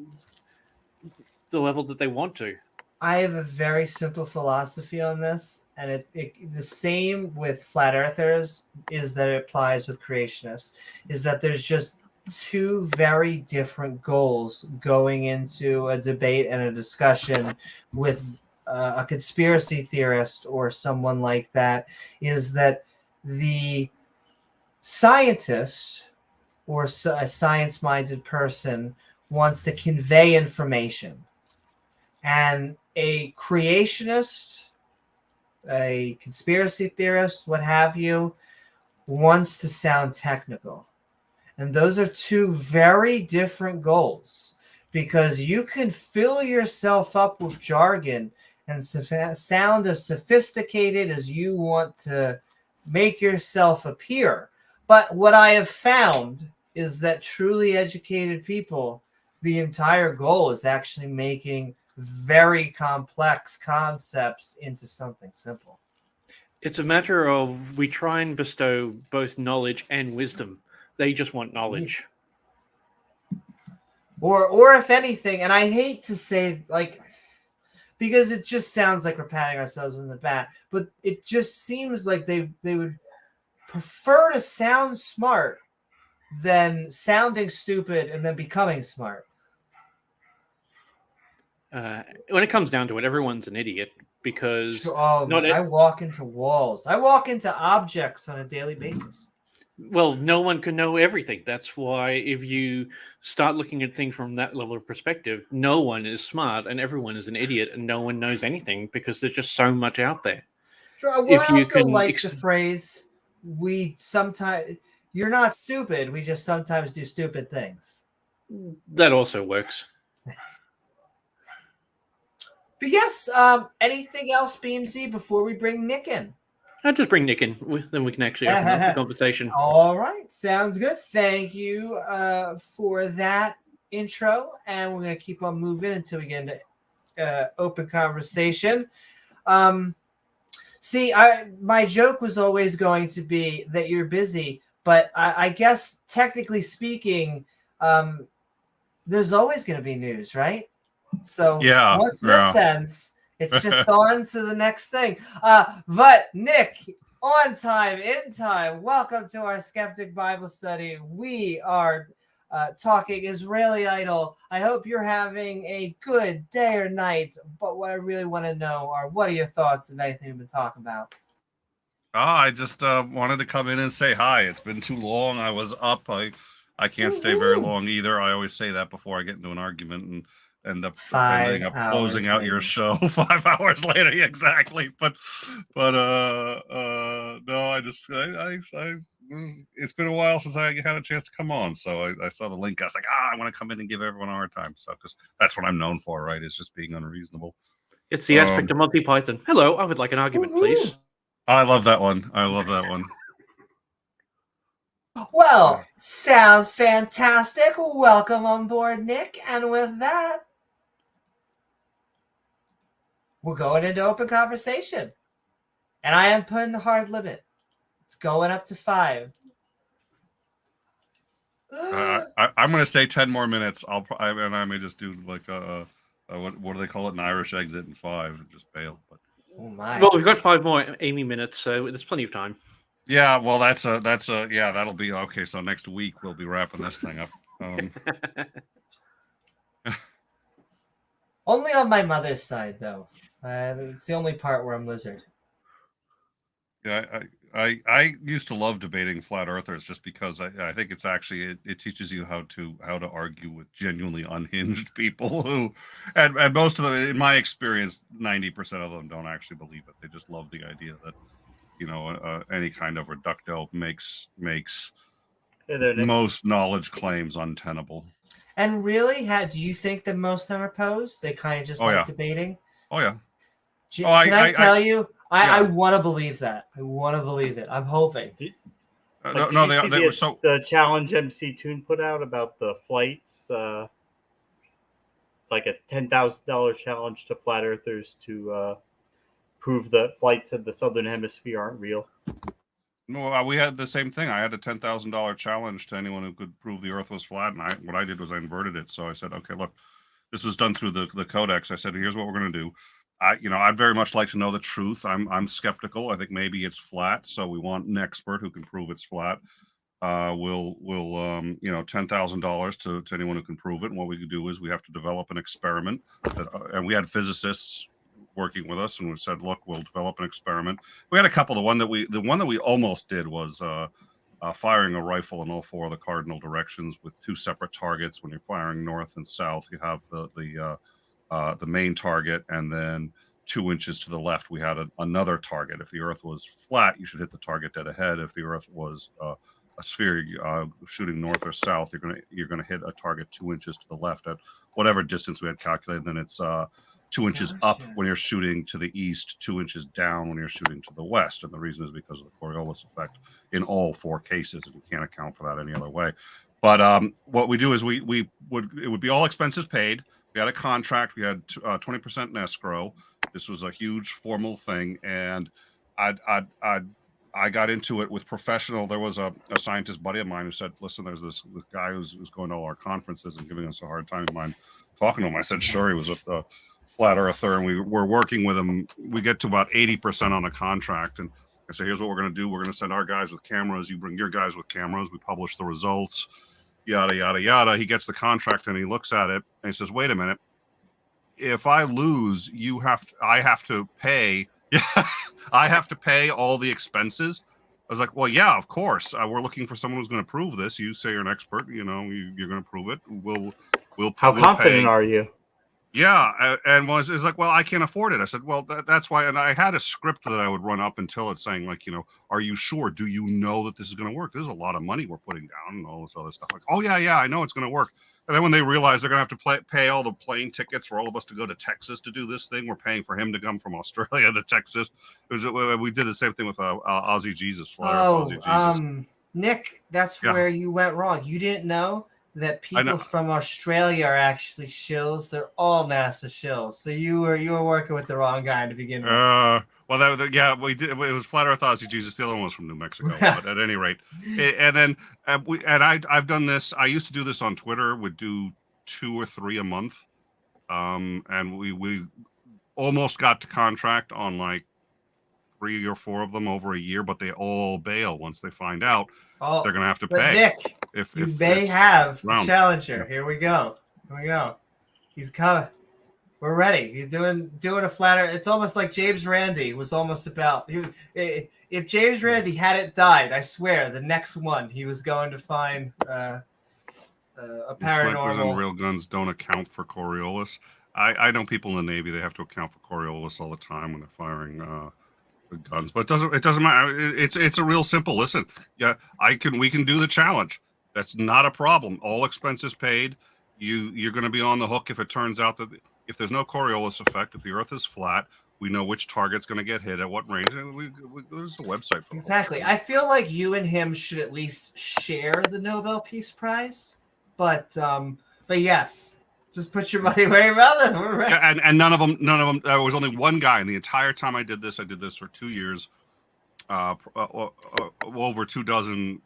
level that they want to. I have a very simple philosophy on this, and the same with flat earthers is that it applies with creationists, is that there's just two very different goals going into a debate and a discussion with a conspiracy theorist or someone like that, is that the scientist or a science-minded person wants to convey information, and a creationist, a conspiracy theorist, what have you, wants to sound technical. And those are two very different goals, because you can fill yourself up with jargon and sound as sophisticated as you want to make yourself appear. But what I have found is that truly educated people, the entire goal is actually making very complex concepts into something simple. It's a matter of we try and bestow both knowledge and wisdom. They just want knowledge. Or if anything, and I hate to say, like, because it just sounds like we're patting ourselves on the back, but it just seems like they would prefer to sound smart than sounding stupid and then becoming smart. When it comes down to it, everyone's an idiot because I walk into walls. I walk into objects on a daily basis. Well, no one can know everything. That's why if you start looking at things from that level of perspective, no one is smart and everyone is an idiot and no one knows anything because there's just so much out there. Sure. Well, I also like the phrase, you're not stupid. We just sometimes do stupid things. That also works. But yes, anything else, Beamsy, before we bring Nick in? I'll just bring Nick in, then we can actually open up the conversation. All right, sounds good. Thank you for that intro, and we're going to keep on moving until we get into open conversation. My joke was always going to be that you're busy, but I guess technically speaking, there's always going to be news, right? So once this ends, it's just on to the next thing. But Nick, on time, in time, welcome to our Skeptic Bible Study. We are talking Israeli Idol. I hope you're having a good day or night. But what I really want to know are, what are your thoughts of anything we've been talking about? I just wanted to come in and say hi. It's been too long. I was up. I can't stay very long either. I always say that before I get into an argument and end up ending up closing out your show 5 hours later. Exactly. But no, it's been a while since I had a chance to come on. So I saw the link. I was like, I want to come in and give everyone a hard time. So, because that's what I'm known for, right? It's just being unreasonable. It's the aspect of Monty Python. Hello, I would like an argument, please. I love that one. Well, sounds fantastic. Welcome on board, Nick. And with that, we're going into open conversation. And I am putting the hard limit. It's going up to 5. I'm going to say 10 more minutes. I may just do like what do they call it? An Irish exit in 5 and just bail. But oh my! Well, we've got 5 more Amy minutes, so there's plenty of time. Yeah, well, that'll be okay. So next week we'll be wrapping this thing up. Only on my mother's side, though. It's the only part where I'm lizard. Yeah, I used to love debating flat earthers just because I think it's actually it teaches you how to argue with genuinely unhinged people who and most of them, in my experience, 90% of them don't actually believe it. They just love the idea that any kind of reducto makes most knowledge claims untenable. And really, do you think that most of them are posed? They kind of just debating? Oh, yeah. Can I tell you? I want to believe that. I want to believe it. I'm hoping. They were so... The challenge MC Toon put out about the flights, like a $10,000 challenge to flat earthers to prove that flights in the southern hemisphere aren't real. No, we had the same thing. I had a $10,000 challenge to anyone who could prove the Earth was flat, and what I did was I inverted it. So I said, okay, look, this was done through the codex. I said, here's what we're going to do. I'd very much like to know the truth. I'm skeptical. I think maybe it's flat, so we want an expert who can prove it's flat. We'll $10,000 to anyone who can prove it. And what we could do is we have to develop an experiment, and we had physicists working with us, and we said, look, we'll develop an experiment. We had a couple. The one that we almost did was firing a rifle in all four of the cardinal directions with two separate targets. When you're firing north and south, you have the main target, and then 2 inches to the left we had another target. If the Earth was flat, you should hit the target dead ahead. If the Earth was a sphere shooting north or south, you're gonna hit a target 2 inches to the left at whatever distance we had calculated. Then it's 2 inches up when you're shooting to the east, 2 inches down when you're shooting to the west. And the reason is because of the Coriolis effect in all four cases, and you can't account for that any other way. But what we do is it would be all expenses paid. We had a contract. We had 20% in escrow. This was a huge formal thing, and I got into it with professional. There was a scientist buddy of mine who said, listen, there's this guy who's going to all our conferences and giving us a hard time. Mind talking to him? I said, sure. He was a flat earther, and we were working with him. We get to about 80% on the contract, and I said, here's what we're going to do. We're going to send our guys with cameras. You bring your guys with cameras. We publish the results, yada, yada, yada. He gets the contract, and he looks at it, and he says, wait a minute. If I lose, I have to pay. Yeah, I have to pay all the expenses. I was like, well, yeah, of course. We're looking for someone who's going to prove this. You say you're an expert. You're going to prove it. We'll How confident are you? Yeah, and was like, well, I can't afford it. I said, well, that's why. And I had a script that I would run up until it's saying, like, are you sure? Do you know that this is going to work? There's a lot of money we're putting down and all this other stuff. Like, oh yeah, I know it's going to work. And then when they realize they're going to have to pay all the plane tickets for all of us to go to Texas to do this thing, we're paying for him to come from Australia to Texas. We did the same thing with Aussie Jesus. Aussie Jesus. Nick, that's where you went wrong. You didn't know that people from Australia are actually shills. They're all NASA shills. So you were working with the wrong guy to begin with. Well, we did. It was Flat Earth Aussie Jesus. The other one was from New Mexico. But at any rate, I've done this. I used to do this on Twitter. Would do 2 or 3 a month, and we almost got to contract on like 3 or 4 of them over a year, but they all bail once they find out they're going to have to pay. Nick, if they have a challenger, here we go. He's coming. We're ready. He's doing a flatter. It's almost like James Randi was almost about. If James Randi hadn't died, I swear the next one he was going to find a paranormal. Snipers and real guns don't account for Coriolis. I know people in the Navy, they have to account for Coriolis all the time when they're firing guns, but it doesn't matter. It's a real simple. Listen, yeah, we can do the challenge. That's not a problem. All expenses paid. You're going to be on the hook if it turns out that if there's no Coriolis effect, if the Earth is flat, we know which target's going to get hit at what range. There's a website for exactly. I feel like you and him should at least share the Nobel Peace Prize, but yes. Just put your money where your mouth is. Yeah, and none of them. There was only one guy, and the entire time I did this for 2 years. Over 24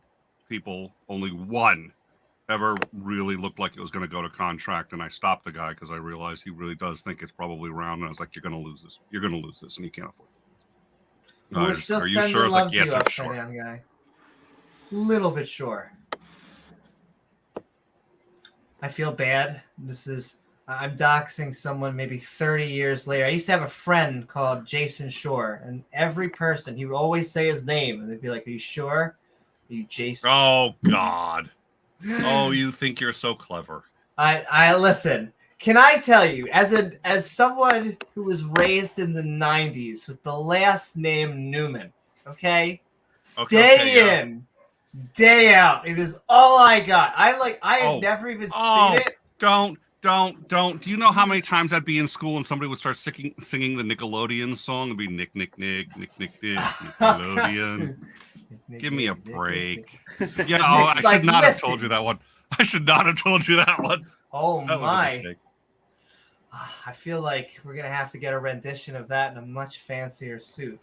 people, only one ever really looked like it was going to go to contract, and I stopped the guy because I realized he really does think it's probably round, and I was like, "You're going to lose this. You're going to lose this, and you can't afford it." We're still are you sending sure? love Like, to yes, you, I'm upside sure. down guy. Little bit sure. I feel bad. I'm doxing someone maybe 30 years later. I used to have a friend called Jason Shore, and every person, he would always say his name, and they'd be like, are you sure? Are you Jason? Oh, God. Oh, you think you're so clever. I listen. Can I tell you, as someone who was raised in the 90s with the last name Newman, okay? Day in, day out. It is all I got. I had never even seen it. Don't. Do you know how many times I'd be in school and somebody would start singing the Nickelodeon song? It'd be Nick, Nickelodeon. Give me a break. Yeah, I should not have told you that one. Oh, that my. was a mistake. I feel like we're going to have to get a rendition of that in a much fancier suit.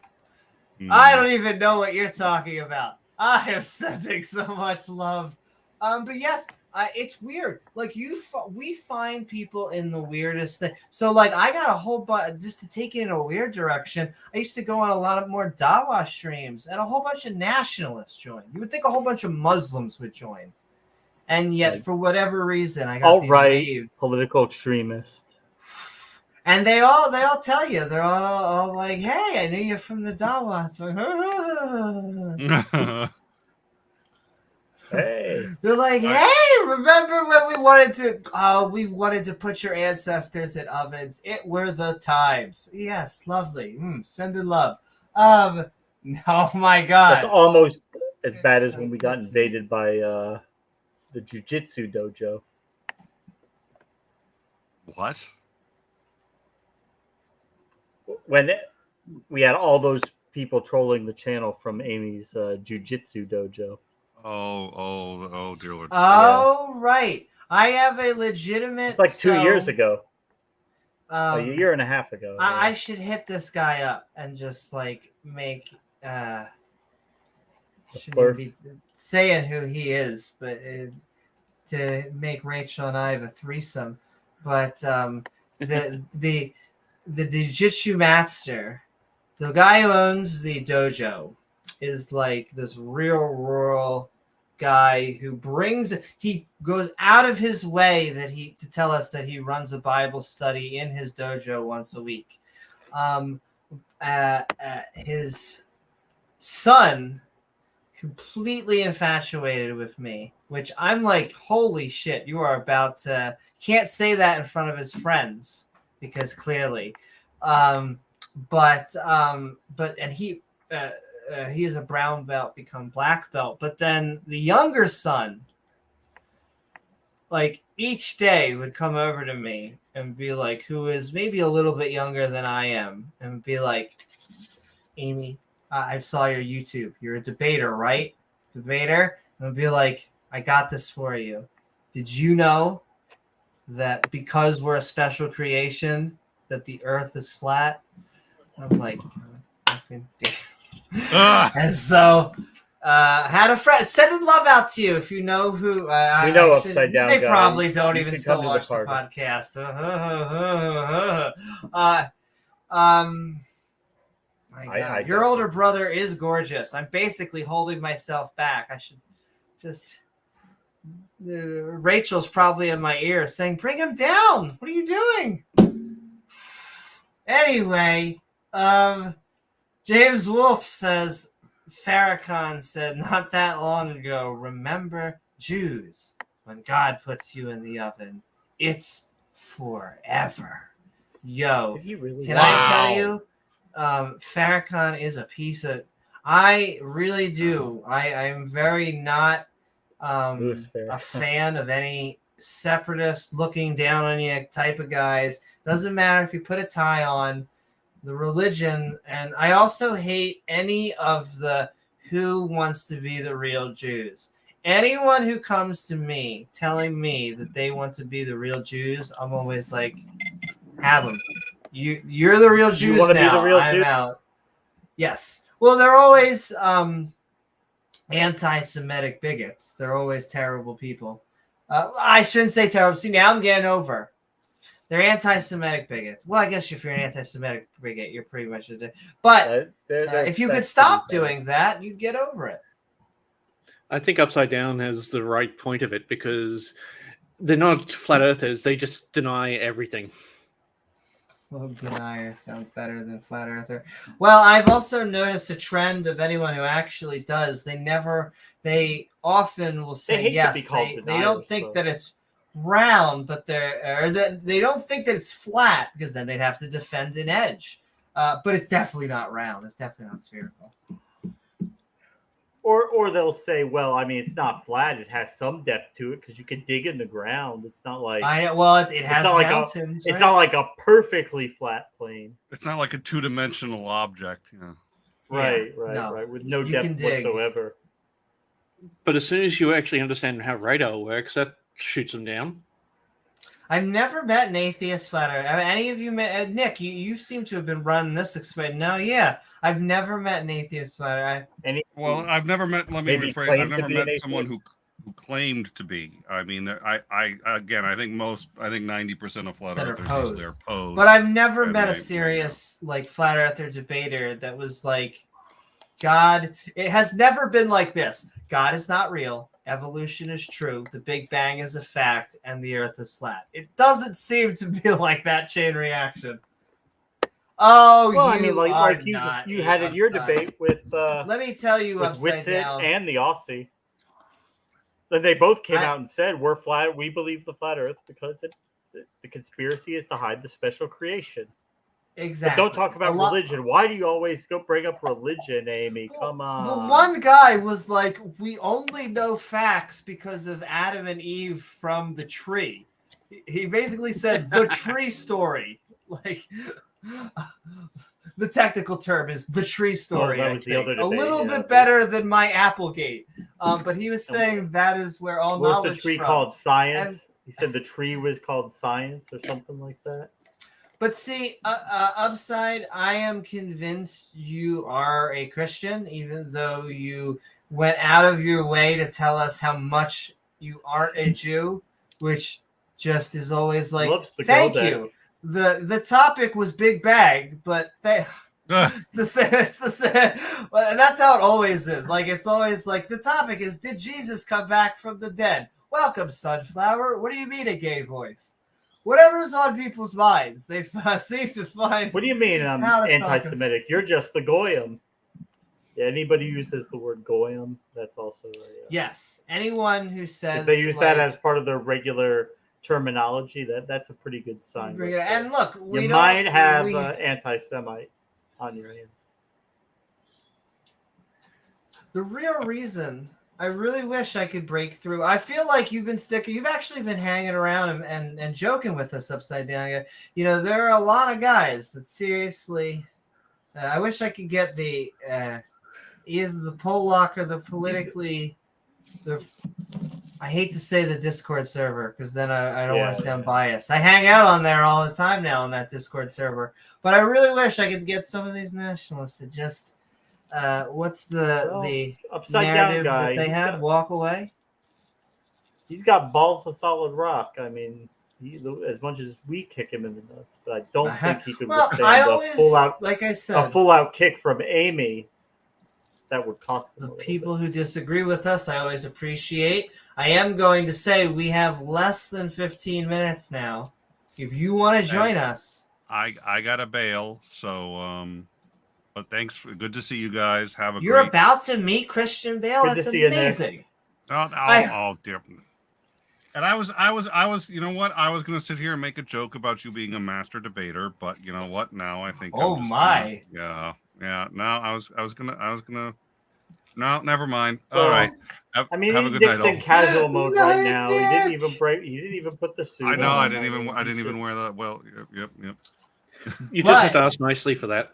I don't even know what you're talking about. I am sending so much love. But yes, it's weird. Like we find people in the weirdest thing. So like I got a whole bunch, just to take it in a weird direction. I used to go on a lot of more Dawa streams, and a whole bunch of nationalists joined. You would think a whole bunch of Muslims would join, and yet for whatever reason, I got these waves. Political extremists. And they all tell you, they're all like, "Hey, I knew you from the Dawa." It's like, hey. They're like, "Hey, remember when we wanted to put your ancestors in ovens? It were the times." Yes, lovely. Sending love. Oh my God. That's almost as bad as when we got invaded by the Jiu-Jitsu dojo. What? When we had all those people trolling the channel from Amy's Jiu-Jitsu dojo. Oh, dear Lord. Oh, right. I have a legitimate... It's like 2 years ago. A year and a half ago. I should hit this guy up and just, like, make... shouldn't be saying who he is, but to make Rachel and I have a threesome. But the Jiu-Jitsu master, the guy who owns the dojo, is like this real rural guy who he goes out of his way to tell us that he runs a Bible study in his dojo once a week. His son completely infatuated with me, which I'm like, holy shit, you are about to... Can't say that in front of his friends because clearly, and he is a brown belt, become black belt. But then the younger son, like each day, would come over to me and be like, who is maybe a little bit younger than I am, and be like, Amy, I saw your YouTube. You're a debater, right? Debater. And be like, I got this for you. Did you know that because we're a special creation, that the earth is flat? I'm like, fucking and so had a friend sending love out to you if you know who we know Upside Down. They guys. probably don't even still watch the podcast. My God. Your older brother is gorgeous. I'm basically holding myself back. I should just... Rachel's probably in my ear saying, bring him down. What are you doing? Anyway, James Wolfe says, Farrakhan said not that long ago, remember, Jews, when God puts you in the oven, it's forever. Yo, can I tell you, Farrakhan is a piece of... I really do. I'm very not a fan of any separatist looking down on you type of guys. Doesn't matter if you put a tie on, the religion. And I also hate any of the who wants to be the real Jews. Anyone who comes to me telling me that they want to be the real Jews, I'm always like, have them. You're the real Jews now. I'm out. Yes. Well, they're always anti-Semitic bigots. They're always terrible people. I shouldn't say terrible. See, now I'm getting over. They're anti-Semitic bigots. Well, I guess if you're an anti-Semitic bigot, you're pretty much a... But if you could stop doing that, you'd get over it. I think Upside Down has the right point of it because they're not flat earthers. They just deny everything. Well, denier sounds better than flat earther. Well, I've also noticed a trend of anyone who actually does. They often will say yes. They don't think that it's round, but they don't think that it's flat because then they'd have to defend an edge. But it's definitely not round. It's definitely not spherical. Or they'll say, well, I mean, it's not flat. It has some depth to it because you can dig in the ground. It's not like... I know. Well, it has mountains. It's not like a perfectly flat plane. It's not like a two-dimensional object. Yeah. Right. With no depth whatsoever. But as soon as you actually understand how radar works, that shoots them down. I've never met an atheist flat earther. Any of you met Nick? You seem to have been running this experiment. No, yeah, I've never met an atheist flat earther. Well, I've never met. Let me Maybe rephrase. claimed I've to never be met an someone atheist. who claimed to be. I mean, I again, I think 90% of flat That are earthers posed. usually are posed. But I've never and met a they- serious like flat earther debater that was like, God. It has never been like this. God is not real. Evolution is true. The Big Bang is a fact, and the Earth is flat. It doesn't seem to be like that chain reaction. Oh, Well, you I mean, are like not. you had in your debate with Let me tell you, with upside Whitsitt down. and the Aussie. Then they both came I- out and said we're flat. We believe the flat Earth because the conspiracy is to hide the special creation. Exactly. But don't talk about religion. Why do you always bring up religion, Amy? Come on. The one guy was like, we only know facts because of Adam and Eve from the tree. He basically said the tree story. Like, the technical term is the tree story. that I was the think. other A debate, little yeah. bit better than my Applegate. But he was saying that is where all What was knowledge the tree from. called? Science. He said the tree was called science or something like that. But see, Upside, I am convinced you are a Christian, even though you went out of your way to tell us how much you aren't a Jew, which just is always like, thank you. The topic was Big Bag, but it's the same. It's the same. And that's how it always is. Like, it's always like, the topic is, did Jesus come back from the dead? Welcome, Sunflower. What do you mean a gay voice? Whatever's on people's minds, they seem to find. What do you mean I'm anti-Semitic? You're just the goyim. Yeah, anybody who uses the word goyim, that's also yes. Anyone who says if they use that as part of their regular terminology, that's a pretty good sign. Right and look, you might have anti-Semite on your hands. The real reason. I really wish I could break through. I feel like you've actually been hanging around and joking with us, Upside Down. You know, there are a lot of guys that seriously, I wish I could get the, either the Pollock or the politically, I hate to say the Discord server because then I don't want to sound biased. I hang out on there all the time now on that Discord server. But I really wish I could get some of these nationalists to just, what's the upside narrative down guy that they have? Walk away. He's got balls of solid rock. I mean, as much as we kick him in the nuts, but I don't think he could withstand a full out kick from Amy. That would cost him. The people who disagree with us, I always appreciate. I am going to say we have less than 15 minutes now. If you want to join us, I got to bail. So, but thanks. Good to see you guys. Have a. You're about to meet Christian Bale. That's amazing. Oh, dear. And I was. You know what? I was going to sit here and make a joke about you being a master debater, but you know what? Now I think. Oh my. Yeah. No, I was gonna. No, never mind. All right. Have a good Nick's night. in casual mode right now. He didn't even put the suit. I know. on. I didn't even wear the. Well, yep. You just have to ask nicely for that.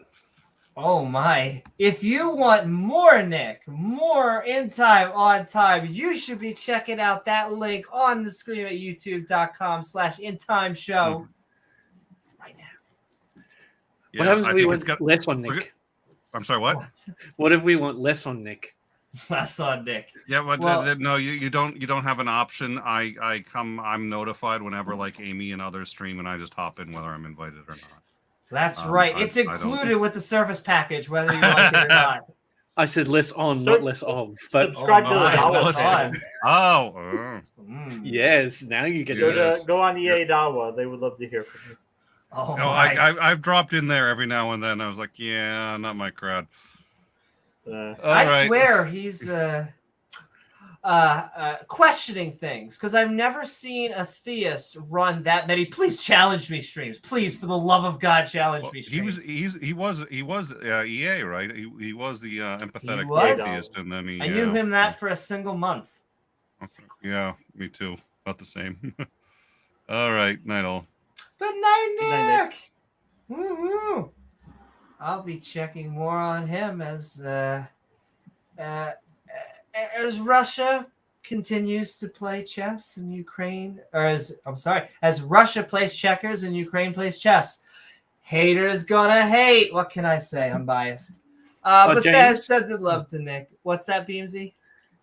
Oh my. If you want more Nick, more In Time on Time, you should be checking out that link on the screen at youtube.com/intimeshow right now. Yeah, What happens if we want less on Nick? I'm sorry, what? What if we want less on Nick? Less on Nick. Yeah, but no, you don't have an option. I'm notified whenever like Amy and others stream, and I just hop in whether I'm invited or not. That's right. It's included with the service package, whether you like it or not. I said less on, not less of. But subscribe to the Dawa. Yes, now you get go on EA Dawa. They would love to hear from you. I've dropped in there every now and then. I was like, yeah, not my crowd. I swear he's questioning things because I've never seen a theist run that many. Please challenge me streams. Please, for the love of God, challenge me streams. He was EA, right? He was the empathetic atheist, and then I knew him that for a single month. Yeah, me too. About the same. All right, night all. Good night, Nick. Woo-hoo. I'll be checking more on him as Russia continues to play chess in Ukraine, as Russia plays checkers and Ukraine plays chess. Haters gonna hate. What can I say? I'm biased. But James? send the love to Nick. What's that, Beamsy?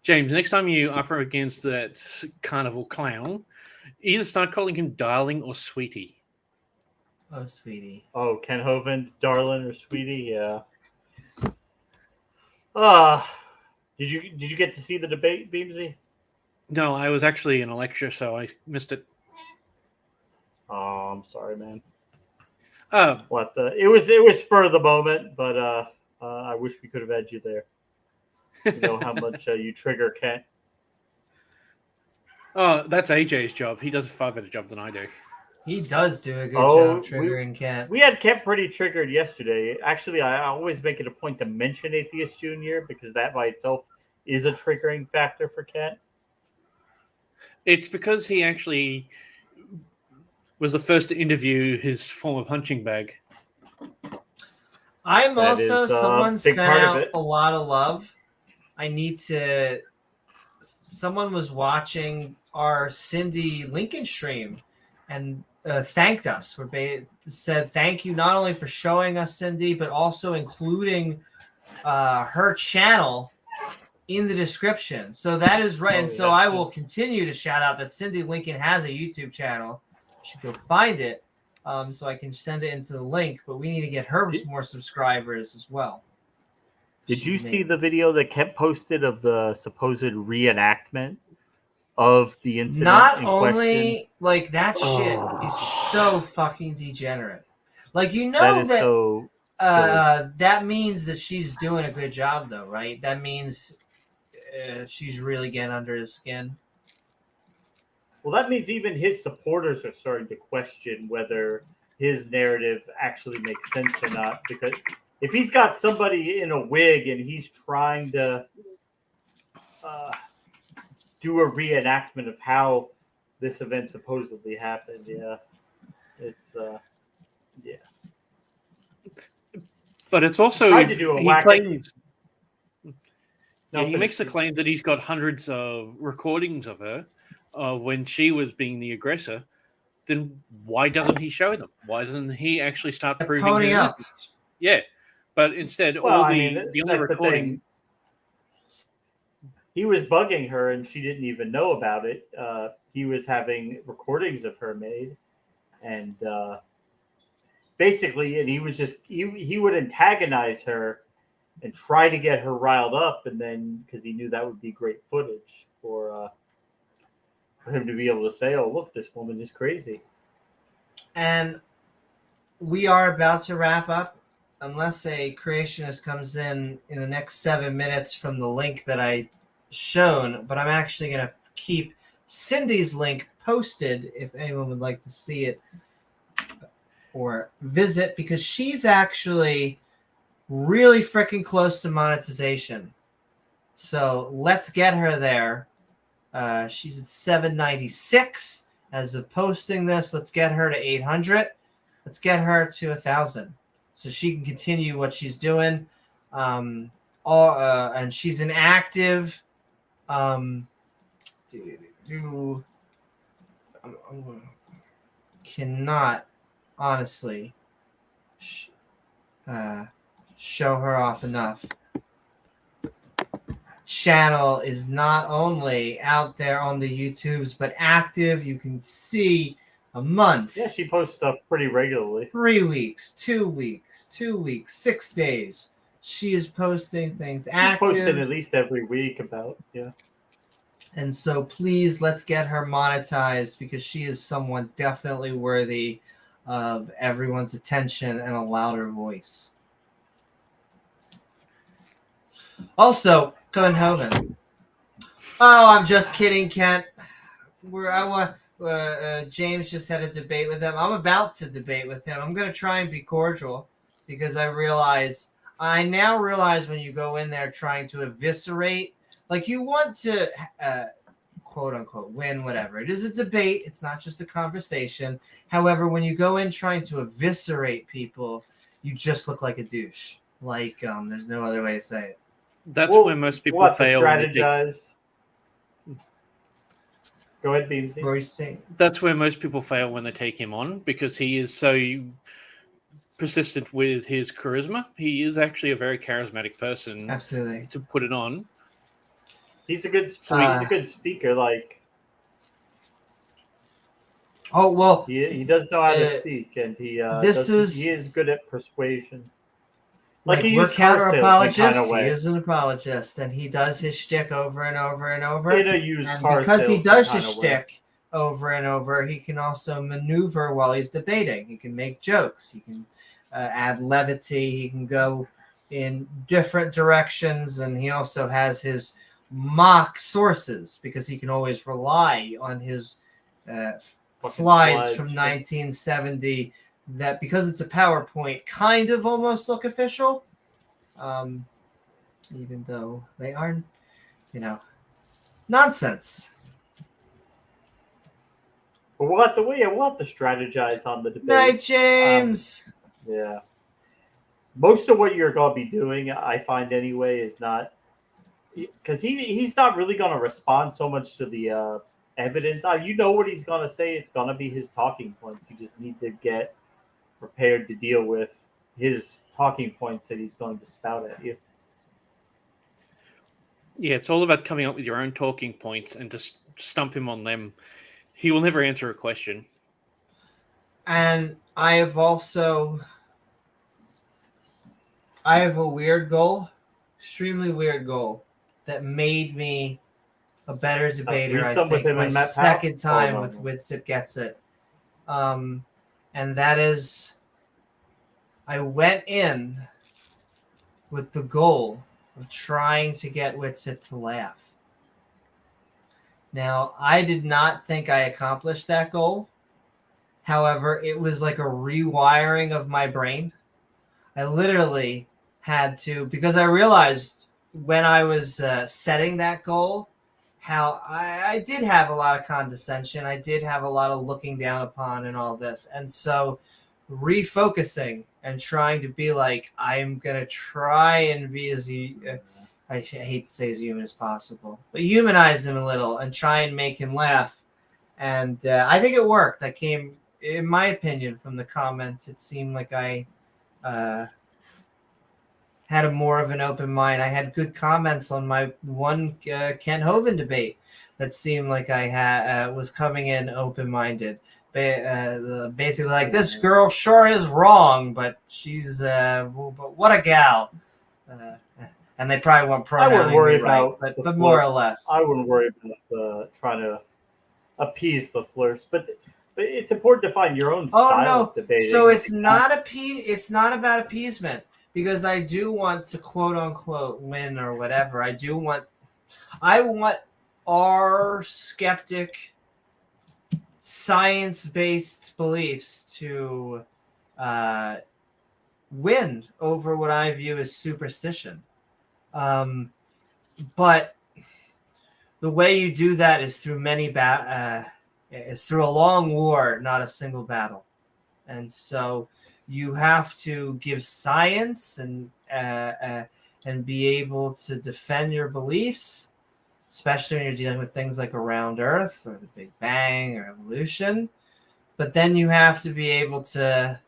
James, next time you offer against that carnival clown, either start calling him darling or sweetie. Oh, sweetie. Oh, Ken Hovind, darling or sweetie, yeah. Did you get to see the debate, Beamsy? No, I was actually in a lecture, so I missed it. Oh, I'm sorry, man. Oh, it was spur of the moment, but I wish we could have had you there. You know how much you trigger Kent. oh, that's AJ's job. He does a far better job than I do. He does do a good job triggering Kent. We had Kent pretty triggered yesterday. Actually, I always make it a point to mention Atheist Junior because that by itself is a triggering factor for Kent. It's because he actually was the first to interview his former punching bag. I'm That also is, someone big sent part of out it. a lot of love. I need to. Someone was watching our Cindy Lincoln stream and thanked us. Said thank you not only for showing us Cindy, but also including her channel in the description. So that is right. And so I will continue to shout out that Cindy Lincoln has a YouTube channel. You should go find it so I can send it into the link. But we need to get her more subscribers as well. Did you see the video that Kent posted of the supposed reenactment of the incident? Not in only question? like that shit is so fucking degenerate. Like that means that she's doing a good job though, right? That means she's really getting under his skin. Well, that means even his supporters are starting to question whether his narrative actually makes sense or not. Because if he's got somebody in a wig and he's trying to do a reenactment of how this event supposedly happened, it's yeah. But it's also Tried to do a wacky. He makes the claim that he's got hundreds of recordings of her when she was being the aggressor. Then why doesn't he show them? Why doesn't he actually start proving his innocence? Yeah, but instead, the only recording. He was bugging her, and she didn't even know about it. He was having recordings of her made, and basically, and he was just he would antagonize her and try to get her riled up, and then because he knew that would be great footage for him to be able to say, "Oh, look, this woman is crazy." And we are about to wrap up, unless a creationist comes in the next 7 minutes from the link that I shown. But I'm actually going to keep Cindy's link posted if anyone would like to see it or visit, because she's actually really freaking close to monetization. So let's get her there. She's at 796 as of posting this. Let's get her to 800. Let's get her to 1,000 so she can continue what she's doing. And she's an active. Cannot honestly show her off enough. Channel is not only out there on the YouTubes, but active. You can see a month. Yeah, she posts stuff pretty regularly. 3 weeks, 2 weeks, 2 weeks, 6 days. She is posting things active. She's posting at least every week about, yeah. And so please, let's get her monetized, because she is someone definitely worthy of everyone's attention and a louder voice. Also, Coenhoven. Oh, I'm just kidding, Kent. James just had a debate with him. I'm about to debate with him. I'm going to try and be cordial, because I now realize when you go in there trying to eviscerate, like you want to, quote unquote, win, whatever. It is a debate. It's not just a conversation. However, when you go in trying to eviscerate people, you just look like a douche. Like, there's no other way to say it. That's where most people fail. Strategize. Go ahead, Beamsy. What were you saying? That's where most people fail when they take him on, because he is so persistent with his charisma. He is actually a very charismatic person. Absolutely. To put it on. He's a good speaker. Like, oh well, he does know how to speak, and he is good at persuasion. Like he we're used counter car apologists. salesman He is an apologist, and he does his shtick over and over and over. In a used and car because he salesman does his kinda way. shtick over and over, he can also maneuver while he's debating. He can make jokes. He can add levity. He can go in different directions, and he also has his mock sources because he can always rely on his slides from 1970 that, because it's a PowerPoint, kind of almost look official, even though they aren't, nonsense. But we'll have to strategize on the debate. Night, James. Yeah. Most of what you're going to be doing, I find anyway, is not because he's not really going to respond so much to the evidence. You know what he's going to say. It's going to be his talking points. You just need to get prepared to deal with his talking points that he's going to spout at you. Yeah, it's all about coming up with your own talking points and just stump him on them. He will never answer a question. And I have a weird goal, extremely weird goal, that made me a better debater. I think my second time with Witsit Gets It. And that is, I went in with the goal of trying to get Witsit to laugh. Now, I did not think I accomplished that goal. However, it was like a rewiring of my brain. I literally had to, because I realized when I was setting that goal, how I did have a lot of condescension. I did have a lot of looking down upon and all this. And so refocusing and trying to be like, I'm going to try and be as I hate to say as human as possible, but humanize him a little and try and make him laugh. And I think it worked. I came, in my opinion, from the comments, it seemed like I had a more of an open mind. I had good comments on my one Ken Hovind debate that seemed like I was coming in open-minded. Basically, like, this girl sure is wrong, but she's but what a gal. And they probably won't pronoun. I wouldn't worry about, but more or less. I wouldn't worry about trying to appease the flirts, but it's important to find your own style of debating. So it's not about appeasement, because I do want to quote unquote win or whatever. I want our skeptic science-based beliefs to win over what I view as superstition. But the way you do that is through is through a long war, not a single battle. And so you have to give science and be able to defend your beliefs, especially when you're dealing with things like a round Earth or the Big Bang or evolution. But then you have to be able to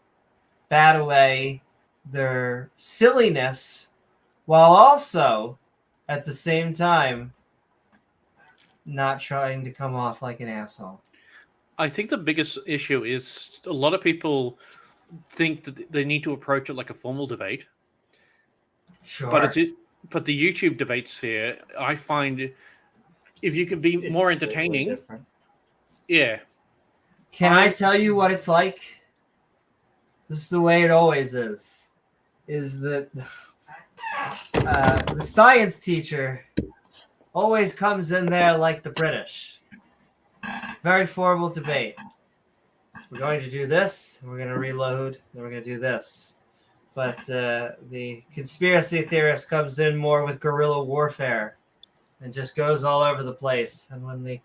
bat away their silliness while also, at the same time, not trying to come off like an asshole. I think the biggest issue is a lot of people think that they need to approach it like a formal debate. Sure. But the YouTube debate sphere, I find, if you can be more entertaining, yeah. Can I tell you what it's like? This is the way it always is. Is that the science teacher always comes in there like the British. Very formal debate. We're going to do this, and we're going to reload, and we're going to do this. But the conspiracy theorist comes in more with guerrilla warfare and just goes all over the place. And when the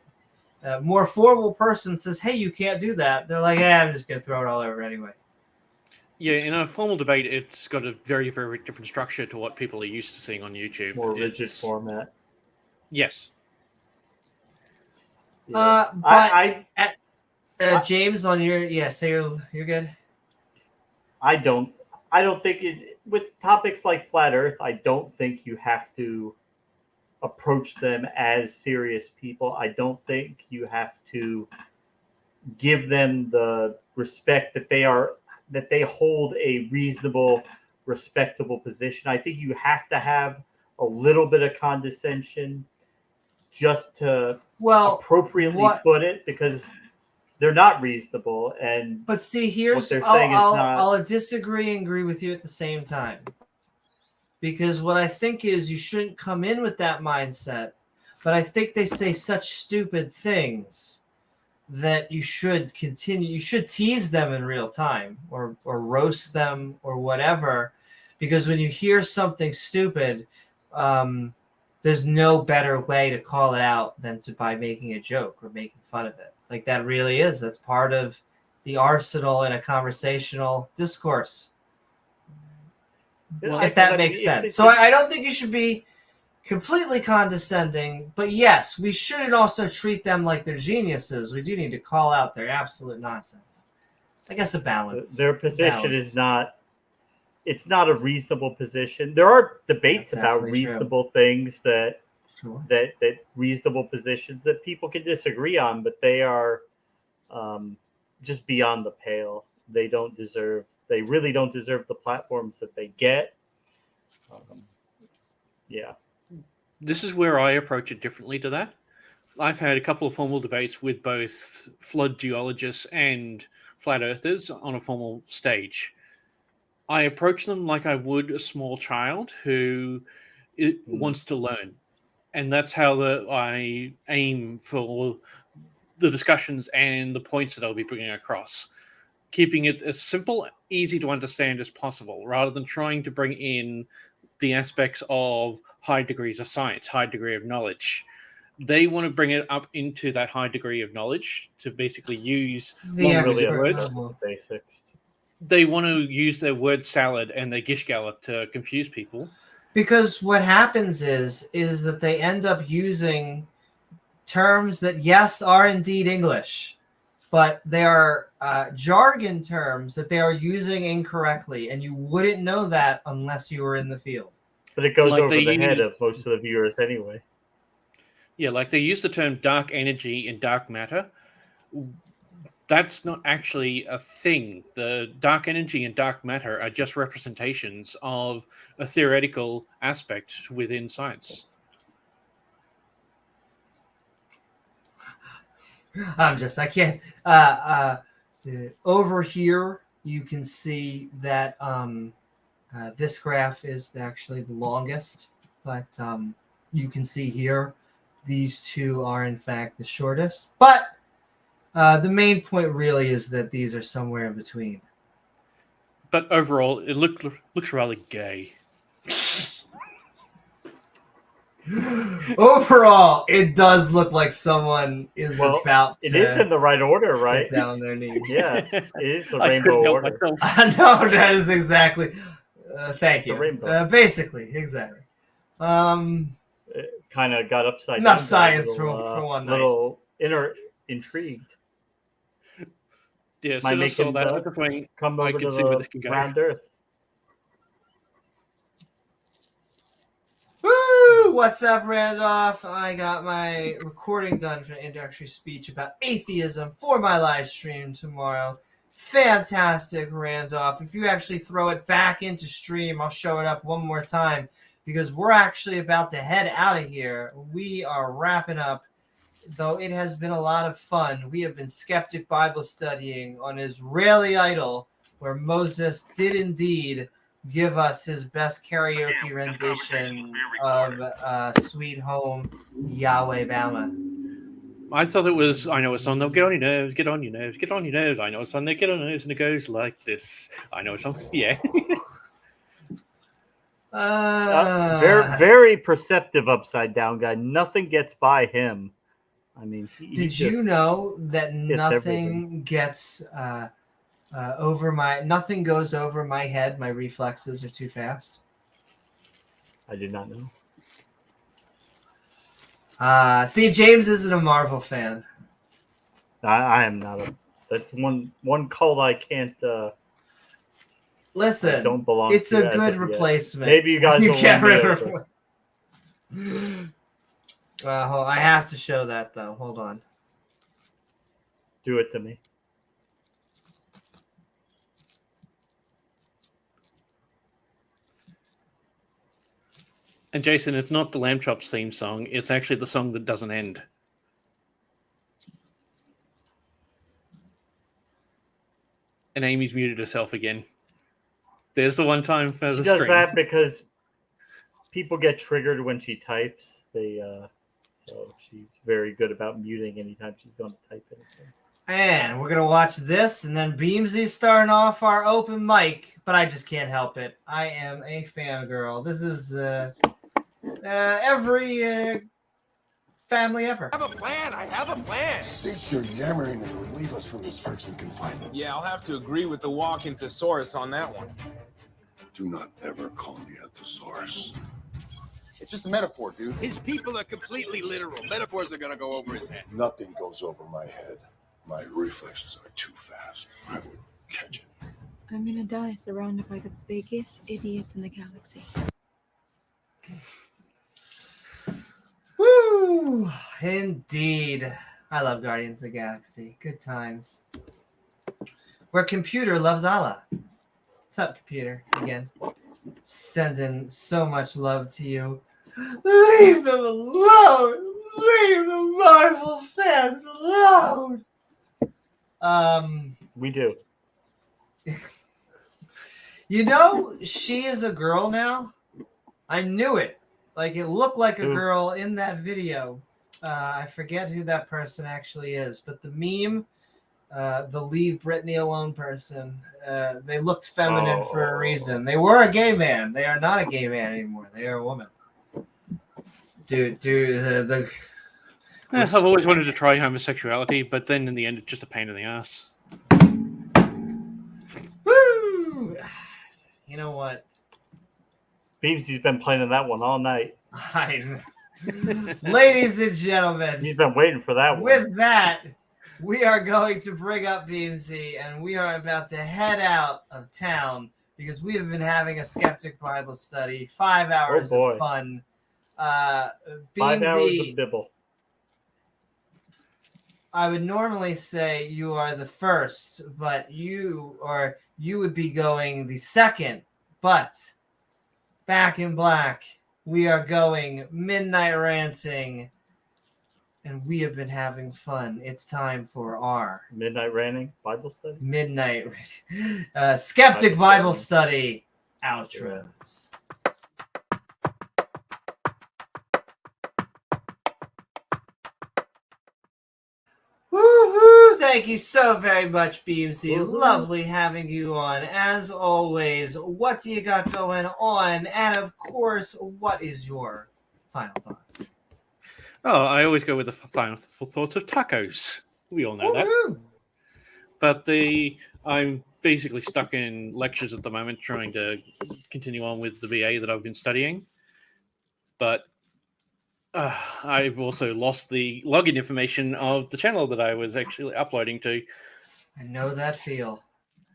more formal person says, hey, you can't do that, they're like, I'm just going to throw it all over anyway. Yeah, in a formal debate, it's got a very, very different structure to what people are used to seeing on YouTube. More rigid format. Yes. James, on your say you're good. I don't think with topics like flat Earth, I don't think you have to approach them as serious people. I don't think you have to give them the respect that they hold a reasonable, respectable position. I think you have to have a little bit of condescension just to appropriately put it, because they're not reasonable. But see, here's what they're saying I'll disagree and agree with you at the same time. Because what I think is you shouldn't come in with that mindset, but I think they say such stupid things that you should continue. You should tease them in real time or roast them or whatever, because when you hear something stupid, there's no better way to call it out than by making a joke or making fun of it. Like that really is. That's part of the arsenal in a conversational discourse. If that makes sense. So I don't think you should be completely condescending, but yes, we shouldn't also treat them like they're geniuses. We do need to call out their absolute nonsense. I guess a balance. Their position is not, it's not a reasonable position. There are debates about reasonable things that reasonable positions that people can disagree on, but they are just beyond the pale. They really don't deserve the platforms that they get. This is where I approach it differently to that. I've had a couple of formal debates with both flood geologists and flat earthers on a formal stage. I approach them like I would a small child who wants to learn. And that's how I aim for the discussions and the points that I'll be bringing across. Keeping it as simple, easy to understand as possible, rather than trying to bring in the aspects of high degrees of science, high degree of knowledge. They want to bring it up into that high degree of knowledge to basically use words. Basics. They want to use their word salad and their gish gallop to confuse people. Because what happens is that they end up using terms that, yes, are indeed English, but they are jargon terms that they are using incorrectly, and you wouldn't know that unless you were in the field. But it goes over the head of most of the viewers anyway. Yeah, like they use the term dark energy and dark matter. That's not actually a thing. The dark energy and dark matter are just representations of a theoretical aspect within science. I can't. Over here, you can see that this graph is actually the longest, but you can see here these two are in fact the shortest. But the main point really is that these are somewhere in between. But overall, it looks rather gay. Overall, it does look like someone is about to. It is in the right order, right? Get down their knees. Yeah, it is the rainbow order. No, that is exactly. Thank you. Basically, exactly. It kind of got upside down. Enough science for one night. Little intrigued. Yeah, so I saw that. Come over to the round Earth. Woo! What's up, Randolph? I got my recording done for an introductory speech about atheism for my live stream tomorrow. Fantastic, Randolph. If you actually throw it back into stream, I'll show it up one more time, because we're actually about to head out of here. We are wrapping up. Though it has been a lot of fun, we have been Skeptic Bible studying on Israeli Idol, where Moses did indeed give us his best karaoke rendition of Sweet Home Yahweh Bama. I thought it was, I know a song that'll get on your nerves, get on your nerves, get on your nerves. I know a song that get on your nerves, and it goes like this. I know a song, yeah. Very, very perceptive upside down guy. Nothing gets by him. I mean, did you know that nothing gets nothing goes over my head? My reflexes are too fast. I did not know. See, James isn't a Marvel fan. I am not a. That's one cult I can't. Listen, I don't belong it's to a as good of yet. replacement. Maybe you guys will get win me rid over. I have to show that though. Hold on. Do it to me. And Jason, it's not the Lamb Chops theme song. It's actually the song that doesn't end. And Amy's muted herself again. There's the one time for She the does stream. that because people get triggered when she types. So she's very good about muting anytime she's going to type anything. And we're gonna watch this, and then Beamsy's starting off our open mic, but I just can't help it. I am a fangirl. This is every family ever. I have a plan. Cease your yammering and relieve us from this irksome confinement. Yeah, I'll have to agree with the walking thesaurus on that one. Do not ever call me a thesaurus. It's just a metaphor, dude. His people are completely literal. Metaphors are gonna go over his head. Nothing goes over my head. My reflexes are too fast. I would catch it. I'm gonna die surrounded by the biggest idiots in the galaxy. Woo! Indeed. I love Guardians of the Galaxy. Good times. Where computer loves Allah. What's up, computer? Again. Sending so much love to you. Leave them alone! Leave the Marvel fans alone! We do. You know, she is a girl now. I knew it. Like, it looked like a girl in that video. I forget who that person actually is, but the meme, the leave Britney alone person, they looked feminine for a reason. They were a gay man. They are not a gay man anymore. They are a woman. I've always wanted to try homosexuality, but then in the end, it's just a pain in the ass. Woo! You know what? Beamsy's been playing that one all night. Ladies and gentlemen, he's been waiting for that one. With that, we are going to bring up Beamsy, and we are about to head out of town because we have been having a Skeptic Bible Study. 5 hours of fun. Beamsy, 5 hours of Bible. I would normally say you are the first, but you would be going the second. But Back in Black, we are going midnight ranting, and we have been having fun. It's time for our midnight ranting Bible study. Skeptic Bible Study outros. Woohoo! Thank you so very much, Beamsy. Woo-hoo. Lovely having you on. As always, what do you got going on? And of course, what is your final thoughts? Oh, I always go with the final thoughts of tacos. We all know that. But I'm basically stuck in lectures at the moment, trying to continue on with the BA that I've been studying. But I've also lost the login information of the channel that I was actually uploading to. I know that feel.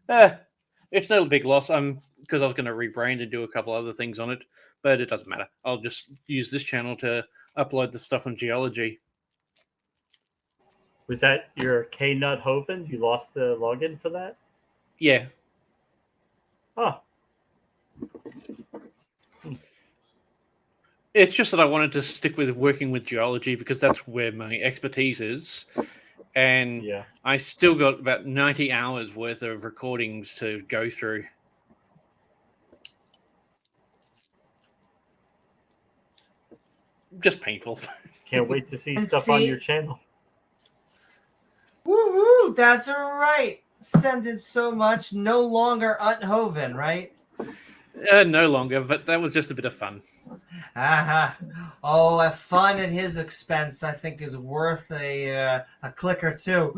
It's not a big loss. Because I was going to rebrand and do a couple other things on it, but it doesn't matter. I'll just use this channel to upload the stuff on geology. Was that your K-Nut Hoven? You lost the login for that? Yeah. Oh. It's just that I wanted to stick with working with geology because that's where my expertise is. And I still got about 90 hours worth of recordings to go through. Just painful. Can't wait to see stuff on your channel. Woohoo! That's right. Send it so much. No longer Uthoven, right? No longer, but that was just a bit of fun. Oh, a fun at his expense, I think, is worth a click or two.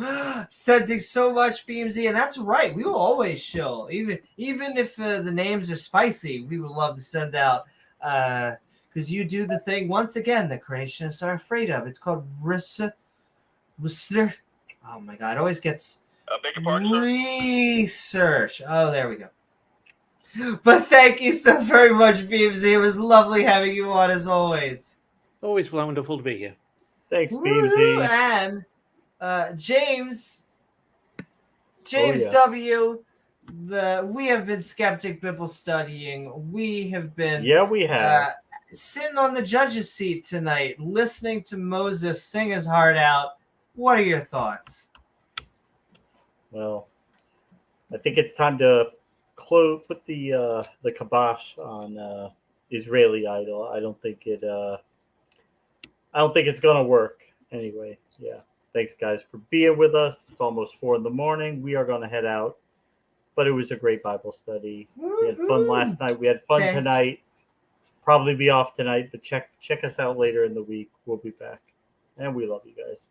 Sending so much, Beamsy, and that's right. We will always shill, even if the names are spicy. We would love to send out because you do the thing once again that creationists are afraid of. It's called Rissler. Oh my God, it always gets Beg your pardon, sir? research. Oh, there we go. But thank you so very much, Beamsy. It was lovely having you on as always. Always wonderful to be here. Thanks, Woo-hoo! Beamsy. And James yeah. W. We have been Skeptic Bible studying. We have been we have. sitting on the judge's seat tonight, listening to Moses sing his heart out. What are your thoughts? Well, I think it's time to put the kibosh on Israeli Idol. I don't think it's gonna work anyway. Yeah. Thanks, guys, for being with us. It's almost 4 a.m. We are gonna head out, but it was a great Bible study. We had fun last night. We had fun tonight. Probably be off tonight, but check us out later in the week. We'll be back, and we love you guys.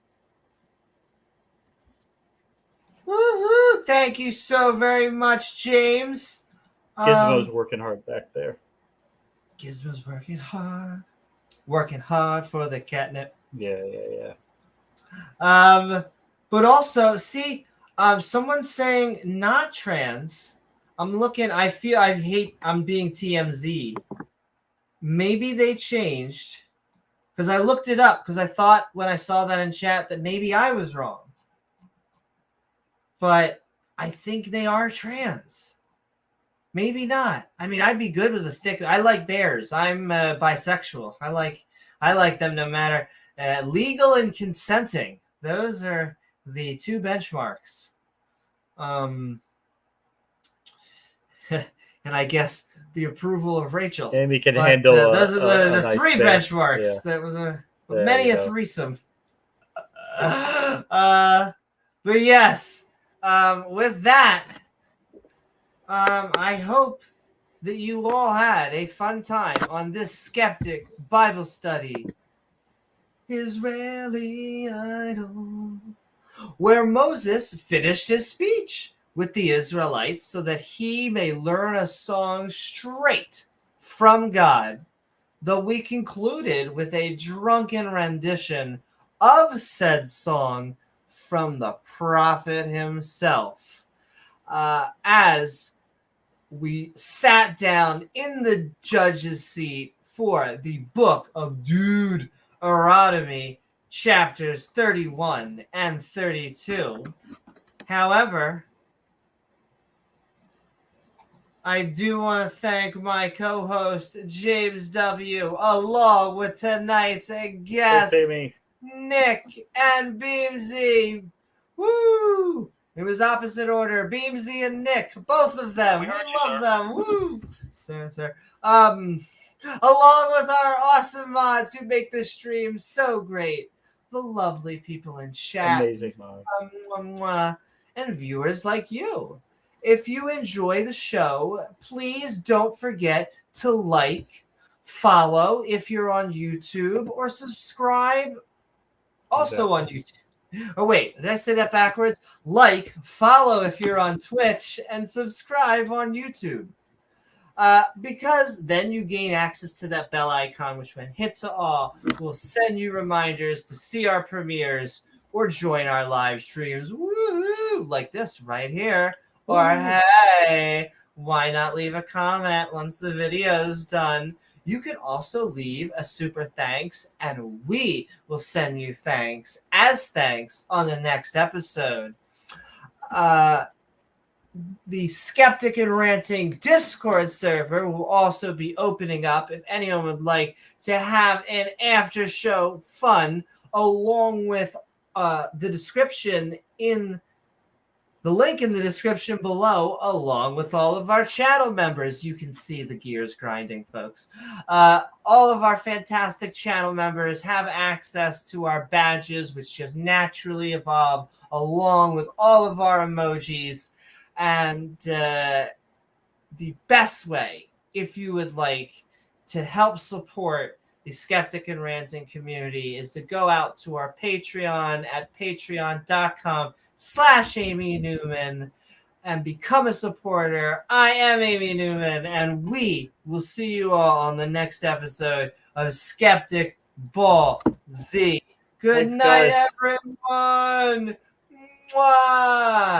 Woo-hoo! Thank you so very much, James. Gizmo's working hard back there. Gizmo's working hard for the catnip. Yeah. But also, see, someone's saying not trans. I'm looking. I'm being TMZ. Maybe they changed because I looked it up because I thought when I saw that in chat that maybe I was wrong. But I think they are trans. Maybe not. I mean, I'd be good with a thick. I like bears. I'm bisexual. I like them no matter. Legal and consenting. Those are the 2 benchmarks. And I guess the approval of Rachel. Amy can handle. Those are the nice 3 bear. benchmarks. Yeah. That was many a threesome. But yes. With that, I hope that you all had a fun time on this Skeptic Bible Study. Israeli Idol, where Moses finished his speech with the Israelites so that he may learn a song straight from God, though we concluded with a drunken rendition of said song from the prophet himself, as we sat down in the judge's seat for the book of Deuteronomy chapters 31 and 32. However, I do want to thank my co-host James W. along with tonight's guest Nick and Beamsy. Woo! It was opposite order. Beamsy and Nick, both of them. We love them. Woo! Sir. Along with our awesome mods who make this stream so great. The lovely people in chat. Amazing mods. And viewers like you. If you enjoy the show, please don't forget to like, follow if you're on YouTube, or subscribe also on YouTube. Oh, wait, did I say that backwards? Like, follow if you're on Twitch, and subscribe on YouTube. Because then you gain access to that bell icon, which when hit to all, will send you reminders to see our premieres or join our live streams. Woo! Like this right here. Or, hey, why not leave a comment once the video's done? You can also leave a super thanks, and we will send you thanks as thanks on the next episode. The Skeptic and Ranting Discord server will also be opening up if anyone would like to have an after show fun, along with the description in the link in the description below, along with all of our channel members. You can see the gears grinding, folks. All of our fantastic channel members have access to our badges, which just naturally evolve along with all of our emojis. And the best way, if you would like to help support the Skeptic and Ranting community, is to go out to our Patreon at patreon.com/Amy Newman and become a supporter. I am Amy Newman, and we will see you all on the next episode of Skeptic Ball Z. Good night, everyone. Mwah!